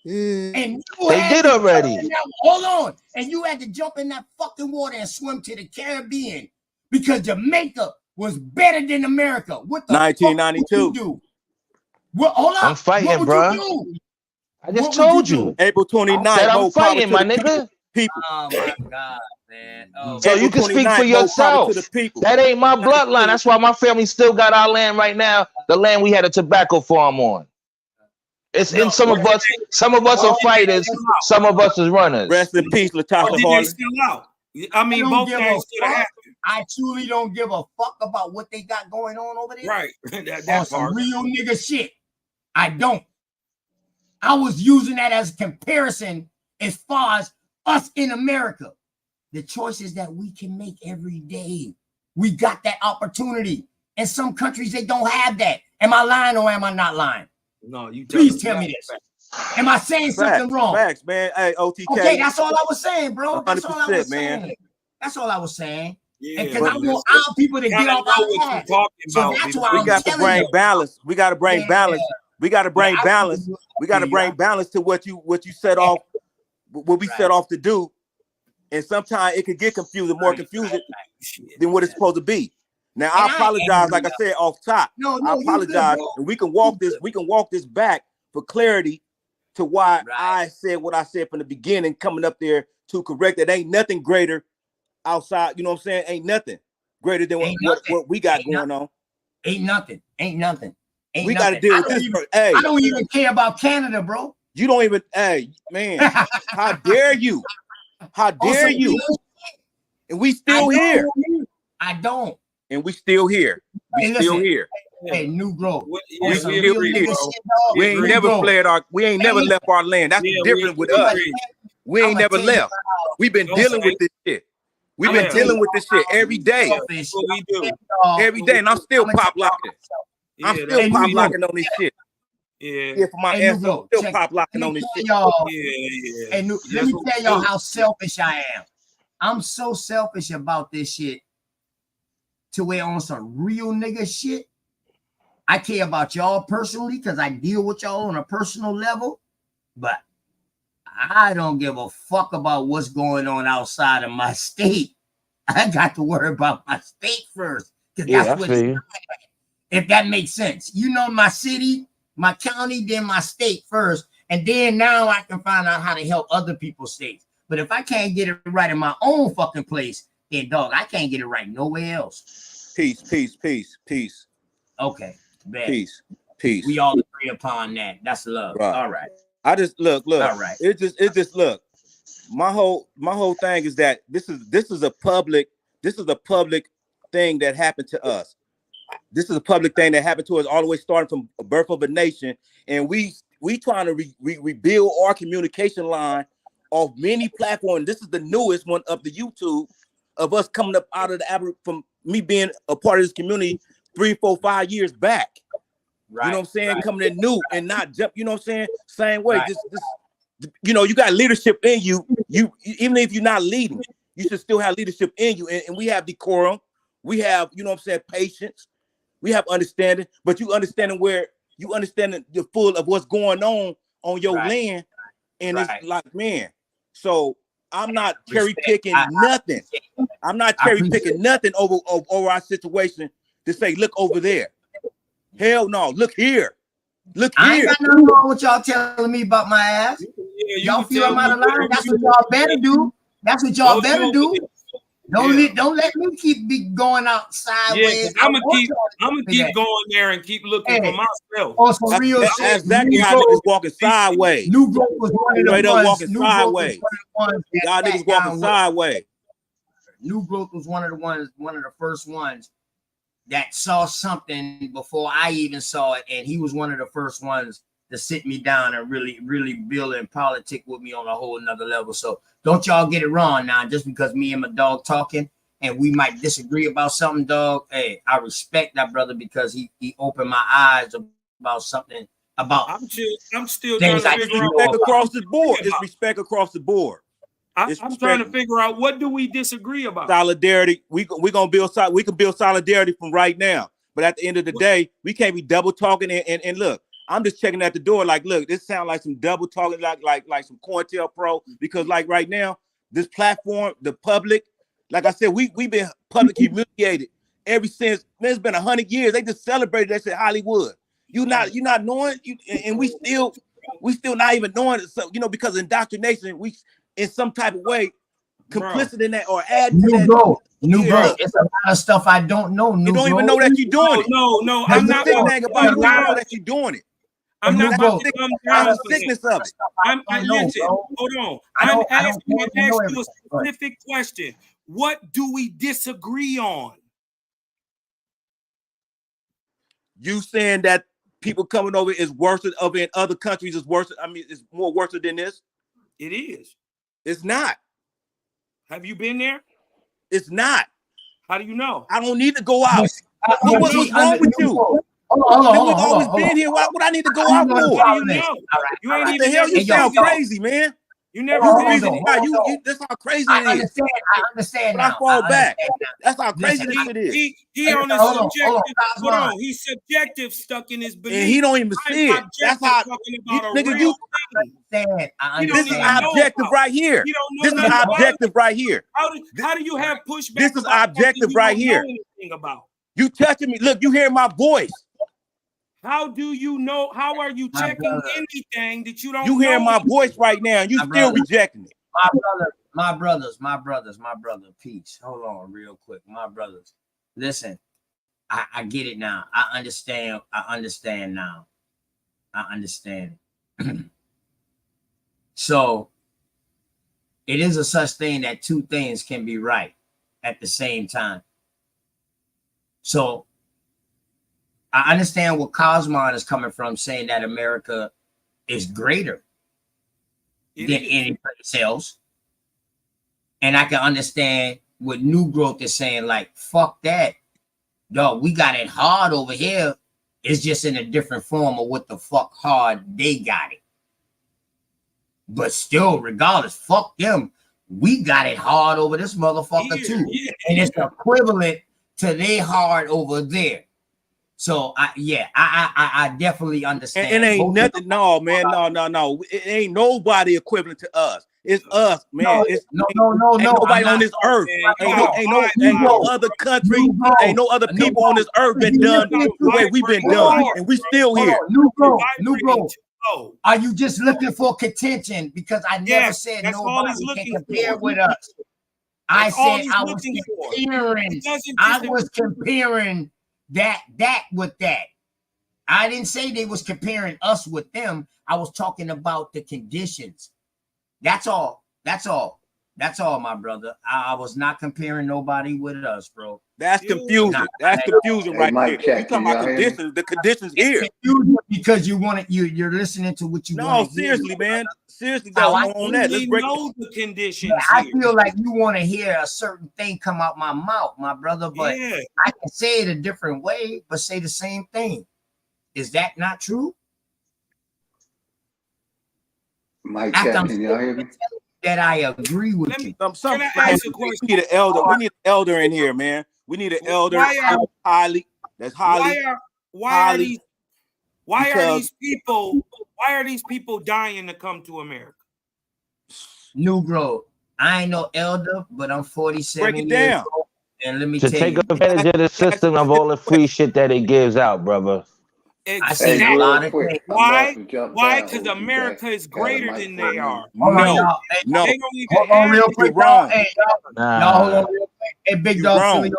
and you they did already. Hold on. And you had to jump in that fucking water and swim to the Caribbean because Jamaica was better than America. What the 1992. fuck would you do? Well, hold on. I'm fighting, bro. I just told you. April 29th. I said I'm fighting, my nigga. People. Oh my God, man. Oh, so you can speak for yourself. That ain't my bloodline. That's why my family still got our land right now. The land we had a tobacco farm on. It's in some of us. Some of us are fighters. Some of us is runners. Rest in peace, Latasha Harley. Still out. I mean, both things could have happened. I truly don't give a fuck about what they got going on over there. Right. That's some real nigga shit. I don't. I was using that as a comparison as far as us in America. The choices that we can make every day. We got that opportunity. In some countries, they don't have that. Am I lying or am I not lying? No, you please tell me this. Am I saying something wrong? Facts, man. Hey, OTK. Okay, that's all I was saying, bro. That's all I was man. saying. That's all I was saying. Yeah, because I want our people to get off our ass. So that's why we got to bring balance. We got to bring balance. We got to bring balance. We got to bring balance to what you set off, what we set off to do. And sometimes it could get confusing, more confusing than what it's supposed to be. Now I apologize, like I said off top. I apologize, and we can walk this. We can walk this back for clarity to why I said what I said from the beginning, coming up there to correct it. Ain't nothing greater outside. You know what I'm saying? Ain't nothing greater than what we got going on. Ain't nothing. Ain't nothing. Ain't we got to deal with this. I don't even care about Canada, bro. You don't even. Hey, man, how dare you? How dare you? And we still here. I don't. And we still here. We still here. Hey, new growth. We still here. We ain't never fled our. We ain't never left our land. That's the difference with us. We ain't never left. We've been dealing with this shit. We've been dealing with this shit every day. Every day, and I'm still pop locking. I'm still pop locking on this shit. Yeah, for my ass, still pop locking on this shit. Hey, let me tell y'all how selfish I am. I'm so selfish about this shit. To where on some real nigga shit, I care about y'all personally because I deal with y'all on a personal level, but I don't give a fuck about what's going on outside of my state. I got to worry about my state first. Because Yeah, that's I what feel it's you. if that makes sense. You know, my city, my county, then my state first. And then now I can find out how to help other people's states. But if I can't get it right in my own fucking place, then dog, I can't get it right nowhere else. Peace, peace, peace, peace. Okay, bad. Peace, peace. We all agree upon that. That's love. Right. All right. I just look. All right. It just look. My whole thing is that this is a public thing that happened to us. This is a public thing that happened to us all the way starting from a birth of a nation, and we trying to rebuild our communication line off many platforms. This is the newest one of the YouTube of us coming up out of the from me being a part of this community 3, 4, 5 years back. Right, you know what I'm saying? right, Coming in new and not jump. You know what I'm saying? Same way. Right. This you know, you got leadership in you. You even if you're not leading, you should still have leadership in you. And we have decorum. We have, you know what I'm saying, patience. We have understanding, but you understanding the full of what's going on your land. And it's like, man, so I'm not cherry picking nothing. I'm not cherry picking nothing over our situation to say, look over there. Hell no, look here. Look here. I ain't got nothing wrong with y'all telling me about my ass. Yeah, y'all feel I'm out of line. That's what y'all better do. That's what y'all better do. Don't let me keep going out sideways. Yeah, I'm gonna keep going there and keep looking for myself. Oh, some real shit. That's exactly how niggas walking sideways. New Growth was one of the ones. Walking sideways. Y'all niggas walking sideways. New Growth was one of the first ones that saw something before I even saw it, and he was one of the first ones to sit me down and really build and politic with me on a whole nother level. So don't y'all get it wrong now, just because me and my dog talking and we might disagree about something, dog. Hey, I respect that brother because he opened my eyes about something about. I'm still trying to figure out across the board. It's respect across the board. I'm trying to figure out, what do we disagree about? Solidarity. We can build solidarity from right now. But at the end of the day, we can't be double talking and look. I'm just checking at the door like, look, this sounds like some double talking, like some COINTELPRO, because like right now, this platform, the public, like I said, we've been public humiliated ever since. Man, it's been 100 years. They just celebrated that shit Hollywood. You're not knowing, and we still not even knowing it. So, you know, because indoctrination, we in some type of way complicit in that or add to that. New Growth. It's a lot of stuff I don't know. You don't even know that you're doing it. No, I'm not saying about you don't know that you're doing it. I'm not going to come down the sickness of it. Hold on. I'm asking you a specific question. What do we disagree on? You saying that people coming over is worse over in other countries is worse. I mean, it's more worse than this. It is. It's not. Have you been there? It's not. How do you know? I don't need to go out. What's wrong with you? We've always been here. What I need to go out for? What the hell? You sound crazy, man. You never that's how crazy it is. I understand. But I fall back. That's how crazy this shit is. He on his subjective. Hold on. He's subjective, stuck in his belief. And he don't even see it. That's how nigga, you this is objective right here. This is objective right here. How do you have pushback? This is objective right here. You touching me. Look, you hear my voice. How do you know? How are you checking anything that you don't know? You hear my voice right now, and you still rejecting it. My brother, peace. Hold on real quick. My brothers, listen, I get it now. I understand now. I understand. So it is a such thing that two things can be right at the same time. So I understand where Cosmon is coming from, saying that America is greater than any place else. And I can understand what New Growth is saying, like, fuck that. Dog, we got it hard over here. It's just in a different form of what the fuck hard they got it. But still, regardless, fuck them. We got it hard over this motherfucker too. And it's equivalent to they hard over there. So I definitely understand. And it ain't nothing. No, man. No. It ain't nobody equivalent to us. It's us, man. It's no. Ain't nobody on this earth. Ain't no other country. Ain't no other people on this earth been done the way we've been done, and we still here. Negro. Are you just looking for contention? Because I never said nobody can compare with us. I said I was comparing that with that. I didn't say they was comparing us with them. I was talking about the conditions. That's all, my brother. I was not comparing nobody with us, bro. That's confusion. That's confusion right there. You talking about conditions? The conditions here. Because you're listening to what you want. No, seriously, man. Seriously, though, on that. Let's break the conditions. I feel like you want to hear a certain thing come out my mouth, my brother. But I can say it a different way, but say the same thing. Is that not true? Mike, can y'all hear me? That I agree with you. Can I ask a question? We need an elder. We need an elder in here, man. We need an elder. Why are these people dying to come to America? Negro, I ain't no elder, but I'm 47 Break it years down. old. And let me To tell take you, advantage of the system of all the free shit that it gives out, brother. I see a lot of things. Why? Because America is greater than they are. No. They don't even Hold on real quick, wrong. Hey, y'all, hold on real quick. Hey, Big Dog,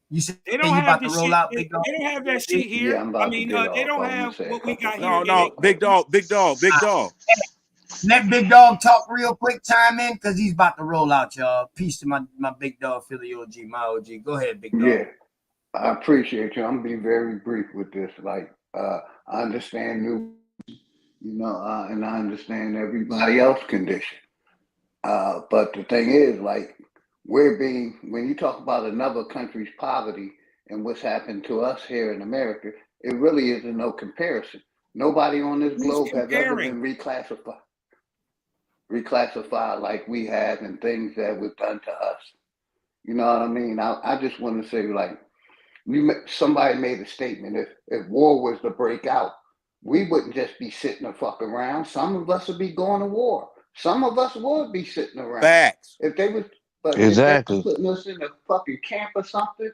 you said they don't you have about the to roll shit. out, Big Dog? They don't have that shit here. I mean, they don't have what we got here. No, Big Dog. Let Big Dog talk real quick, time in, because he's about to roll out, y'all. Peace to my Big Dog, Philly OG, my OG. Go ahead, Big Dog. Yeah, I appreciate you. I'm gonna be very brief with this. Like, I understand and I understand everybody else's condition. But the thing is, like, when you talk about another country's poverty and what's happened to us here in America, it really isn't no comparison. Nobody on this globe has ever been reclassified like we have, and things that were done to us. You know what I mean? I just want to say, like, somebody made a statement. If war was to break out, we wouldn't just be sitting the fuck around. Some of us would be going to war. Some of us would be sitting around. Facts. If they was Exactly putting us in a fucking camp or something,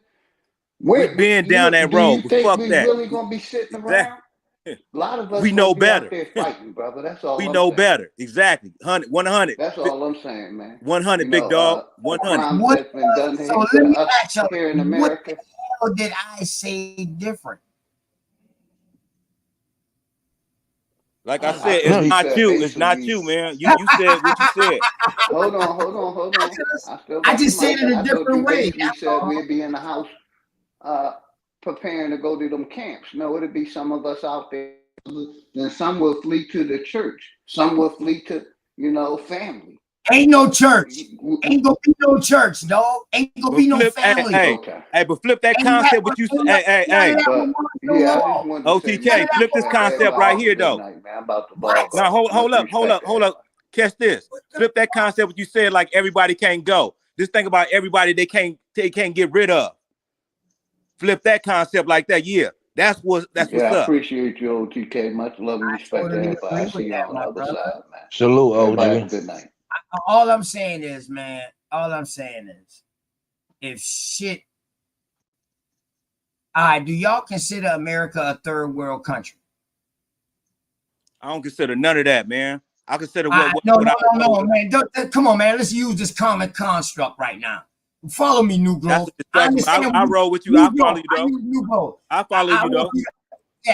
we've been down that road. Do you think Fuck we that. really gonna be sitting around? A lot of us we know better. Out there fighting, brother. That's all. We know better. Exactly. 100. That's all I'm saying, man. 100, Big Dog. 100. What that's been done So let me ask you, here in America. What the hell did I say different? Like I said, it's not you. It's not you, man. You said what you said. Hold on. I just said it a different way. You said we'd be in the house preparing to go to them camps. No, it'd be some of us out there. Then some will flee to the church. Some will flee to, family. Ain't no church. Ain't gonna be no church, dog. Ain't gonna be no family. Hey, but flip that concept. What you said? Hey. OTK, flip this concept right here, though. Now hold up. Catch this. Flip that concept. What you said, like everybody can't go. Just think about everybody they can't get rid of. Flip that concept like that. Yeah, that's what's up. I appreciate you, OTK. Much love and respect to everybody. I see you on the other side, man. Salute, OG. Good night. All I'm saying is, man, if shit. All right, do y'all consider America a third world country? I don't consider none of that, man. I consider No, man. Come on, man. Let's use this common construct right now. Follow me, Negro. I roll with you. I follow you, though. I follow you, though.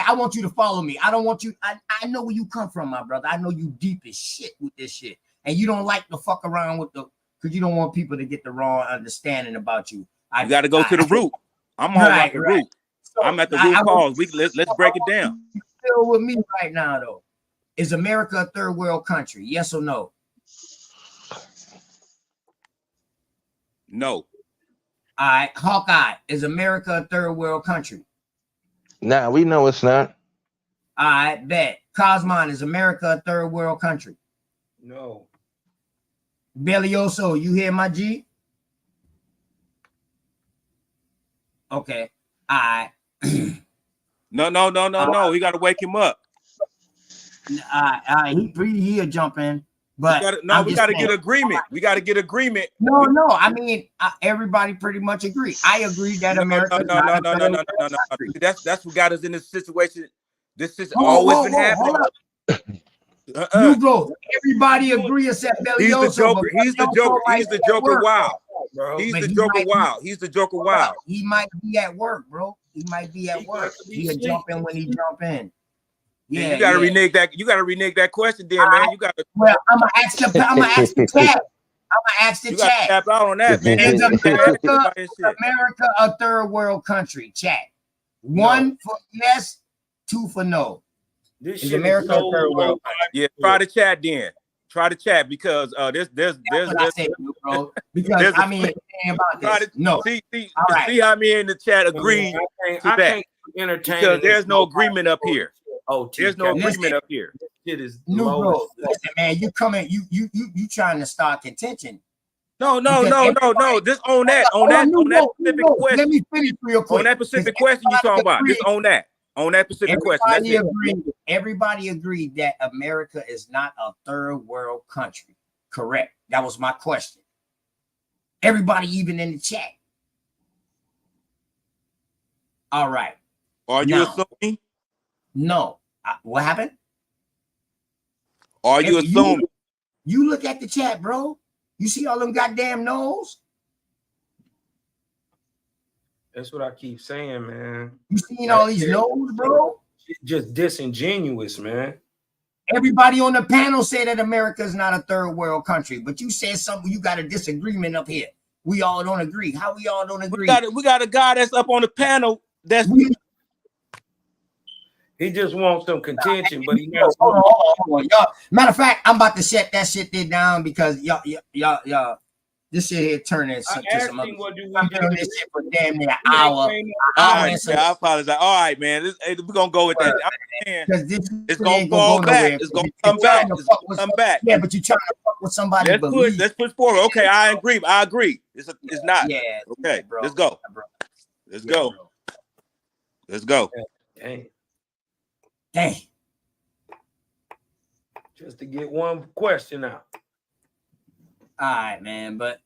I want you to follow me. I don't want you. I know where you come from, my brother. I know you deep as shit with this shit. And you don't like to fuck around with because you don't want people to get the wrong understanding about you. You got to go to the root. I'm all right, the root. So I'm at the root cause. Let's break it down. You still with me right now, though? Is America a third world country? Yes or no? No. All right, Hawkeye, is America a third world country? Nah, we know it's not. All right, bet. Cosmon, is America a third world country? No. Belioso, you hear my G? Okay. All right. No. We got to wake him up. All right. He'll jump in. But we got to get agreement. We got to get agreement. No, I mean everybody pretty much agree. I agree that America. No. That's what got us in this situation. This has always been happening. New growth. Everybody agree except Belioso. He's the Joker. He's the Joker. He's the Joker. Wow. He's the Joker. Wow. He's the Joker. Wow. He might be at work, bro. He might be at work. He'll jump in when he jump in. Yeah, you gotta renege that. You gotta renege that question, then, man. You gotta. Well, I'm gonna ask the chat. I'm gonna ask the you chat. Gotta tap out on that, man. Is America a third world country? Chat. 1 for yes, 2 for no. Is America a third world country? Yeah, try to chat then. Try to chat because there's because I mean about this. No. See how me in the chat agree to that. Because there's no agreement up here. There's no agreement up here. It is New bro. Listen, man, you coming? You trying to start contention? No. Just on that specific question. Let me finish real quick. On that specific question you talking about. Just on that. On that specific question. Everybody agreed that America is not a third world country. Correct. That was my question. Everybody, even in the chat. All right. Are you assuming? No. What happened? Are you assuming? You look at the chat, bro. You see all them goddamn no's? That's what I keep saying, man. You seen all these no's, bro? It's just disingenuous, man. Everybody on the panel said that America is not a third world country, but you said something. You got a disagreement up here. We all don't agree. How we all don't agree? We got a guy that's up on the panel. He just wants some contention, but he knows. Hold on, y'all. Matter of fact, I'm about to shut that shit there down because y'all. This shit here turning to some other. I'm doing this shit for damn near an hour. I apologize. All right, man. We're gonna go with that. It's gonna fall back. It's gonna come back. It's gonna come back. Yeah, but you're trying to fuck with somebody. Let's push forward. Okay, I agree. It's not. Yeah. Okay, let's go. Let's go. Dang. Just to get one question out. All right, man. But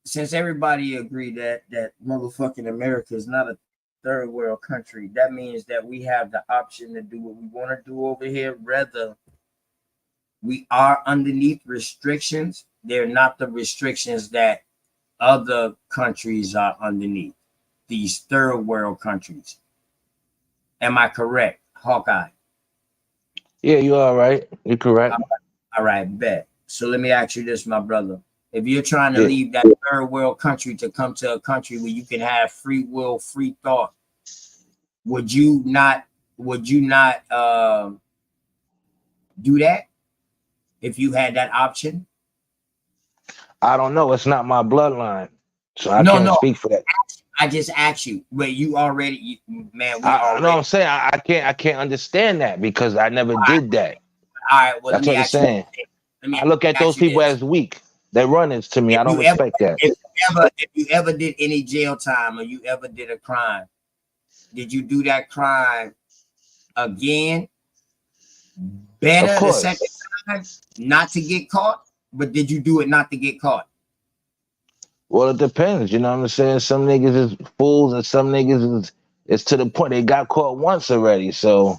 since everybody agreed that motherfucking America is not a third world country, that means that we have the option to do what we want to do over here. Rather, we are underneath restrictions. They're not the restrictions that other countries are underneath. These third world countries. Am I correct, Hawkeye? Yeah, you are right. You're correct. All right, bet. So let me ask you this, my brother. If you're trying to leave that third world country to come to a country where you can have free will, free thought, would you not do that if you had that option? I don't know. It's not my bloodline, so I can't speak for that. I just asked you, but you already, man. I know what I'm saying. I can't understand that because I never did that. All right, well, that's what you're saying. I look at those people as weak. They run it to me. I don't respect that. If you ever did any jail time or you ever did a crime, did you do that crime again? Better the second time not to get caught, but did you do it not to get caught? Well, it depends. You know what I'm saying? Some niggas is fools and some niggas is to the point they got caught once already. So,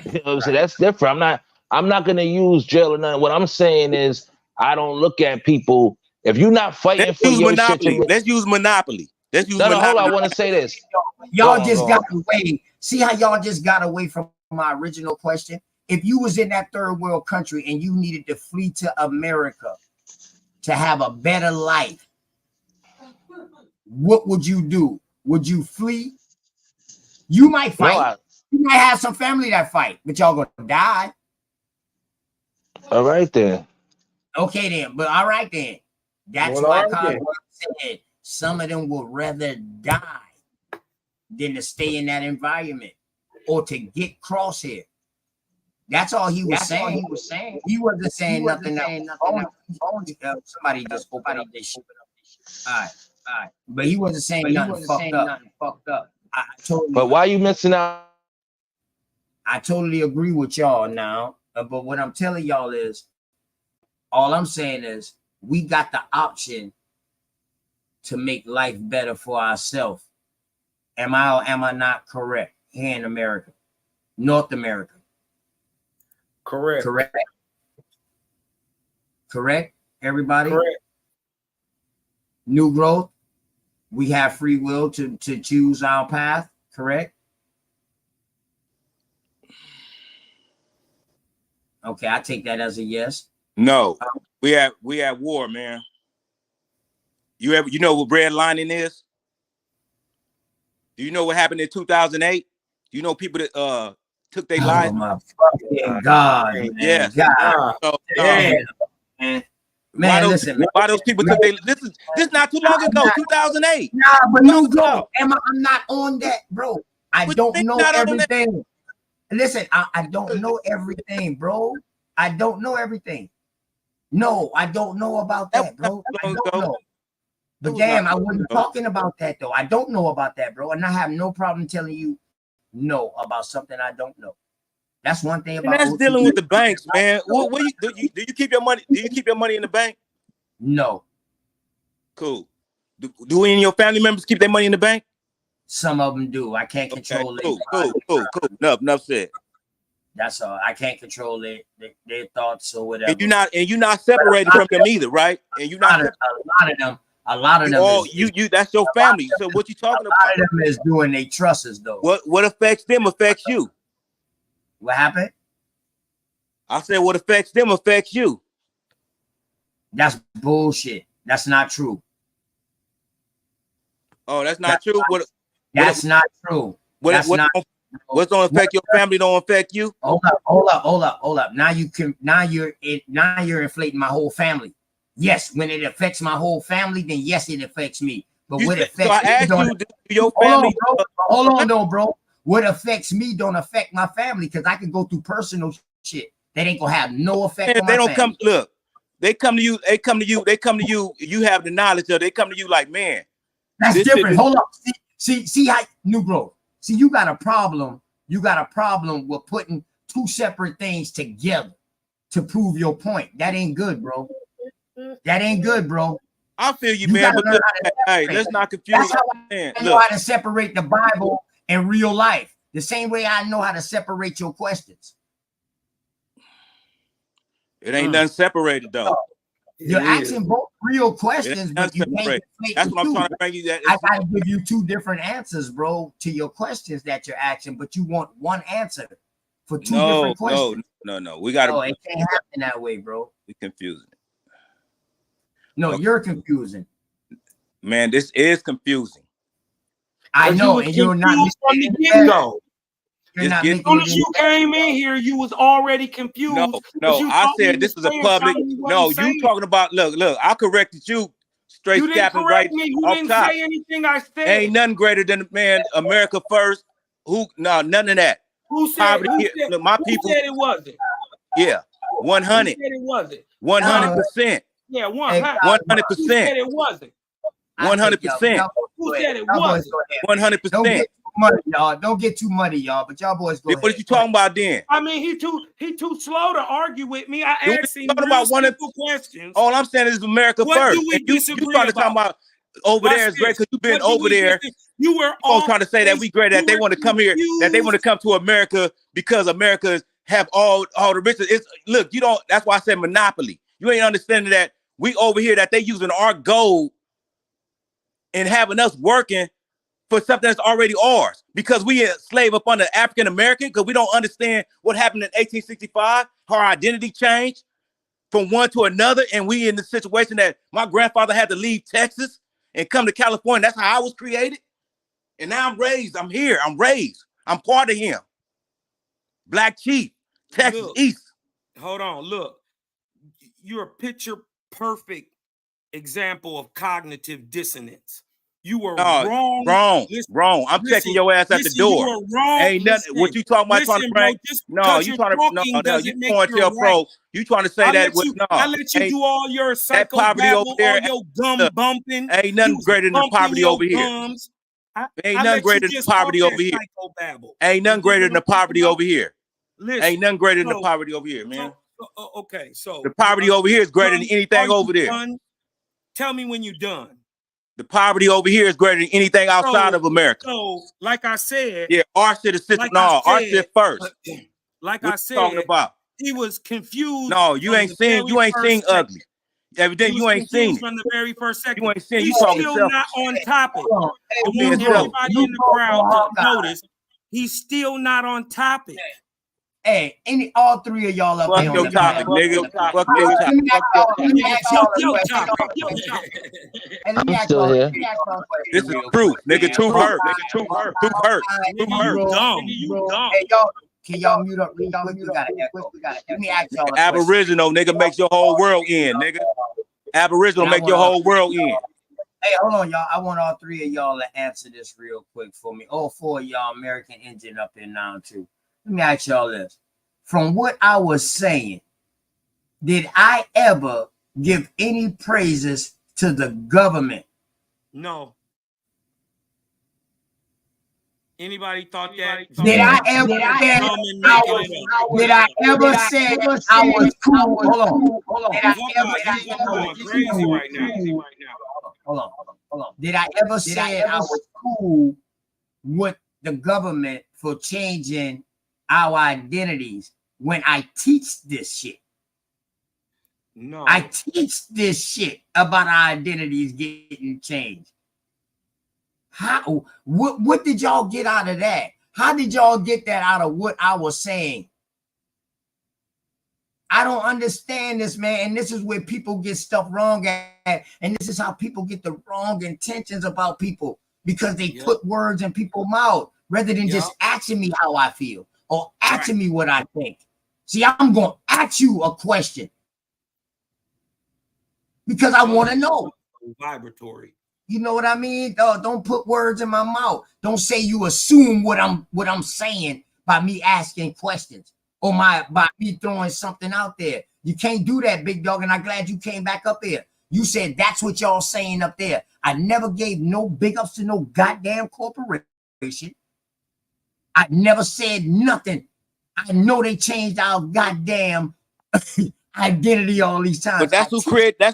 you know what I'm saying? That's different. I'm not gonna use jail or nothing. What I'm saying is I don't look at people. If you're not fighting for your Monopoly. shit, let's use Monopoly. Let's use Monopoly. Hold on. I want to say this. Y'all just got away. See how y'all just got away from my original question? If you was in that third world country and you needed to flee to America to have a better life, what would you do? Would you flee? You might fight. You might have some family that fight, but y'all gonna die. All right then. Okay then, but all right then. That's why Cuzzo said some of them would rather die than to stay in that environment or to get crosshair. That's all he was saying. He wasn't saying nothing else. Somebody just opened this shit. All right. But he wasn't saying nothing fucked up. But why are you missing out? I totally agree with y'all now. But what I'm telling y'all is All I'm saying is we got the option to make life better for ourselves. Am I or am I not correct here in America, North America? Correct. Correct. Correct, everybody? Correct. New growth. We have free will to choose our path, correct? Okay, I take that as a yes. No, we at war, man. You know what redlining is? Do you know what happened in 2008? Do you know people that took their lives? Oh my fucking God, man. Yes. God. So, Damn, man. Man, Listen, man. Why those people took their this not too long ago, 2008. Nah, but new growth. I'm not on that, bro. I don't know everything. Listen, I don't know everything, bro. I don't know everything. No, I don't know about that, bro. I don't know. But damn, I wasn't talking about that though. I don't know about that, bro. And I have no problem telling you no about something I don't know. That's one thing about. And that's dealing with the banks, man. Do you keep your money? Do you keep your money in the bank? No. Cool. Do any of your family members keep their money in the bank? Some of them do. I can't control it. Cool. Enough said. That's all. I can't control it. Their thoughts or whatever. And you're not separated from them either, right? And you're not. A lot of them. That's your family. So what you talking about? A lot of them is doing their trusts though. What affects them affects you. What happened? I said what affects them affects you. That's bullshit. That's not true. Oh, that's not true. That's not true. What's gonna affect your family don't affect you? Hold up. Now you're inflating my whole family. Yes, when it affects my whole family, then yes, it affects me. But what affects I asked you, your family? Hold on, though, bro. What affects me don't affect my family because I can go through personal shit that ain't gonna have no effect. Man, they don't come. Look, they come to you. You have the knowledge of. They come to you like, man. That's different. Hold up. See how new growth. See, you got a problem. You got a problem with putting two separate things together to prove your point. That ain't good, bro. That ain't good, bro. I feel you, man. But hey, let's not confuse. That's how I know how to separate the Bible and real life. The same way I know how to separate your questions. It ain't nothing separated though. You're asking both real questions, but you can't. That's what I'm trying to bring you. I gotta give you two different answers, bro, to your questions that you're asking, but you want one answer for two different questions. No. We gotta. No, it can't happen that way, bro. We confusing. No, you're confusing. Man, this is confusing. I know, and you're not from the get-go. As soon as you came in here, you was already confused. No, I said this is a public. No, you talking about look, I corrected you straight capping right me. You off didn't top. say anything I said. Ain't nothing greater than man, America first. None of that. Who said my people said it wasn't? Yeah, 100. Who said it wasn't? 100%. Yeah, 100%. Who said it wasn't? 100%. Who said it wasn't? 100%. Money, y'all. Don't get too muddy, y'all. But y'all boys go. What are you talking about then? I mean, he too slow to argue with me. I asked him about simple questions. All I'm saying is America first. Do we disagree you started talking about over there is great because you've been over there. You were all trying to say that we great that they want to come here, that they want to come to America because America have all the riches. Look, you don't. That's why I said monopoly. You ain't understanding that we over here that they using our gold and having us working for something that's already ours because we slave up under African American because we don't understand what happened in 1865, how our identity changed from one to another, and we in the situation that my grandfather had to leave Texas and come to California. That's how I was created, and now I'm raised. I'm here. I'm raised. I'm part of him. Black Chief, Texas East. Hold on, look. You're a picture perfect example of cognitive dissonance. You were wrong. Wrong. I'm checking your ass at the door. You were wrong. Ain't nothing. What you talking about? Trying to bring? No, you trying to. You going to your pro? You trying to say that? I let you do all your psychobabble, all your gum bumping. Ain't nothing greater than poverty over here. Ain't nothing greater than poverty over here. Ain't nothing greater than the poverty over here. Ain't nothing greater than the poverty over here, man. Okay, so the poverty over here is greater than anything over there. Done? Tell me when you're done. The poverty over here is greater than anything outside of America. So, like I said, yeah, our shit is system. No, our shit first. Like what I said, talking about? He was confused. No, you ain't seen. You ain't seen ugly. Evidently, you ain't seen it from the very first second. You ain't seen. He's You talking still selfish. not on topic. I want selfish. everybody in the crowd to notice he's still not on topic. Hey, all three of y'all up Fuck there your on the topic, panel. nigga. Fuck your topic. I'm still here. This is truth, nigga. Truth hurt. Truth hurt. Truth hurt. Truth hurt. You dumb. Hey, y'all, can y'all mute up? We got an echo. Let me ask y'all a question. Aboriginal, nigga, makes your whole world end, nigga. Aboriginal make your whole world end. Hey, hold on, y'all. I want all three of y'all to answer this real quick for me. All four of y'all American Indian up in now, too. Let me ask y'all this. From what I was saying, did I ever give any praises to the government? No. Anybody thought that? Did I ever say I was cool? Hold on. Did I ever say crazy right now? Hold on. Did I ever say I was cool with the government for changing our identities when I teach this shit? No. I teach this shit about our identities getting changed. How? What did y'all get out of that? How did y'all get that out of what I was saying? I don't understand this, man. And this is where people get stuff wrong at. And this is how people get the wrong intentions about people, because they put words in people's mouth rather than just asking me how I feel or asking me what I think. See, I'm going to ask you a question because I want to know. Vibratory. You know what I mean? Don't put words in my mouth. Don't say you assume what I'm saying by me asking questions or by me throwing something out there. You can't do that, big dog. And I'm glad you came back up here. You said that's what y'all saying up there. I never gave no big ups to no goddamn corporation. I never said nothing. I know they changed our goddamn identity all these times. But that's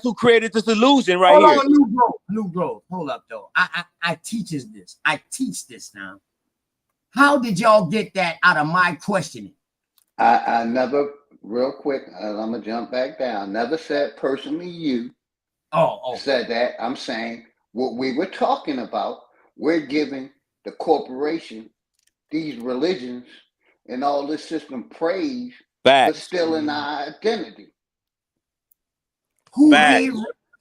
who created this illusion right here. Hold on, New Growth. Hold up, though. I teaches this. I teach this now. How did y'all get that out of my questioning? I never, real quick, I'm gonna jump back down. Never said personally you. Said that. I'm saying what we were talking about. We're giving the corporation, these religions, and all this system praise for stealing our identity. Who gave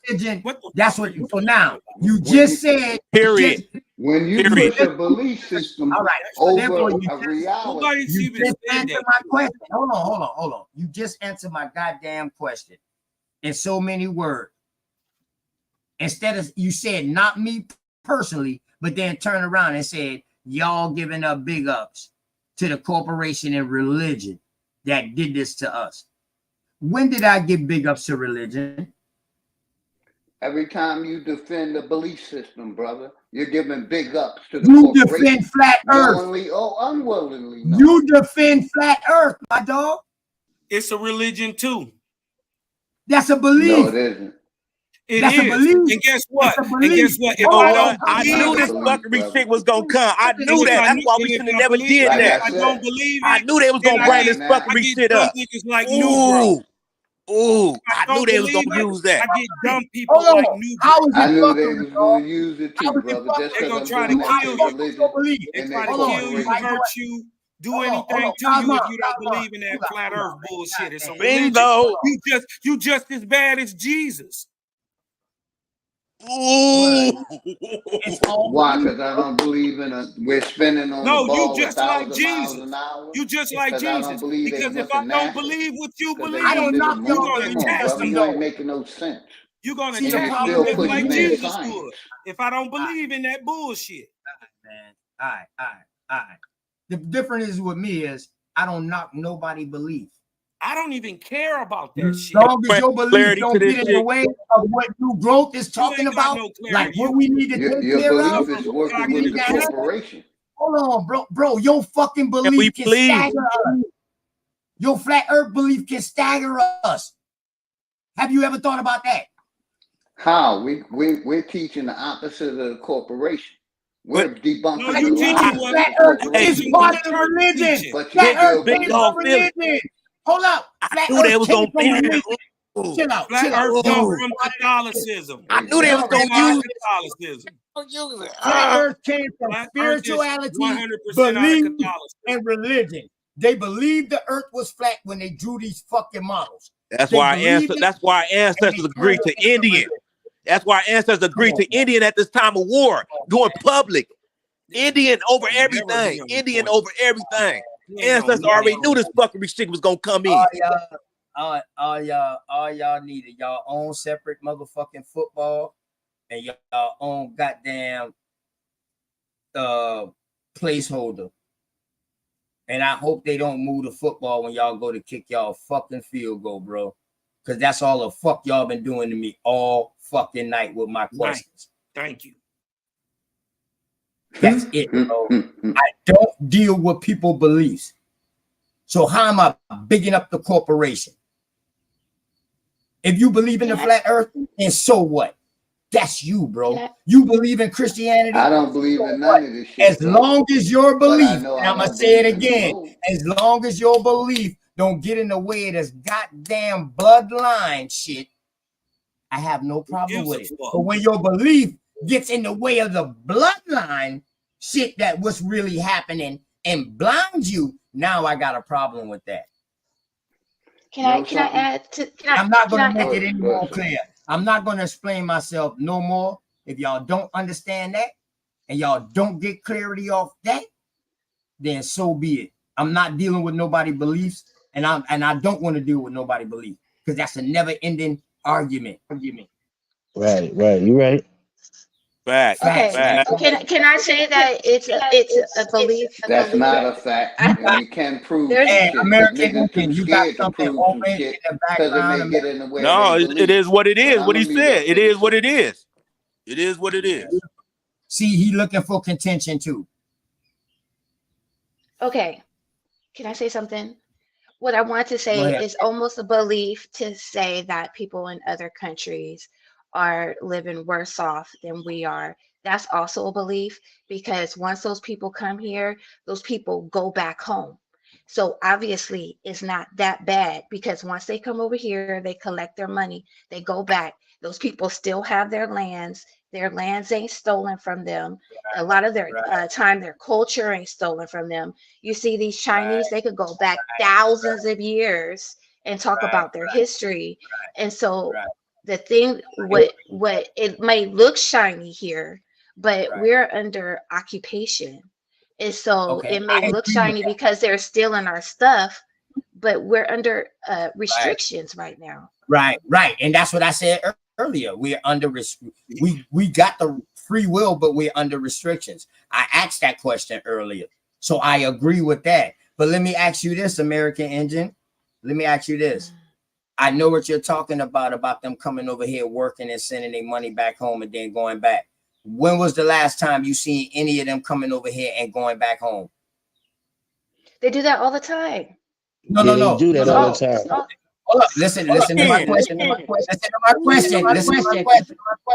religion? That's what. So now you just said. Period. When you put the belief system over a reality, you just answered my question. Hold on. You just answered my goddamn question in so many words. Instead of you said not me personally, but then turn around and said y'all giving up big ups to the corporation and religion that did this to us. When did I give big ups to religion? Every time you defend the belief system, brother, you're giving big ups to the corporation. You defend flat earth. Willingly or unwillingly. No. You defend flat earth, my dog. It's a religion too. That's a belief. No, it isn't. That's a belief. And guess what? If I knew this fuckery shit was gonna come. I knew that. That's why we should have never did that. I don't believe it. I knew they was gonna bring this fuckery shit up. I knew they was gonna use that. I get dumb people like New Growth. I knew they was gonna use it too, brother. Just They're gonna because try to kill you. They try to kill you, hurt you, do anything to you if you don't believe in that flat earth bullshit. It's a bingo. You just as bad as Jesus. Ooh. Why? Because I don't believe in we're spinning on the ball. No, you just like Jesus. You just like Jesus. Because if I don't believe what you believe, you're gonna test me. You ain't making no sense. You're gonna test me just like Jesus would. If I don't believe in that bullshit. All right. The difference is with me is I don't knock nobody belief. I don't even care about that shit. As long as your belief don't get in the way of what New Growth is talking about, like what we need to take care of. Your belief is working with the corporation. Hold on, bro. Your fucking belief can stagger us. Your flat earth belief can stagger us. Have you ever thought about that? How? We're teaching the opposite of the corporation. We're debunking No, you the teaching lies what of Flat the earth corporation. is part of the religion. But Flat you still earth came from believe. religion. Hold up. Flat knew they earth was came gonna from be religion. Chill out. Flat Chill out. Earth Y'all come heard from about it. Catholicism. I knew they was Y'all heard gonna about use it. Catholicism. Flat earth came from Flat Earth is spirituality, 100% out of belief, Catholicism. and religion. They believed the earth was flat when they drew these fucking models. That's They why believed it, that's why and ancestors they agreed turned to it into Indian. religion. That's why ancestors Come agreed on, to man. Indian at this time of war, doing public. Indian over Never be everything. on the Indian point. over everything. He ain't Ancestors gonna already never. knew this fuckery shit was gonna come in. All y'all needed y'all own separate motherfucking football and y'all own goddamn placeholder. And I hope they don't move the football when y'all go to kick y'all fucking field goal, bro. Because that's all the fuck y'all been doing to me all fucking night with my questions. Thank you. That's it, bro. I don't deal with people's beliefs. So how am I bigging up the corporation? If you believe in the flat earth, then so what? That's you, bro. You believe in Christianity? I don't believe in none of this shit. As long as your belief, and I I'm gonna don't say it believe in the again, Lord. as long as your belief don't get in the way of this goddamn bloodline shit, I have no problem with it. But when your belief gets in the way of the bloodline shit that what's really happening and blinds you, now I got a problem with that. Can I add to? I'm not gonna make it any more clear. I'm not gonna explain myself no more. If y'all don't understand that and y'all don't get clarity off that, then so be it. I'm not dealing with nobody beliefs, and I don't want to deal with nobody belief because that's a never-ending argument. Right. You're right. Fact. Okay. Can I say that it's a belief? That's not a fact, and we can prove some Hey, shit. But American niggas too Indian, you got scared to something prove some open in shit the because it background. may get in the way No, of their it belief. is what it is. But What he I'ma leave said. that It to is the what it is. It is what it is. See, he looking for contention too. Okay. Can I say something? What I want to Go say ahead. is almost a belief to say that people in other countries are living worse off than we are. That's also a belief because once those people come here, those people go back home. So obviously it's not that bad because once they come over here, they collect their money, they go back. Those people still have their lands. Their lands ain't stolen from them. A lot of their time, their culture ain't stolen from them. You see these Chinese, they could go back thousands of years and talk about their history. And so the thing, what it may look shiny here, but we're under occupation. And so Okay, it may I look agree with shiny that. because they're stealing our stuff, but we're under restrictions right now. Right. And that's what I said earlier. We're under we got the free will, but we're under restrictions. I asked that question earlier. So I agree with that. But let me ask you this, American Engine. Let me ask you this. I know what you're talking about them coming over here working and sending their money back home and then going back. When was the last time you seen any of them coming over here and going back home? They do that all the time. No. They do that all the time. Hold up. Listen to my question. Listen to my question.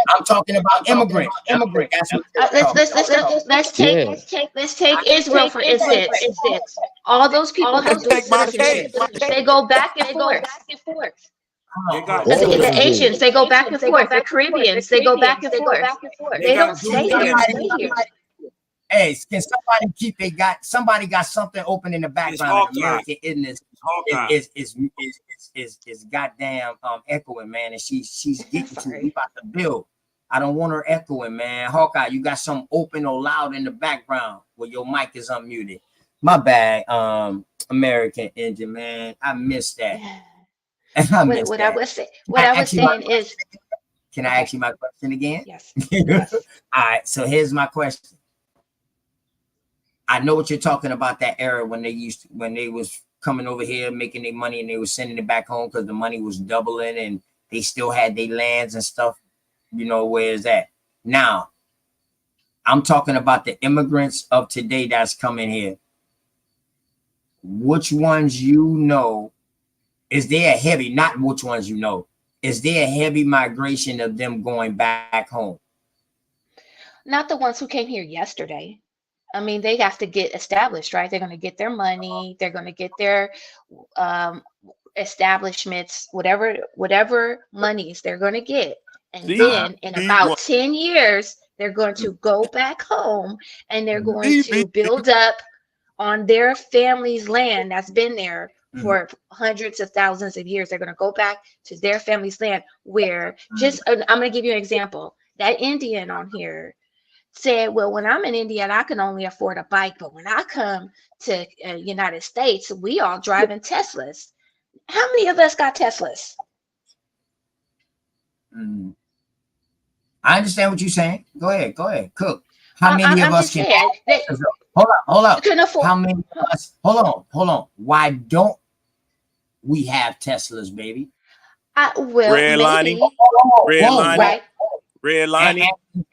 I'm talking about immigrants. That's what Let's take Israel for instance. All those people have dual citizenship. They go back and forth. The Asians, they go back and forth. The Caribbeans, they go back and forth. They don't stay here. Hey, can somebody keep somebody got something open in the background in America, isn't it? Is goddamn echoing, man, and she's getting to we about to build. I don't want her echoing, man. Hawkeye, you got something open or loud in the background where your mic is unmuted. My bad, American Engine, man. I missed that. What I was saying is, can I ask you my question again? Yes. All right, so here's my question. I know what you're talking about, that era when they was coming over here making their money and they were sending it back home because the money was doubling and they still had their lands and stuff. You know, where is that? Now, I'm talking about the immigrants of today that's coming here. which ones you know, is there a heavy, not which ones you know, is there a heavy migration of them going back home? Not the ones who came here yesterday. I mean, they have to get established, right? They're going to get their money. They're going to get their establishments, whatever monies they're going to get. And then in about 10 years, they're going to go back home and they're going to build up on their family's land that's been there for hundreds of thousands of years. They're going to go back to their family's land where I'm going to give you an example. That Indian on here said, well, when I'm in India, I can only afford a bike. But when I come to United States, we all driving Teslas. How many of us got Teslas? I understand what you're saying. Go ahead, cook. How many of us can? Hold up. How many of us? Hold on. Why don't we have Teslas, baby? Redlining.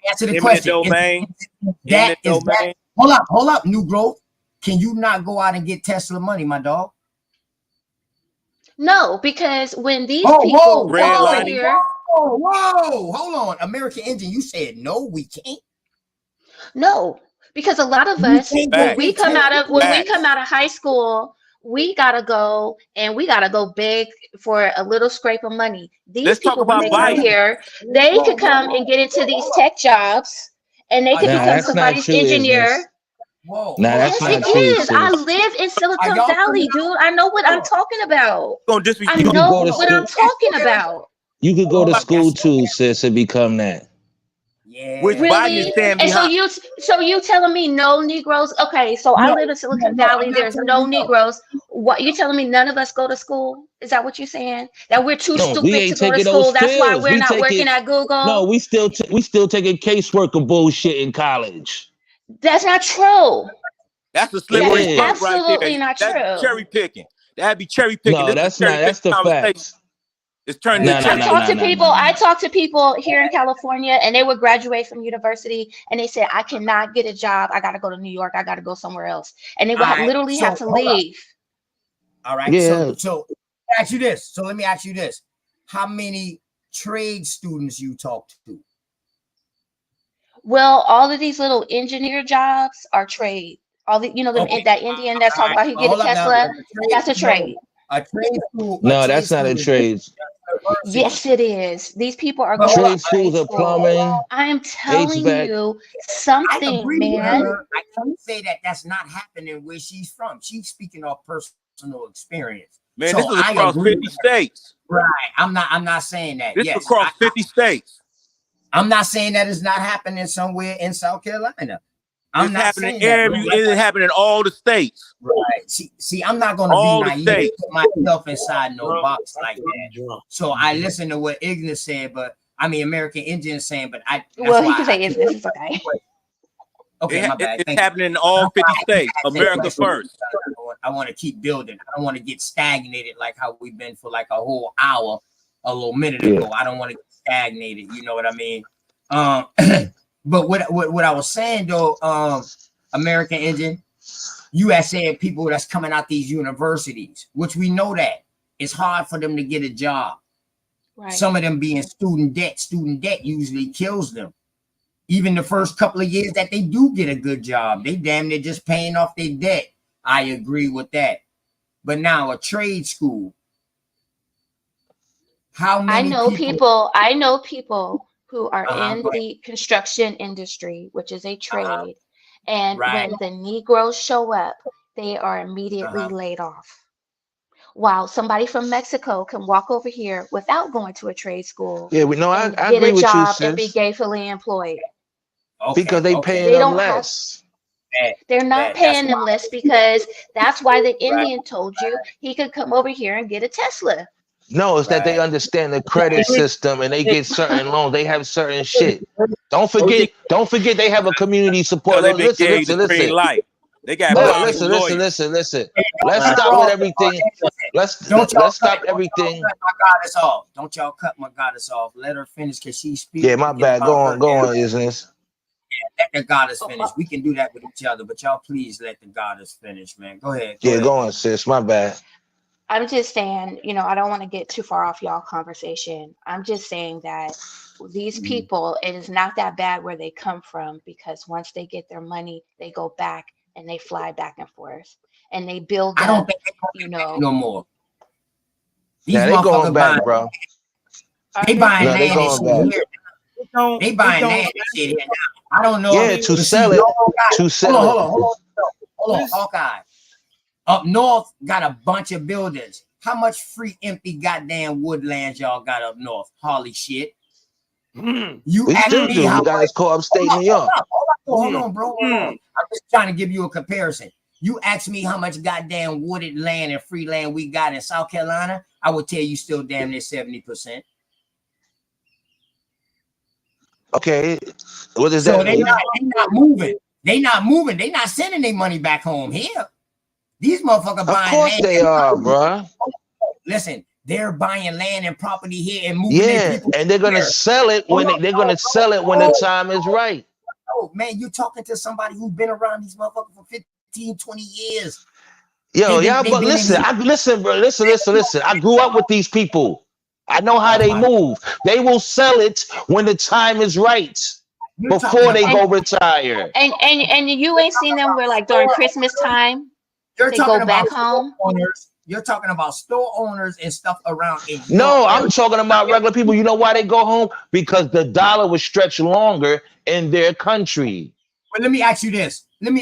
Answer the question. Hold up, New Growth. Can you not go out and get Tesla money, my dog? No, because when these people come over here. Whoa, hold on. American Indian, you said no, we can't. No, because a lot of us, when we come out of high school, we gotta go beg for a little scrape of money. These people, when they come here, they could come and get into these tech jobs, and they could become somebody's engineer. Whoa, that's not true. Yes, I live in Silicon Valley, dude. I know what I'm talking about. I know what I'm talking about. You could go to school too, sis, and become that. Yeah. Really? And so you telling me no Negroes? Okay, so I live in Silicon Valley. There's no Negroes. What you telling me? None of us go to school? Is that what you're saying? That we're too stupid to go to school? That's why we're not working at Google? No, we still taking caseworker bullshit in college. That's not true. That's a slippery That's slope right absolutely there. not That's true. cherry picking. That'd be cherry picking. No, that's not. That's the facts. It's turning I talk to people here in California, and they would graduate from university, and they said, I cannot get a job. I got to go to New York. I got to go somewhere else. And they would literally have to leave. All right. Yeah. So let me ask you this. How many trade students you talked to? Well, all of these little engineer jobs are trade. All the, that Indian that's talking about he get a Tesla, that's a trade. A trade school. No, that's not a trade. Yes, it is. These people are going trade schools of plumbing. I am telling you something, man. I can't say that that's not happening where she's from. She's speaking of personal experience. Man, so this is across 50 states. Right. I'm not saying that. This is across 50 states. I'm not saying that it's not happening somewhere in South Carolina. It's happening it's happening in all the states. Right. See, I'm not gonna be naive, put myself inside no box like that. So I listen to what Ignis said, but I mean American Indian saying, but he can say Ignis is okay. Okay, my bad. It's happening in all 50 states. America first. I want to keep building. I don't want to get stagnated like how we've been for like a whole hour, a little minute ago. I don't want to get stagnated. You know what I mean? But what I was saying though, American Indian, you had said people that's coming out these universities, which we know that it's hard for them to get a job. Right. Some of them being student debt usually kills them. Even the first couple of years that they do get a good job, they damn near just paying off their debt. I agree with that. But now a trade school. How many I know people who are in the construction industry, which is a trade. And when the Negroes show up, they are immediately laid off. While somebody from Mexico can walk over here without going to a trade school. Yeah, we know. I get agree a with job you, and be sis. gainfully employed. Because they paying them less. They're not paying them less because that's why the Indian told you he could come over here and get a Tesla. No, it's that they understand the credit system and they get certain loans. They have certain shit. Don't forget they have a community support. Listen. They got listen. Let's stop with everything. Let's stop everything. My goddess off. Don't y'all cut my goddess off. Let her finish because she's speaking. Yeah, my bad. Go on, Isness. Let the goddess finish. We can do that with each other, but y'all please let the goddess finish, man. Go ahead. Yeah, go on, sis. My bad. I'm just saying, I don't want to get too far off y'all conversation. I'm just saying that these people, it is not that bad where they come from, because once they get their money, they go back and they fly back and forth and they build up. I don't think they no more. These Yeah, they going back, bro. They buying No, they land and going shit back. here. They buying land and shit here now. I don't know. Yeah, to sell it. To sell it. Hold on, Hawkeye. Up north got a bunch of buildings. How much free empty goddamn woodlands y'all got up north? Holy shit. You We still do. You guys call upstate New York. Hold on, bro. Hold on. I'm just trying to give you a comparison. You ask me how much goddamn wooded land and free land we got in South Carolina, I would tell you still damn near 70%. Okay. What does that mean? They not moving. They not moving. They not sending their money back home here. These motherfuckers buying land. Of course they are, bro. Listen, they're buying land and property here and moving. Yeah, and they're gonna sell it when they're gonna sell it when the time is right. Oh man, you're talking to somebody who's been around these motherfuckers for 15, 20 years. Yo, y'all, but listen, bro. Listen. I grew up with these people. I know how they move. They will sell it when the time is right. Before they go retire. And you ain't seen them where, like, during Christmas time, they go back home. You're talking about store owners and stuff around. No, I'm talking about regular people. You know why they go home? Because the dollar was stretched longer in their country. But let me ask you this. They're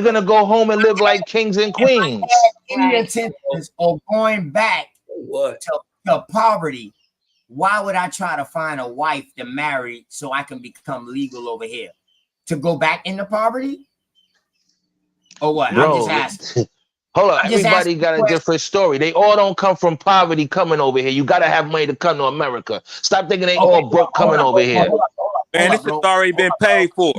gonna go home and live like kings and queens. Any intentions of going back to poverty, why would I try to find a wife to marry so I can become legal over here? To go back into poverty? Or what? Bro, I'm just asking. Hold on, everybody got a different story. They all don't come from poverty coming over here. You gotta have money to come to America. Stop thinking they all broke coming over here. Man, this has already been paid for.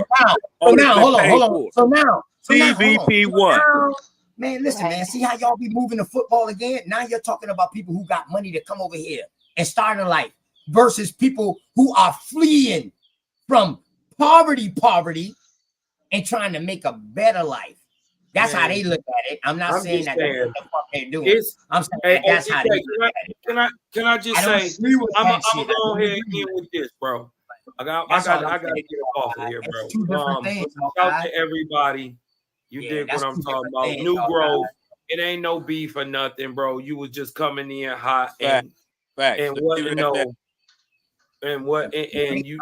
Hold on. So now, CVP1. Man, listen, man. See how y'all be moving the football again? Now you're talking about people who got money to come over here and start a life versus people who are fleeing from poverty and trying to make a better life. That's how they look at it. I'm not saying that that's what the fuck they're doing. I'm saying that's how they look at it. Can I just say, I'm gonna go ahead and end with this, bro. I gotta get off of here, bro. Two different things. Shout out to everybody. You dig what I'm talking about? New growth. It ain't no beef or nothing, bro. You was just coming in hot and what you know, and what and you.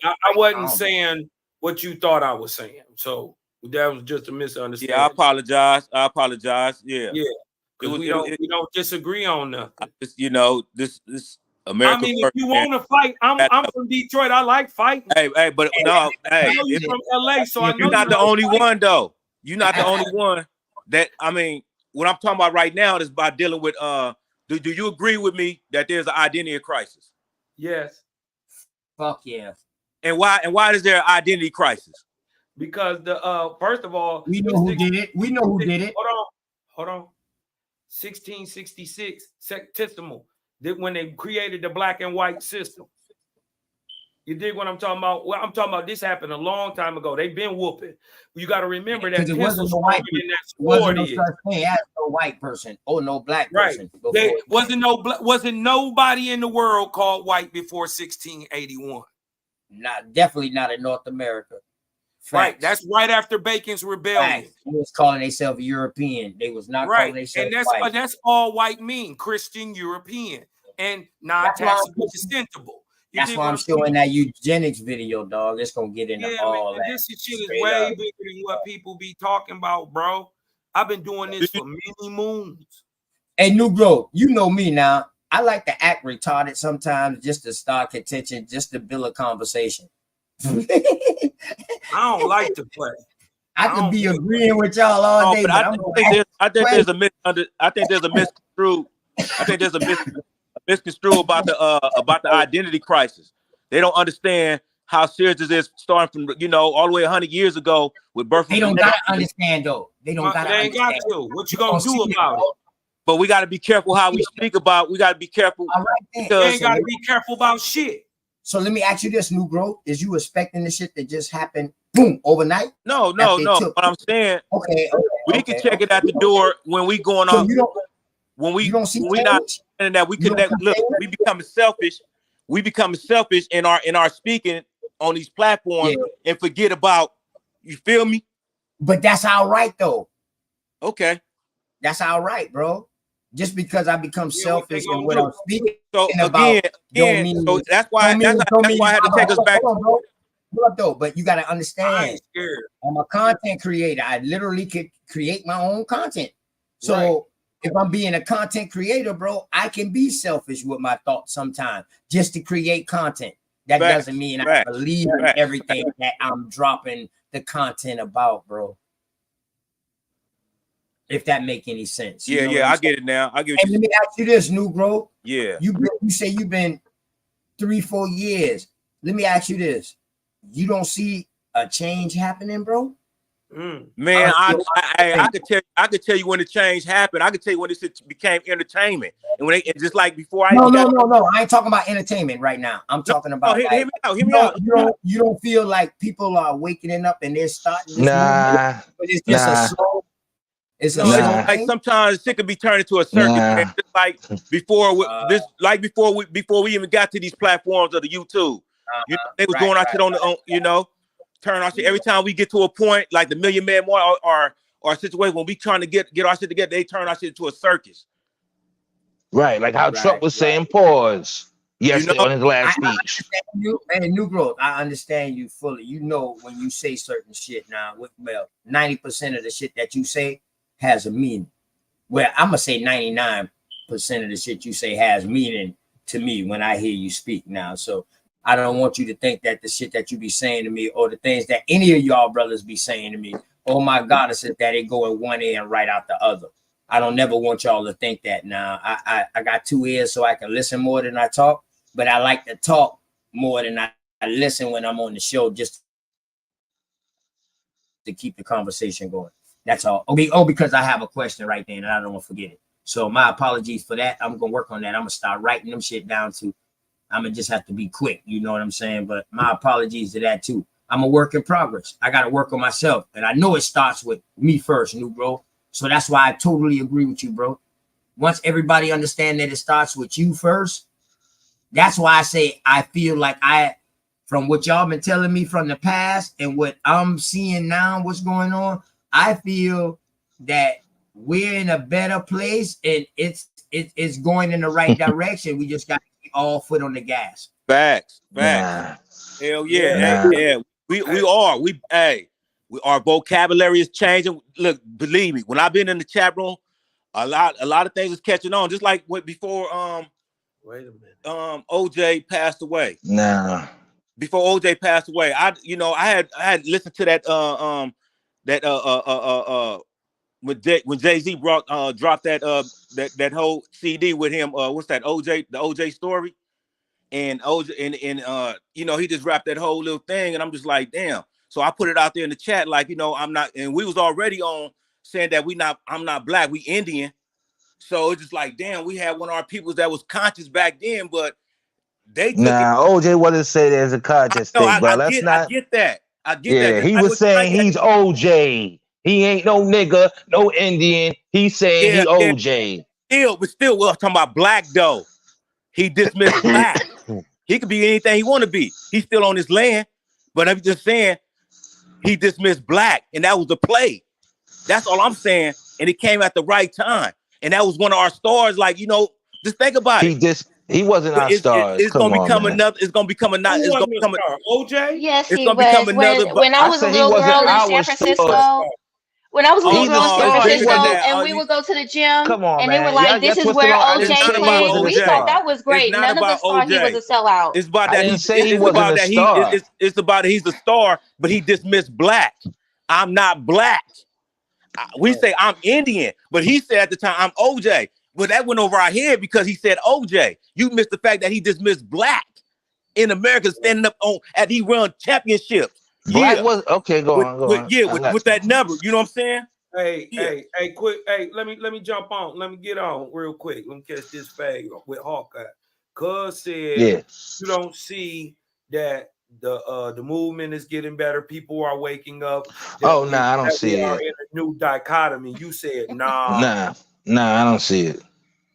I wasn't saying what you thought I was saying, so that was just a misunderstanding. Yeah, I apologize. Yeah, because we don't disagree on nothing. You know, this America. I mean, if you want to fight, I'm from Detroit. I like fighting. Hey, but no, I know you're from LA, so I know you're not the only one, though. You're not the only one. That I mean, what I'm talking about right now is by dealing with. Do you agree with me that there's an identity crisis? Yes. Fuck yeah. And why is there an identity crisis? Because first of all, we know who did it. Hold on. 1666 sectesimal. When they created the black and white system. You dig what I'm talking about? Well, I'm talking about this happened a long time ago. They've been whooping. You got to remember that it wasn't no white person. Wasn't no such thing as no white person or no black person. Right. Wasn't nobody in the world called white before 1681. Definitely not in North America. Facts. Right. That's right after Bacon's rebellion. Facts. They was calling themselves European. They was not calling themselves white. And that's all white mean, Christian European and non-taxable distintable. That's why I'm showing that eugenics video, dog. It's gonna get into all that. This shit is way bigger than what people be talking about, bro. I've been doing this for many moons. Hey, New Growth, you know me now. I like to act retarded sometimes just to start contention, just to build a conversation. I don't like to play. I could be agreeing with y'all all day, but I think there's a misconstrued about the identity crisis. They don't understand how serious this is, starting from all the way 100 years ago with birth. They don't gotta understand though. They ain't got to. What you gonna do about it? But we got to be careful how we speak about. We got to be careful. You ain't got to be careful about shit. So let me ask you this, New Growth. Is you expecting this shit that just happened, boom, overnight? No. What I'm saying, we can check it at the door when we going So off. you don't, when we don't see when we not change? and that we connect. Look, we becoming selfish. We becoming selfish in our speaking on these platforms and forget about. You feel me? But that's all right though. Okay. That's all right, bro. Just because I become selfish in what I'm speaking so about, again, mean, so that's why I had to take us back. Hold up, though, but you got to understand, I'm a content creator. I literally could create my own content. So if I'm being a content creator, bro, I can be selfish with my thoughts sometimes just to create content. That doesn't mean I believe in everything that I'm dropping the content about, bro. If that make any sense. Yeah, I get it now. I get it. And let me ask you this, New Growth. Yeah. You say you've been 3-4 years. Let me ask you this. You don't see a change happening, bro? Man, I could tell you when the change happened. I could tell you when this became entertainment. And when just like before No. I ain't talking about entertainment right now. I'm talking about hear me out. You don't feel like people are waking up and they're starting this Nah. but it's just a slow. It's like sometimes shit could be turned into a circus, man. Just like before before we even got to these platforms of the YouTube. You know, they was doing our shit on turn our shit every time we get to a point like the Million Man March or situation when we trying to get our shit together, they turn our shit into a circus. Right, like how Trump was saying pause yesterday on his last speech. And New Growth, I understand you fully. You know when you say certain shit now, well, 90% of the shit that you say has a meaning. Well, I'm gonna say 99% of the shit you say has meaning to me when I hear you speak now. So I don't want you to think that the shit that you be saying to me or the things that any of y'all brothers be saying to me, oh my God, it's that it go in one ear and right out the other. I don't never want y'all to think that now. I got 2 ears so I can listen more than I talk, but I like to talk more than I listen when I'm on the show just to keep the conversation going. That's all. Because I have a question right there and I don't want to forget it. So my apologies for that. I'm going to work on that. I'm going to start writing them shit down too. I'm going to just have to be quick. You know what I'm saying? But my apologies to that too. I'm a work in progress. I got to work on myself. And I know it starts with me first, New Bro. So that's why I totally agree with you, bro. Once everybody understand that it starts with you first, that's why I say I feel like from what y'all been telling me from the past and what I'm seeing now, what's going on, I feel that we're in a better place and it's going in the right direction. We just got to keep all foot on the gas. Facts. Hell yeah. We are. Our vocabulary is changing. Look, believe me, when I've been in the chat room, a lot of things is catching on. Just like before wait a minute. OJ passed away. Before OJ passed away, I had listened to that when Jay-Z dropped that whole CD with him. What's that? The OJ story, and OJ and he just rapped that whole little thing, and I'm just like, damn. So I put it out there in the chat, like, I'm not, and we was already on saying that I'm not black, we Indian. So it's just like, damn, we had one of our peoples that was conscious back then, but they took OJ wasn't say there's a conscious thing, bro. I get that. He was saying he's OJ. He ain't no nigga, no Indian. He's saying he OJ. Still, we're talking about black though. He dismissed black. He could be anything he want to be. He's still on his land, but I'm just saying he dismissed black, and that was the play. That's all I'm saying. And it came at the right time, and that was one of our stars. Like, just think about it. He wasn't our stars. It's gonna become another. It's gonna become another. It's gonna become OJ. Yes, it's he gonna was. become another. When I was a little girl in San Francisco. When I was a little girl in San Francisco, and we would go to the gym, and they were like, "This is where OJ played." We thought that was great. None of us thought he was a sellout. It's about that. It's about that he's a star, but he dismissed black. I'm not black. We say I'm Indian, but he said at the time I'm OJ. Well, that went over our head because he said OJ. You missed the fact that he dismissed black in America, standing up at he run championships. Black was okay. Go on. With that number, you know what I'm saying? Hey, quick. Hey, let me jump on. Let me get on real quick. Let me catch this fag with Hawkeye. Cuz said Yeah. you don't see that the movement is getting better. People are waking up. Oh, nah, I don't see we are it. in a new dichotomy. You said nah. Nah, I don't see it.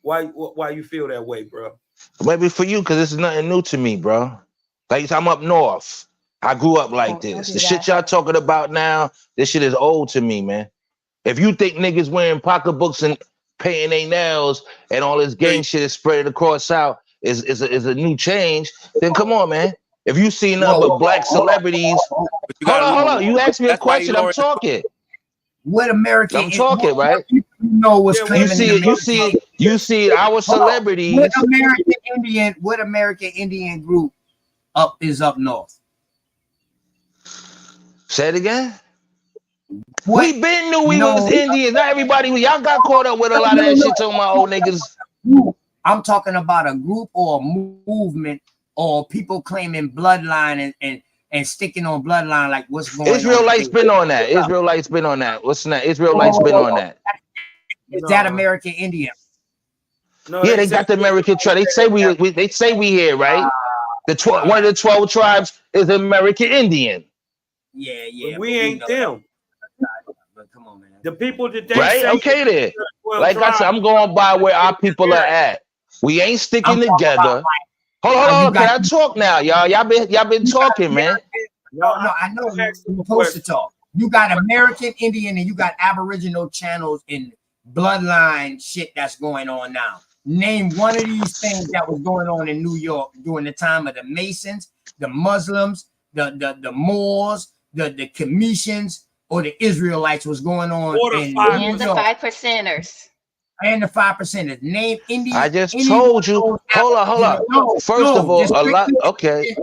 Why you feel that way, bro? Maybe for you, because this is nothing new to me, bro. Like, I'm up north. I grew up like this. The shit y'all talking about now, this shit is old to me, man. If you think niggas wearing pocketbooks and painting their nails and all this gang shit is spread across South is a new change, then come on, man. If you see nothing but black celebrities, hold on. You asked me a question. I'm talking. What American? I'm talking, right? You know what's claiming you see it. Our celebrities. What American Indian group is up north? Say it again. We been knew we was Indians. Not everybody. Y'all got caught up with a lot of that shit talking about old niggas. I'm talking about a group or a movement or people claiming bloodline and sticking on bloodline, like what's going on. Israelites been on that. Israelites been on that. What's that? Israelites been on that. Is that American Indian? No, yeah, they got the American tribe. They say we here, right? One of the 12 tribes is American Indian. Yeah. We ain't them. But come on, man. The people that they right? say Okay, then. Like I said, I'm going by where our people are at. We ain't sticking together. Hold on. Can I talk now, y'all? Y'all been talking, man. No, I know you're supposed to talk. You got American Indian and you got Aboriginal channels and bloodline shit that's going on now. Name one of these things that was going on in New York during the time of the Masons, the Muslims, the Moors, the Commissions, or the Israelites was going on. And the 5%ers. And the 5%ers. Name Indian. I just told you. Hold on. First of all, a lot. Okay.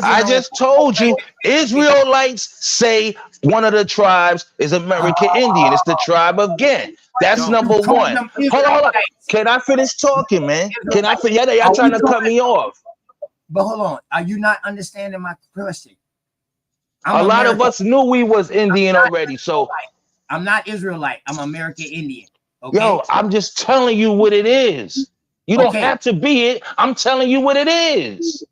I just told you. Israelites say one of the tribes is American Indian. It's the tribe of Ghent. That's number one. Hold on. Can I finish talking, man? Can I finish? Y'all trying to cut me off. But hold on. Are you not understanding my question? A lot of us knew we was Indian already. So I'm not Israelite. I'm American Indian. Okay? Yo, I'm just telling you what it is. You don't have to be it. I'm telling you what it is.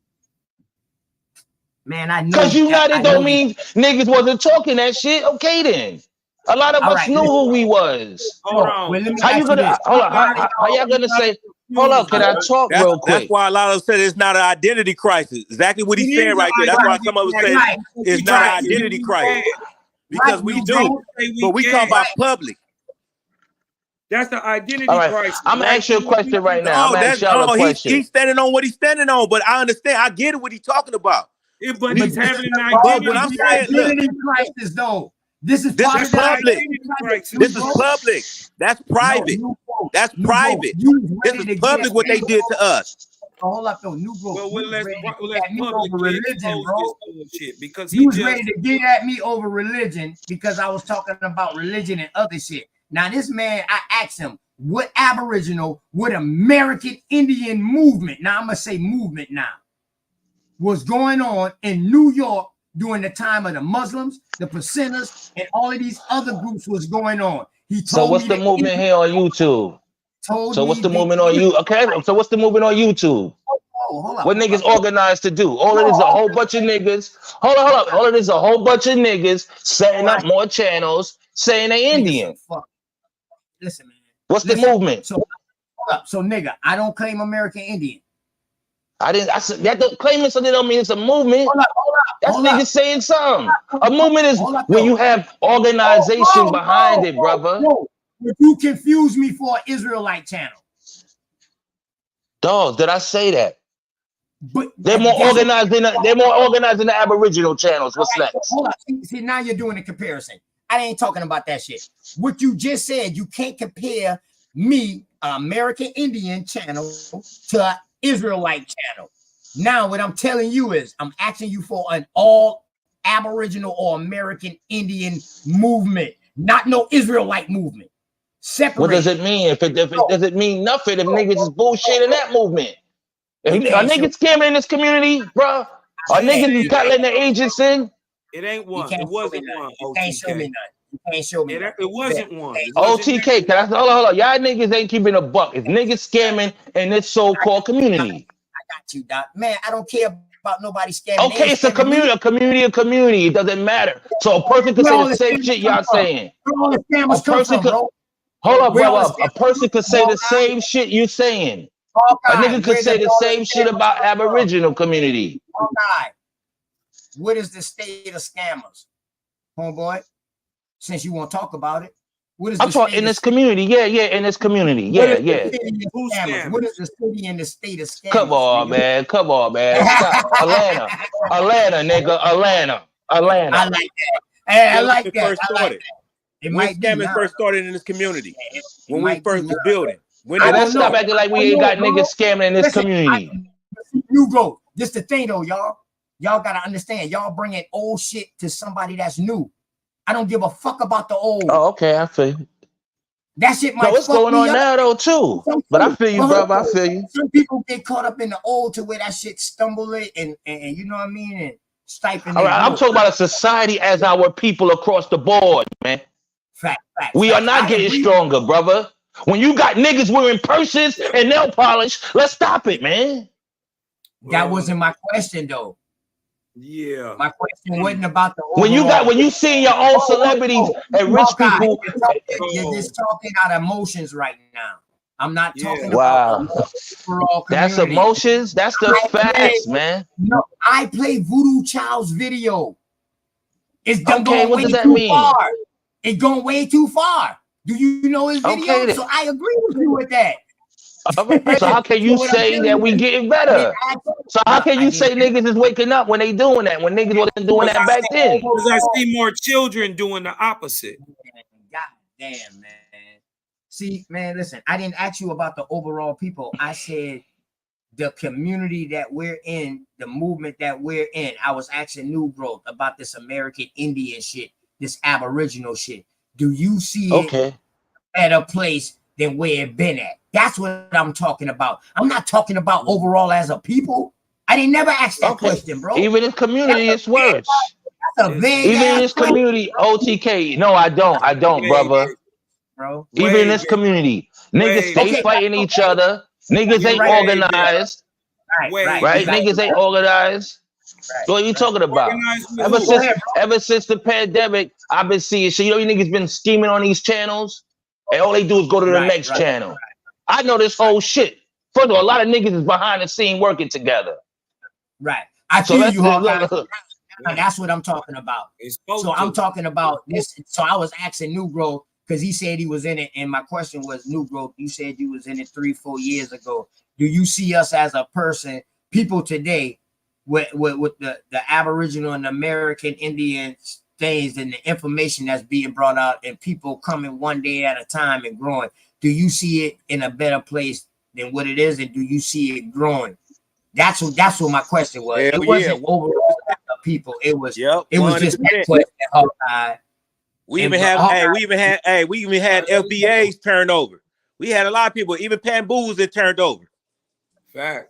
Man, I know. Because you not it don't mean niggas wasn't talking that shit. Okay, then. A lot of us knew who we was. Hold on. Well, how you gonna hold on? How y'all gonna say? Hold on, can I talk real quick? That's why a lot of us said it's not an identity crisis. Exactly what he's saying right there. That's why some of us say it's not an identity crisis. Because we do, but we come by public. That's the identity crisis. I'm gonna ask you a question right now. I'm gonna ask y'all a question. He's standing on what he's standing on, but I understand. I get it. What he's talking about. Yeah, but he's having an identity. But I'm saying, identity crisis, though. This is public. This is public. That's private. That's private. This is public what they did to us. Hold up, though. New Growth. Well, let's over religion, bro. Because he was ready to get at me over religion because I was talking about religion and other shit. Now, this man, I asked him, what Aboriginal, what American Indian movement, now I'm going to say movement now, was going on in New York during the time of the Muslims, the percenters, and all of these other groups was going on. He told so what's the movement here on YouTube? So what's the movement on you? Okay, so what's the movement on YouTube? What niggas organized to do? All it is a whole bunch of niggas. Hold on. All it is a whole bunch of niggas setting up more channels saying they Indian. Listen, man. What's the movement? So nigga, I don't claim American Indian. I said that don't claim it, so they don't mean it's a movement. That's niggas saying something. A movement is when you have organization behind it, brother. You confuse me for an Israelite channel. Dog, did I say that? But they're more organized than the Aboriginal channels. What's next? Hold up. See, now you're doing a comparison. I ain't talking about that shit. What you just said, you can't compare me, American Indian channel, to an Israelite channel. Now, what I'm telling you is, I'm asking you for an all Aboriginal or American Indian movement, not no Israelite movement. Separate. What does it mean? If it doesn't mean nothing, if niggas is bullshit in that movement. Are niggas scamming in this community, bro? Are niggas letting the agents in? It ain't one. It wasn't one. You can't show me none. You can't show me none. It wasn't one. OTK, hold on. Y'all niggas ain't keeping a buck. If niggas scamming in this so-called community. you, Doc. Man, I don't care about nobody scamming. Okay, it's a community. It doesn't matter. So a person could say the same shit y'all saying. Where all the scammers come from, bro? Hold up, brother. A person could say the same shit you're saying. A nigga could say the same shit about Aboriginal community. What is the state of scammers, homeboy? Since you want to talk about it, what is I'm talking in this community? Yeah, in this community. Yeah. What is the city and the state of scammers? Come on, man. Stop. Atlanta, nigga. Atlanta. I like that. Hey, I like that. First started. When scammers first started in this community, when we first was building. Let's stop acting like we ain't got niggas scamming in this community. New growth. This the thing though, y'all. Y'all gotta understand. Y'all bringing old shit to somebody that's new. I don't give a fuck about the old. Oh, okay, I feel you. That shit might. What's going on now though too? But I feel you, brother. I feel you. Some people get caught up in the old to where that shit stumble it and you know what I mean, and stifling. All right, I'm talking about a society as our people across the board, man. Fact. We are not getting stronger, brother. When you got niggas wearing purses and nail polish, let's stop it, man. That wasn't my question though. Yeah. My question wasn't about the when you see your own celebrities and rich people. You're just talking out of emotions right now. I'm not talking about the overall community. That's emotions. That's the facts, man. No, I play Voodoo Child's video. It's okay, going what way does that too mean? far. It's going way too far. Do you know his video? Okay, so I agree with you with that. Right, so how can you say that we getting better? So how can you say niggas is waking up when they doing that? When niggas wasn't doing that back then? Because I see more children doing the opposite. God damn, man. See, man, listen, I didn't ask you about the overall people. I said the community that we're in, the movement that we're in. I was asking New Growth about this American Indian shit, this Aboriginal shit. Do you see it at a place than where it been at? That's what I'm talking about. I'm not talking about overall as a people. I didn't never ask that question, bro. Even in community, it's worse. That's a big even in this community, OTK. No, I don't, brother. Bro. Even in this community, niggas stay fighting each other. Niggas ain't organized. Right? Niggas ain't organized. So what are you talking about? Ever since the pandemic, I've been seeing shit. You know, you niggas been scheming on these channels, and all they do is go to the next channel. I know this whole shit. First of all, a lot of niggas is behind the scene working together. Right. I feel you, Hawkeye. That's what I'm talking about. So I'm talking about this. So I was asking New Growth because he said he was in it, and my question was, New Growth, you said you was in it 3-4 years ago. Do you see us as a person, people today, with the Aboriginal and American Indian things and the information that's being brought out and people coming one day at a time and growing? Do you see it in a better place than what it is, and do you see it growing? That's what my question was. It wasn't overall people. It was just that question. We even had FBAs turned over. We had a lot of people, even Pamboos that turned over.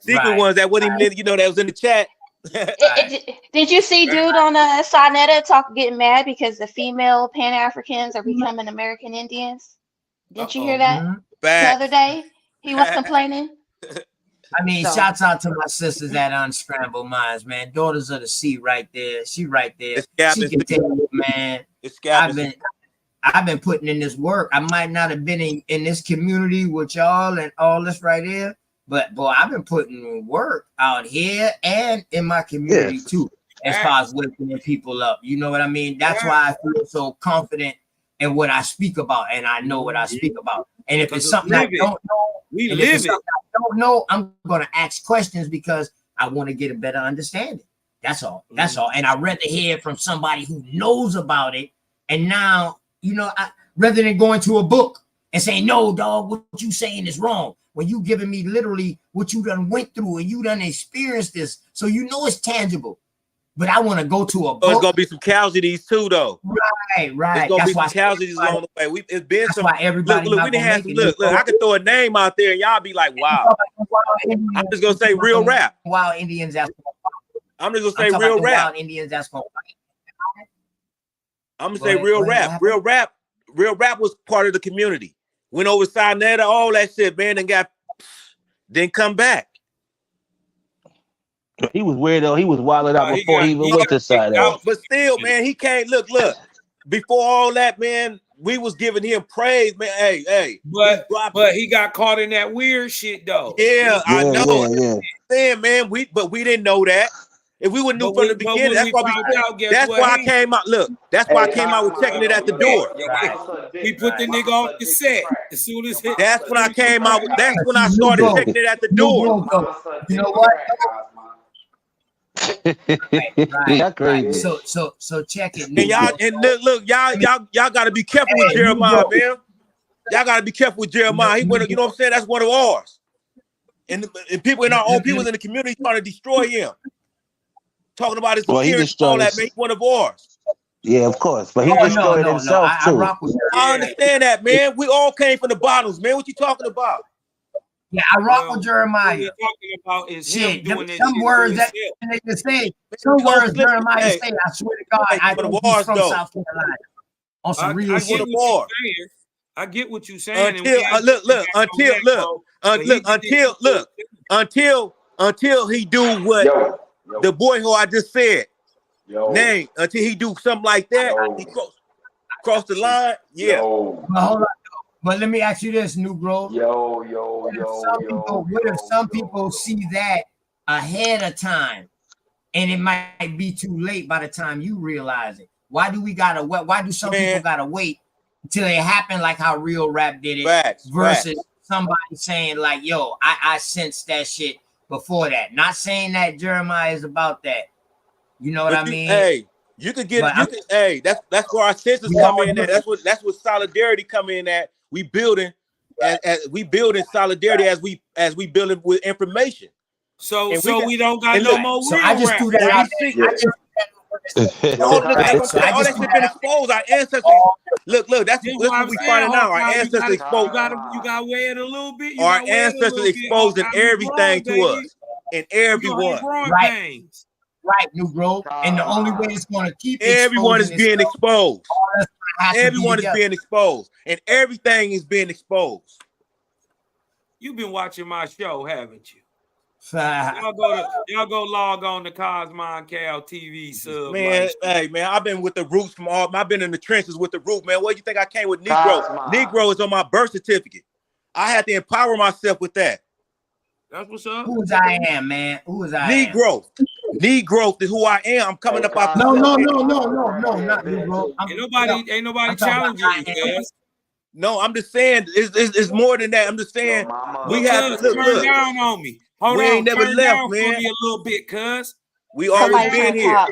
Secret ones that wouldn't even, that was in the chat. Did you see dude on Sonetta getting mad because the female Pan-Africans are becoming American Indians? Didn't you hear that the other day? He was complaining. I mean, shouts out to my sisters at Unscrambled Minds, man. Daughters of the Sea right there. She right there. She can tell you, man. I've been putting in this work. I might not have been in this community with y'all and all this right here, but boy, I've been putting in work out here and in my community too, as far as waking people up. You know what I mean? That's why I feel so confident in what I speak about, and I know what I speak about. And if it's something I don't know, I'm gonna ask questions because I want to get a better understanding. That's all. That's all. And I rather hear from somebody who knows about it. And now, rather than going to a book and saying, no, dog, what you saying is wrong. When you giving me literally what you done went through and you done experienced this, so it's tangible. But I want to go to a book. Oh, it's gonna be some casualties too, though. Right. It's gonna be some casualties along the way. It's been some. Why everybody look, we didn't have some. Look. I could throw a name out there, and y'all be like, "Wow." I'm just gonna say real rap. Wild Indians. I'm just gonna say real rap. Wild Indians. That's gonna. I'm gonna say real rap. Real rap was part of the community. Went over Sinetta, all that shit, man, and then come back. He was weirdo. He was wilding out before he even went to side out. But still, man, he can't look. Before all that, man, we was giving him praise, man. Hey, but he got caught in that weird shit though. Yeah, I know. Yeah, man. We didn't know that. If we would knew from the beginning, that's why I came out. Look, that's why I came out with checking it at the door. He put the nigga off the set as soon as hit. That's when I came out. That's when I started checking it at the door. You know what? That's crazy. So check it. And look, y'all gotta be careful with Jeremiah, man. Y'all gotta be careful with Jeremiah. He went, you know what I'm saying? That's one of ours. And people in our own people in the community trying to destroy him. Talking about his appearance and all that, man. He's one of ours. Yeah, of course. But he destroyed himself too. I understand that, man. We all came from the bottoms, man. What you talking about? Yeah, I rock with Jeremiah. What you're talking about is shit, him doing some words that they just say. Some words Jeremiah say, I swear to God, I know he's from South Carolina. On some real shit. I get what you're saying. Until he do what the boy who I just said name, until he do something like that, he cross the line. Yeah. Well, hold on. But let me ask you this, Negro. What if some people see that ahead of time, and it might be too late by the time you realize it? Why do some people gotta wait until it happened, like how Real Rap did it, versus somebody saying like, "Yo, I sensed that shit before that." Not saying that Jeremiah is about that. You know what I mean? Hey, you could get. Hey, that's where our senses come in at. That's what solidarity come in at. We building, as we building solidarity as we building with information. So we don't got no more real I just threw that out there. All that shit been exposed. Our ancestors. Look. That's what we finding out. Our ancestors exposed. You got to weigh it a little bit. Our ancestors exposing everything to us and everyone. Right, Negro. And the only way it's going to keep everyone is being exposed. Everyone is being exposed, and everything is being exposed. You've been watching my show, haven't you? Y'all go log on to Cosmon Cal TV sub. Man, hey man, I've been with the roots from all. I've been in the trenches with the root, man. What do you think I came with Negro? Negro is on my birth certificate. I had to empower myself with that. That's what's up. Who I am, man. Who is I? Negro. Negro is who I am. I'm coming up out. No, not Negro. Ain't nobody challenging you, guys. No, I'm just saying it's more than that. I'm just saying we have to turn down on me. Hold we on, ain't never turn left, down man. For me a little bit, cuz. We always been here.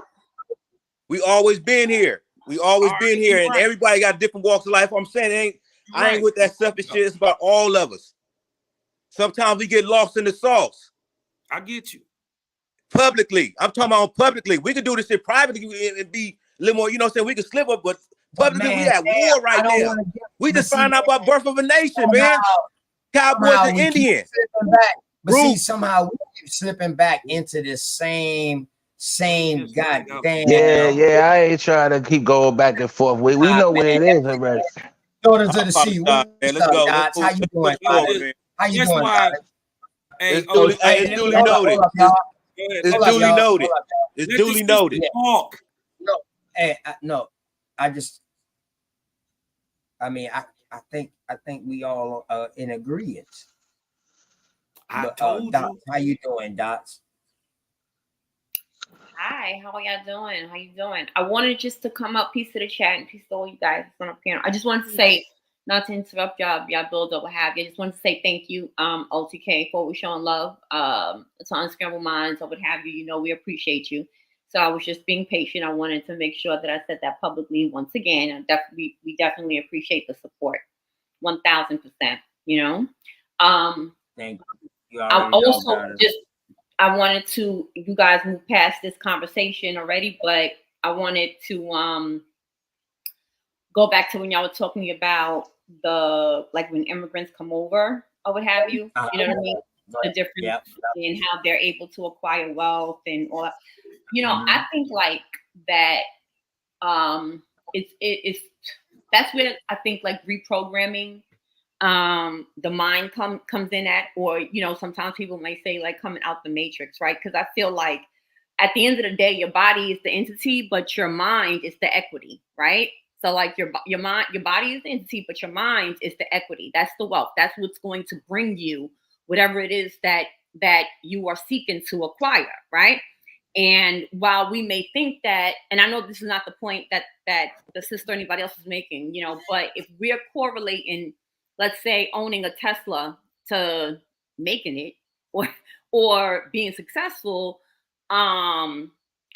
We always been here. We always been here, and everybody got different walks of life. I'm saying I ain't with that selfish shit. It's about all of us. Sometimes we get lost in the sauce. I get you. Publicly. I'm talking about publicly. We could do this shit privately and be a little more, you know what I'm saying? We could slip up, but publicly we at war right now. We just find out about birth of a nation, man. Cowboys and Indians. But see, somehow we keep slipping back into this same goddamn. Yeah. I ain't trying to keep going back and forth. We know what it is already. Daughters of the Sea. Let's go. How you doing? How you doing? It's duly noted. It's duly noted. It's duly noted. No, I think we all are in agreement. Told Dots, how you doing, Dots? Hi, how are y'all doing? How you doing? I wanted just to come up, peace to the chat and peace to all you guys on the panel. I just wanted to say, not to interrupt y'all build up, what have you. I just wanted to say thank you, OTK, for always showing love to Unscrambled Minds or what have you. You know, we appreciate you. So I was just being patient. I wanted to make sure that I said that publicly once again. We definitely appreciate the support, 1000%. You know, thank you. I wanted to. You guys moved past this conversation already, but I wanted to go back to when y'all were talking about when immigrants come over or what have you. You know what I mean? The difference in how they're able to acquire wealth and all that. You know, I think like that. It's that's where I think like reprogramming the mind comes in at, or, you know, sometimes people may say like coming out the matrix, right? Because I feel like at the end of the day, your body is the entity, but your mind is the equity, right? So like your mind, your body is the entity, but your mind is the equity. That's the wealth. That's what's going to bring you whatever it is that you are seeking to acquire, right? And while we may think that, and I know this is not the point that the sister or anybody else is making, you know, but if we're correlating, let's say, owning a Tesla to making it or being successful, I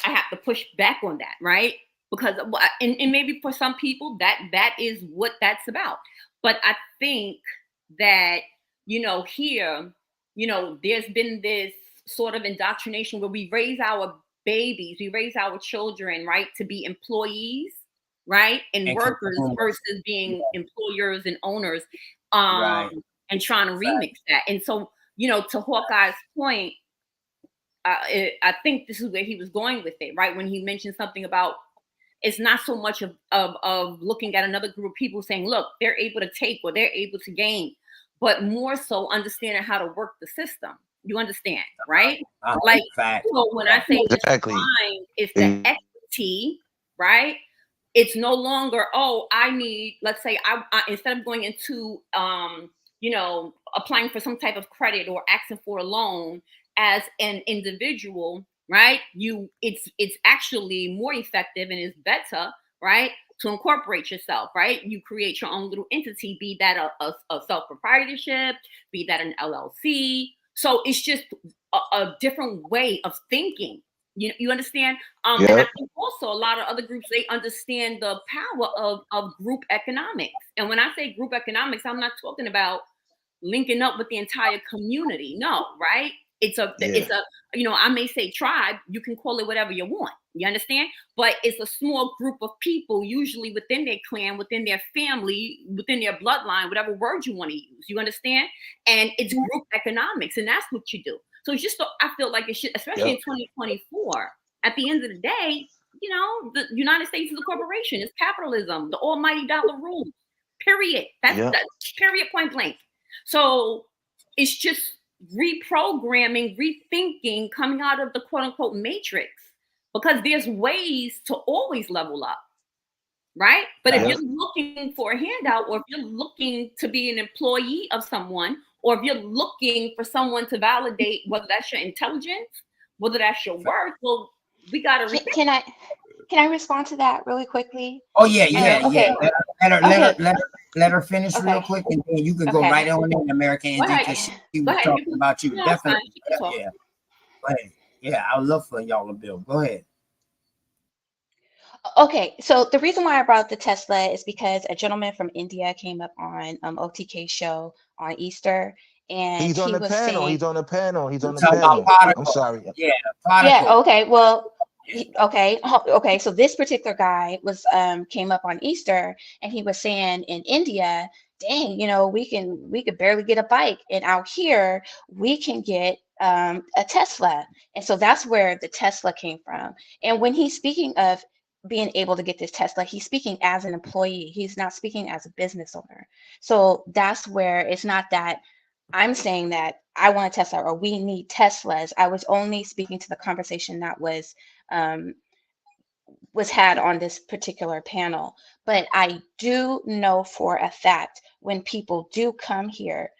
have to push back on that, right? Because and maybe for some people that is what that's about. But I think that, you know, here, you know, there's been this sort of indoctrination where we raise our babies, we raise our children, right, to be employees, right, and workers versus being employers and owners, Right. and trying to remix that. And so, you know, to Hawkeye's point, I think this is where he was going with it, right? When he mentioned something about it's not so much of looking at another group of people saying, look, they're able to take or they're able to gain, but more so understanding how to work the system. You understand, right? Like, so when I say the mind is the equity, right? It's no longer, oh, I need, let's say, I instead of going into, you know, applying for some type of credit or asking for a loan as an individual, right? It's actually more effective and is better, right, to incorporate yourself, right? You create your own little entity, be that a self-proprietorship, be that an LLC. So it's just a different way of thinking. You understand? And I think also a lot of other groups, they understand the power of group economics. And when I say group economics, I'm not talking about linking up with the entire community. No, right? It's a, you know, I may say tribe, you can call it whatever you want. You understand? But it's a small group of people, usually within their clan, within their family, within their bloodline, whatever word you want to use. You understand? And it's group economics, and that's what you do. So it's just, I feel like it should, especially in 2024, at the end of the day, you know, the United States is a corporation. It's capitalism, the almighty dollar rule, period. That's period, point blank. So it's just reprogramming, rethinking, coming out of the quote unquote matrix, because there's ways to always level up, right? But if you're looking for a handout, or if you're looking to be an employee of someone, or if you're looking for someone to validate whether that's your intelligence, whether that's your worth, well, we gotta Can I respond to that really quickly? Oh yeah. Okay. Let her finish real quick, and then you can go right on in, American Indian, because she was talking about you. Definitely. Yeah. Go ahead. Yeah, I would love for y'all to build. Go ahead. Okay, so the reason why I brought up the Tesla is because a gentleman from India came up on OTK show on Easter, and he's on the panel. saying, He's on the panel. He's on the panel. I'm sorry. Yeah. Okay. Well. Okay. So this particular guy was came up on Easter, and he was saying in India, dang, you know, we could barely get a bike, and out here we can get a Tesla. And so that's where the Tesla came from. And when he's speaking of being able to get this Tesla, he's speaking as an employee. He's not speaking as a business owner. So that's where it's not that I'm saying that I want a Tesla or we need Teslas. I was only speaking to the conversation that was had on this particular panel. But I do know for a fact when people do come here,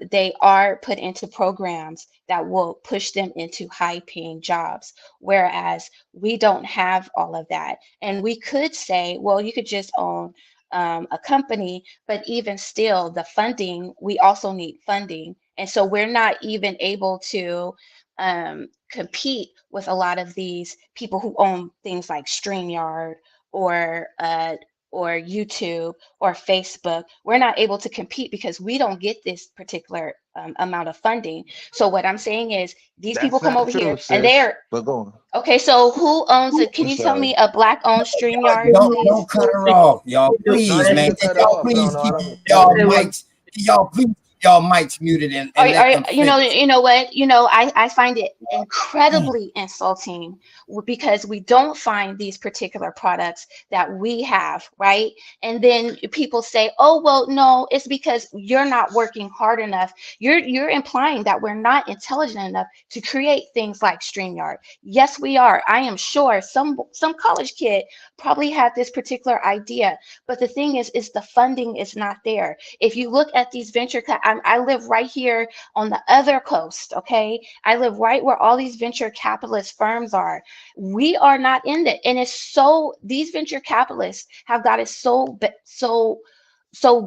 they are put into programs that will push them into high-paying jobs, whereas we don't have all of that. And we could say, well, you could just own a company, but even still, the funding, we also need funding. And so we're not even able to compete with a lot of these people who own things like StreamYard or YouTube or Facebook. We're not able to compete because we don't get this particular amount of funding. So what I'm saying is these people come over here and they're okay. So who owns it? Can you tell me a black owned StreamYard? Don't cut her off, y'all. Please, man. Y'all please keep y'all mics. Y'all please y'all mics muted and let them you know, finish. you know what, I find it incredibly insulting because we don't find these particular products that we have, right? And then people say, oh, well, no, it's because you're not working hard enough. You're implying that we're not intelligent enough to create things like StreamYard. Yes, we are. I am sure some college kid probably had this particular idea, but the thing is the funding is not there. If you look at these I live right here on the other coast, okay? I live right where all these venture capitalist firms are. We are not in it. And these venture capitalists have got it so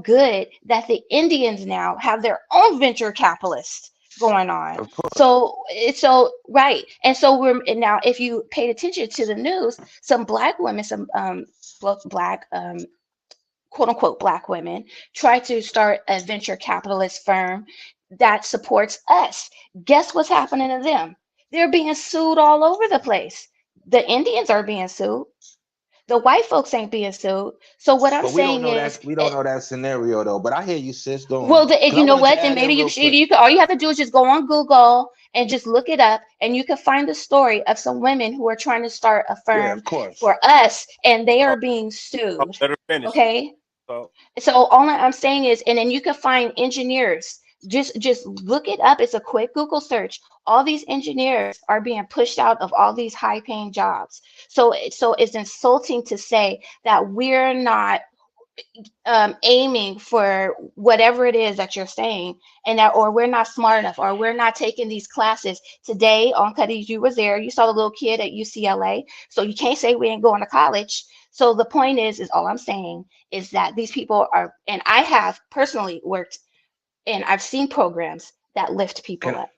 good that the Indians now have their own venture capitalists going on. So right. And so and now if you paid attention to the news, some black women, some black quote unquote black women try to start a venture capitalist firm that supports us. Guess what's happening to them? They're being sued all over the place. The Indians are being sued. The white folks ain't being sued. So what I'm But we don't saying know is, that we don't know that scenario though. But I hear you, sis. Go on. well, I you know wanted to what? Then add maybe in you real should. quick. All you have to do is just go on Google and just look it up, and you can find the story of some women who are trying to start a Yeah, firm of course. for us, and they are being sued. Let her finish. Okay. So all I'm saying is, and then you can find engineers. Just look it up. It's a quick Google search. All these engineers are being pushed out of all these high-paying jobs. So it's insulting to say that we're not aiming for whatever it is that you're saying, and that, or we're not smart enough, or we're not taking these classes. Today on Cuddy, you was there, you saw the little kid at UCLA, so you can't say we ain't going to college. So the point is all I'm saying is that these people are, and I have personally worked and I've seen programs that lift people up.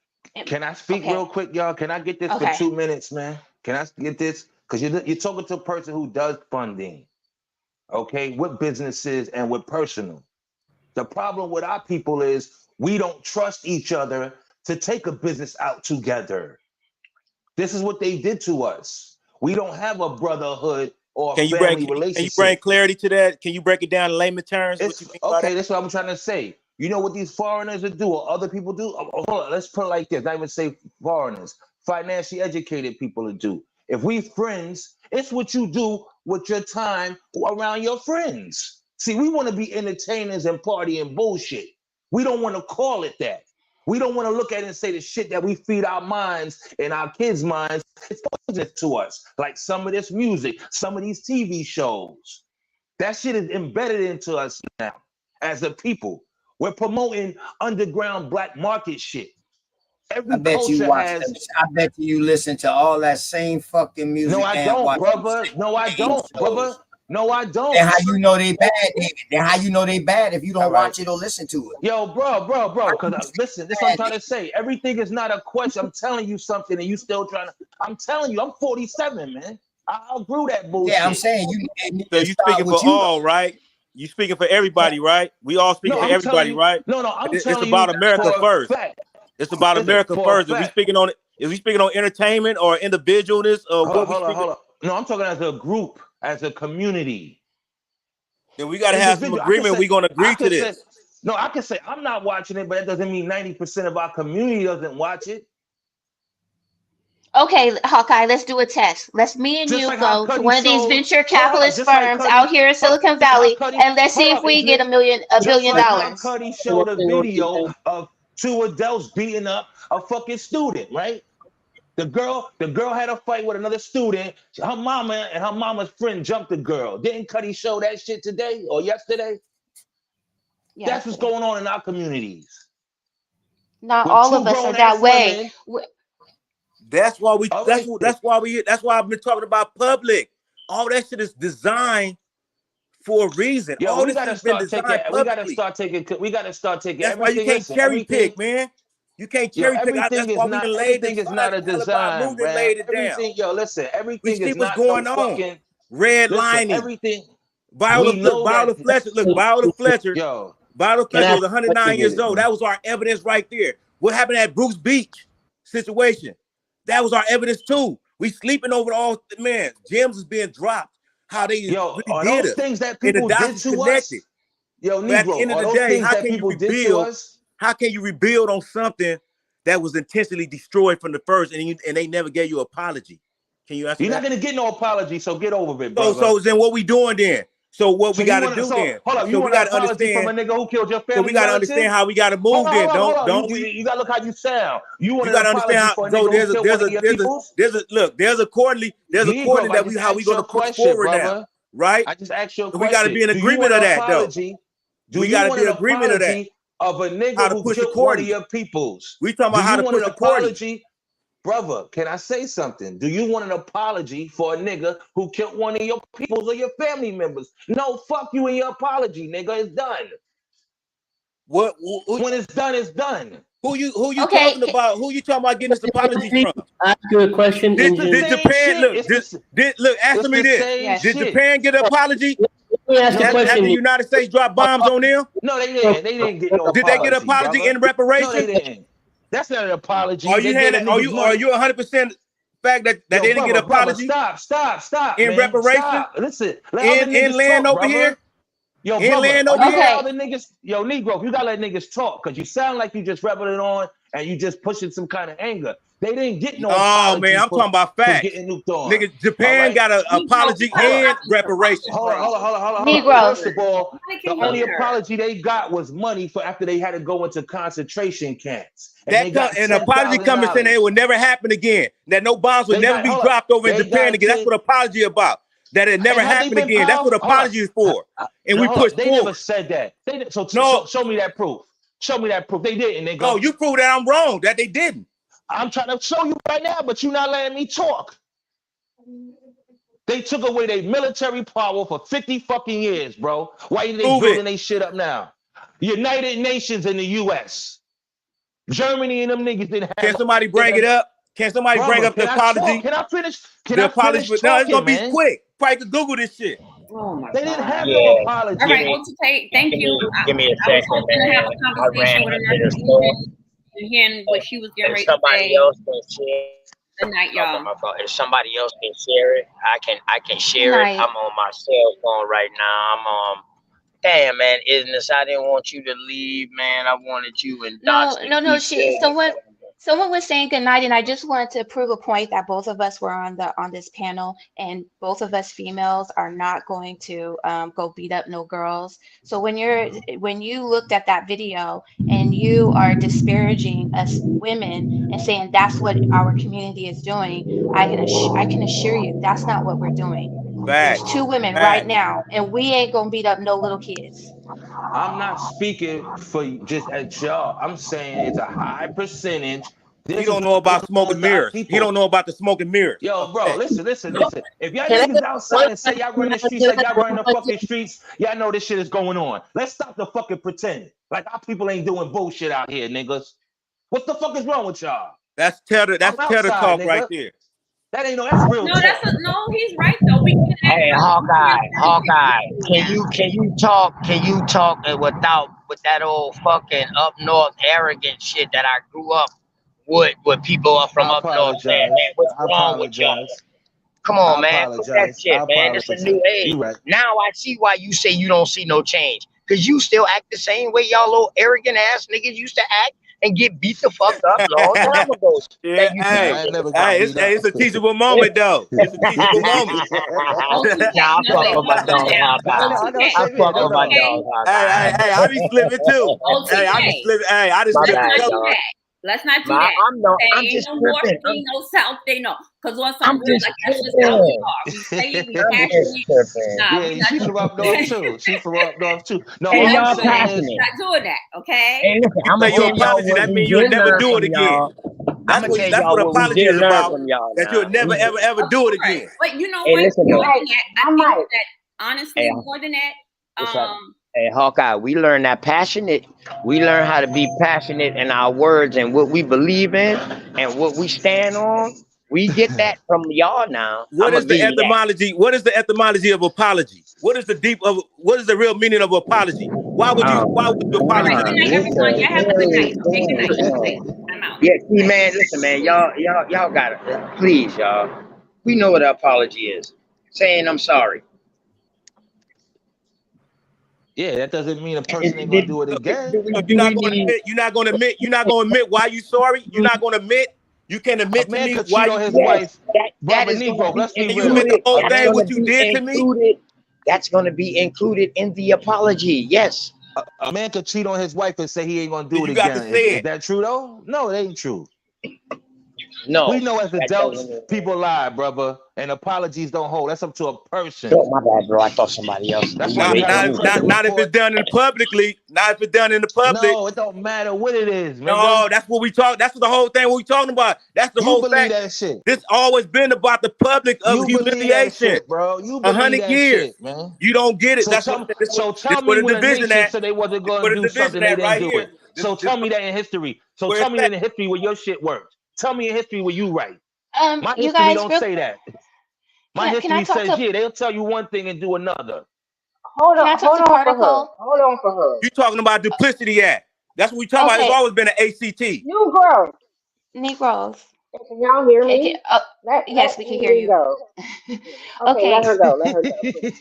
Can I speak real quick, y'all? Can I get this for 2 minutes, man? Can I get this? Because you're talking to a person who does funding, okay, with businesses and with personal. The problem with our people is we don't trust each other to take a business out together. This is what they did to us. We don't have a brotherhood or a family relationship. Can you bring clarity to that? Can you break it down in layman terms? Okay, that's what I'm trying to say. You know what these foreigners do or other people do? Hold on, let's put it like this. Not even say foreigners. Financially educated people do. If we friends, it's what you do with your time around your friends. See, we want to be entertainers and party and bullshit. We don't want to call it that. We don't want to look at it and say the shit that we feed our minds and our kids' minds. It's poisonous to us. Like some of this music, some of these TV shows. That shit is embedded into us now as a people. We're promoting underground black market shit. Every I bet you watch them. I bet you listen to all that same fucking music. No, I don't, brother. No, I don't, brother. No, I don't. Then how you know they bad, David? Then how you know they bad if you don't watch it or listen to it? Yo, bro. Because listen, this is what I'm trying to say. Everything is not a question. I'm telling you something, and you still trying to. I'm telling you, I'm 47, man. I outgrew that bullshit. Yeah, I'm saying you. So you speaking for all, right? You speaking for everybody, right? We all speaking for everybody, right? No, I'm it's telling about you America first. Fact. It's about America first. Is we speaking on entertainment or individualness or hold on. No, I'm talking as a group, as a community. Then we got to have some agreement. We're going to agree to this. No, I can say I'm not watching it, but that doesn't mean 90% of our community doesn't watch it. Okay, Hawkeye, let's do a test. Me and you go to one of these venture capitalist firms out here in Silicon Valley, and let's see if we get $1 billion. How Cuddy showed a video of 2 adults beating up a fucking student, right? The girl had a fight with another student. Her mama and her mama's friend jumped the girl. Didn't Cuddy show that shit today or yesterday? Yeah, that's what's going on in our communities. Not all of us are that way. That's why I've been talking about public. All that shit is designed for a reason. Yo, all we gotta start taking. That's why you can't cherry pick, man. You can't cherry pick. Everything is not a design, man. Everything, yo, listen. Everything is not going on. Redlining. Everything. Viola Fletcher. Look, Viola Fletcher. Yo, Viola Fletcher was 109 years old. That was our evidence right there. What happened at Bruce Beach situation? That was our evidence too. We sleeping over all man. Gems is being dropped. How they really did those things that people did to us. Yo, Negro, at the end of the day, how can you rebuild? How can you rebuild on something that was intentionally destroyed from the first, and they never gave you an apology? Can you answer You're that? not gonna get no apology, so get over it, So, brother. so then what we doing then? So what we gotta do then? Hold up, you So we want an gotta apology from a understand. nigga who killed your family? So we gotta understand how we gotta move then. Don't we? You gotta look how you sound. You want You an gotta understand apology how. for a So nigga who killed one of your peoples? There's accordingly Negro, I that just how we asked you gonna a push question, forward brother. now, right? I just asked you a So we gotta question. be in Do you agreement want of an that though. apology? Do We you gotta want be an in agreement of that. apology of a nigga How to who push killed one of accordingly. your peoples? We talking Do about how you to want push an accordingly. apology? Brother, can I say something? Do you want an apology for a nigga who killed one of your peoples or your family members? No, fuck you and your apology, nigga. It's done. When it's done, it's done. Who you Okay, talking about? Who you talking about getting this apology from? Ask you a question. Did Japan look? Answer me this. Did Japan get an apology? Let me ask you a After question. the United States dropped bombs on them? No, they didn't. They didn't get no apology. Did they get an apology brother. in reparation? No, they didn't. That's not an apology. Are you They gave them are niggas you money. 100% fact that they didn't get an apology? Stop, in man. reparation? Stop. Listen, let other niggas in land talk, over brother. here? Yo, In brother, land are over you here? let other niggas? Yo, Negro, you gotta let niggas talk, cause you sound like you just rubbing it on and you just pushing some kind of anger. They didn't get no apology. Oh man, I'm talking about facts. Getting nuked on. Nigga, Japan got an apology and reparation. Hold on. Negro. First of all, the only apology they got was money for after they had to go into concentration camps. And they got an apology coming saying it would never happen again. That no bombs would never be dropped over in Japan again. That's what apology about. That it never happened again. That's what apology is for. And we push They forward. never said that. Show me that proof. Show me that proof. They didn't. They go. No, you prove that I'm wrong. That they didn't. I'm trying to show you right now, but you're not letting me talk. They took away their military power for 50 fucking years, bro. Why are they building their shit up now? United Nations in the US. Germany and them niggas didn't have. Can somebody bring it up? Can somebody bring up the apology? Can I finish? The apology? No, it's gonna be quick. Probably could Google this shit. Oh my They didn't have no apology. All right, OTK, thank you. Give me a I was second, hoping to have a man. I conversation ran with into another the store. student and hearing what she was getting ready If to somebody say. else can share, Good night, y'all. if somebody else can share it, I can share it. night. I'm on my cell phone right now. I'm damn man, Isness, I didn't want you to leave, man. I wanted you and Dots to No. keep Someone was saying good night, and I just wanted to prove a point that both of us were on this panel, and both of us females are not going to go beat up no girls. So when you looked at that video and you are disparaging us women and saying that's what our community is doing, I can assure you that's not what we're doing. There's two women right now, and we ain't gonna beat up no little kids. I'm not speaking for just at y'all. I'm saying it's a high percentage. He don't know about smoke and mirrors. He don't know about the smoke and mirrors. Yo, bro, listen. If y'all niggas outside and say y'all run the streets like y'all run the fucking streets, y'all know this shit is going on. Let's stop the fucking pretending. Like our people ain't doing bullshit out here, niggas. What the fuck is wrong with y'all? That's Tedder talk nigga. right there. That ain't that's real No, talk. He's right though. We can. Hey, Hawkeye, can you talk without with that old fucking up north arrogant shit that I grew up with people are from up north saying, man, what's wrong with y'all? Come on, man, fuck that shit, man. It's a new age. Right. Now I see why you say you don't see no change. Cause you still act the same way y'all little arrogant ass niggas used to act and get beat the fuck up long time ago. It's a teachable moment though. It's a teachable moment. Nah, I fuck with my dog, Hawkeye. I fuck with my dog, Hawkeye. Hey, I be slipping too. Hey, I be slipping. Hey, I just slipped. Let's not do that. I'm just no north thing, no south thing, no. Because on some words like that's just how we are. We say we passionate. Yeah, she's from up north too. She's from up north too. No, hey, I'm y'all passionate. Not doing that, okay? Hey, listen, I'm gonna tell y'all what that we means you'll did never learn do it from again. y'all. That's what apology is about. That you'll never ever do it again. But you know hey, what? Listen, More than that, I think that honestly, more than that, hey, Hawkeye, we learn that passionate. We learn how to be passionate in our words and what we believe in and what we stand on. We get that from y'all now. What is the etymology? What is the etymology of apology? What is the real meaning of apology? Why would you apologize? Good night, everyone. Y'all have a good night. Okay, good night. I'm out. Yeah, see, man, listen, man, y'all got it. Please, y'all. We know what an apology is. Saying I'm sorry. Yeah, that doesn't mean a person ain't gonna do it again. So you're not gonna admit. You're not gonna admit. You're not gonna admit why you sorry. You're not gonna admit. You can admit A to man me could why cheat you on his did it. wife. That Brother is going to Negro, be let's be And you real. admit the included. whole A That's thing man, going what to you be did to me. included. That's going to be included in the apology. Yes. a man could cheat on his wife and say he ain't gonna Then do it you got to again. Is say it. that true though? No, it ain't true. No. We know as That adults, doesn't. people lie, brother, and apologies don't hold. That's up to a person. Oh, my bad, bro. I thought somebody else. That's You why Not, we wait have on a not, me. not, credit not if it's report. done in publicly. Not if it's done in the public. No, it don't matter what it is, nigga. No, that's what we talk. That's the whole thing. What we talking about. That's the You whole believe fact. that shit. This always been about the public of You believe that humiliation. shit, bro. You believe 100 that years. shit, man. You don't get it. So That's what. tell, This so what. tell This where me the when a division nation at. said they wasn't This gonna where the do division something, they at didn't right do here. it. So This tell me that in history. So where tell it's me at. in history where your shit worked. Tell me in history where you right. My You history guys, don't say that. My can I history talk says, to yeah, they'll tell you one thing and do another. can I talk to Particle? Hold on for her. You talking about duplicity act. That's what we talking about. It's Okay, always been an ACT. You grow. Negroes. Can y'all hear Okay, me? Let yes, we can hear Eden you. go. Okay, let Okay, her go. Let her go. Please.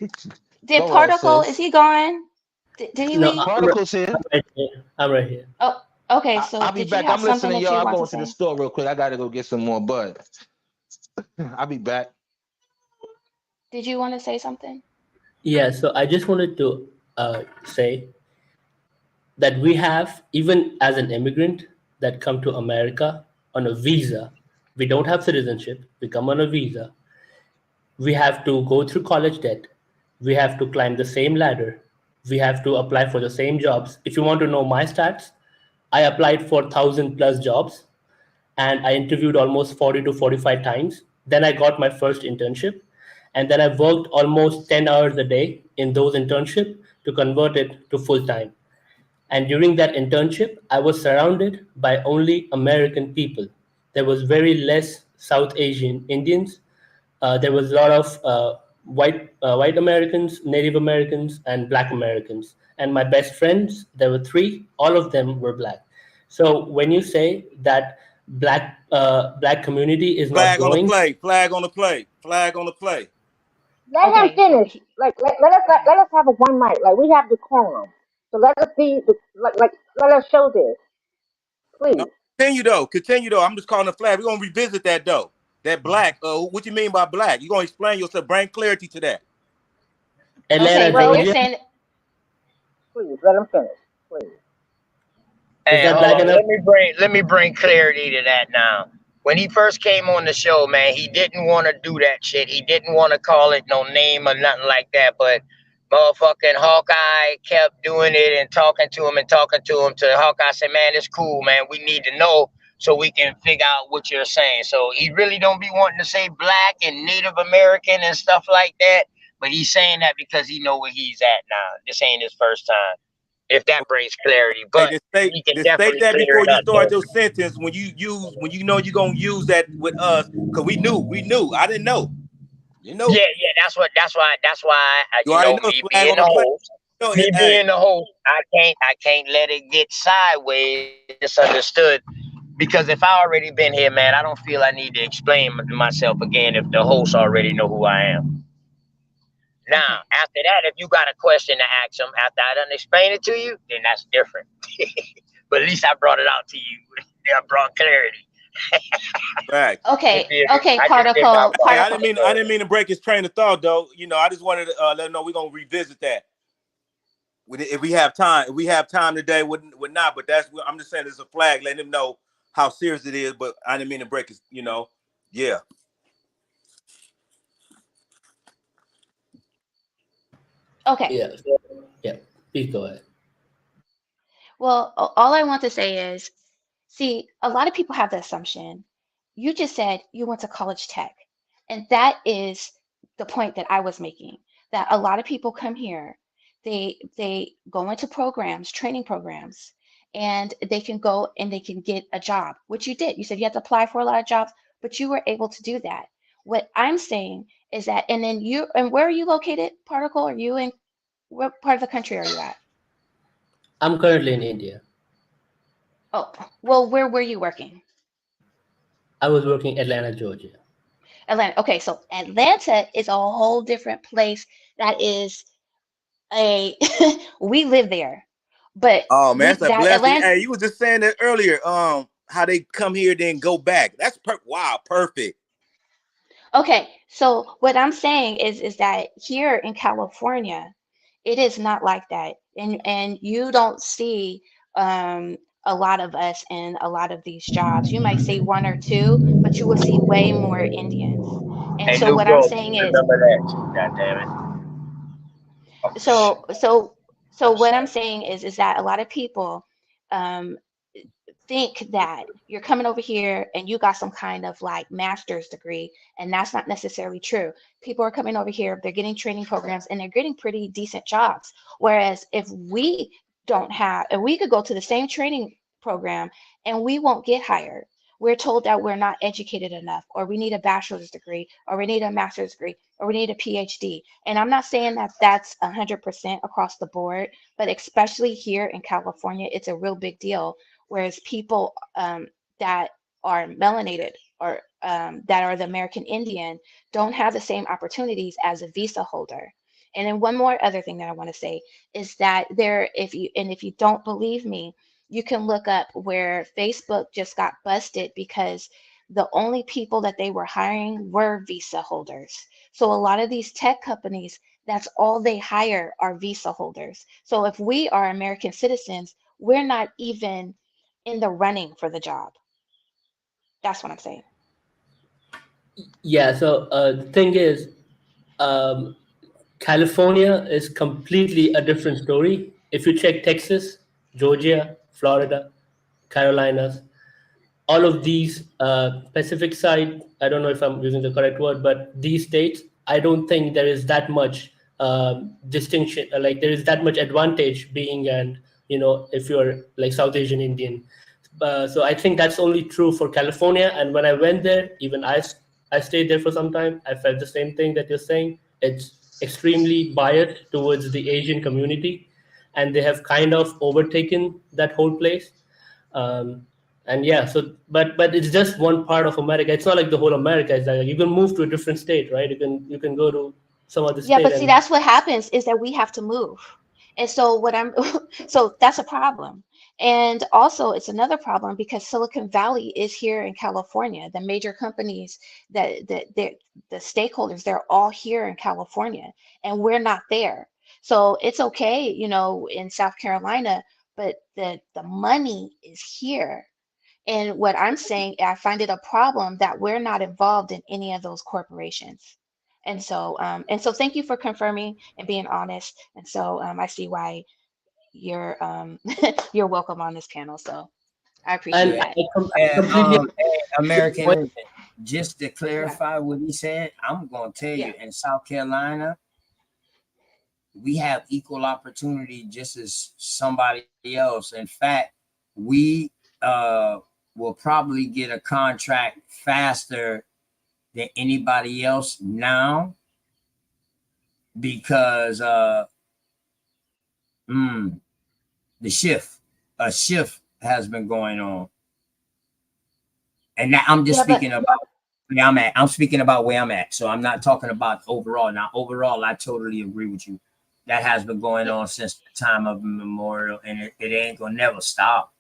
did Go ahead, Particle? Is sis. he gone? Did he No, leave? Particles here. I'm right here. I'm right here. Oh, okay. So I'll be did you back. have I'm something listening, that y'all. you I'm want to going to the say? store real quick. I gotta go get some more bud. I'll be back. Did you want to say something? Yeah, so I just wanted to say that we have, even as an immigrant that come to America on a visa, we don't have citizenship, we come on a visa, we have to go through college debt, we have to climb the same ladder, we have to apply for the same jobs. If you want to know my stats, I applied for 1,000 plus jobs and I interviewed almost 40 to 45 times. Then I got my first internship. And then I worked almost 10 hours a day in those internships to convert it to full time. And during that internship, I was surrounded by only American people. There was very less South Asian Indians. There was a lot of white Americans, Native Americans, and Black Americans. And my best friends, there were 3. All of them were Black. So when you say that Black community is not Flag on the growing, play. Flag on the play. Flag on the play. Let him finish. Let us have a one mic. Like we have decorum. So let us be let us show this. No, Please. continue though. Continue though. I'm just calling the flag. We're gonna revisit that though. That black. What you mean by black? You're gonna explain yourself. Bring clarity to that. Atlanta, Okay, so you're Georgia, saying Please let him finish. Please. is Hey, that hold black on. enough? Let me bring clarity to that now. When he first came on the show, man, he didn't want to do that shit. He didn't want to call it no name or nothing like that. But motherfucking Hawkeye kept doing it and talking to him. To Hawkeye said, "Man, it's cool, man. We need to know so we can figure out what you're saying." So he really don't be wanting to say black and Native American and stuff like that. But he's saying that because he know where he's at now. This ain't his first time. If that brings clarity, Hey, but we can just state definitely that clear before it you up start though. your sentence. When you know you're gonna use that with us, cause we knew. I didn't know. You know. Yeah. That's why. You already know Me flag being on the the play. host, No, me hey, being the host, I can't let it get sideways, misunderstood. Because if I already been here, man, I don't feel I need to explain myself again if the hosts already know who I am. Now, after that, if you got a question to ask them after I done explain it to you, then that's different. But at least I brought it out to you. I brought clarity. right. okay, I just did my Particle, part. Hey, I Particle. didn't mean to break his train of thought though. You know, I just wanted to let him know we're gonna revisit that. If we have time today, would not. But I'm just saying it's a flag, letting him know how serious it is. But I didn't mean to break his. Yeah. Okay. Yeah. Yeah. Please go ahead. Well, all I want to say is, see, a lot of people have the assumption. You just said you went to college tech, and that is the point that I was making. That a lot of people come here, they go into programs, training programs, and they can go and they can get a job, which you did. You said you had to apply for a lot of jobs, but you were able to do that. What I'm saying is that, and where are you located, Particle? Are you in, what part of the country are you at? I'm currently in India. Oh, well, where were you working? I was working Atlanta, Georgia. Atlanta. Okay, so Atlanta is a whole different place that is we live there, but oh man, that's a that blessing. Atlanta. Hey, you was just saying that earlier. How they come here then go back. That's wow, perfect. Okay, so what I'm saying is that here in California, it is not like that, and you don't see a lot of us in a lot of these jobs. You might see one or two, but you will see way more Indians. And Hey, so new what I'm growth. saying is, Remember that too. God damn it. Oh, shit. so so so what I'm saying is that a lot of people um, think that you're coming over here and you got some kind of like master's degree, and that's not necessarily true. People are coming over here, they're getting training programs, and they're getting pretty decent jobs. Whereas if we don't have, if we could go to the same training program and we won't get hired, we're told that we're not educated enough, or we need a bachelor's degree, or we need a master's degree, or we need a PhD. And I'm not saying that that's 100% across the board, but especially here in California, it's a real big deal. Whereas people that are melanated, or that are the American Indian, don't have the same opportunities as a visa holder. And then one more other thing that I want to say is that if you don't believe me, you can look up where Facebook just got busted because the only people that they were hiring were visa holders. So a lot of these tech companies, that's all they hire are visa holders. So if we are American citizens, we're not even in the running for the job. That's what I'm saying. Yeah. So the thing is, um, California is completely a different story. If you check Texas, Georgia, Florida, Carolinas, all of these Pacific side, I don't know if I'm using the correct word, but these states, I don't think there is that much distinction, like there is that much advantage being if you're like South Asian Indian. So I think that's only true for California. And when I went there, even I stayed there for some time, I felt the same thing that you're saying. It's extremely biased towards the Asian community, and they have kind of overtaken that whole place. And yeah, so but it's just one part of America. It's not like the whole America. It's like you can move to a different state, right? You can go to some other Yeah, state but see, and that's what happens is that we have to move. And so what I'm so that's a problem. And also it's another problem because Silicon Valley is here in California. The major companies the stakeholders, they're all here in California, and we're not there. So it's okay, in South Carolina, but the money is here. And what I'm saying, I find it a problem that we're not involved in any of those corporations. And so thank you for confirming and being honest. And so I see why you're you're welcome on this panel. So I appreciate Yeah, that. and completely American point. Indian. Just to clarify what he said, I'm gonna tell you, in South Carolina, we have equal opportunity just as somebody else. In fact, we will probably get a contract faster than anybody else now because a shift has been going on. And now I'm just speaking about where I'm at. I'm speaking about where I'm at. So I'm not talking about overall. Now, overall, I totally agree with you. That has been going on since the time of memorial, and it ain't gonna never stop.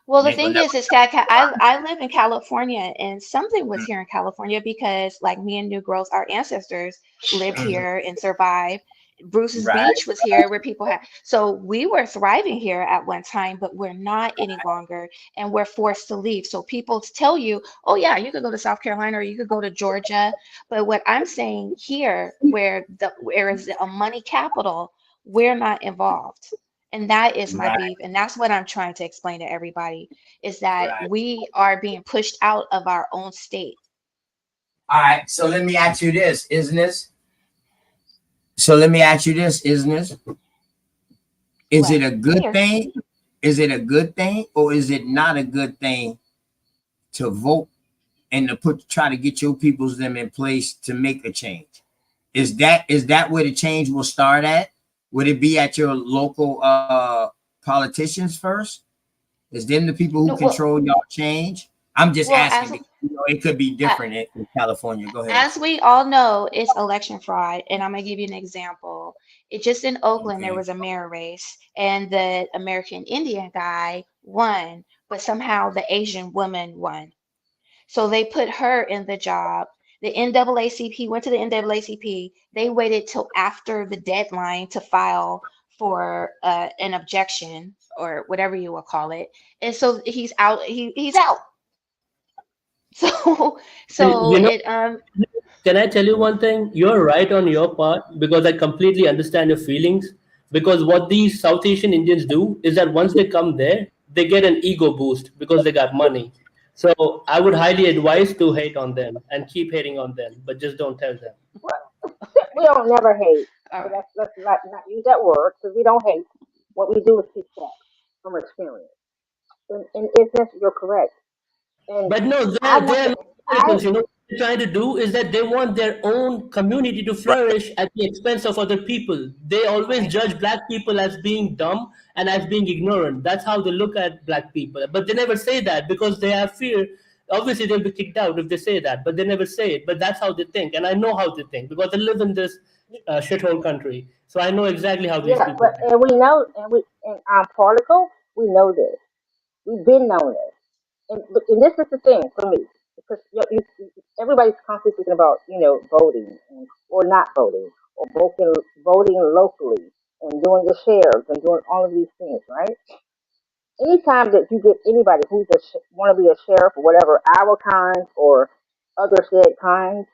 Well, It the ain't gonna thing never is that stop. I live in California, and something was here in California because, like me and New Growth, our ancestors lived here and survived. Bruce's Right. Beach was here where people had, so we were thriving here at one time, but we're not any longer, and we're forced to leave. So people tell you, oh yeah, you could go to South Carolina or you could go to Georgia, but what I'm saying here, where is a money capital, we're not involved. And that is my Right. beef. And that's what I'm trying to explain to everybody is that Right. we are being pushed out of our own state. All right. So let me ask you this, isn't this? So let me ask you this, isn't this? Is it a good thing? Is it a good thing, or is it not a good thing to vote and to try to get your peoples them in place to make a change? Is that where the change will start at? Would it be at your local politicians first? Is them the people who control your change? I'm just asking because it could be different in California. Go ahead. As we all know, it's election fraud. And I'm going to give you an example. It just in Oakland, there Okay. was a mayor race, and the American Indian guy won, but somehow the Asian woman won. So they put her in the job. The NAACP went to the NAACP. They waited till after the deadline to file for an objection or whatever you will call it. And so he's out. He's out. So And so you know, it can I tell you one thing? You're right on your part because I completely understand your feelings. Because what these South Asian Indians do is that once they come there, they get an ego boost because they got money. So I would highly advise to hate on them and keep hating on them, but just don't tell them. We don't never hate. all So right. let's not use that word because we don't hate. What we do is teach that from experience. In essence, you're correct. And But no, I they're want they're to. not I miracles. You know what they're trying to do is that they want their own community to Right. flourish at the expense of other people. They always Right. judge black people as being dumb and as being ignorant. That's how they look at black people. But they never say that because they have fear. Obviously, they'll be kicked out if they say that, but they never say it. But that's how they think, and I know how they think because I live in this shithole country, so I know exactly how these Yeah, people but think. and we know, and we in our particle, we know this. We've been known this, and this is the thing for me because everybody's constantly thinking about voting or not voting or voting locally and doing the shares and doing all of these things, right? Anytime that you get anybody who's want to be a sheriff or whatever, our kind or other said kinds,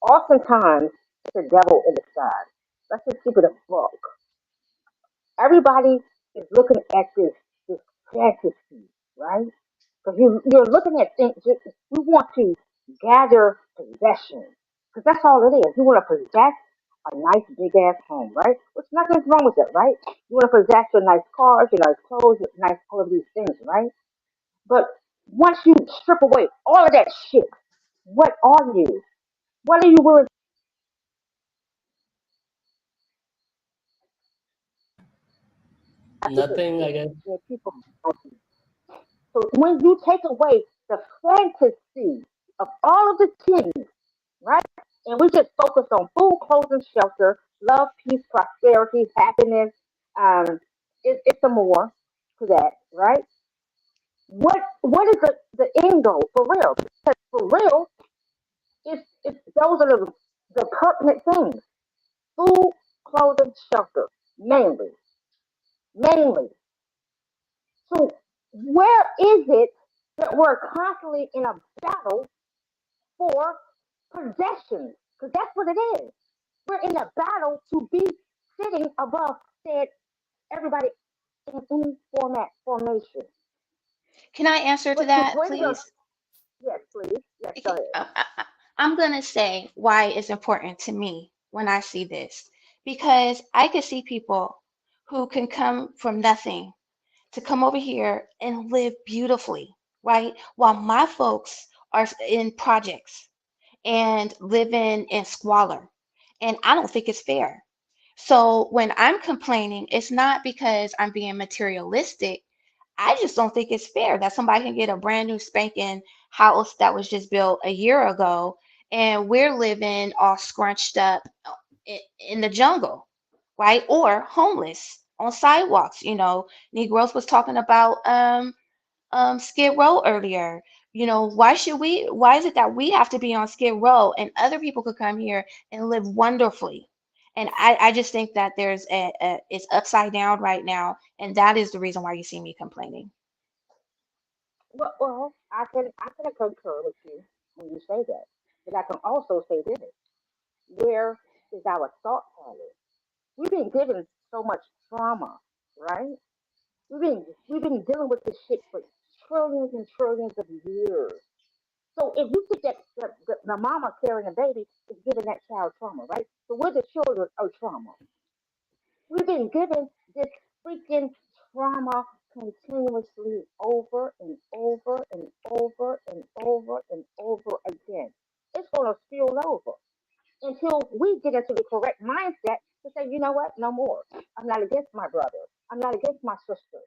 oftentimes it's a devil in disguise. Let's just keep it a book. Everybody is looking at this fantasy, right? Because you're looking at things. We want to gather possessions because that's all it is. You want to possess a nice big ass home, right? Which nothing's wrong with it, right? You want to possess your nice cars, your nice clothes, your nice all of these things, right? But once you strip away all of that shit, what are you? What are you willing to do? Nothing, I guess. People. So when you take away the fantasy of all of the things, right? And we just focus on food, clothes, and shelter, love, peace, prosperity, happiness. It's a more to that, right? What is the end goal for real? Because for real, it's those are the pertinent things: food, clothing, shelter, mainly. So where is it that we're constantly in a battle for possessions? Because that's what it is. We're in a battle to be sitting above said everybody in any formation. Can I answer to But to that, bring us, please? yes, please, yes, go Okay, ahead. I'm gonna say why it's important to me when I see this, because I could see people who can come from nothing to come over here and live beautifully, right? While my folks are in projects and living in squalor. And I don't think it's fair. So when I'm complaining, it's not because I'm being materialistic. I just don't think it's fair that somebody can get a brand new spanking house that was just built a year ago and we're living all scrunched up in the jungle, right? Or homeless on sidewalks. Negroes was talking about Skid Row earlier. Why is it that we have to be on Skid Row and other people could come here and live wonderfully? And I just think that it's upside down right now, and that is the reason why you see me complaining. Well, I can concur with you when you say that, but I can also say this: where is our thought pattern? We've been given so much trauma, right? We've been dealing with this shit for trillions and trillions of years. So if you think that the mama carrying a baby is giving that child trauma, right? So we're the children of trauma. We've been given this freaking trauma continuously over and over and over and over and over again. It's going to spill over until we get into the correct mindset to say, you know what, no more. I'm not against my brother. I'm not against my sister.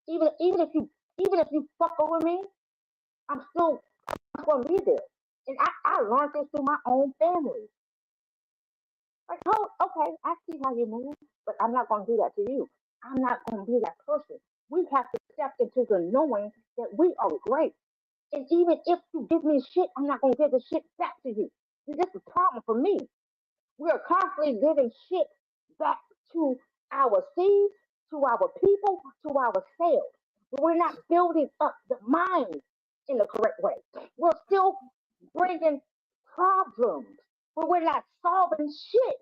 Even if you fuck over me, I'm still going to be there. And I learned this through my own family. Like, oh, okay, I see how you move, but I'm not going to do that to you. I'm not going to be that person. We have to step into the knowing that we are great. And even if you give me shit, I'm not going to give the shit back to you. See, this is a problem for me. We are constantly giving shit back to our seeds, to our people, to ourselves. But we're not building up the mind in the correct way. We're still bringing problems, but we're not solving shit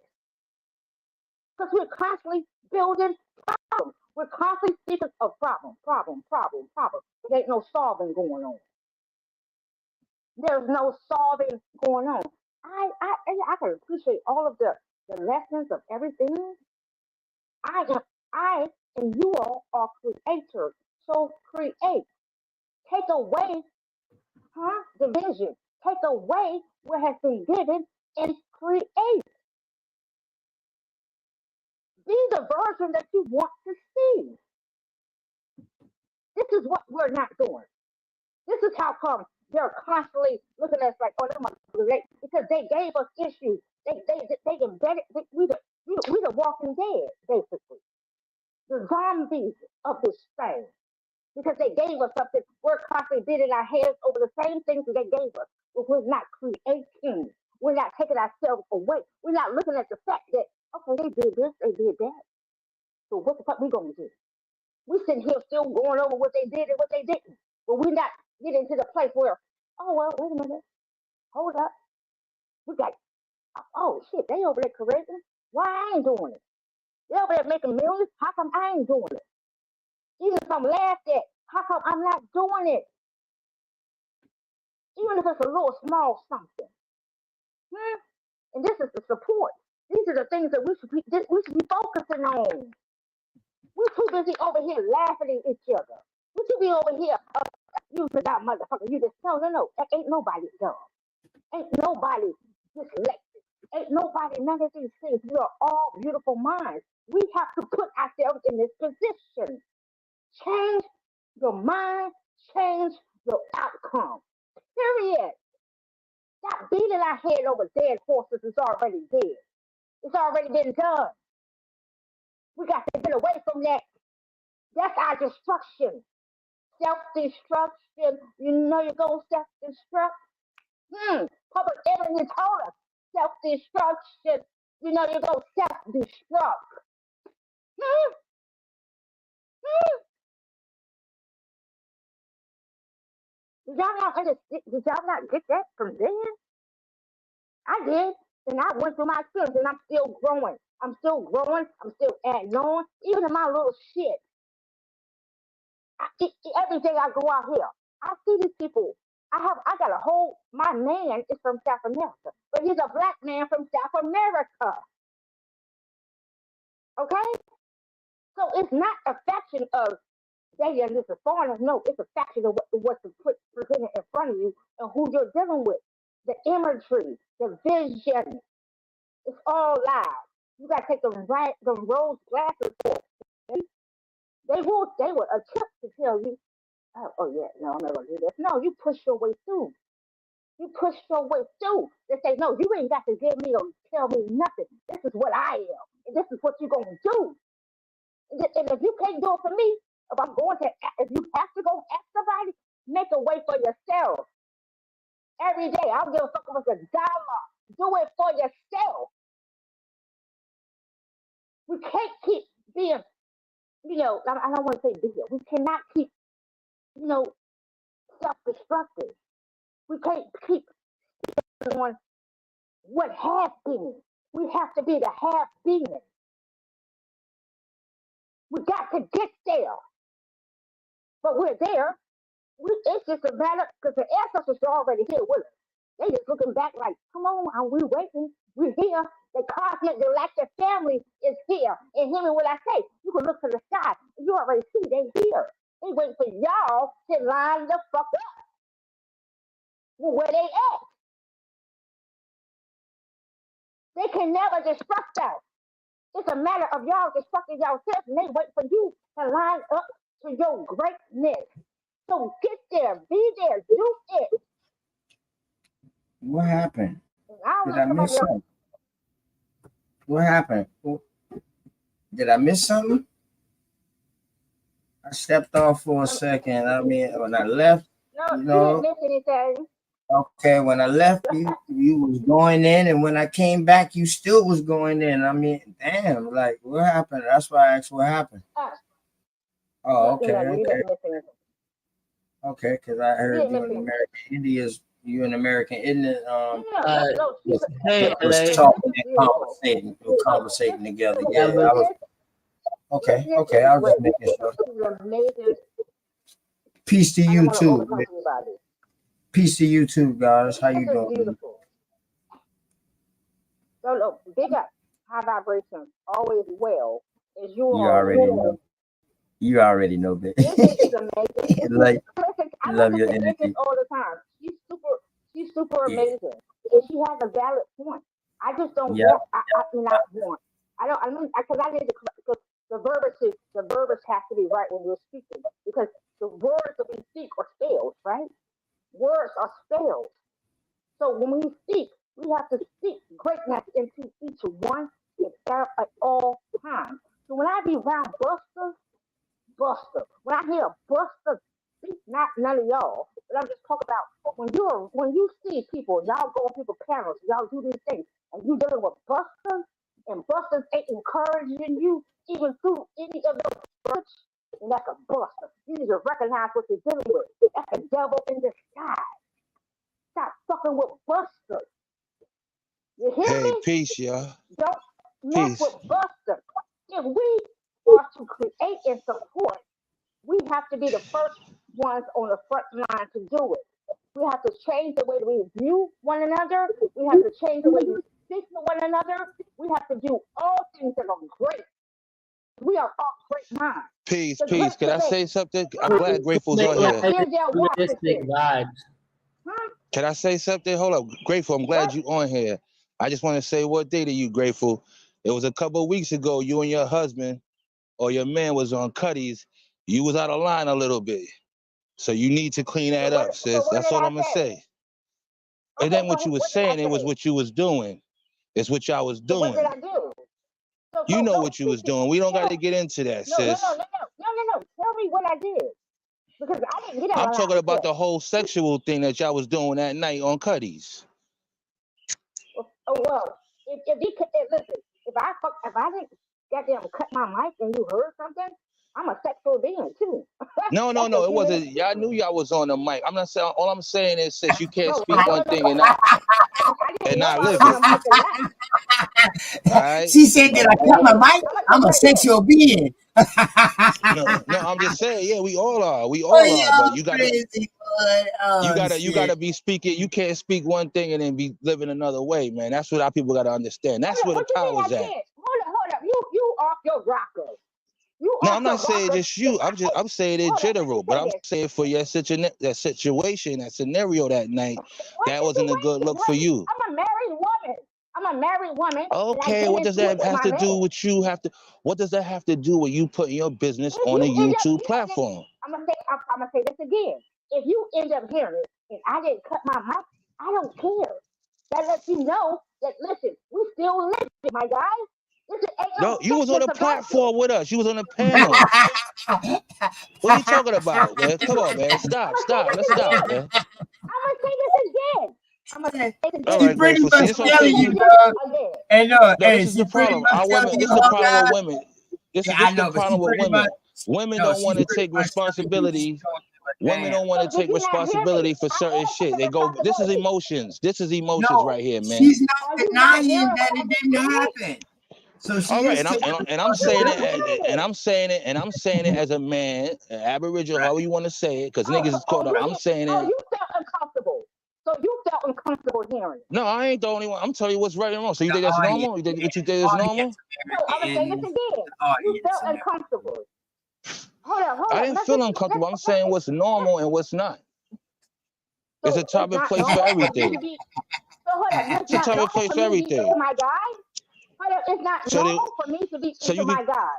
because we're constantly building problems. We're constantly speaking of problem. There ain't no solving going on. There's no solving going on. I can appreciate all of the lessons of everything. I and you all are creators. So create. Take away, division. Take away what has been given and create. Be the version that you want to see. This is what we're not doing. This is how come they're constantly looking at us like, oh, they must be late, because they gave us issues. They embedded. We the Walking Dead, basically, the zombies of this thing, because they gave us something. We're constantly beating our heads over the same things that they gave us, but we're not creating. We're not taking ourselves away. We're not looking at the fact that, okay, they did this, they did that. So what the fuck we gonna do? We sitting here still going over what they did and what they didn't, but we're not getting to the place where, oh well, wait a minute, hold up, we got, oh shit, they over there correcting. Why I ain't doing it? They over there making millions. How come I ain't doing it? Even if I'm laughed at, how come I'm not doing it? Even if it's a little small something. And this is the support. These are the things that we should be focusing on. We're too busy over here laughing at each other. We should be over here, you that motherfucker, you just, no. Ain't nobody dumb. Ain't nobody dyslexic. Ain't nobody, none of these things. We are all beautiful minds. We have to put ourselves in this position. Change your mind, change your outcome. Period. Stop beating our head over dead horses. It's already dead. It's already been done. We got to get away from that. That's our destruction. Self-destruction. You know you're going to self-destruct? Public enemy told us self-destruction. You know you're going to self-destruct. Did y'all not get that from then? I did. And I went through my experience and I'm still growing. I'm still adding on. Even in my little shit. Every day I go out here, I see these people. My man is from South America, but he's a black man from South America. Okay? So it's not a faction of they and this is foreigners. No, it's a faction of what's presented in front of you and who you're dealing with. The imagery, the vision, it's all live. You gotta take the rose glasses off. They will attempt to tell you, oh yeah, no, I'm not gonna do this. No, you push your way through. You push your way through. They say, no, you ain't got to give me or tell me nothing. This is what I am, and this is what you're gonna do. And if you can't do it for me, if you have to go ask somebody, make a way for yourself. Every day, I don't give a fuck if it's $1. Do it for yourself. We can't keep being, I don't want to say being. We cannot keep, self-destructive. We can't keep on what has been. We have to be the have been. We got to get there. But we're there. It's just a matter, because the ancestors are already here with us. They just looking back like, come on, are we waiting? We're here. The cosmic galactic family is here. And hear me when I say, you can look to the sky. You already see they here. They waiting for y'all to line the fuck up with where they at. They can never destruct us. It's a matter of y'all destructing yourselves, and they wait for you to line up to your greatness. So get there, be there, do it. What happened? Did I miss something? What happened? Did I miss something? I stepped off for a second. I mean, when I left, No, you you know. didn't miss anything. Okay, when I left, you was going in, and when I came back, you still was going in. I mean, damn, like what happened? That's why I asked what happened. Oh, okay, You didn't miss anything. okay, because I heard you miss in anything. American Indians, you in American Indian, No, Hey, was LA. talking and conversating together. Yeah, I was okay. Okay, I was just making sure. It was amazing. Peace to I you don't want to too. overcome anybody. Peace to you too, guys. How you This is doing? beautiful. So, big up, high vibrations, always well. As you You are already well. know. You already know, bitch. This is amazing. Like, I love listen your to Empress energy. all the time. She's super amazing, and she has a valid point. I just don't Yeah. want. I not want. I don't. I mean, because I need to. Because the verbiage has to be right when we're speaking. Because the words that we speak are spells, right? Words are spells. So when we speak, we have to speak greatness into each one at all times. So when I be around Buster, when I hear Buster speak, not none of y'all, but I'm just talking about when you see people, y'all go on people's panels, y'all do these things, and you dealing with Buster, and Buster's ain't encouraging you even through any of those words, and that's a Buster. You need to recognize what you're dealing with. That's a devil in disguise. Stop fucking with Buster. You hear Hey, me? peace, y'all. Don't mess Peace. with Buster. If we are to create and support, we have to be the first ones on the front line to do it. We have to change the way we view one another. We have to change the way we speak to one another. We have to do all things that are great. We are all great minds. Peace, The peace. great Can I debate. say something? I'm glad Grateful's Make on here. Denzel Washington. vibes. Can I say something? Hold up. Grateful, I'm glad you on here. I just want to say what day to you, Grateful. It was a couple of weeks ago, you and your husband or your man was on Cuddy's. You was out of line a little bit. So you need to clean that up, sis. That's all I'm going to say. It ain't what you was saying. It was what you was doing. It's what y'all was doing. What did I do? You know what you was doing. We don't got to get into that, sis. No. Tell me what I did. Because I didn't get out. I'm talking about the whole sexual thing that y'all was doing that night on Cuddy's. Oh well, if you could listen, if I didn't goddamn cut my mic and you heard something, I'm a sexual being too. No, it wasn't. Y'all knew y'all was on the mic. I'm not saying. All I'm saying is, sis, you can't speak one thing and not live it. Right? She said that I cut my mic. I'm a sexual being. no, I'm just saying. Yeah, we all are. We all are. But you gotta, you gotta be speaking. You can't speak one thing and then be living another way, man. That's what our people gotta understand. That's where the power's at. Hold up. You off your rocker. No, I'm not saying just you. I'm saying in general. But I'm saying for your that situation, that scenario that night, that wasn't a good look for you. I'm a married woman. Okay, what does that have to do with you? What does that have to do with you putting your business on a YouTube platform? I'm gonna say this again. If you end up hearing it and I didn't cut my mic, I don't care. That lets you know that listen, we still living, my guy. No, you was on a platform with us. You was on a panel. What are you talking about, man? Come on, man. Stop. Let's stop, man. I'm gonna say this again. All right, Grateful. See, it's okay. This is the problem. Our women. This is the problem with women. This is the problem with women. Women don't want to take responsibility. Women don't want to take responsibility for certain shit. They go, this is emotions. This is emotions right here, man. She's not denying that it didn't happen. So she all right, is and I'm saying it as a man, Aboriginal, however you want to say it, because niggas is caught up. I'm saying it. You felt uncomfortable. So you felt uncomfortable hearing it. No, I ain't the only one. I'm telling you what's right and wrong. So you think that's normal? You think what you think is normal? No, I'm gonna say this again. You felt uncomfortable. Hold up. I didn't feel uncomfortable. I'm saying what's normal and what's not. It's a time and place for everything. It's a time and place for everything. My guy. It's not normal for me to be into my guy.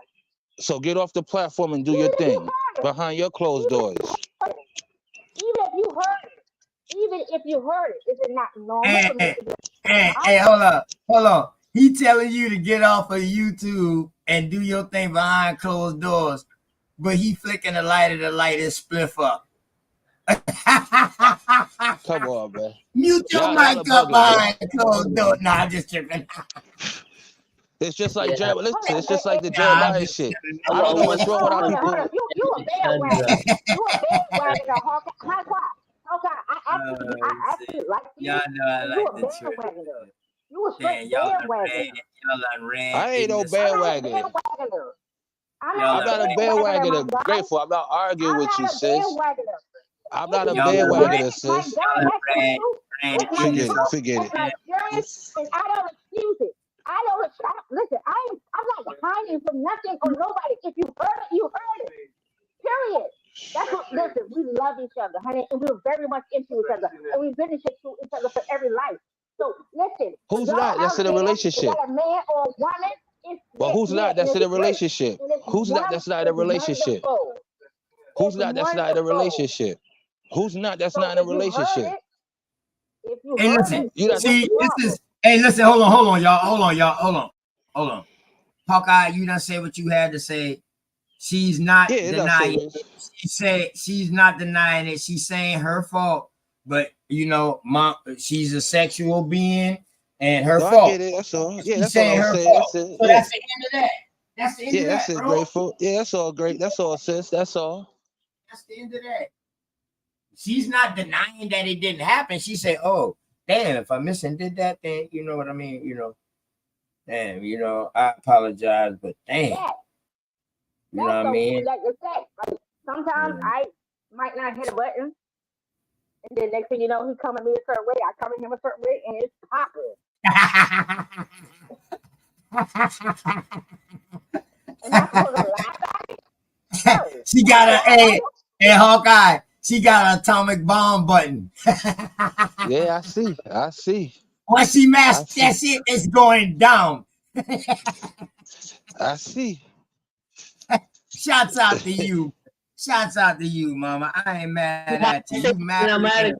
So get off the platform and do your thing behind your closed doors. Even if you heard it, is it not normal for me to be? Hey, hold on. He telling you to get off of YouTube and do your thing behind closed doors, but he flicking the light of the light and spliff up. Come on, man. Mute your Y'all mic are up bugging, man. behind closed doors. Nah, I'm just tripping. It's just like Yeah. listen, it's just like the Nah, I'm Jeremiah just shit. kidding. I don't know what's wrong with our Hold people. on. You a bandwagoner. You a bandwagoner, Hawkeye. How's why? Okay, I actually like you. Y'all know I And like you a the trick. bandwagoner. You a Damn, straight y'all bandwagoner. done ran. I ain't no ignorance. I'm not a bandwagoner. bandwagoner. I'm Y'all I'm not a not a bandwagoner, my bandwagoner. guy. Grateful. I'm not arguing I'm with you, not a sis. bandwagoner. I'm not a If you heard bandwagoner, it, my sis. guy, Y'all that's the truth. ran That's my Forget ignorance it. truth. off. Forget That's it. my experience, and I don't excuse it. I don't. Listen, I'm not hiding from nothing or nobody. If you heard it, you heard it. Period. That's what. Listen, we love each other, honey, and we're very much into each other, and we've been into each other for every life. So listen, Who's y'all not? That's out in a there, relationship. that a man or a woman is But who's not? and That's in a it's great, relationship. and it's Who's not? That's not in a relationship. wonderful. Who's It's not? That's not in a wonderful. relationship. Who's not? That's So not in a if you heard relationship. it, if you Hey, heard listen. it, You then not? what's See, the this problem? is. Hey, listen. Hold on, y'all. Hold on. Hawkeye, you done say what you had to say. She's not Yeah, it's not denying serious. it. She said she's not denying it. She's saying her fault. But you know, mom, she's a sexual being and her No, I fault. get it. That's all. Yeah, She's that's all I saying was her saying. fault. That's it. So Yeah. that's the end of that. That's the end Yeah, of that's that, it. bro. Grateful. Yeah, that's all great. That's all, sis. That's all. That's the end of that. She's not denying that it didn't happen. She said, "Oh, damn, if I did that, then you know what I mean. You know, damn, you know, I apologize, but damn, Yeah. you know what I mean." Like it's that. Like sometimes I might not hit a button, and then next thing you know, he come at me a certain way. I come at him a certain way, and it's popping. Am I supposed to laugh at it? No. She got a Hawkeye. She got an atomic bomb button. Yeah, I see. I see. Once she mashed that shit, it's going down. I see. Shouts out to you. Shouts out to you, mama. I ain't mad at you. You mad?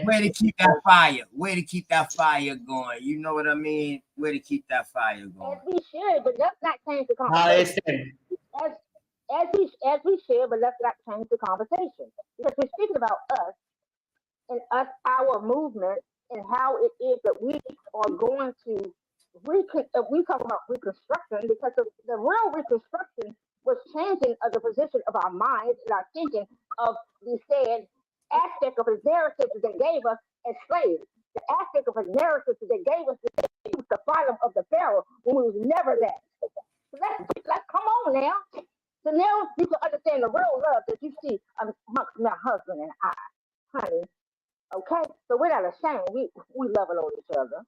Way to keep that fire. Way to keep that fire going. You know what I mean? Way to keep that fire going. As we should, but let's not change the conversation. As we should, but let's not change the conversation. Because we're speaking about us and us, our movement, and how it is that we are going to we talk about reconstruction because the real reconstruction was changing of the position of our minds and our thinking of the said aspect of his narrative that they gave us as slaves. The aspect of his narrative that they gave us the bottom of the barrel when we was never that. So let's come on now. So now you can understand the real love that you see amongst my husband and I, honey. Okay? So we're not ashamed. We loving on each other.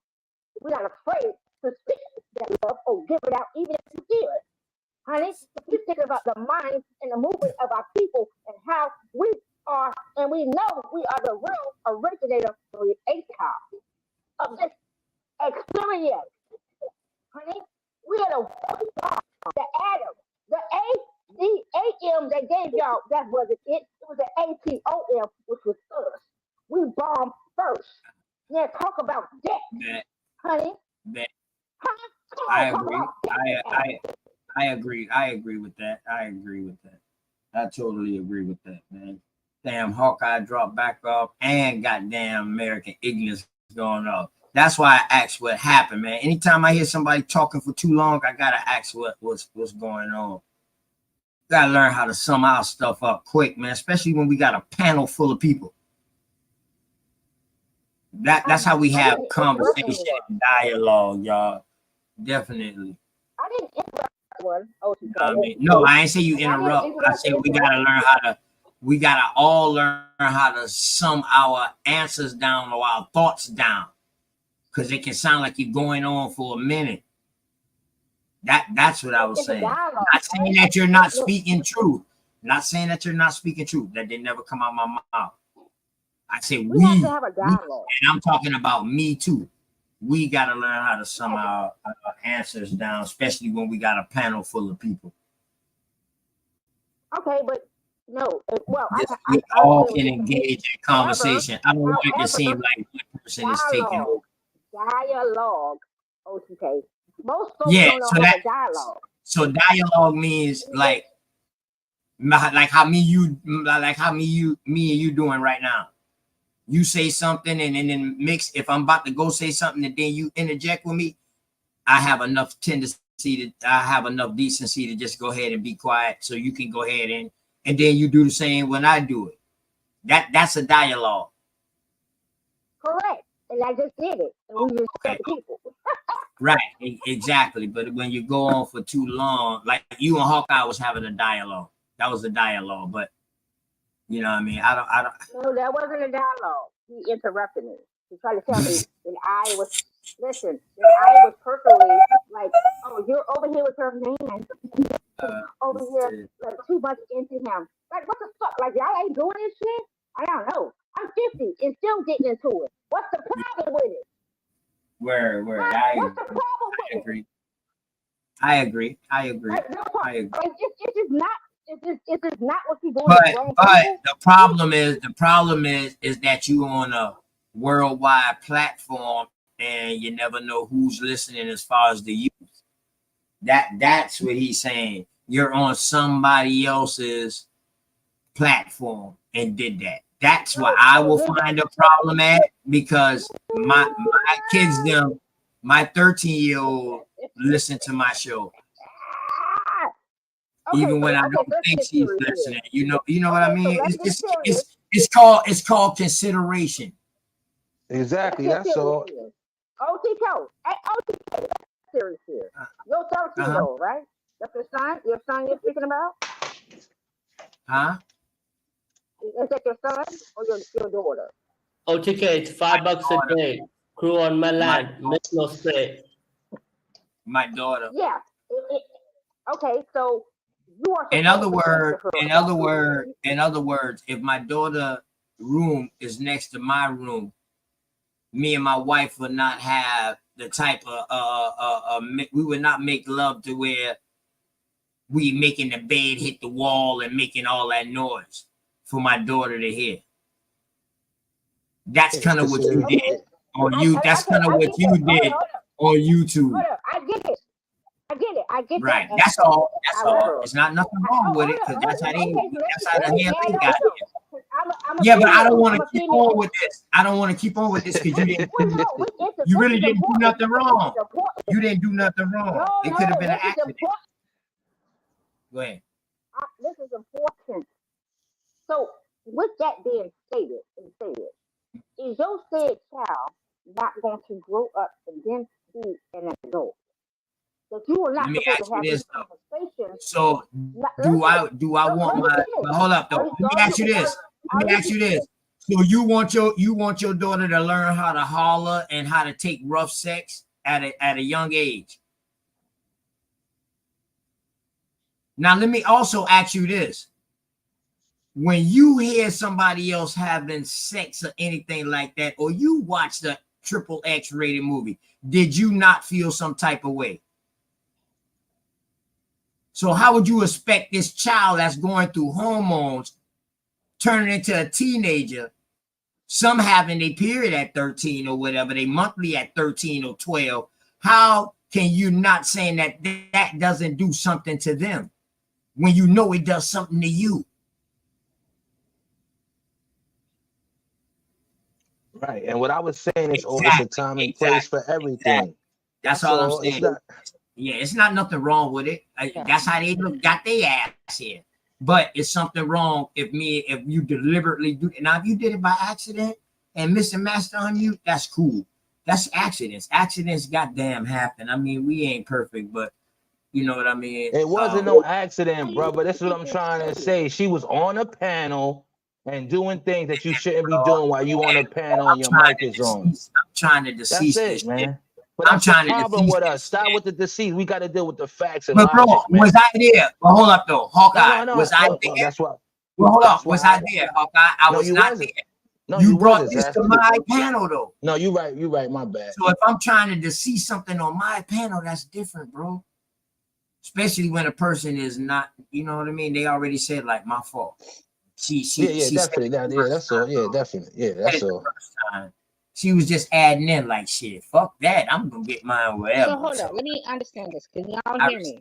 We're not afraid to speak that love or give it out even if you feel it. Honey, we're thinking about the minds and the movement of our people and how we are, and we know we are the real originator, creator of this experience. Honey, we are the atom, the A-D-A-M they gave y'all, that wasn't it. It was the A-T-O-M, which was us. We bombed first. Now talk about that, honey. I agree. I agree. I agree with that. I totally agree with that, man. Damn, Hawkeye dropped back off and goddamn American ignorance going off. That's why I asked what happened, man. Anytime I hear somebody talking for too long, I gotta ask what's going on. Gotta learn how to sum our stuff up quick, man. Especially when we got a panel full of people. That's how we have conversation and dialogue, y'all. Definitely. I didn't interrupt one. No, I ain't say you interrupt. I say we gotta all learn how to sum our answers down or our thoughts down. Because it can sound like you're going on for a minute. That's what I was saying. Not saying that you're not speaking truth. Not saying that you're not speaking truth. That did never come out of my mouth. I say we have to have a dialogue. And I'm talking about me too. We got to learn how to sum our answers down, especially when we got a panel full of people. Okay, but no. Well, we all can engage in conversation. I don't want it to seem like one person is taking over. Dialogue OTK. Most folks Yeah, don't know how to dialogue. so dialogue means like how me and you doing right now. You say something and then mix. If I'm about to go say something and then you interject with me, I have enough decency to just go ahead and be quiet so you can go ahead and then you do the same when I do it. That's a dialogue. Correct. And I just did it. And we just said the people. Right, exactly. But when you go on for too long, like you and Hawkeye was having a dialogue. That was a dialogue, but you know what I mean? I don't. No, that wasn't a dialogue. He interrupted me. He tried to tell me that I was perfectly like, oh, you're over here with your man, over here like too much into him. Like, what the fuck? Like, y'all ain't doing this shit? I don't know. I'm 50 and still getting into it. What's the problem with it? Where what's the problem with it? I agree. Like, no problem. Like, it's just not. It's just not what you're doing. But the problem is that you on a worldwide platform and you never know who's listening as far as the youth. That's what he's saying. You're on somebody else's platform and did that. That's what I will find a problem at, because my kids, my 13-year-old listen to my show. Okay, even when I don't think she's listening, you know what I mean. So It's called consideration. Exactly. That's all. OTK, let's serious here. You're 13-year-old, right? That's your son you're speaking about? Huh? Is that your son or your daughter? OTK, it's $5 a day. Crew on my land, make no spray. My daughter. Yeah. Okay, so you are. In other words, if my daughter's room is next to my room, me and my wife would not have the type of we would not make love to where we making the bed hit the wall and making all that noise for my daughter to hear. That's kind of what you did on you. That's kind of what you did on YouTube. I get it. Right. That's all. It's not nothing wrong with it, because that's how the hell they got here. Yeah, but I don't want to keep on with this. I don't want to keep on with this because you really didn't do nothing wrong. You didn't do nothing wrong. It could have been an accident. Go ahead. This is important. So, with that being stated, is your said child not going to grow up and then be an adult? That you are not supposed to have this conversation. So, do I want my? Hold up, though. Let me ask you this. So you want your daughter to learn how to holler and how to take rough sex at a young age? Now, let me also ask you this. When you hear somebody else having sex or anything like that, or you watch the XXX rated movie, did you not feel some type of way? So how would you expect this child that's going through hormones turning into a teenager, some having a period at 13 or whatever, they monthly at 13 or 12, how can you not saying that doesn't do something to them when you know it does something to you? Right. And what I was saying is, it's a time and place for everything. That's all I'm saying. It's not nothing wrong with it. That's how they got their ass here. But it's something wrong if you deliberately do it. Now, if you did it by accident and missing master on you, that's cool. That's accidents. Accidents goddamn happen. I mean, we ain't perfect, but you know what I mean? It wasn't no accident, bro, but that's what I'm trying to say. She was on a panel and doing things that you shouldn't be doing while you on a panel and your mic is on. I'm trying to deceive this, man. But I'm trying to problem with us. Stop with the deceit. We got to deal with the facts and logic, man. Was I there? Well, hold up, though. Hawkeye, was I there? That's what. Well, hold up. Was I there, Hawkeye? I was not there. No, you brought this to my panel, though. No, you're right. You're right. My bad. So if I'm trying to see something on my panel, that's different, bro. Especially when a person is not, you know what I mean? They already said, like, my fault. She definitely. That's all. Yeah, definitely. Yeah, that's all. She was just adding in like shit. Fuck that. I'm gonna get mine wherever. So hold up, let me understand this. Can y'all hear me?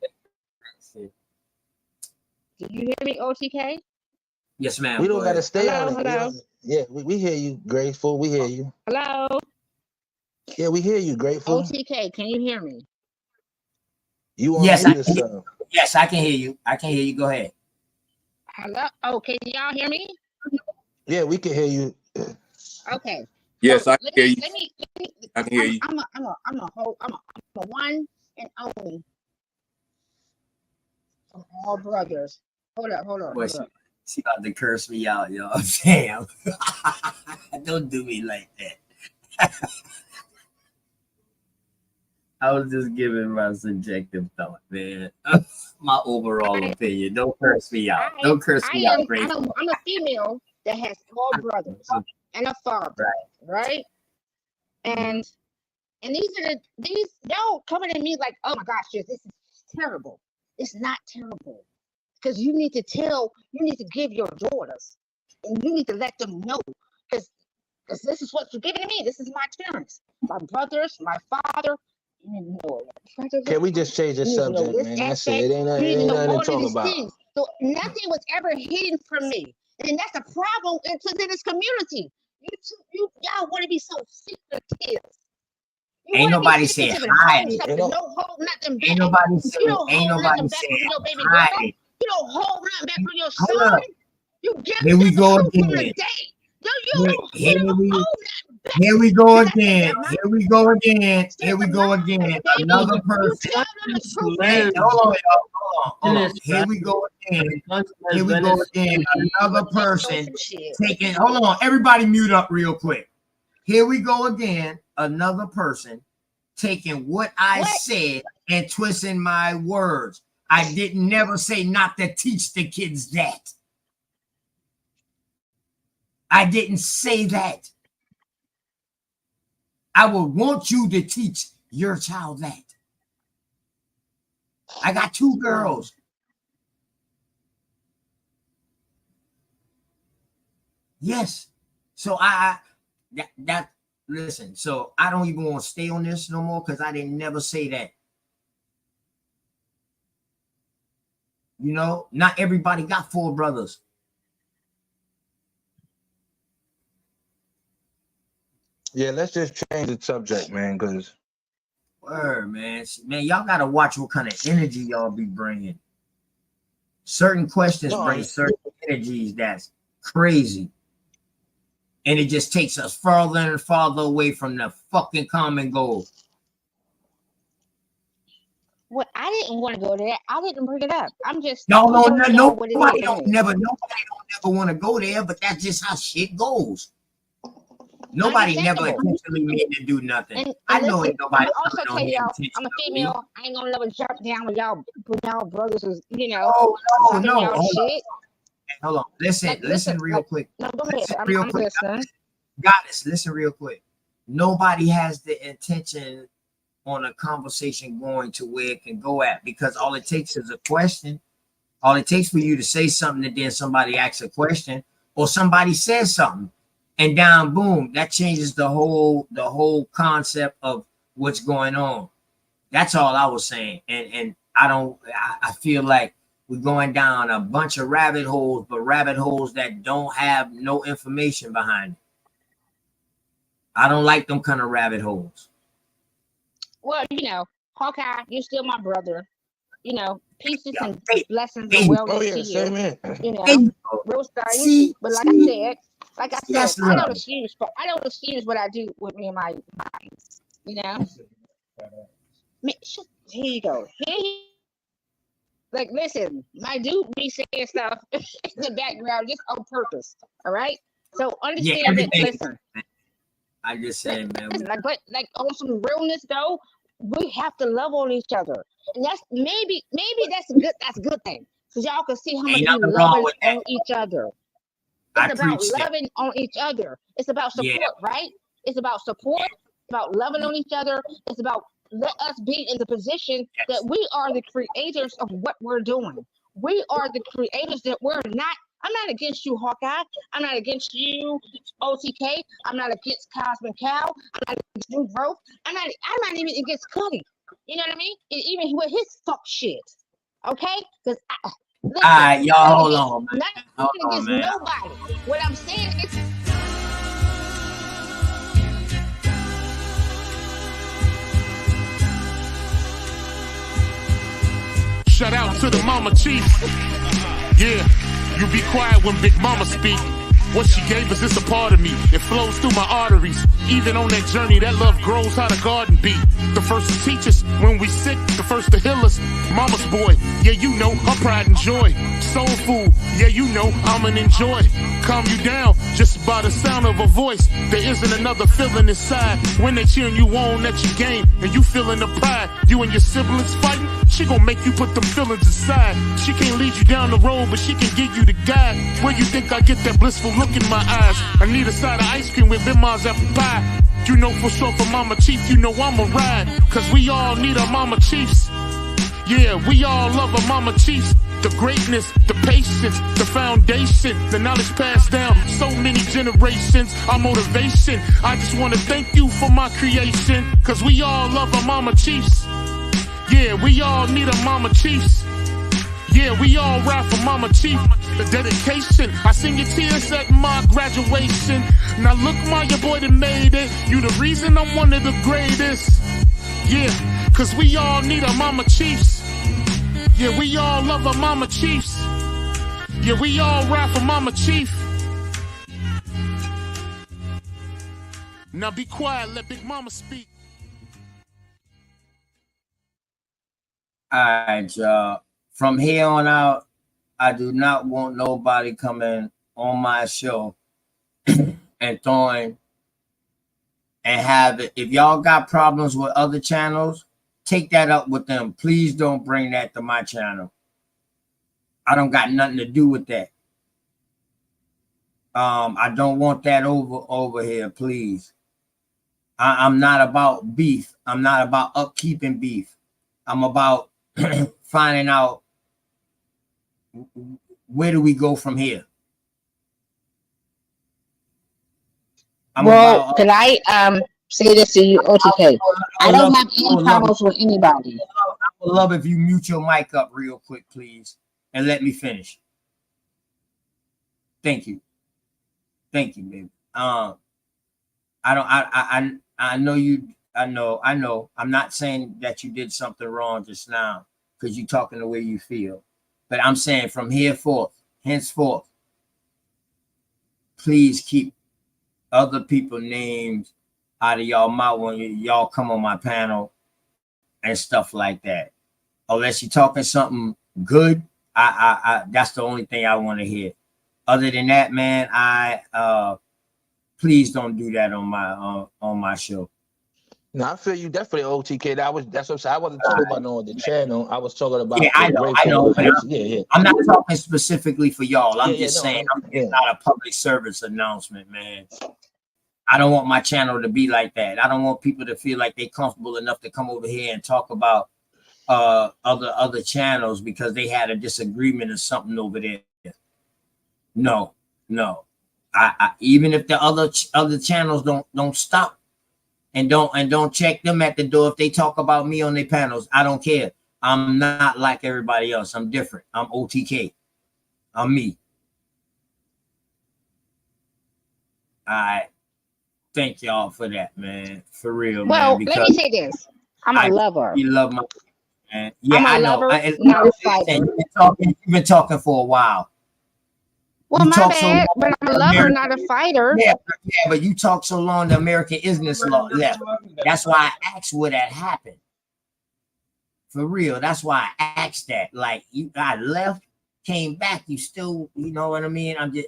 Did you hear me, OTK? Yes, ma'am. We don't gotta stay Hello, on it. hello. Yeah, we hear you, Grateful. We hear you. Hello. Yeah, we hear you, Grateful. OTK, can you hear me? You on Yes, mute or something? Yes, I can hear you. I can hear you. Go ahead. Hello. Oh, can y'all hear me? Yeah, we can hear you. Okay. Yes, So I can hear you. let me. I can hear you. I'm a one and only of all brothers. Hold up. Boy, she about to curse me out, y'all. Damn. Don't do me like that. I was just giving my subjective thought, man. My overall opinion. Don't curse me out. Don't curse me out, Grateful. I'm a female that has all brothers and a father, right? And these don't coming at me like, oh my gosh, this is terrible. It's not terrible. Because you need to give your daughters, and you need to let them know, because this is what you're giving to me. This is my experience. My brothers, my father. You know, Can we just change the subject, man? That's it. It ain't nothing to talk about. Things. So nothing was ever hidden from me, and that's a problem into this community. Y'all want to be so secretive. Ain't nobody saying hide it. Ain't nobody Ain't nobody saying hide it. You don't hold nothing back from your son. You give Here we go from the again. Here we go again. Here we go again. Here we go again. Another person. Hey, hold on. Here we go again. Here we go again. Another person taking. Hold on. Everybody mute up real quick. Here we go again. Another person taking what I said and twisting my words. I didn't never say not to teach the kids that. I didn't say that. I would want you to teach your child that. I got 2 girls. Yes. So listen, so I don't even want to stay on this no more because I didn't never say that. You know, not everybody got 4 brothers. Yeah, let's just change the subject, man, because word, man, y'all gotta watch what kind of energy y'all be bringing. Certain questions bring certain energies that's crazy, and it just takes us further and farther away from the fucking common goal. Well, I didn't want to go there. I didn't bring it up. I'm just nobody don't never want to go there, but that's just how shit goes. Nobody never intentionally mean to do nothing. And I know ain't nobody. Also tell y'all, I'm a female. I ain't gonna never jump down with y'all brothers is, you know. Oh no. Hold shit. Hold on. Listen real quick. No, go ahead. I'm listening. Goddess, listen real quick. Nobody has the intention on a conversation going to where it can go at, because all it takes is a question. All it takes for you to say something and then somebody asks a question or somebody says something. And down, boom, that changes the whole concept of what's going on. That's all I was saying. And I feel like we're going down a bunch of rabbit holes, but rabbit holes that don't have no information behind it. I don't like them kind of rabbit holes. Well, you know, Hawkeye, you're still my brother. You know, pieces and blessings and wellness to you. You know, real things. But like I said, I don't excuse what I do with me and my minds. You know, here you go. Like, listen, my dude be saying stuff in the background just on purpose. All right, so understand that. Listen, I just said, man. But on some realness though, we have to love on each other, and that's maybe that's good. That's a good thing, because y'all can see how much we love on each other. It's about loving on each other. It's about support, right? It's about support. It's about loving on each other. It's about let us be in the position that we are the creators of what we're doing. We are the creators that we're not. I'm not against you, Hawkeye. I'm not against you, OTK. I'm not against Cosmic Cow. I'm not against New Growth. I'm not even against Cuddy. You know what I mean? And even with his fuck shit. Okay? Because listen, All right, y'all, I'm hold against, on, man. not Hold on, against man. nobody. What I'm saying is, Shout out to the mama chief. Yeah, you be quiet when Big Mama speak. What she gave us is a part of me. It flows through my arteries. Even on that journey, that love grows how the garden be. The first to teach us when we sick, the first to heal us. Mama's boy, yeah, you know, her pride and joy. Soul food, yeah, you know, I'm an enjoy. Calm you down just by the sound of a voice. There isn't another feeling inside when they cheering you on that you gain and you feeling the pride. You and your siblings fighting, she gon' make you put them feelings aside. She can't lead you down the road, but she can give you the guide. Where you think I get that blissful look in my eyes? I need a side of ice cream with Bim's apple pie. You know for sure for Mama Chief, you know I'ma ride. Cause we all need our Mama Chiefs. Yeah, we all love our Mama Chiefs. The greatness, the patience, the foundation, the knowledge passed down so many generations, our motivation. I just wanna thank you for my creation. Cause we all love our Mama Chiefs. Yeah, we all need our Mama Chiefs. Yeah, we all ride for Mama Chief. The dedication, I seen your tears at my graduation. Now look, your boy that made it. You the reason I'm one of the greatest. Yeah, cause we all need our Mama Chiefs. Yeah, we all love our Mama Chiefs. Yeah, we all ride for Mama Chief. Now be quiet, let Big Mama speak. All right, y'all. From here on out, I do not want nobody coming on my show and throwing and have it. If y'all got problems with other channels, take that up with them. Please don't bring that to my channel. I don't got nothing to do with that. I don't want that over here, please. I'm not about beef. I'm not about upkeeping beef. I'm about finding out where do we go from here. can I say this to you, OTK? I don't have any problems with anybody. I would love if you mute your mic up real quick, please, and let me finish. Thank you. Thank you, baby. I know you. I know. I'm not saying that you did something wrong just now because you're talking the way you feel, but I'm saying from henceforth, please keep other people's names out of y'all mouth when y'all come on my panel and stuff like that. Unless you're talking something good, I that's the only thing I want to hear. Other than that, man, please don't do that on my show. No, I feel you definitely, OTK. That's what I'm saying. I wasn't talking about no on the channel. I was talking about I know. I'm not talking specifically for y'all. I'm just saying it's not a public service announcement, man. I don't want my channel to be like that. I don't want people to feel like they're comfortable enough to come over here and talk about other channels because they had a disagreement or something over there. No. I even if the other channels don't stop and don't check them at the door if they talk about me on their panels, I don't care. I'm not like everybody else. I'm different. I'm OTK. I'm me. I thank y'all for that, man. For real, well, man. let me say this. I'm a lover. You love my man. Yeah, I'm a lover, not a fighter. You've been talking for a while. Well, my bad, but I'm a lover, not a fighter. Yeah, but you talk so long, the American Isness law left. That's why I asked what had happened. For real, that's why I asked that. Like I left, came back, you still, you know what I mean? I'm just,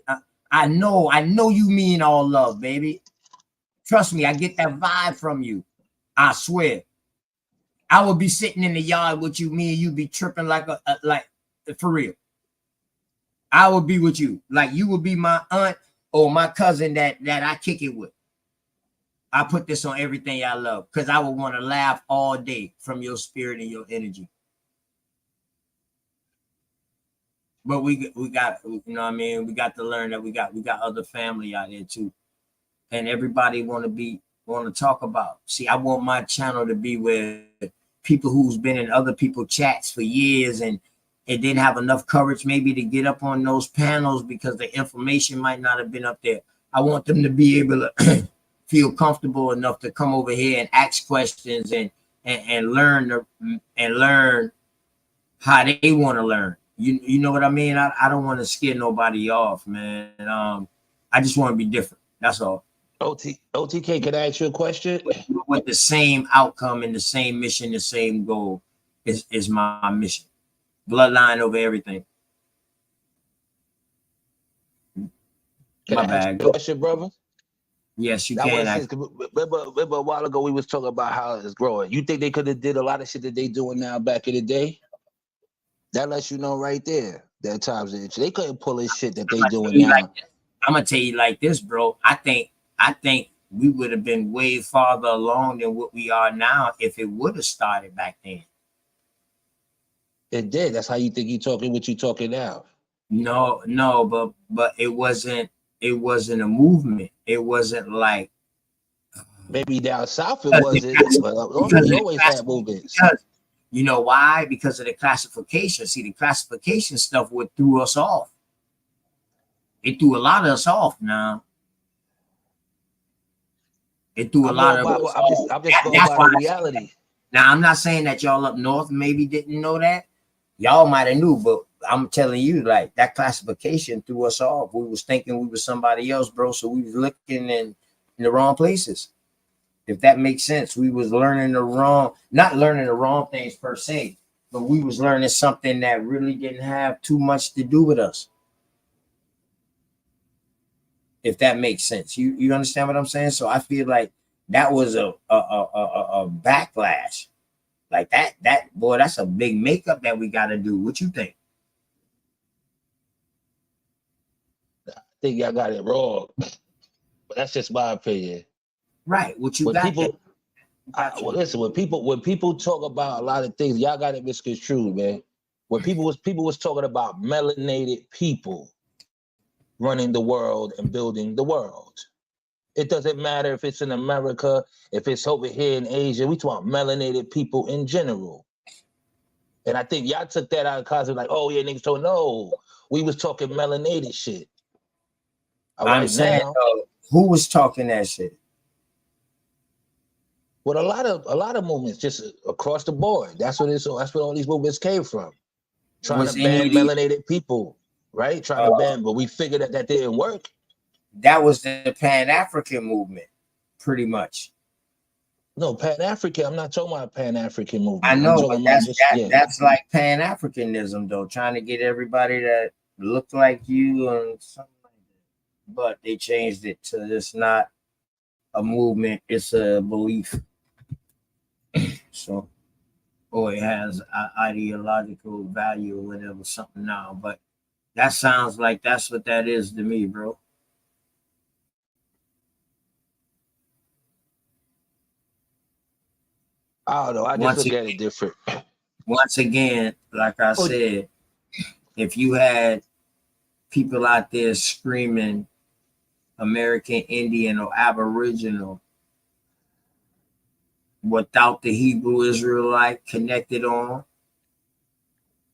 I know you mean all love, baby. Trust me, I get that vibe from you. I swear. I would be sitting in the yard with you, me and you be tripping like for real. I would be with you. Like you would be my aunt or my cousin that I kick it with. I put this on everything I love because I would want to laugh all day from your spirit and your energy. But we got, you know what I mean? We got to learn that we got other family out there too. and everybody want to talk about. See, I want my channel to be where people who's been in other people's chats for years and it didn't have enough courage maybe to get up on those panels because the information might not have been up there. I want them to be able to feel comfortable enough to come over here and ask questions and learn how they want to learn. You know what I mean? I don't want to scare nobody off, man. I just want to be different. That's all. OTK, can I ask you a question? With the same outcome and the same mission, the same goal is my mission. Bloodline over everything. Can I ask you a question, brother? Yes, you can. Remember a while ago we was talking about how it's growing. You think they could have did a lot of shit that they doing now back in the day? That lets you know right there that times they couldn't pull this shit that they doing now. I'm gonna tell you like this, bro. I think we would have been way farther along than what we are now if it would have started back then. It did. That's how you think you talking what you talking now. No, but it wasn't a movement. It wasn't like maybe down south it wasn't, but we always had movements. Because, you know why? Because of the classification. See, the classification stuff what threw us off. It threw a lot of us off now. It threw a lot of us off. I'm just going by reality. Now, I'm not saying that y'all up north maybe didn't know that. Y'all might have knew, but I'm telling you, like, that classification threw us off. We was thinking we was somebody else, bro. So we was looking in the wrong places. If that makes sense, we was learning not learning the wrong things per se, but we was learning something that really didn't have too much to do with us. If that makes sense, you understand what I'm saying? So I feel like that was a backlash. Like that boy, that's a big makeup that we got to do. What you think? I think y'all got it wrong, but that's just my opinion. Right. What you when got? People, listen, when people talk about a lot of things, y'all got it misconstrued, man. When people was talking about melanated people running the world and building the world. It doesn't matter if it's in America, if it's over here in Asia. We talk about melanated people in general. And I think y'all took that out of context, like, oh yeah, niggas told no. We was talking melanated shit. I'm saying, who was talking that shit? Well, a lot of movements just across the board. That's what all these movements came from. Trying to ban melanated people, right? Trying to ban, but we figured that didn't work. That was the Pan-African movement, pretty much. No, Pan-African. I'm not talking about Pan-African movement. I know, but that's like Pan-Africanism, though, trying to get everybody that looked like you and something like that. But they changed it to it's not a movement; it's a belief. So, or it has ideological value or whatever, something now. But that sounds like that's what that is to me, bro. I don't know. I just look at it different. Once again, like I said, if you had people out there screaming American Indian or Aboriginal without the Hebrew Israelite connected on,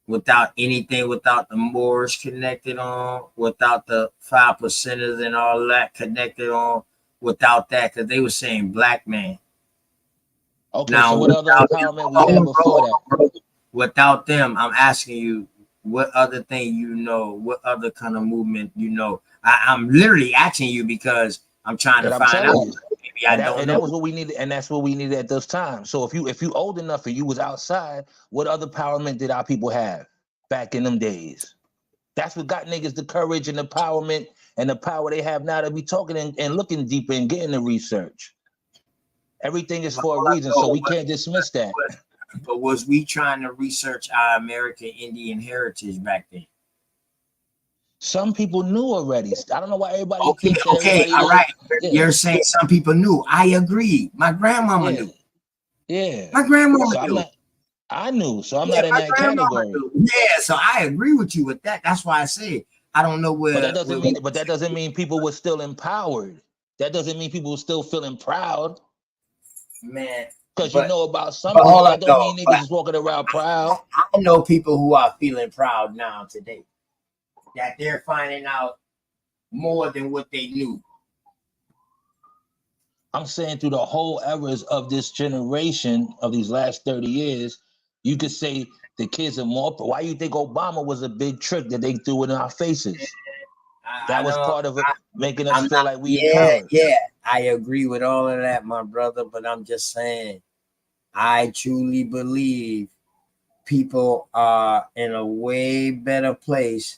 without anything, without the Moors connected on, without the 5%ers and all that connected on, without that, because they were saying black man. Okay, now, so what other empowerment we had before that? Without them, I'm asking you, what other thing you know? What other kind of movement you know? I'm literally asking you because I'm trying to find out. Maybe I don't know. That was what we needed, and that's what we needed at those times. So if you old enough and you was outside, what other empowerment did our people have back in them days? That's what got niggas the courage and the empowerment and the power they have now to be talking and looking deeper and getting the research. Everything is for a reason, so we can't dismiss that. But was we trying to research our American Indian heritage back then? Some people knew already. I don't know why everybody thinks okay, all right. Yeah. You're saying some people knew. I agree. My grandmama knew. Yeah. My grandmama knew. I knew, so I'm not in that category. Yeah, so I agree with you with that. That's why I said I don't know where. But that doesn't mean people were still empowered. That doesn't mean people still feeling proud. Man. Because you know about But something, hold but up, that don't though. mean niggas is walking around proud. I know people who are feeling proud now today. That they're finding out more than what they knew. I'm saying through the whole eras of this generation of these last 30 years, you could say the kids are more. Why you think Obama was a big trick that they threw in our faces? That was part of it, making us feel like we empowered. Yeah, I agree with all of that, my brother. But I'm just saying, I truly believe people are in a way better place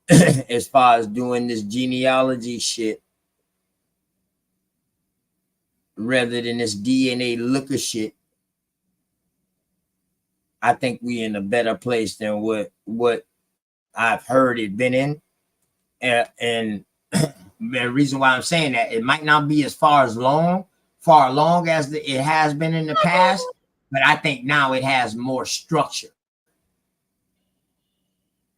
as far as doing this genealogy shit rather than this DNA looker shit. I think we in a better place than what I've heard it been in. And the reason why I'm saying that, it might not be as far along as it has been in the past, but I think now it has more structure.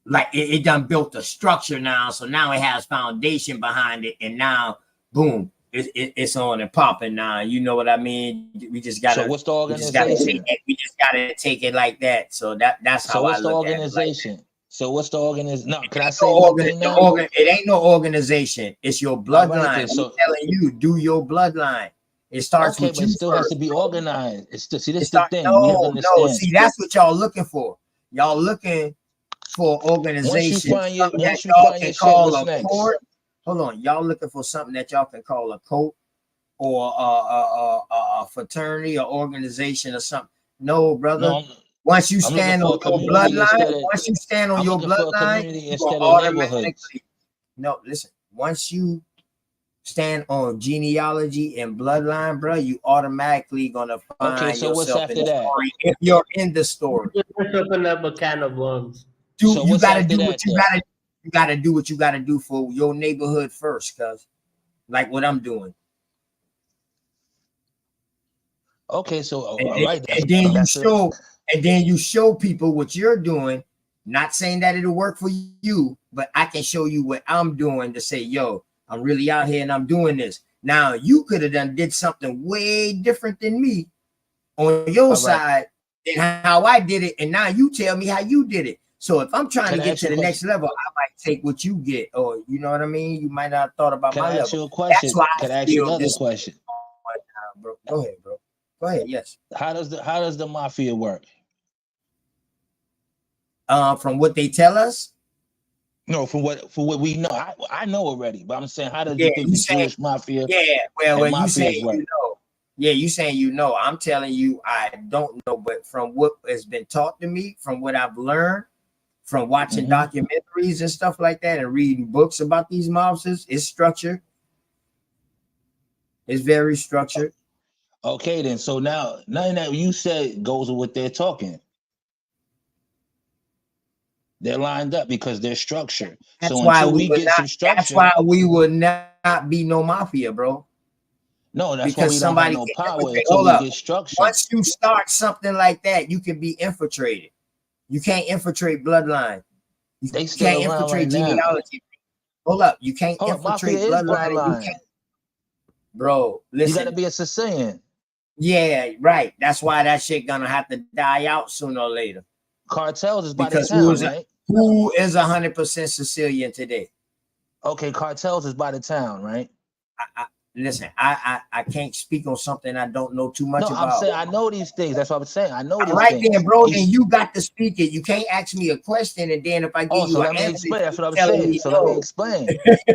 Like it done built a structure now, so now it has foundation behind it, and now boom, it's on and popping now. You know what I mean? We just gotta. So what's the organization? We just gotta take it like that. So that's how I look at it. Like so what's the organization? No, can I say one thing now? It ain't no organization. It's your bloodline. Right, I'm telling you, do your bloodline. It starts with you. But it still has to be organized. It's still, see, this is the thing. No. See, that's what y'all looking for. Y'all looking for organization. Once you find your call a next. court. Hold on, y'all looking for something that y'all can call a court or a fraternity or organization or something. No, brother. No, once you stand on your bloodline, you go automatically. No, listen. Once you stand on genealogy and bloodline, bro, you automatically gonna find yourself in the story if you're in the story. Open up a can of worms. You gotta do what you gotta. You gotta do what you gotta do for your neighborhood first, cuz like what I'm doing. Okay, so all right, and then you show people what you're doing. Not saying that it'll work for you, but I can show you what I'm doing to say, yo, I'm really out here and I'm doing this. Now you could have did something way different than me on your side than how I did it, and now you tell me how you did it. So if I'm trying to get to the next level, I might take what you get, or you know what I mean. You might not have thought about my level. Can I ask you a question? That's why Can I ask you another question? Bro. Go ahead, bro. Go ahead. Yes. How does the mafia work? From what they tell us. No, from what we know. I know already, but I'm saying, how does you think the Jewish mafia? Yeah, well, you say work? You know. Yeah, you saying you know. I'm telling you, I don't know, but from what has been taught to me, from what I've learned, from watching documentaries and stuff like that, and reading books about these mobsters, it's structured. It's very structured. Okay, then. So now, nothing that you said goes with what they're talking. They're lined up because they're structured. That's so why until we get some structure, that's why we would not be no mafia, bro. No, that's because why we don't have no power until we get structured. Once you start something like that, you can be infiltrated. You can't infiltrate bloodline. You can't infiltrate genealogy. Hold up. You can't infiltrate bloodline. Bro, listen. You got to be a Sicilian. Yeah, right. That's why that shit gonna have to die out sooner or later. Cartels is by the town, right? Who is 100% Sicilian today? Okay, cartels is by the town, right? Listen, I can't speak on something I don't know too much about. I'm saying I know these things. That's what I'm saying. I know these things. Right then, bro. Then you got to speak it. You can't ask me a question and then if I give you an answer, that's what I'm saying. So let me explain.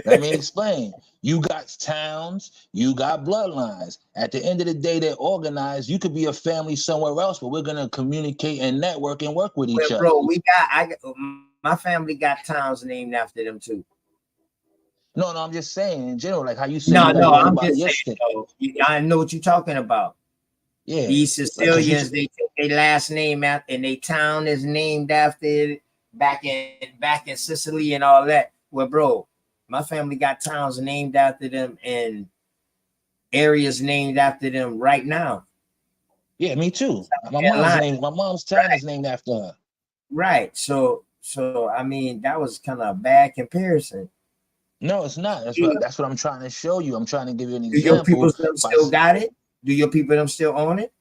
Let me explain. You got towns, you got bloodlines. At the end of the day, they're organized. You could be a family somewhere else, but we're gonna communicate and network and work with each other. Bro, my family got towns named after them too. No, I'm just saying in general, like how you said. No, I'm just saying. I know what you're talking about. Yeah, these Sicilians, they take their last name out, and their town is named after it back in Sicily and all that. Well, bro, my family got towns named after them and areas named after them right now. Yeah, me too. My mom's town is named after her. Right. So I mean, that was kind of a bad comparison. No, it's not. That's what I'm trying to show you. I'm trying to give you an Do your people example. still got it? Do your people them still own it?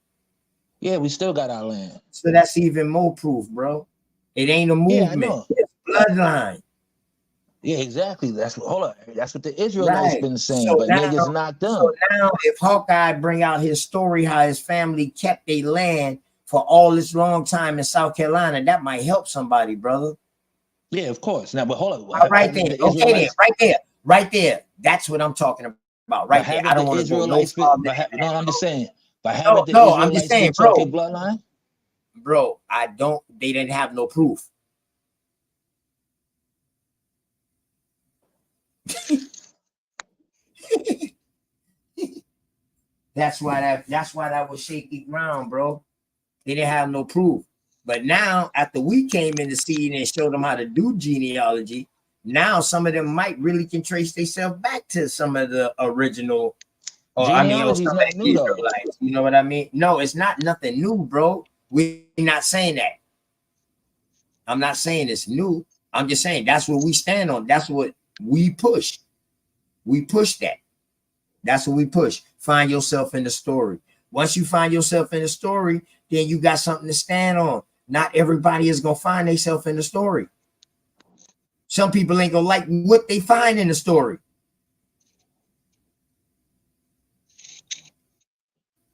Yeah, we still got our land. So that's even more proof, bro. It ain't a movement. Yeah, I know. It's bloodline. Yeah, exactly. Hold up. That's what the Israelites Right. been saying, So but now, niggas not them. so now if Hawkeye bring out his story how his family kept their land for all this long time in South Carolina, that might help somebody, brother. Yeah, of course. Now, but hold up. All right then. Okay then. Right there. That's what I'm talking about. Right there. I don't want to go no farther. No, I'm just saying. But No, haven't the no, I'm just Israelites saying, been talking bloodline? Bro, they didn't have no proof. That's why that was shaky ground, bro. They didn't have no proof. But now, after we came in the scene and showed them how to do genealogy, now some of them might really can trace themselves back to some of the original, or some of the Israelites. You know what I mean? No, it's not nothing new, bro. We're not saying that. I'm not saying it's new. I'm just saying that's what we stand on. That's what we push. We push that. That's what we push. Find yourself in the story. Once you find yourself in the story, then you got something to stand on. Not everybody is going to find themselves in the story. Some people ain't going to like what they find in the story.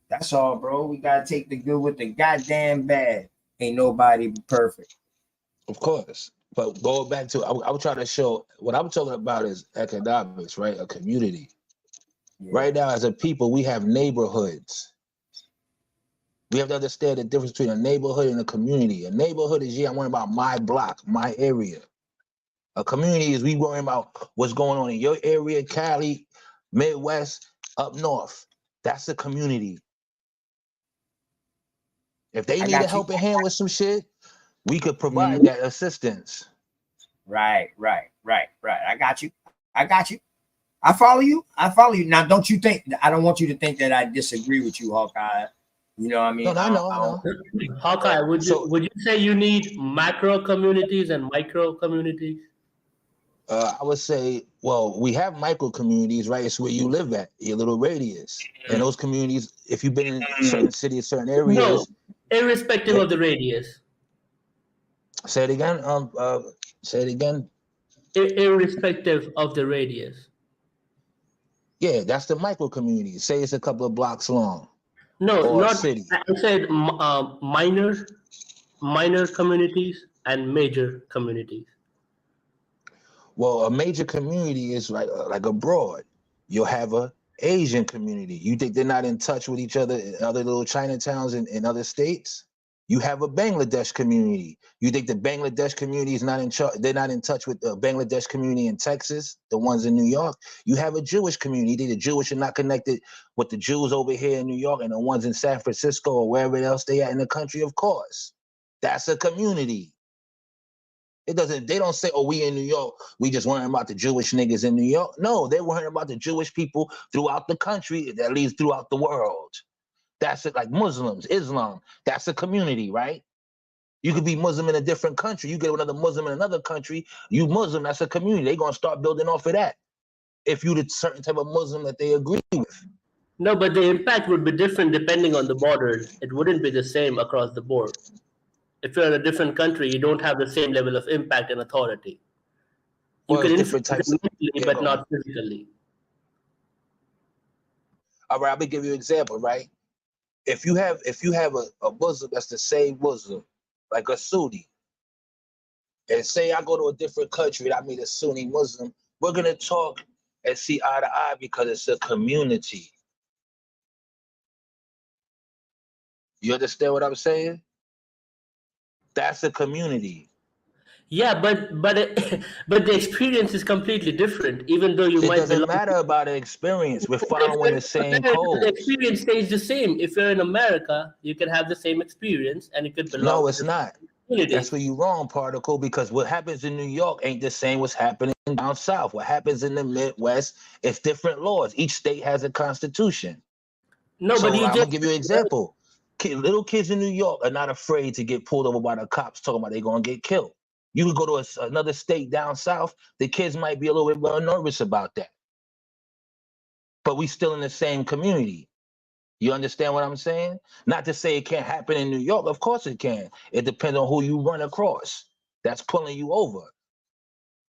That's all, bro. We got to take the good with the goddamn bad. Ain't nobody perfect. Of course. But going back to, I was trying to show, what I'm talking about is economics, right? A community. Yeah. Right now, as a people, we have neighborhoods. We have to understand the difference between a neighborhood and a community. A neighborhood is, I'm worrying about my block, my area. A community is we worrying about what's going on in your area, Cali, Midwest, up north. That's a community. If they need a helping hand with some shit, we could provide that assistance. Right. I got you. I follow you. Now, don't you think, I don't want you to think that I disagree with you, Hawkeye. You know what I mean? No, I know. Hawkeye, would you say you need macro communities and micro communities? I would say, well, we have micro communities, right? It's where you live at, your little radius. And those communities, if you've been in certain cities, certain areas. No, irrespective of the radius. Say it again. Irrespective of the radius. Yeah, that's the micro community. Say it's a couple of blocks long. No, not city. I said minor communities and major communities. Well, a major community is like abroad. You'll have a Asian community. You think they're not in touch with each other in other little Chinatowns in other states? You have a Bangladesh community. You think the Bangladesh community is not in touch? They're not in touch with the Bangladesh community in Texas, the ones in New York. You have a Jewish community. You think the Jewish are not connected with the Jews over here in New York and the ones in San Francisco or wherever else they are in the country? Of course, that's a community. They don't say, oh, we in New York, we just worrying about the Jewish niggas in New York. No, they're worrying about the Jewish people throughout the country, that leads throughout the world. That's it, like Muslims, Islam, that's a community, right? You could be Muslim in a different country. You get another Muslim in another country, you Muslim, that's a community. They're gonna start building off of that. If you the certain type of Muslim that they agree with. No, but the impact would be different depending on the borders. It wouldn't be the same across the board. If you're in a different country, you don't have the same level of impact and authority. You can influence mentally, but not physically. All right, I'm gonna give you an example, right? If you have a Muslim that's the same Muslim, like a Sunni, and say I go to a different country and I meet a Sunni Muslim, we're gonna talk and see eye to eye because it's a community. You understand what I'm saying? That's a community. Yeah, but the experience is completely different. Even though you might. It doesn't matter about the experience. We're following the same code. The experience stays the same. If you're in America, you can have the same experience, and it could belong. No, it's not. That's where you're wrong, Particle. Because what happens in New York ain't the same what's happening down south. What happens in the Midwest, it's different laws. Each state has a constitution. No, so but I'm gonna give you an example. Little kids in New York are not afraid to get pulled over by the cops talking about they're gonna get killed. You could go to another state down south, the kids might be a little bit more nervous about that. But we still in the same community. You understand what I'm saying? Not to say it can't happen in New York. Of course it can. It depends on who you run across. That's pulling you over.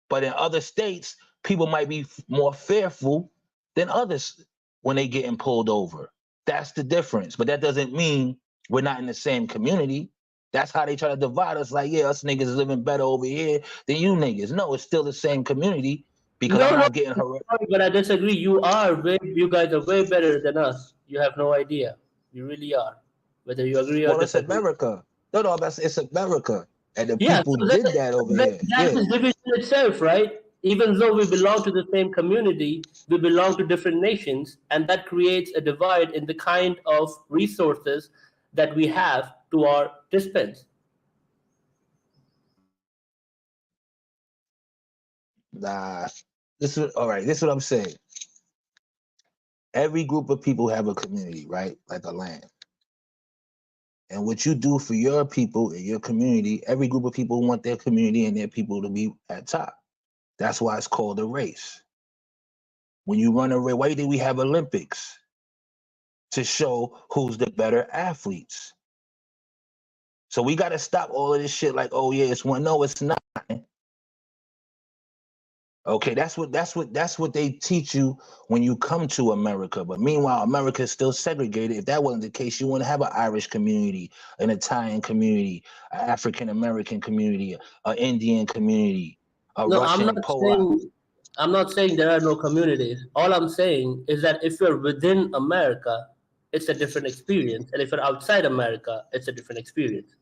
But in other states, people might be more fearful than others when they getting pulled over. That's the difference. But that doesn't mean we're not in the same community. That's how they try to divide us. Like, yeah, us niggas is living better over here than you niggas. No, it's still the same community because I'm not getting harassed. But I disagree. You guys are way better than us. You have no idea. You really are. Whether you agree or disagree. It's America. No, it's America. And the Yeah, people so did that over here. That is division itself, right? Even though we belong to the same community, we belong to different nations, and that creates a divide in the kind of resources that we have to our dispense. Nah, this is all right. This is what I'm saying. Every group of people have a community, right? Like a land. And what you do for your people in your community, every group of people want their community and their people to be at top. That's why it's called a race. When you run a race, why do we have Olympics? To show who's the better athletes. So we got to stop all of this shit like, oh yeah, it's one. No, it's not. Okay, that's what they teach you when you come to America. But meanwhile, America is still segregated. If that wasn't the case, you wouldn't have an Irish community, an Italian community, an African American community, an Indian community, a Russian and Polak. I'm not saying there are no communities. All I'm saying is that if you're within America, it's a different experience. And if you're outside America, it's a different experience.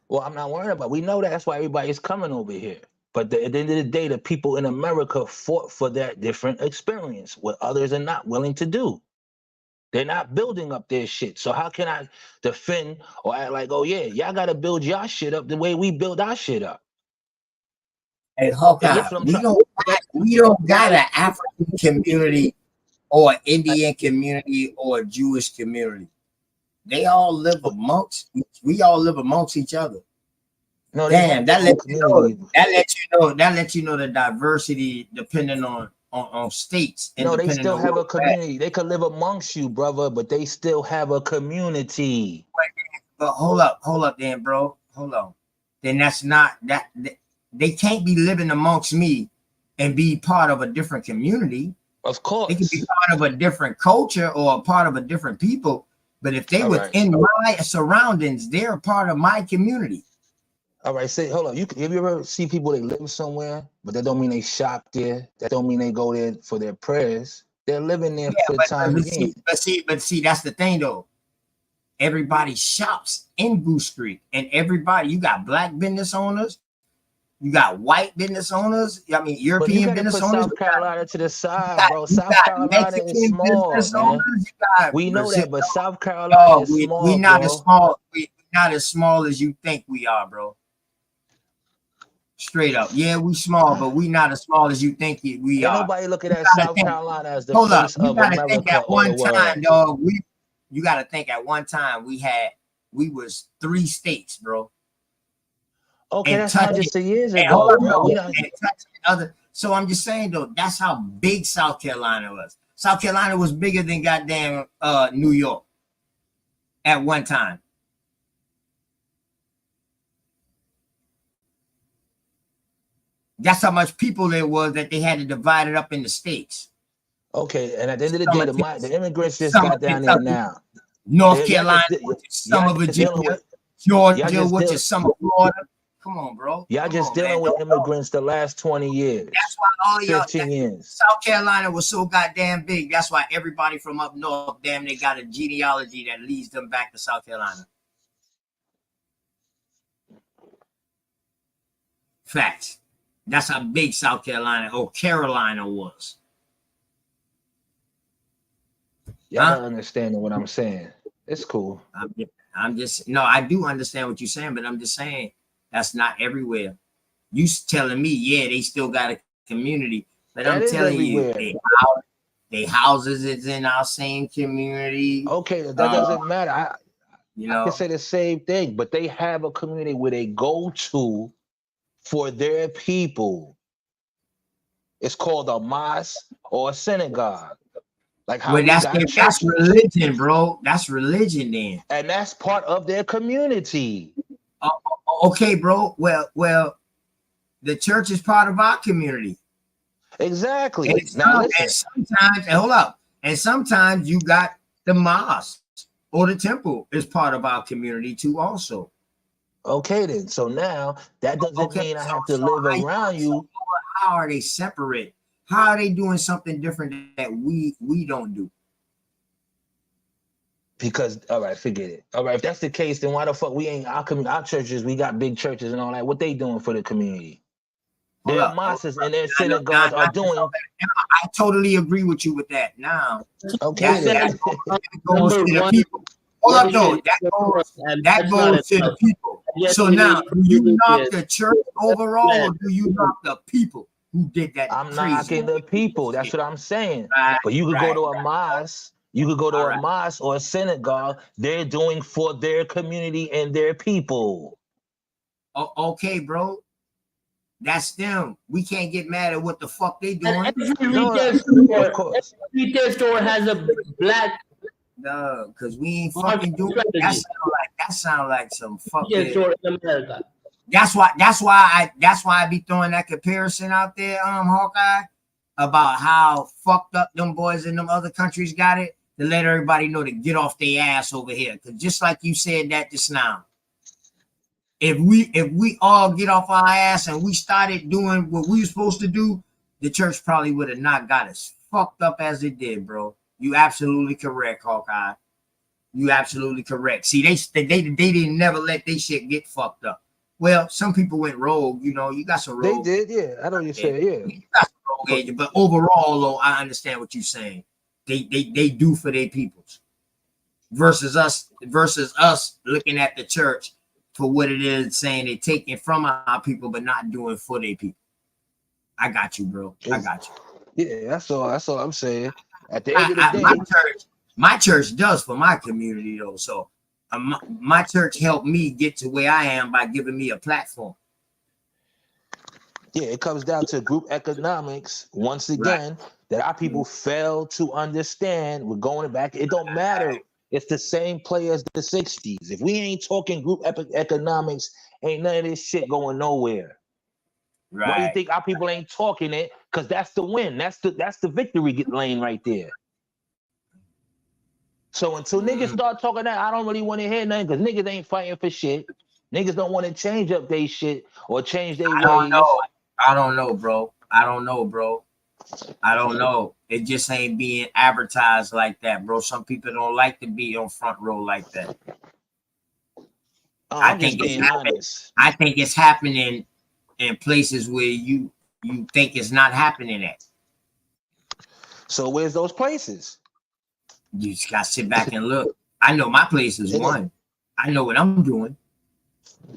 Well, I'm not worried about it. We know that. That's why everybody's coming over here. But at the end of the day, the people in America fought for that different experience, what others are not willing to do. They're not building up their shit. So how can I defend or act like, oh yeah, y'all got to build y'all shit up the way we build our shit up? Hey, Hawkeye, we don't got an African community or an Indian community or a Jewish community. They all live amongst. We all live amongst each other. No, damn, that lets you know the diversity depending on states. And no, they still have a community. They could live amongst you, brother, but they still have a community. But hold up, then, bro. Hold on. Then that's not that. They can't be living amongst me and be part of a different community. Of course, they can be part of a different culture or a part of a different people. But if they within my surroundings, they're a part of my community. All right, say, hold on. Have you ever see people that live somewhere, but that don't mean they shop there. That don't mean they go there for their prayers. They're living there for the time being. But see, that's the thing though. Everybody shops in Goose Creek, and everybody, you got black business owners, you got white business owners. I mean, European business owners. South Carolina to the side, bro. South Carolina is small, man. We know that, but South Carolina is small. We not as small. We not as small as you think we are, bro. Straight up, yeah, we small, but we not as small as you think we are. Nobody looking at South Carolina as the face of America. Think at one time, dog. You got to think at one time we was 3 states, bro. Okay, that's hundreds of years ago, bro. So I'm just saying though, that's how big South Carolina was. South Carolina was bigger than goddamn New York at one time. That's how much people there was that they had to divide it up into states. Okay, and at the end of the day, the immigrants just got down there now. North Carolina, some of Virginia, Georgia, which is some of Florida. Come on, bro. Y'all just dealing with immigrants the last 20 years. That's why all y'all 15 years. South Carolina was so goddamn big. That's why everybody from up north, damn, they got a genealogy that leads them back to South Carolina. Facts. That's how big South Carolina or Carolina was. Y'all not understanding what I'm saying. It's cool. I'm just no, I do understand what you're saying, but I'm just saying that's not everywhere. You telling me, yeah, they still got a community, but I'm telling you, they houses is in our same community. Okay, that doesn't matter. I can say the same thing, but they have a community where they go to for their people. It's called a mosque or a synagogue. Like how Well, we got that's churches. religion, bro. That's religion then. And that's part of their community. Okay, bro. Well, the church is part of our community. Exactly. And Now listen. sometimes, hold up. And sometimes you got the mosque or the temple is part of our community too, also. Okay, then. So now that doesn't mean I have to live around you. How are they separate? How are they doing something different that we don't do? Because all right, forget it. All right, if that's the case, then why the fuck we ain't our churches? We got big churches and all that. What they doing for the community? Their mosques and their synagogues are doing. I totally agree with you with that. Now, okay, that goes to the people. Hold up, though. That goes to the people. So now, do you knock the church overall, or do you knock the people who did that? I'm knocking the people. That's what I'm saying. But you could go to a mosque. You could go to a mosque or a synagogue. They're doing for their community and their people. Okay, bro. That's them. We can't get mad at what the fuck they doing. Every retail store has a black. No, because we ain't fucking doing that. That sound like some fucking. That's why I be throwing that comparison out there, Hawkeye, about how fucked up them boys in them other countries got it, to let everybody know to get off their ass over here. Because just like you said that just now, if we all get off our ass and we started doing what we were supposed to do, the church probably would have not got as fucked up as it did, bro. You absolutely correct, Hawkeye. You absolutely correct. See, they didn't never let their shit get fucked up. Well, some people went rogue, you know. You got some rogue. They did, yeah. I know what you're saying, yeah. You got some rogue agent, but overall, though, I understand what you're saying. They do for their peoples. Versus us looking at the church for what it is, saying they're taking from our people, but not doing for their people. I got you, bro. I got you. Yeah, that's all I'm saying. At the end of the day, my church does for my community, though. So my church helped me get to where I am by giving me a platform. Yeah, it comes down to group economics once again that our people fail to understand. We're going back. It don't matter. It's the same play as the 60s. If we ain't talking group economics, ain't none of this shit going nowhere. Why do you think our people ain't talking it? Because that's the win. That's the victory lane right there. So until niggas start talking that, I don't really want to hear nothing, because niggas ain't fighting for shit. Niggas don't want to change up their shit or change their ways. I don't know, bro. I don't know. It just ain't being advertised like that, bro. Some people don't like to be on front row like that. I think it's happening in places where you think it's not happening at. So where's those places? You just gotta sit back and look. I know my place is one. I know what I'm doing.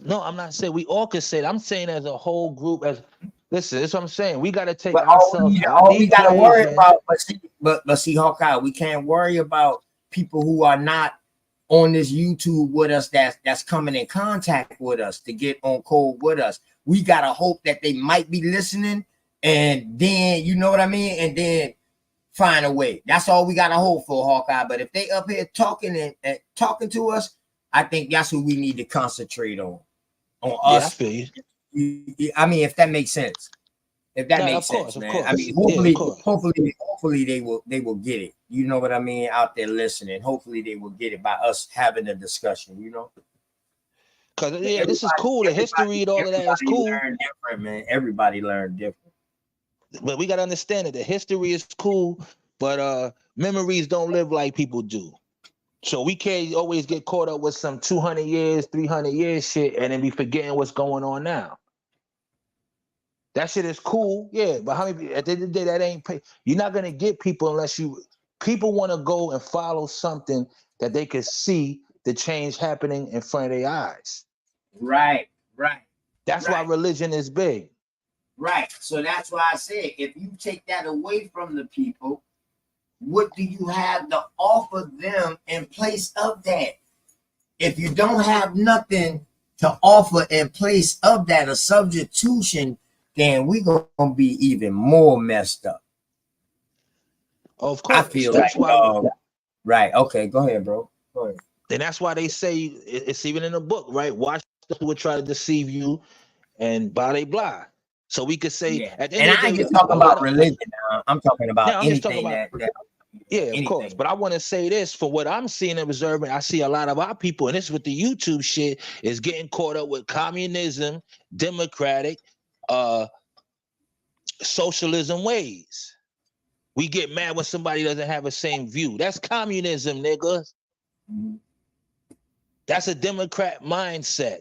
No, I'm not saying we all can say it. I'm saying as a whole group. Listen, that's what I'm saying. We gotta take ourselves. All we gotta worry about, but see, Hawkeye, we can't worry about people who are not on this YouTube with us. That's coming in contact with us to get on code with us. We gotta hope that they might be listening, and then you know what I mean, and then find a way. That's all we gotta hope for, Hawkeye. But if they up here talking and talking to us, I think that's what we need to concentrate on us. I feel you. I mean, if that makes sense. If that makes sense, man. I mean, hopefully they will get it. You know what I mean? Out there listening. Hopefully they will get it by us having a discussion, you know? Because this is cool. The history and all of that is cool. Learn different, man. Everybody learn different. But we gotta understand that the history is cool, but memories don't live like people do. So we can't always get caught up with some 200 years, 300 years shit, and then be forgetting what's going on now. That shit is cool, yeah. But how many? At the end of the day, that ain't pay. You're not gonna get people unless people want to go and follow something that they can see the change happening in front of their eyes. Right. That's why religion is big. Right. So that's why I said, if you take that away from the people, what do you have to offer them in place of that? If you don't have nothing to offer in place of that a substitution, then we're gonna be even more messed up. Of course, I feel that's like, why. Right. Okay. Go ahead, bro. Go ahead. And that's why they say it's even in the book, right? Watch those who would try to deceive you, and blah blah blah. So we could say Yeah. at the And end of I the ain't day, just talking a lot about of religion now. I'm talking about I'm just talking anything about. that Yeah, of course. anything. But I want to say this for what I'm seeing and observing. I see a lot of our people, and this with the YouTube shit, is getting caught up with communism, democratic, socialism ways. We get mad when somebody doesn't have the same view. That's communism, nigga. That's a Democrat mindset.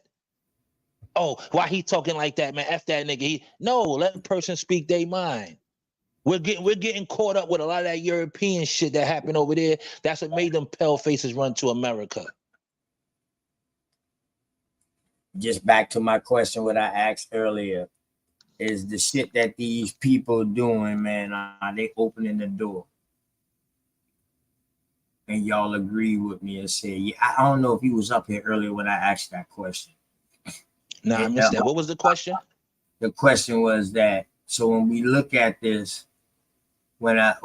Oh, why he talking like that, man? F that nigga. No, let a person speak their mind. We're getting caught up with a lot of that European shit that happened over there. That's what made them pale faces run to America. Just back to my question, what I asked earlier, is the shit that these people doing, man, are they opening the door? And y'all agree with me and say, yeah, I don't know if he was up here earlier when I asked that question. Nah, I missed that. What was the question? The question was that, so when we look at this, when a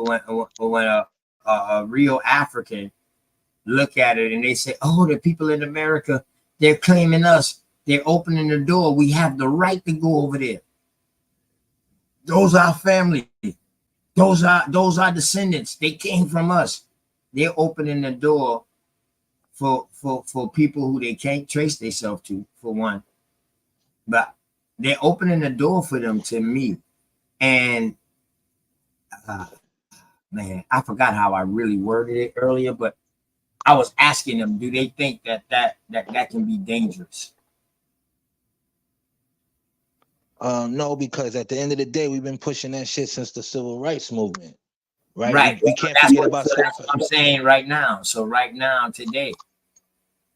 real African look at it and they say, oh, the people in America, they're claiming us, they're opening the door, we have the right to go over there. Those are family. Those are descendants. They came from us. They're opening the door for people who they can't trace themselves to, for one. But they're opening the door for them to me. And man, I forgot how I really worded it earlier, but I was asking them, do they think that can be dangerous? No, because at the end of the day, we've been pushing that shit since the civil rights movement, right? Right. We can't forget about that's what I'm saying right now. So right now, today,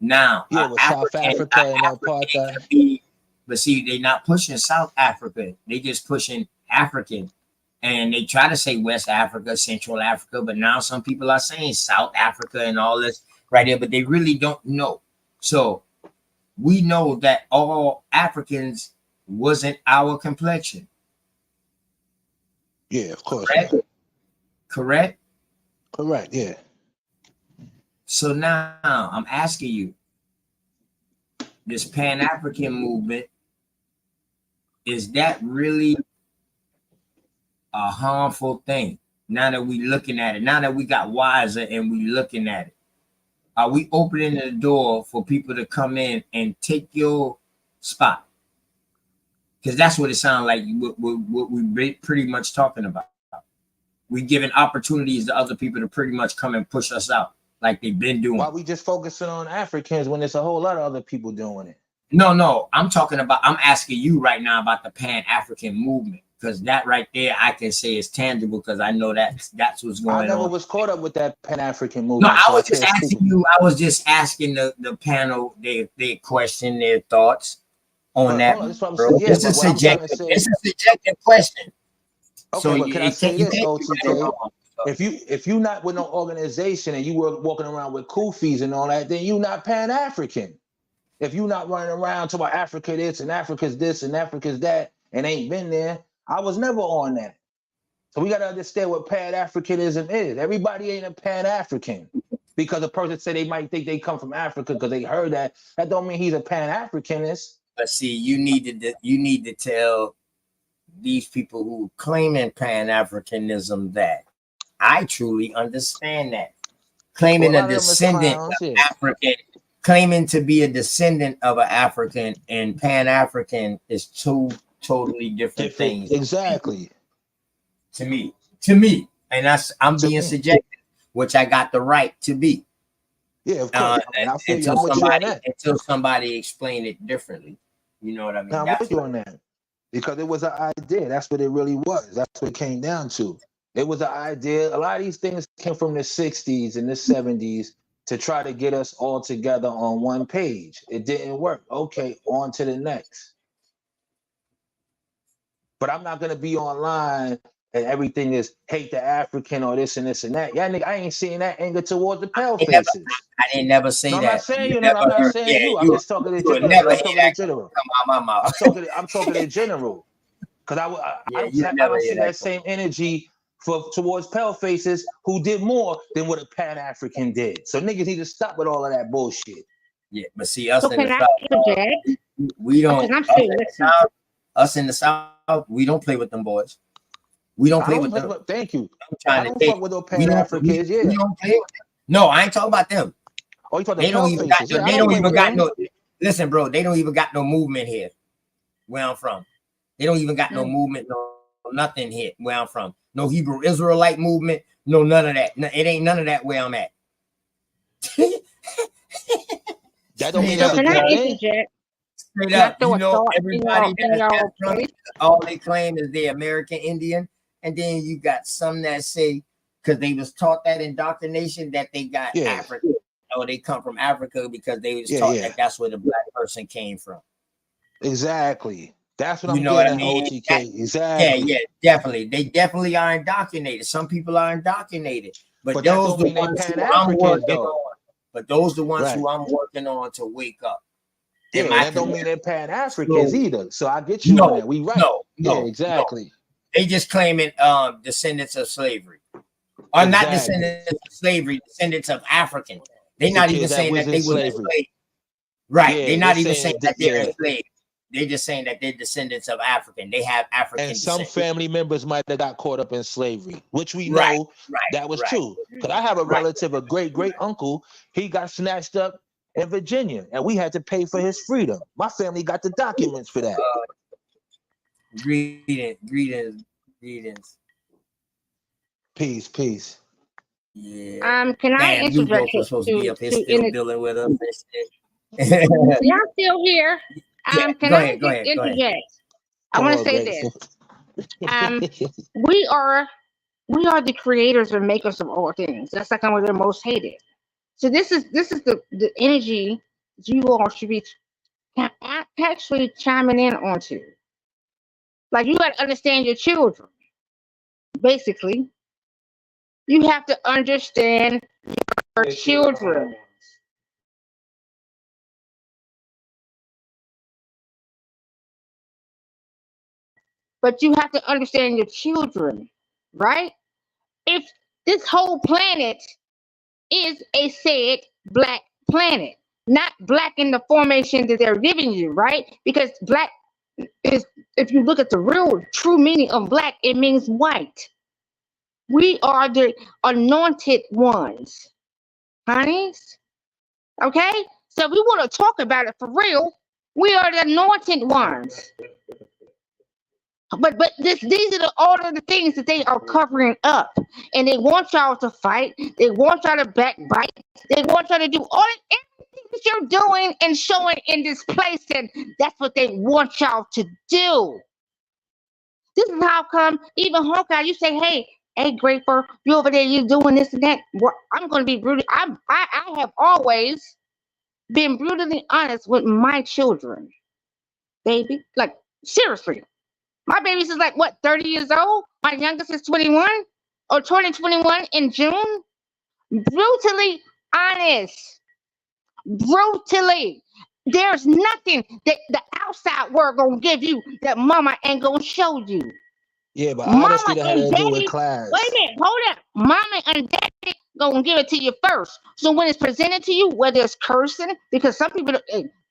now, yeah, with South Africa and apartheid. But see, they're not pushing South Africa. They just pushing African. And they try to say West Africa, Central Africa, but now some people are saying South Africa and all this right there, but they really don't know. So we know that all Africans wasn't our complexion. Yeah, of course. Correct? Correct, yeah. So now I'm asking you, this Pan-African movement, is that really a harmful thing? Now that we looking at it, now that we got wiser and we looking at it, are we opening the door for people to come in and take your spot? Because that's what it sounds like. What we pretty much talking about. We giving opportunities to other people to pretty much come and push us out, like they've been doing. Why we just focusing on Africans when there's a whole lot of other people doing it? No, I'm asking you right now about the Pan-African movement, because that right there I can say is tangible, because I know that's what's going on. I never was caught up with that Pan-African movement. No, I was just asking you. I was just asking the panel their question, their thoughts on that. This is a subjective question. Okay, so but can I say this, OTK? If you not with no organization and you were walking around with kufis and all that, then you not Pan-African. If you not running around talking about Africa this and Africa's this and Africa's that and ain't been there, I was never on that. So we got to understand what Pan-Africanism is. Everybody ain't a Pan-African. Because a person say they might think they come from Africa because they heard that. That don't mean he's a Pan-Africanist. But see, you need to tell these people who claiming Pan-Africanism that I truly understand that. Claiming a descendant of African, claiming to be a descendant of an African and Pan-African is two totally different things. Exactly. To me. And I'm being subjective, which I got the right to be. Yeah, of course. Until somebody explain it differently. You know what I mean? I'm with you on that. Because it was an idea. That's what it really was. That's what it came down to. It was an idea. A lot of these things came from the 60s and the 70s to try to get us all together on one page. It didn't work. Okay, on to the next. But I'm not going to be online and everything is hate the African or this and this and that. Yeah, nigga, I ain't seeing that anger towards the pale faces. I didn't never say No, I'm that. not saying You you. No, I'm not heard, saying you. I'm you just talking in would general. never I'm hear talking that in general. come out my mouth. I'm talking in general. Because I you don't never see hear that same energy towards pale faces who did more than what a Pan-African did. So niggas need to stop with all of that bullshit. Yeah, but see, us So in can the I South, interject? we don't. Because I'm still listening. Us in the South, we don't play with them boys. We don't play with them. Thank you. I don't fuck with those Pan-Africans. We don't play with them. No, I ain't talking about them. Oh, you talking they don't even got. Yeah, they don't even got no. Listen, bro, they don't even got no movement here. Where I'm from, they don't even got no movement. No nothing here. Where I'm from, no Hebrew Israelite movement. No none of that. No, it ain't none of that where I'm at. That don't mean so can I interject? Straight up, you know, everybody that's all they claim is the American Indian, and then you got some that say because they was taught that indoctrination that they got Africa, or they come from Africa because they was taught that that's where the black person came from. Exactly. That's what you I'm know getting what I mean? at, OTK. Exactly. Yeah, definitely. They definitely are indoctrinated. Some people are indoctrinated, but those the ones who I'm working on. But those the ones who I'm working on to wake up. Yeah, that don't mean they're Pan-Africans either. So I get you on that. We right. Yeah, exactly. No. They just claiming descendants of slavery. Or not descendants of slavery, descendants of African. They're not even saying that they were enslaved. Right. They're not even saying that they're enslaved. They're just saying that they're descendants of African. They have African and some descent. family members might have got caught up in slavery, which we know that was true. Because I have a relative, a great uncle, he got snatched up in Virginia, and we had to pay for his freedom. My family got the documents for that. Greetings. Peace. Yeah. Can I interject was supposed to be up here still dealing with us? See, I'm still here. Can I interject? I want to say this. We are the creators and makers of all things. That's like one of the most hated. So this is the energy you all should be actually chiming in onto. Like, you got to understand your children. Basically, you have to understand your children. But you have to understand your children, right? If this whole planet is a said black planet, not black in the formation that they're giving you, right? Because black is, if you look at the real true meaning of black, it means white. We are the anointed ones, honeys. Okay? So we want to talk about it for real. We are the anointed ones. But these are all of the things that they are covering up, and they want y'all to fight. They want y'all to backbite. They want y'all to do everything that you're doing and showing in this place, and that's what they want y'all to do. This is how come even Hawkeye, you say, hey, Grateful, you over there, you doing this and that. Well, I'm gonna be brutal. I have always been brutally honest with my children, baby. Like, seriously. My baby's is like, what, 30 years old? My youngest is 21 or 2021 in June. Brutally honest. Brutally. There's nothing that the outside world gonna give you that mama ain't gonna show you. Yeah, but honesty that had to do with class. Wait a minute, hold up. Mama and daddy gonna give it to you first. So when it's presented to you, whether it's cursing, because some people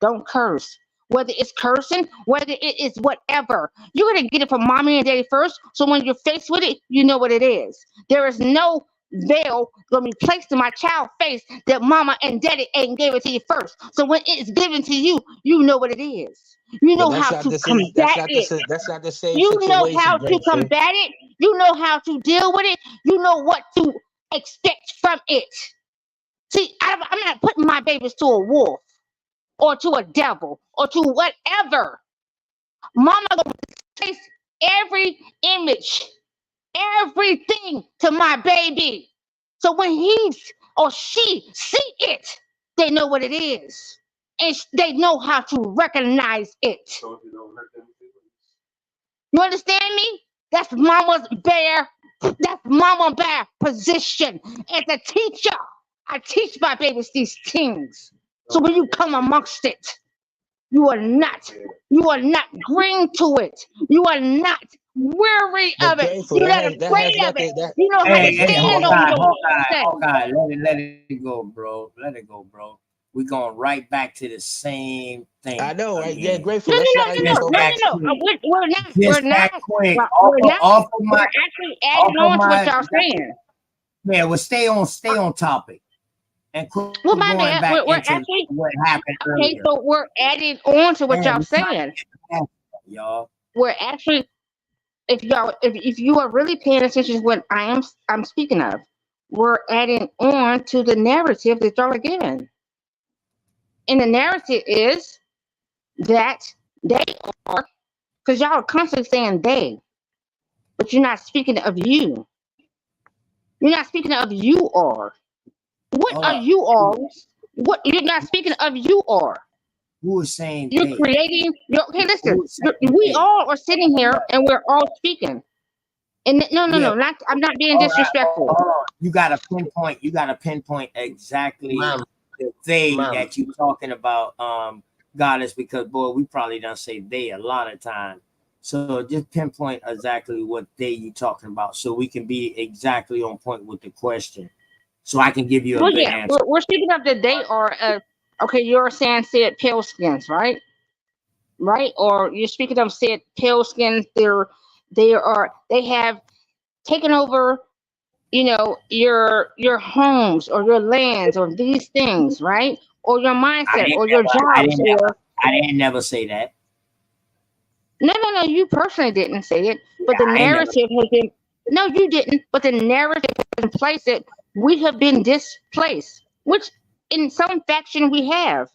don't curse. Whether it's cursing, whether it is whatever, you're gonna get it from mommy and daddy first. So when you're faced with it, you know what it is. There is no veil gonna be placed in my child's face that mama and daddy ain't gave it to you first. So when it's given to you, you know what it is. You know how to combat it. That's not the same you situation. know how to combat it. You know how to deal with it. You know what to expect from it. See, I'm not putting my babies to a wolf or to a devil or to whatever. Mama gonna place every image, everything to my baby. So when he or she see it, they know what it is. And they know how to recognize it. You understand me? That's mama bear position. As a teacher, I teach my babies these things. So when you come amongst it, you are not green to it. You are not weary But of it. grateful, You're not that has afraid of it. nothing. That You know how to but Hey, grateful. stand on your thing. Hawkeye, let it go, bro. Let it go, bro. We're going right back to the same thing. I know, right? Yeah, Again. grateful. No. Let's not even go back. We're not. Just We're that not. quick. We're not. Off of We're my, actually adding on to what y'all saying. Yeah, well, stay on topic. And quit Well, my going bad. back We're into actually what happened okay. earlier. So we're adding on to what Man, y'all we trying saying. to get past that, y'all. We're actually, if you are really paying attention to what I'm speaking of, we're adding on to the narrative that y'all are giving. And the narrative is that they are, because y'all are constantly saying they, but you're not speaking of you. You're not speaking of you are. What Hold are up. you alls? What you're not speaking of you are. Who is saying You're they? creating. Okay, listen. Who is saying We they? all are sitting here and we're all speaking. And Yeah. not. I'm not being All right, disrespectful. hold on. You gotta pinpoint exactly the they that you talking about, goddess, because boy, we probably don't say they a lot of times. So just pinpoint exactly what they you talking about, so we can be exactly on point with the question, so I can give you a Well, good yeah, answer. we're speaking of that they are. Okay, you're saying said pale skins, right? Right? Or you're speaking of said pale skins. They have taken over. Your homes or your lands or these things, right? Or your mindset or your jobs or I didn't never say that. no. You personally didn't say it, but the I ain't never. narrative has been. No, you didn't. But the narrative has been placed that we have been displaced, which in some faction we have,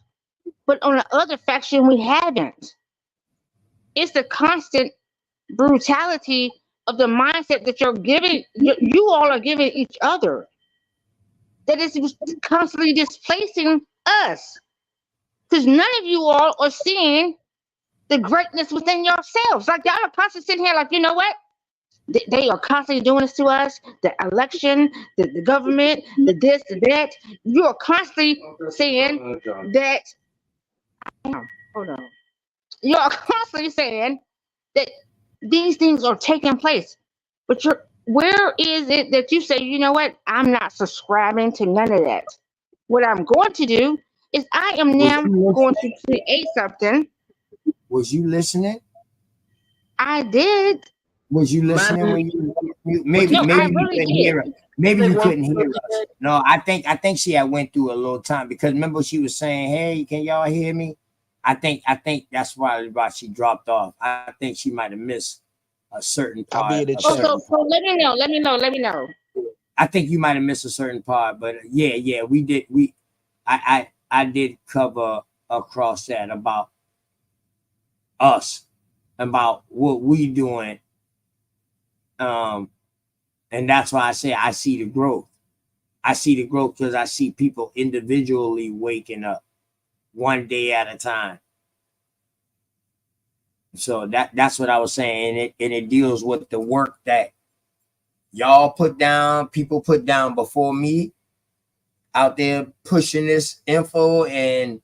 but on the other faction we haven't. It's the constant brutality of the mindset that you're giving. You all are giving each other. That is constantly displacing us, because none of you all are seeing the greatness within yourselves. Like y'all are constantly sitting here, like, you know what? They are constantly doing this to us. The election, the government, the this, the that. You are constantly saying that. Hold on. You are constantly saying that these things are taking place, but where is it that you say, you know what? I'm not subscribing to none of that. What I'm going to do is I am now going to create something. Was you listening? I did. Was you listening when you maybe No, I you really couldn't did. hear it? Maybe you couldn't hear us. No, I think she had went through a little time, because remember she was saying, "Hey, can y'all hear me?" I think that's why she dropped off. I think she might have missed a certain part. I'll be in the Oh, chat. so let me know. I think you might have missed a certain part, but yeah, we did. I did cover across that about us, about what we doing. And that's why I say I see the growth. I see the growth because I see people individually waking up one day at a time. So that's what I was saying. And it deals with the work that y'all put down, people put down before me out there pushing this info, and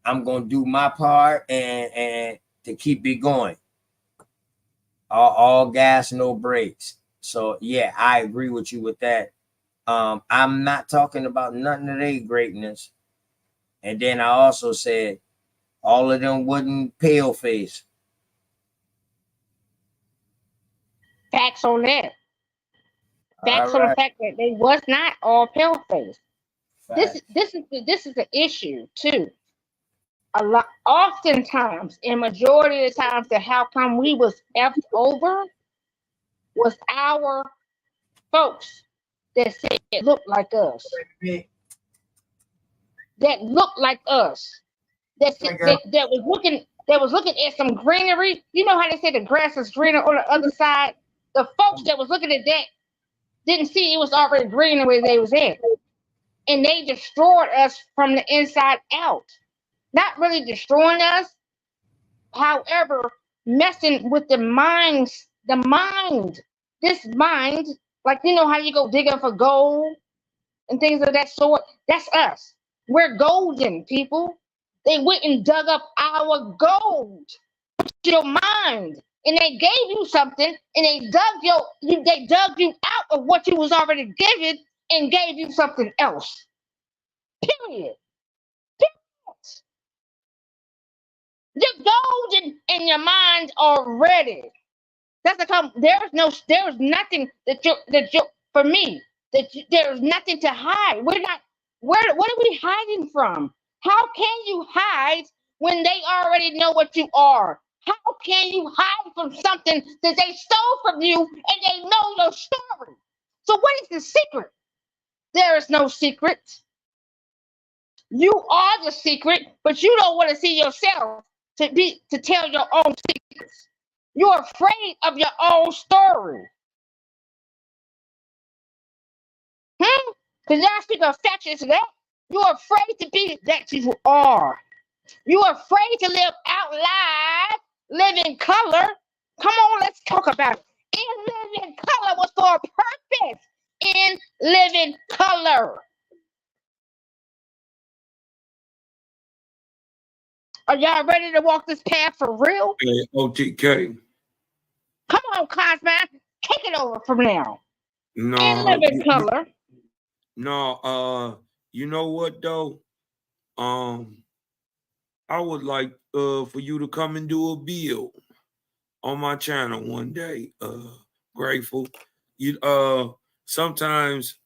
I'm gonna do my part and to keep it going. All gas, no brakes. So yeah, I agree with you with that. I'm not talking about nothing of their greatness. And then I also said all of them wasn't pale face. Facts on that. Facts on the fact that they was not all pale face. This is the issue too. Oftentimes, in majority of the times, that how come we was effed over was our folks that said it looked like us. That looked like us. That was looking at some greenery. You know how they say the grass is greener on the other side? The folks that was looking at that didn't see it was already greener where they was at. And they destroyed us from the inside out. Not really destroying us, however, messing with the minds The mind, this mind, like you know how you go digging for gold and things of that sort. That's us. We're golden people. They went and dug up our gold, your mind, and they gave you something, and they dug you out of what you was already given and gave you something else. Period. The gold in your mind already. That's the come. There's nothing that you for me there's nothing to hide. We're not. What are we hiding from? How can you hide when they already know what you are? How can you hide from something that they stole from you and they know your story? So what is the secret? There is no secret. You are the secret, but you don't want to see yourself to tell your own secrets. You're afraid of your own story. Because y'all speak of factions to that. You're afraid to be that you are. You're afraid to live out loud, live in color. Come on, let's talk about it. In living color was for a purpose. In living color. Are y'all ready to walk this path for real? Hey, OTK. Come on, Cosman. Take it over from now. No. In living color. No, you know what though? I would like for you to come and do a build on my channel one day. Grateful. You sometimes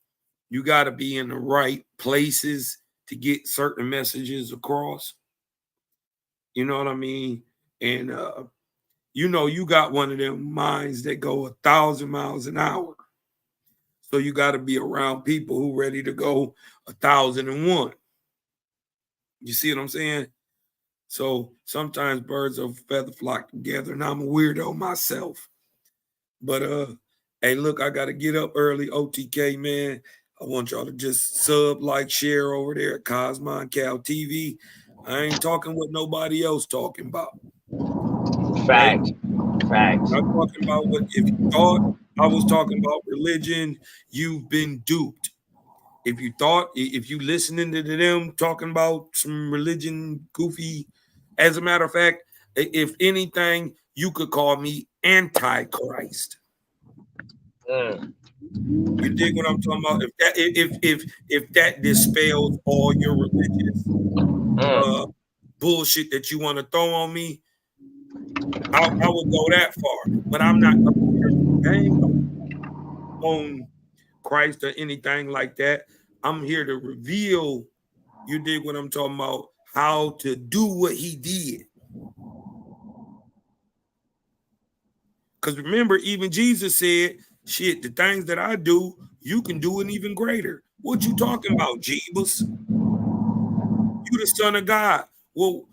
you gotta be in the right places to get certain messages across. You know what I mean? And you know, you got one of them minds that go 1,000 miles an hour. So you got to be around people who ready to go 1,001. You see what I'm saying? So sometimes birds of a feather flock together, and I'm a weirdo myself. But hey, look, I got to get up early, OTK, man. I want y'all to just sub, like, share over there at Cosmon Cal TV. I ain't talking what nobody else talking about. Facts. Facts. I'm talking about what if you thought I was talking about religion, you've been duped. If you listening to them talking about some religion goofy, as a matter of fact, if anything, you could call me Antichrist. You dig what I'm talking about? If that dispels all your religious bullshit that you want to throw on me, I would go that far. But I'm not on Christ or anything like that. I'm here to reveal, you dig what I'm talking about, how to do what he did. Because remember, even Jesus said, shit, the things that I do, you can do it even greater. What you talking about, Jeebus? You the son of God. Well,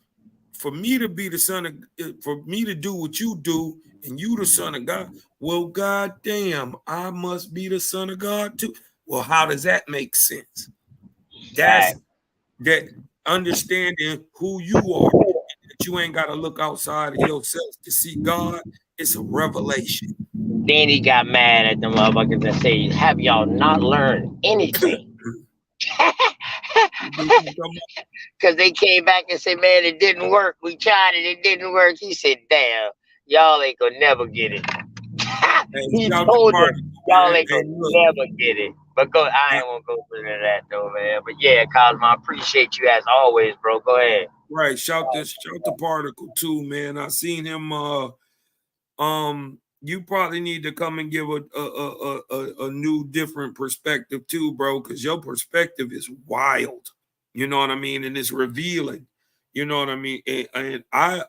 for me to be the son of, for me to do what you do, and you the son of God, well, goddamn, I must be the son of God too. Well, how does that make sense? That's that understanding who you are, that you ain't got to look outside of yourself to see God. It's a revelation. Then he got mad at the motherfuckers that say, have y'all not learned anything? Because they came back and said, man, it didn't work. We tried it. It didn't work. He said, damn, y'all ain't gonna never get it. He told them, y'all ain't gonna never get it. But go, I ain't want to go through that though, man. But yeah, Cosmo, I appreciate you as always, bro. Go ahead. Right. Shout the particle too, man. I seen him. You probably need to come and give a new, different perspective too, bro, because your perspective is wild. You know what I mean, and it's revealing. You know what I mean, and I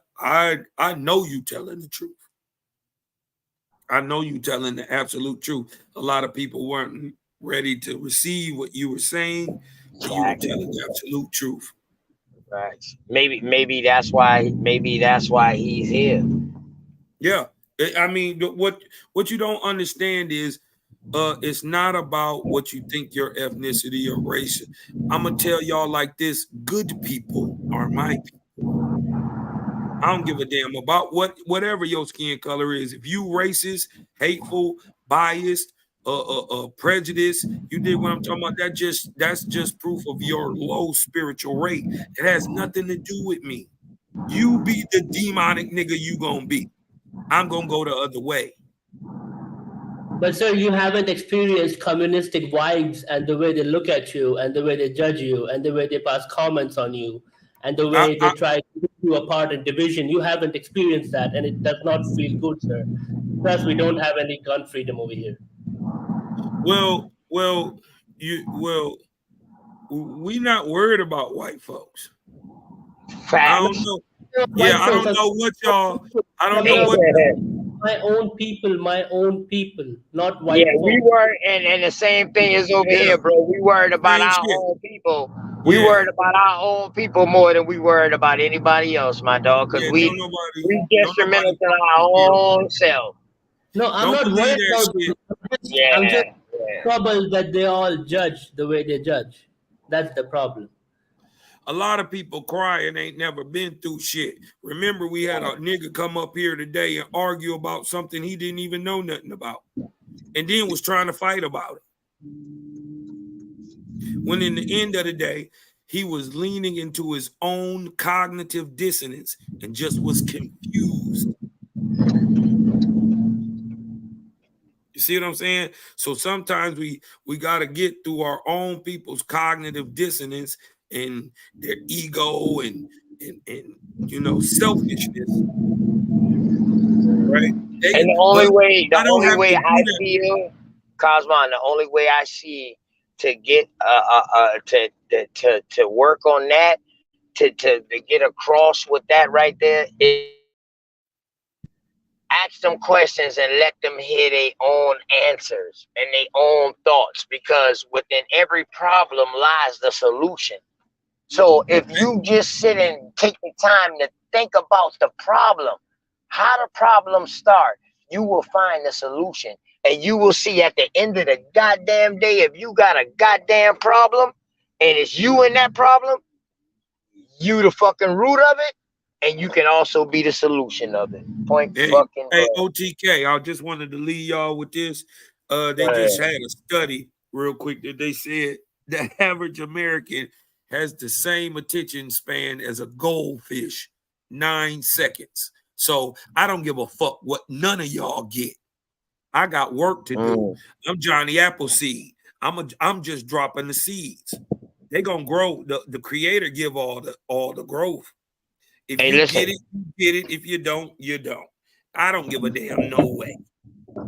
know you telling the truth. I know you telling the absolute truth. A lot of people weren't ready to receive what you were saying, but you were telling the absolute truth. Right. Maybe that's why he's here. Yeah. I mean, what you don't understand is it's not about what you think your ethnicity or race. I'm gonna tell y'all like this: good people are my people. I don't give a damn about whatever your skin color is. If you racist, hateful, biased, prejudice, you did what I'm talking about. That's just proof of your low spiritual rate. It has nothing to do with me. You be the demonic nigga you gonna be. I'm gonna go the other way. But sir, you haven't experienced communistic vibes and the way they look at you and the way they judge you and the way they pass comments on you and the way they try to put you apart in division. You haven't experienced that, and it does not feel good, sir. Plus, we don't have any gun freedom over here. Well, we not worried about white folks. I don't know. Yeah, I don't know what y'all. I don't know what. My own people, not white. Yeah, we were, and the same thing is over here, bro. We worried about our own people. We worried about our own people more than we worried about anybody else, my dog. Because we detrimental to our own self. No, I'm not worried about it. I'm just troubled that they all judge the way they judge. That's the problem. A lot of people cry and ain't never been through shit. Remember, we had a nigga come up here today and argue about something he didn't even know nothing about, and then was trying to fight about it. When in the end of the day, he was leaning into his own cognitive dissonance and just was confused. You see what I'm saying? So sometimes we got to get through our own people's cognitive dissonance and their ego and you know, selfishness, right? And the only way I feel, Cosmon, the only way I see to get to work on that, to get across with that right there is ask them questions and let them hear their own answers and their own thoughts, because within every problem lies the solution. So if you just sit and take the time to think about the problem, how the problem start, you will find the solution. And you will see at the end of the goddamn day, if you got a goddamn problem and it's you in that problem, you the fucking root of it, and you can also be the solution of it. Hey, OTK, I just wanted to leave y'all with this. They just had a study real quick that they said the average American has the same attention span as a goldfish, 9 seconds. So I don't give a fuck what none of y'all get. I got work to do. I'm Johnny Appleseed. I'm just dropping the seeds. They gonna grow. The creator give all the growth. If you get it, you get it. If you don't, you don't. I don't give a damn no way.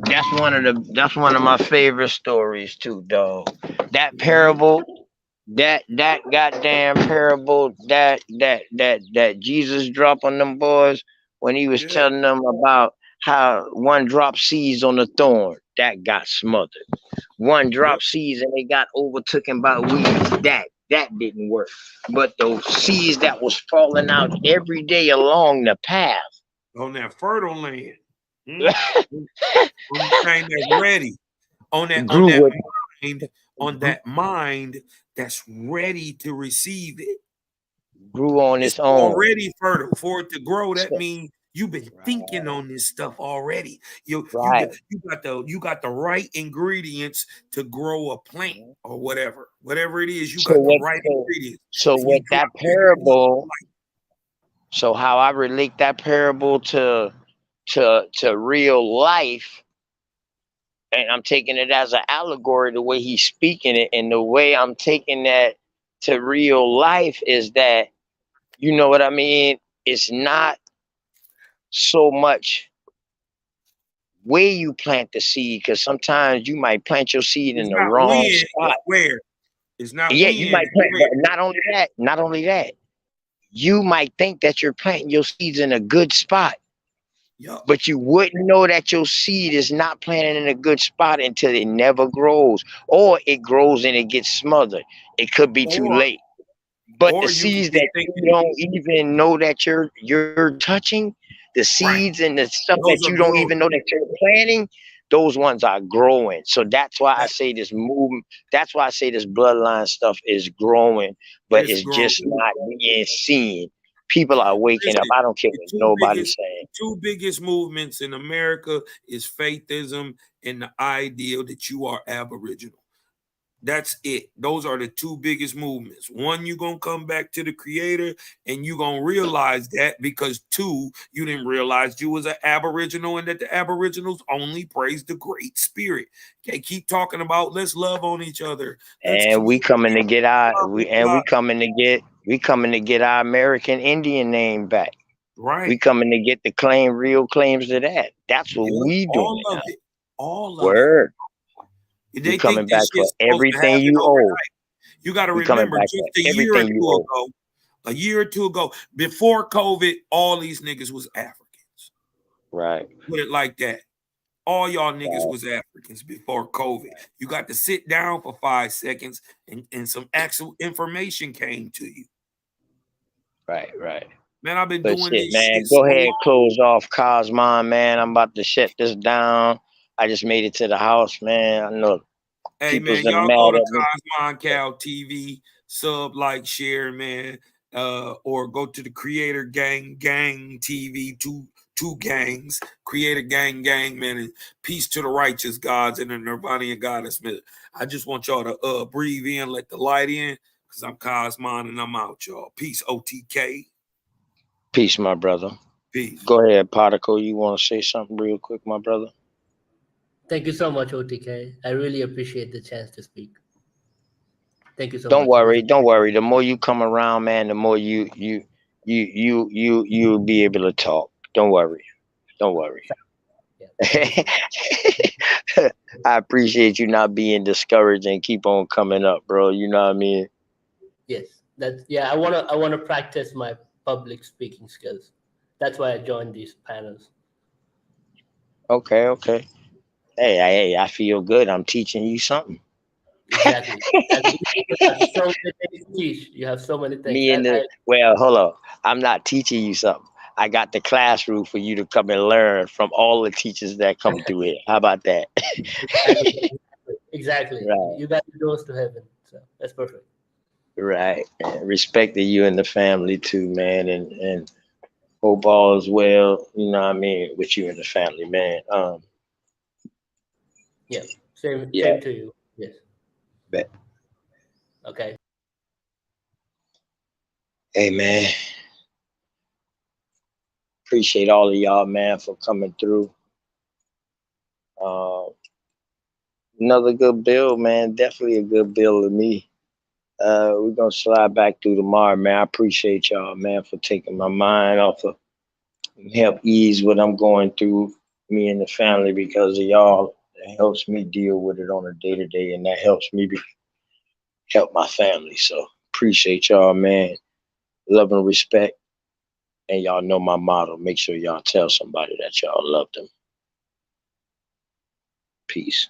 That's one of my favorite stories too, dog. That parable, that goddamn parable that Jesus dropped on them boys when he was telling them about how one drop seeds on the thorn that got smothered. One drop seeds and they got overtaken by weeds. That didn't work. But those seeds that was falling out every day along the path on that fertile land, on the thing that's ready, on that mind that's ready to receive it, grew on its own. Already fertile. For it to grow, that means you've been thinking on this stuff already. You got the right ingredients to grow a plant or whatever it is. You got the right ingredients. So with that parable, so how I relate that parable to real life, and I'm taking it as an allegory, the way he's speaking it, and the way I'm taking that to real life is that, you know what I mean? It's not so much where you plant the seed, because sometimes you might plant your seed in the wrong spot. Where? It's not. Yeah, you might plant. But not only that, you might think that you're planting your seeds in a good spot. But you wouldn't know that your seed is not planted in a good spot until it never grows, or it grows and it gets smothered. It could be too late. But the seeds that you don't even know that you're touching, the seeds and the stuff that you don't even know that you're planting, those ones are growing. So that's why I say this movement, that's why I say this bloodline stuff is growing, but it's just not being seen. People are waking up. Listen, I don't care what nobody's saying. the two biggest movements in America is faithism and the ideal that you are Aboriginal. That's it. Those are the two biggest movements. One, you're going to come back to the creator and you're going to realize that, because two, you didn't realize you was an Aboriginal and that the Aboriginals only praise the Great Spirit. Okay, keep talking about let's love on each other. And we coming to get we coming to get our American Indian name back. Right. We coming to get the real claims to that. That's what we doing. All of it. All of Word. it. They coming think back this for shit's supposed to everything happen you owe. overnight. You got to remember, just a year or two ago, before COVID, all these niggas was Africans. Right. Put it like that. All y'all niggas was Africans before COVID. You got to sit down for 5 seconds and some actual information came to you. Right, right. Man, I've been But doing shit, this man. shit Go so ahead, long. close off Cosmon, man. I'm about to shut this down. I just made it to the house, man. I know. Hey man, y'all go to Cosmon Cal TV, sub, like, share, man. Or go to the Creator Gang TV, two gangs, Creator Gang, man, and peace to the righteous gods and the Nirvana goddess. I just want y'all to breathe in, let the light in, because I'm Cosmon and I'm out, y'all. Peace, OTK. Peace, my brother. Peace. Go ahead, Particle. You want to say something real quick, my brother? Thank you so much, OTK. I really appreciate the chance to speak. Thank you so Don't much. Don't worry. The more you come around, man, the more you'll be able to talk. Don't worry. Yeah, I appreciate you not being discouraged and keep on coming up, bro. You know what I mean? Yes, I wanna practice my public speaking skills. That's why I joined these panels. Okay. Hey, I feel good. I'm teaching you something. Exactly. You have so many things to teach. You have so many things. Well, hold on. I'm not teaching you something. I got the classroom for you to come and learn from all the teachers that come through here. How about that? Exactly. Right. You got the doors to heaven. So that's perfect. Right. And respect to you and the family too, man. And hope all is well, you know what I mean, with you and the family, man. Yeah. Same to you. Yes. Bet. Okay. Hey, man. Appreciate all of y'all, man, for coming through. Another good bill, man. Definitely a good bill to me. We're gonna slide back through tomorrow, man. I appreciate y'all, man, for taking my mind off of help ease what I'm going through, me and the family, because of y'all. It helps me deal with it on a day-to-day, and that helps me help my family. So appreciate y'all, man. Love and respect. And y'all know my motto. Make sure y'all tell somebody that y'all love them. Peace.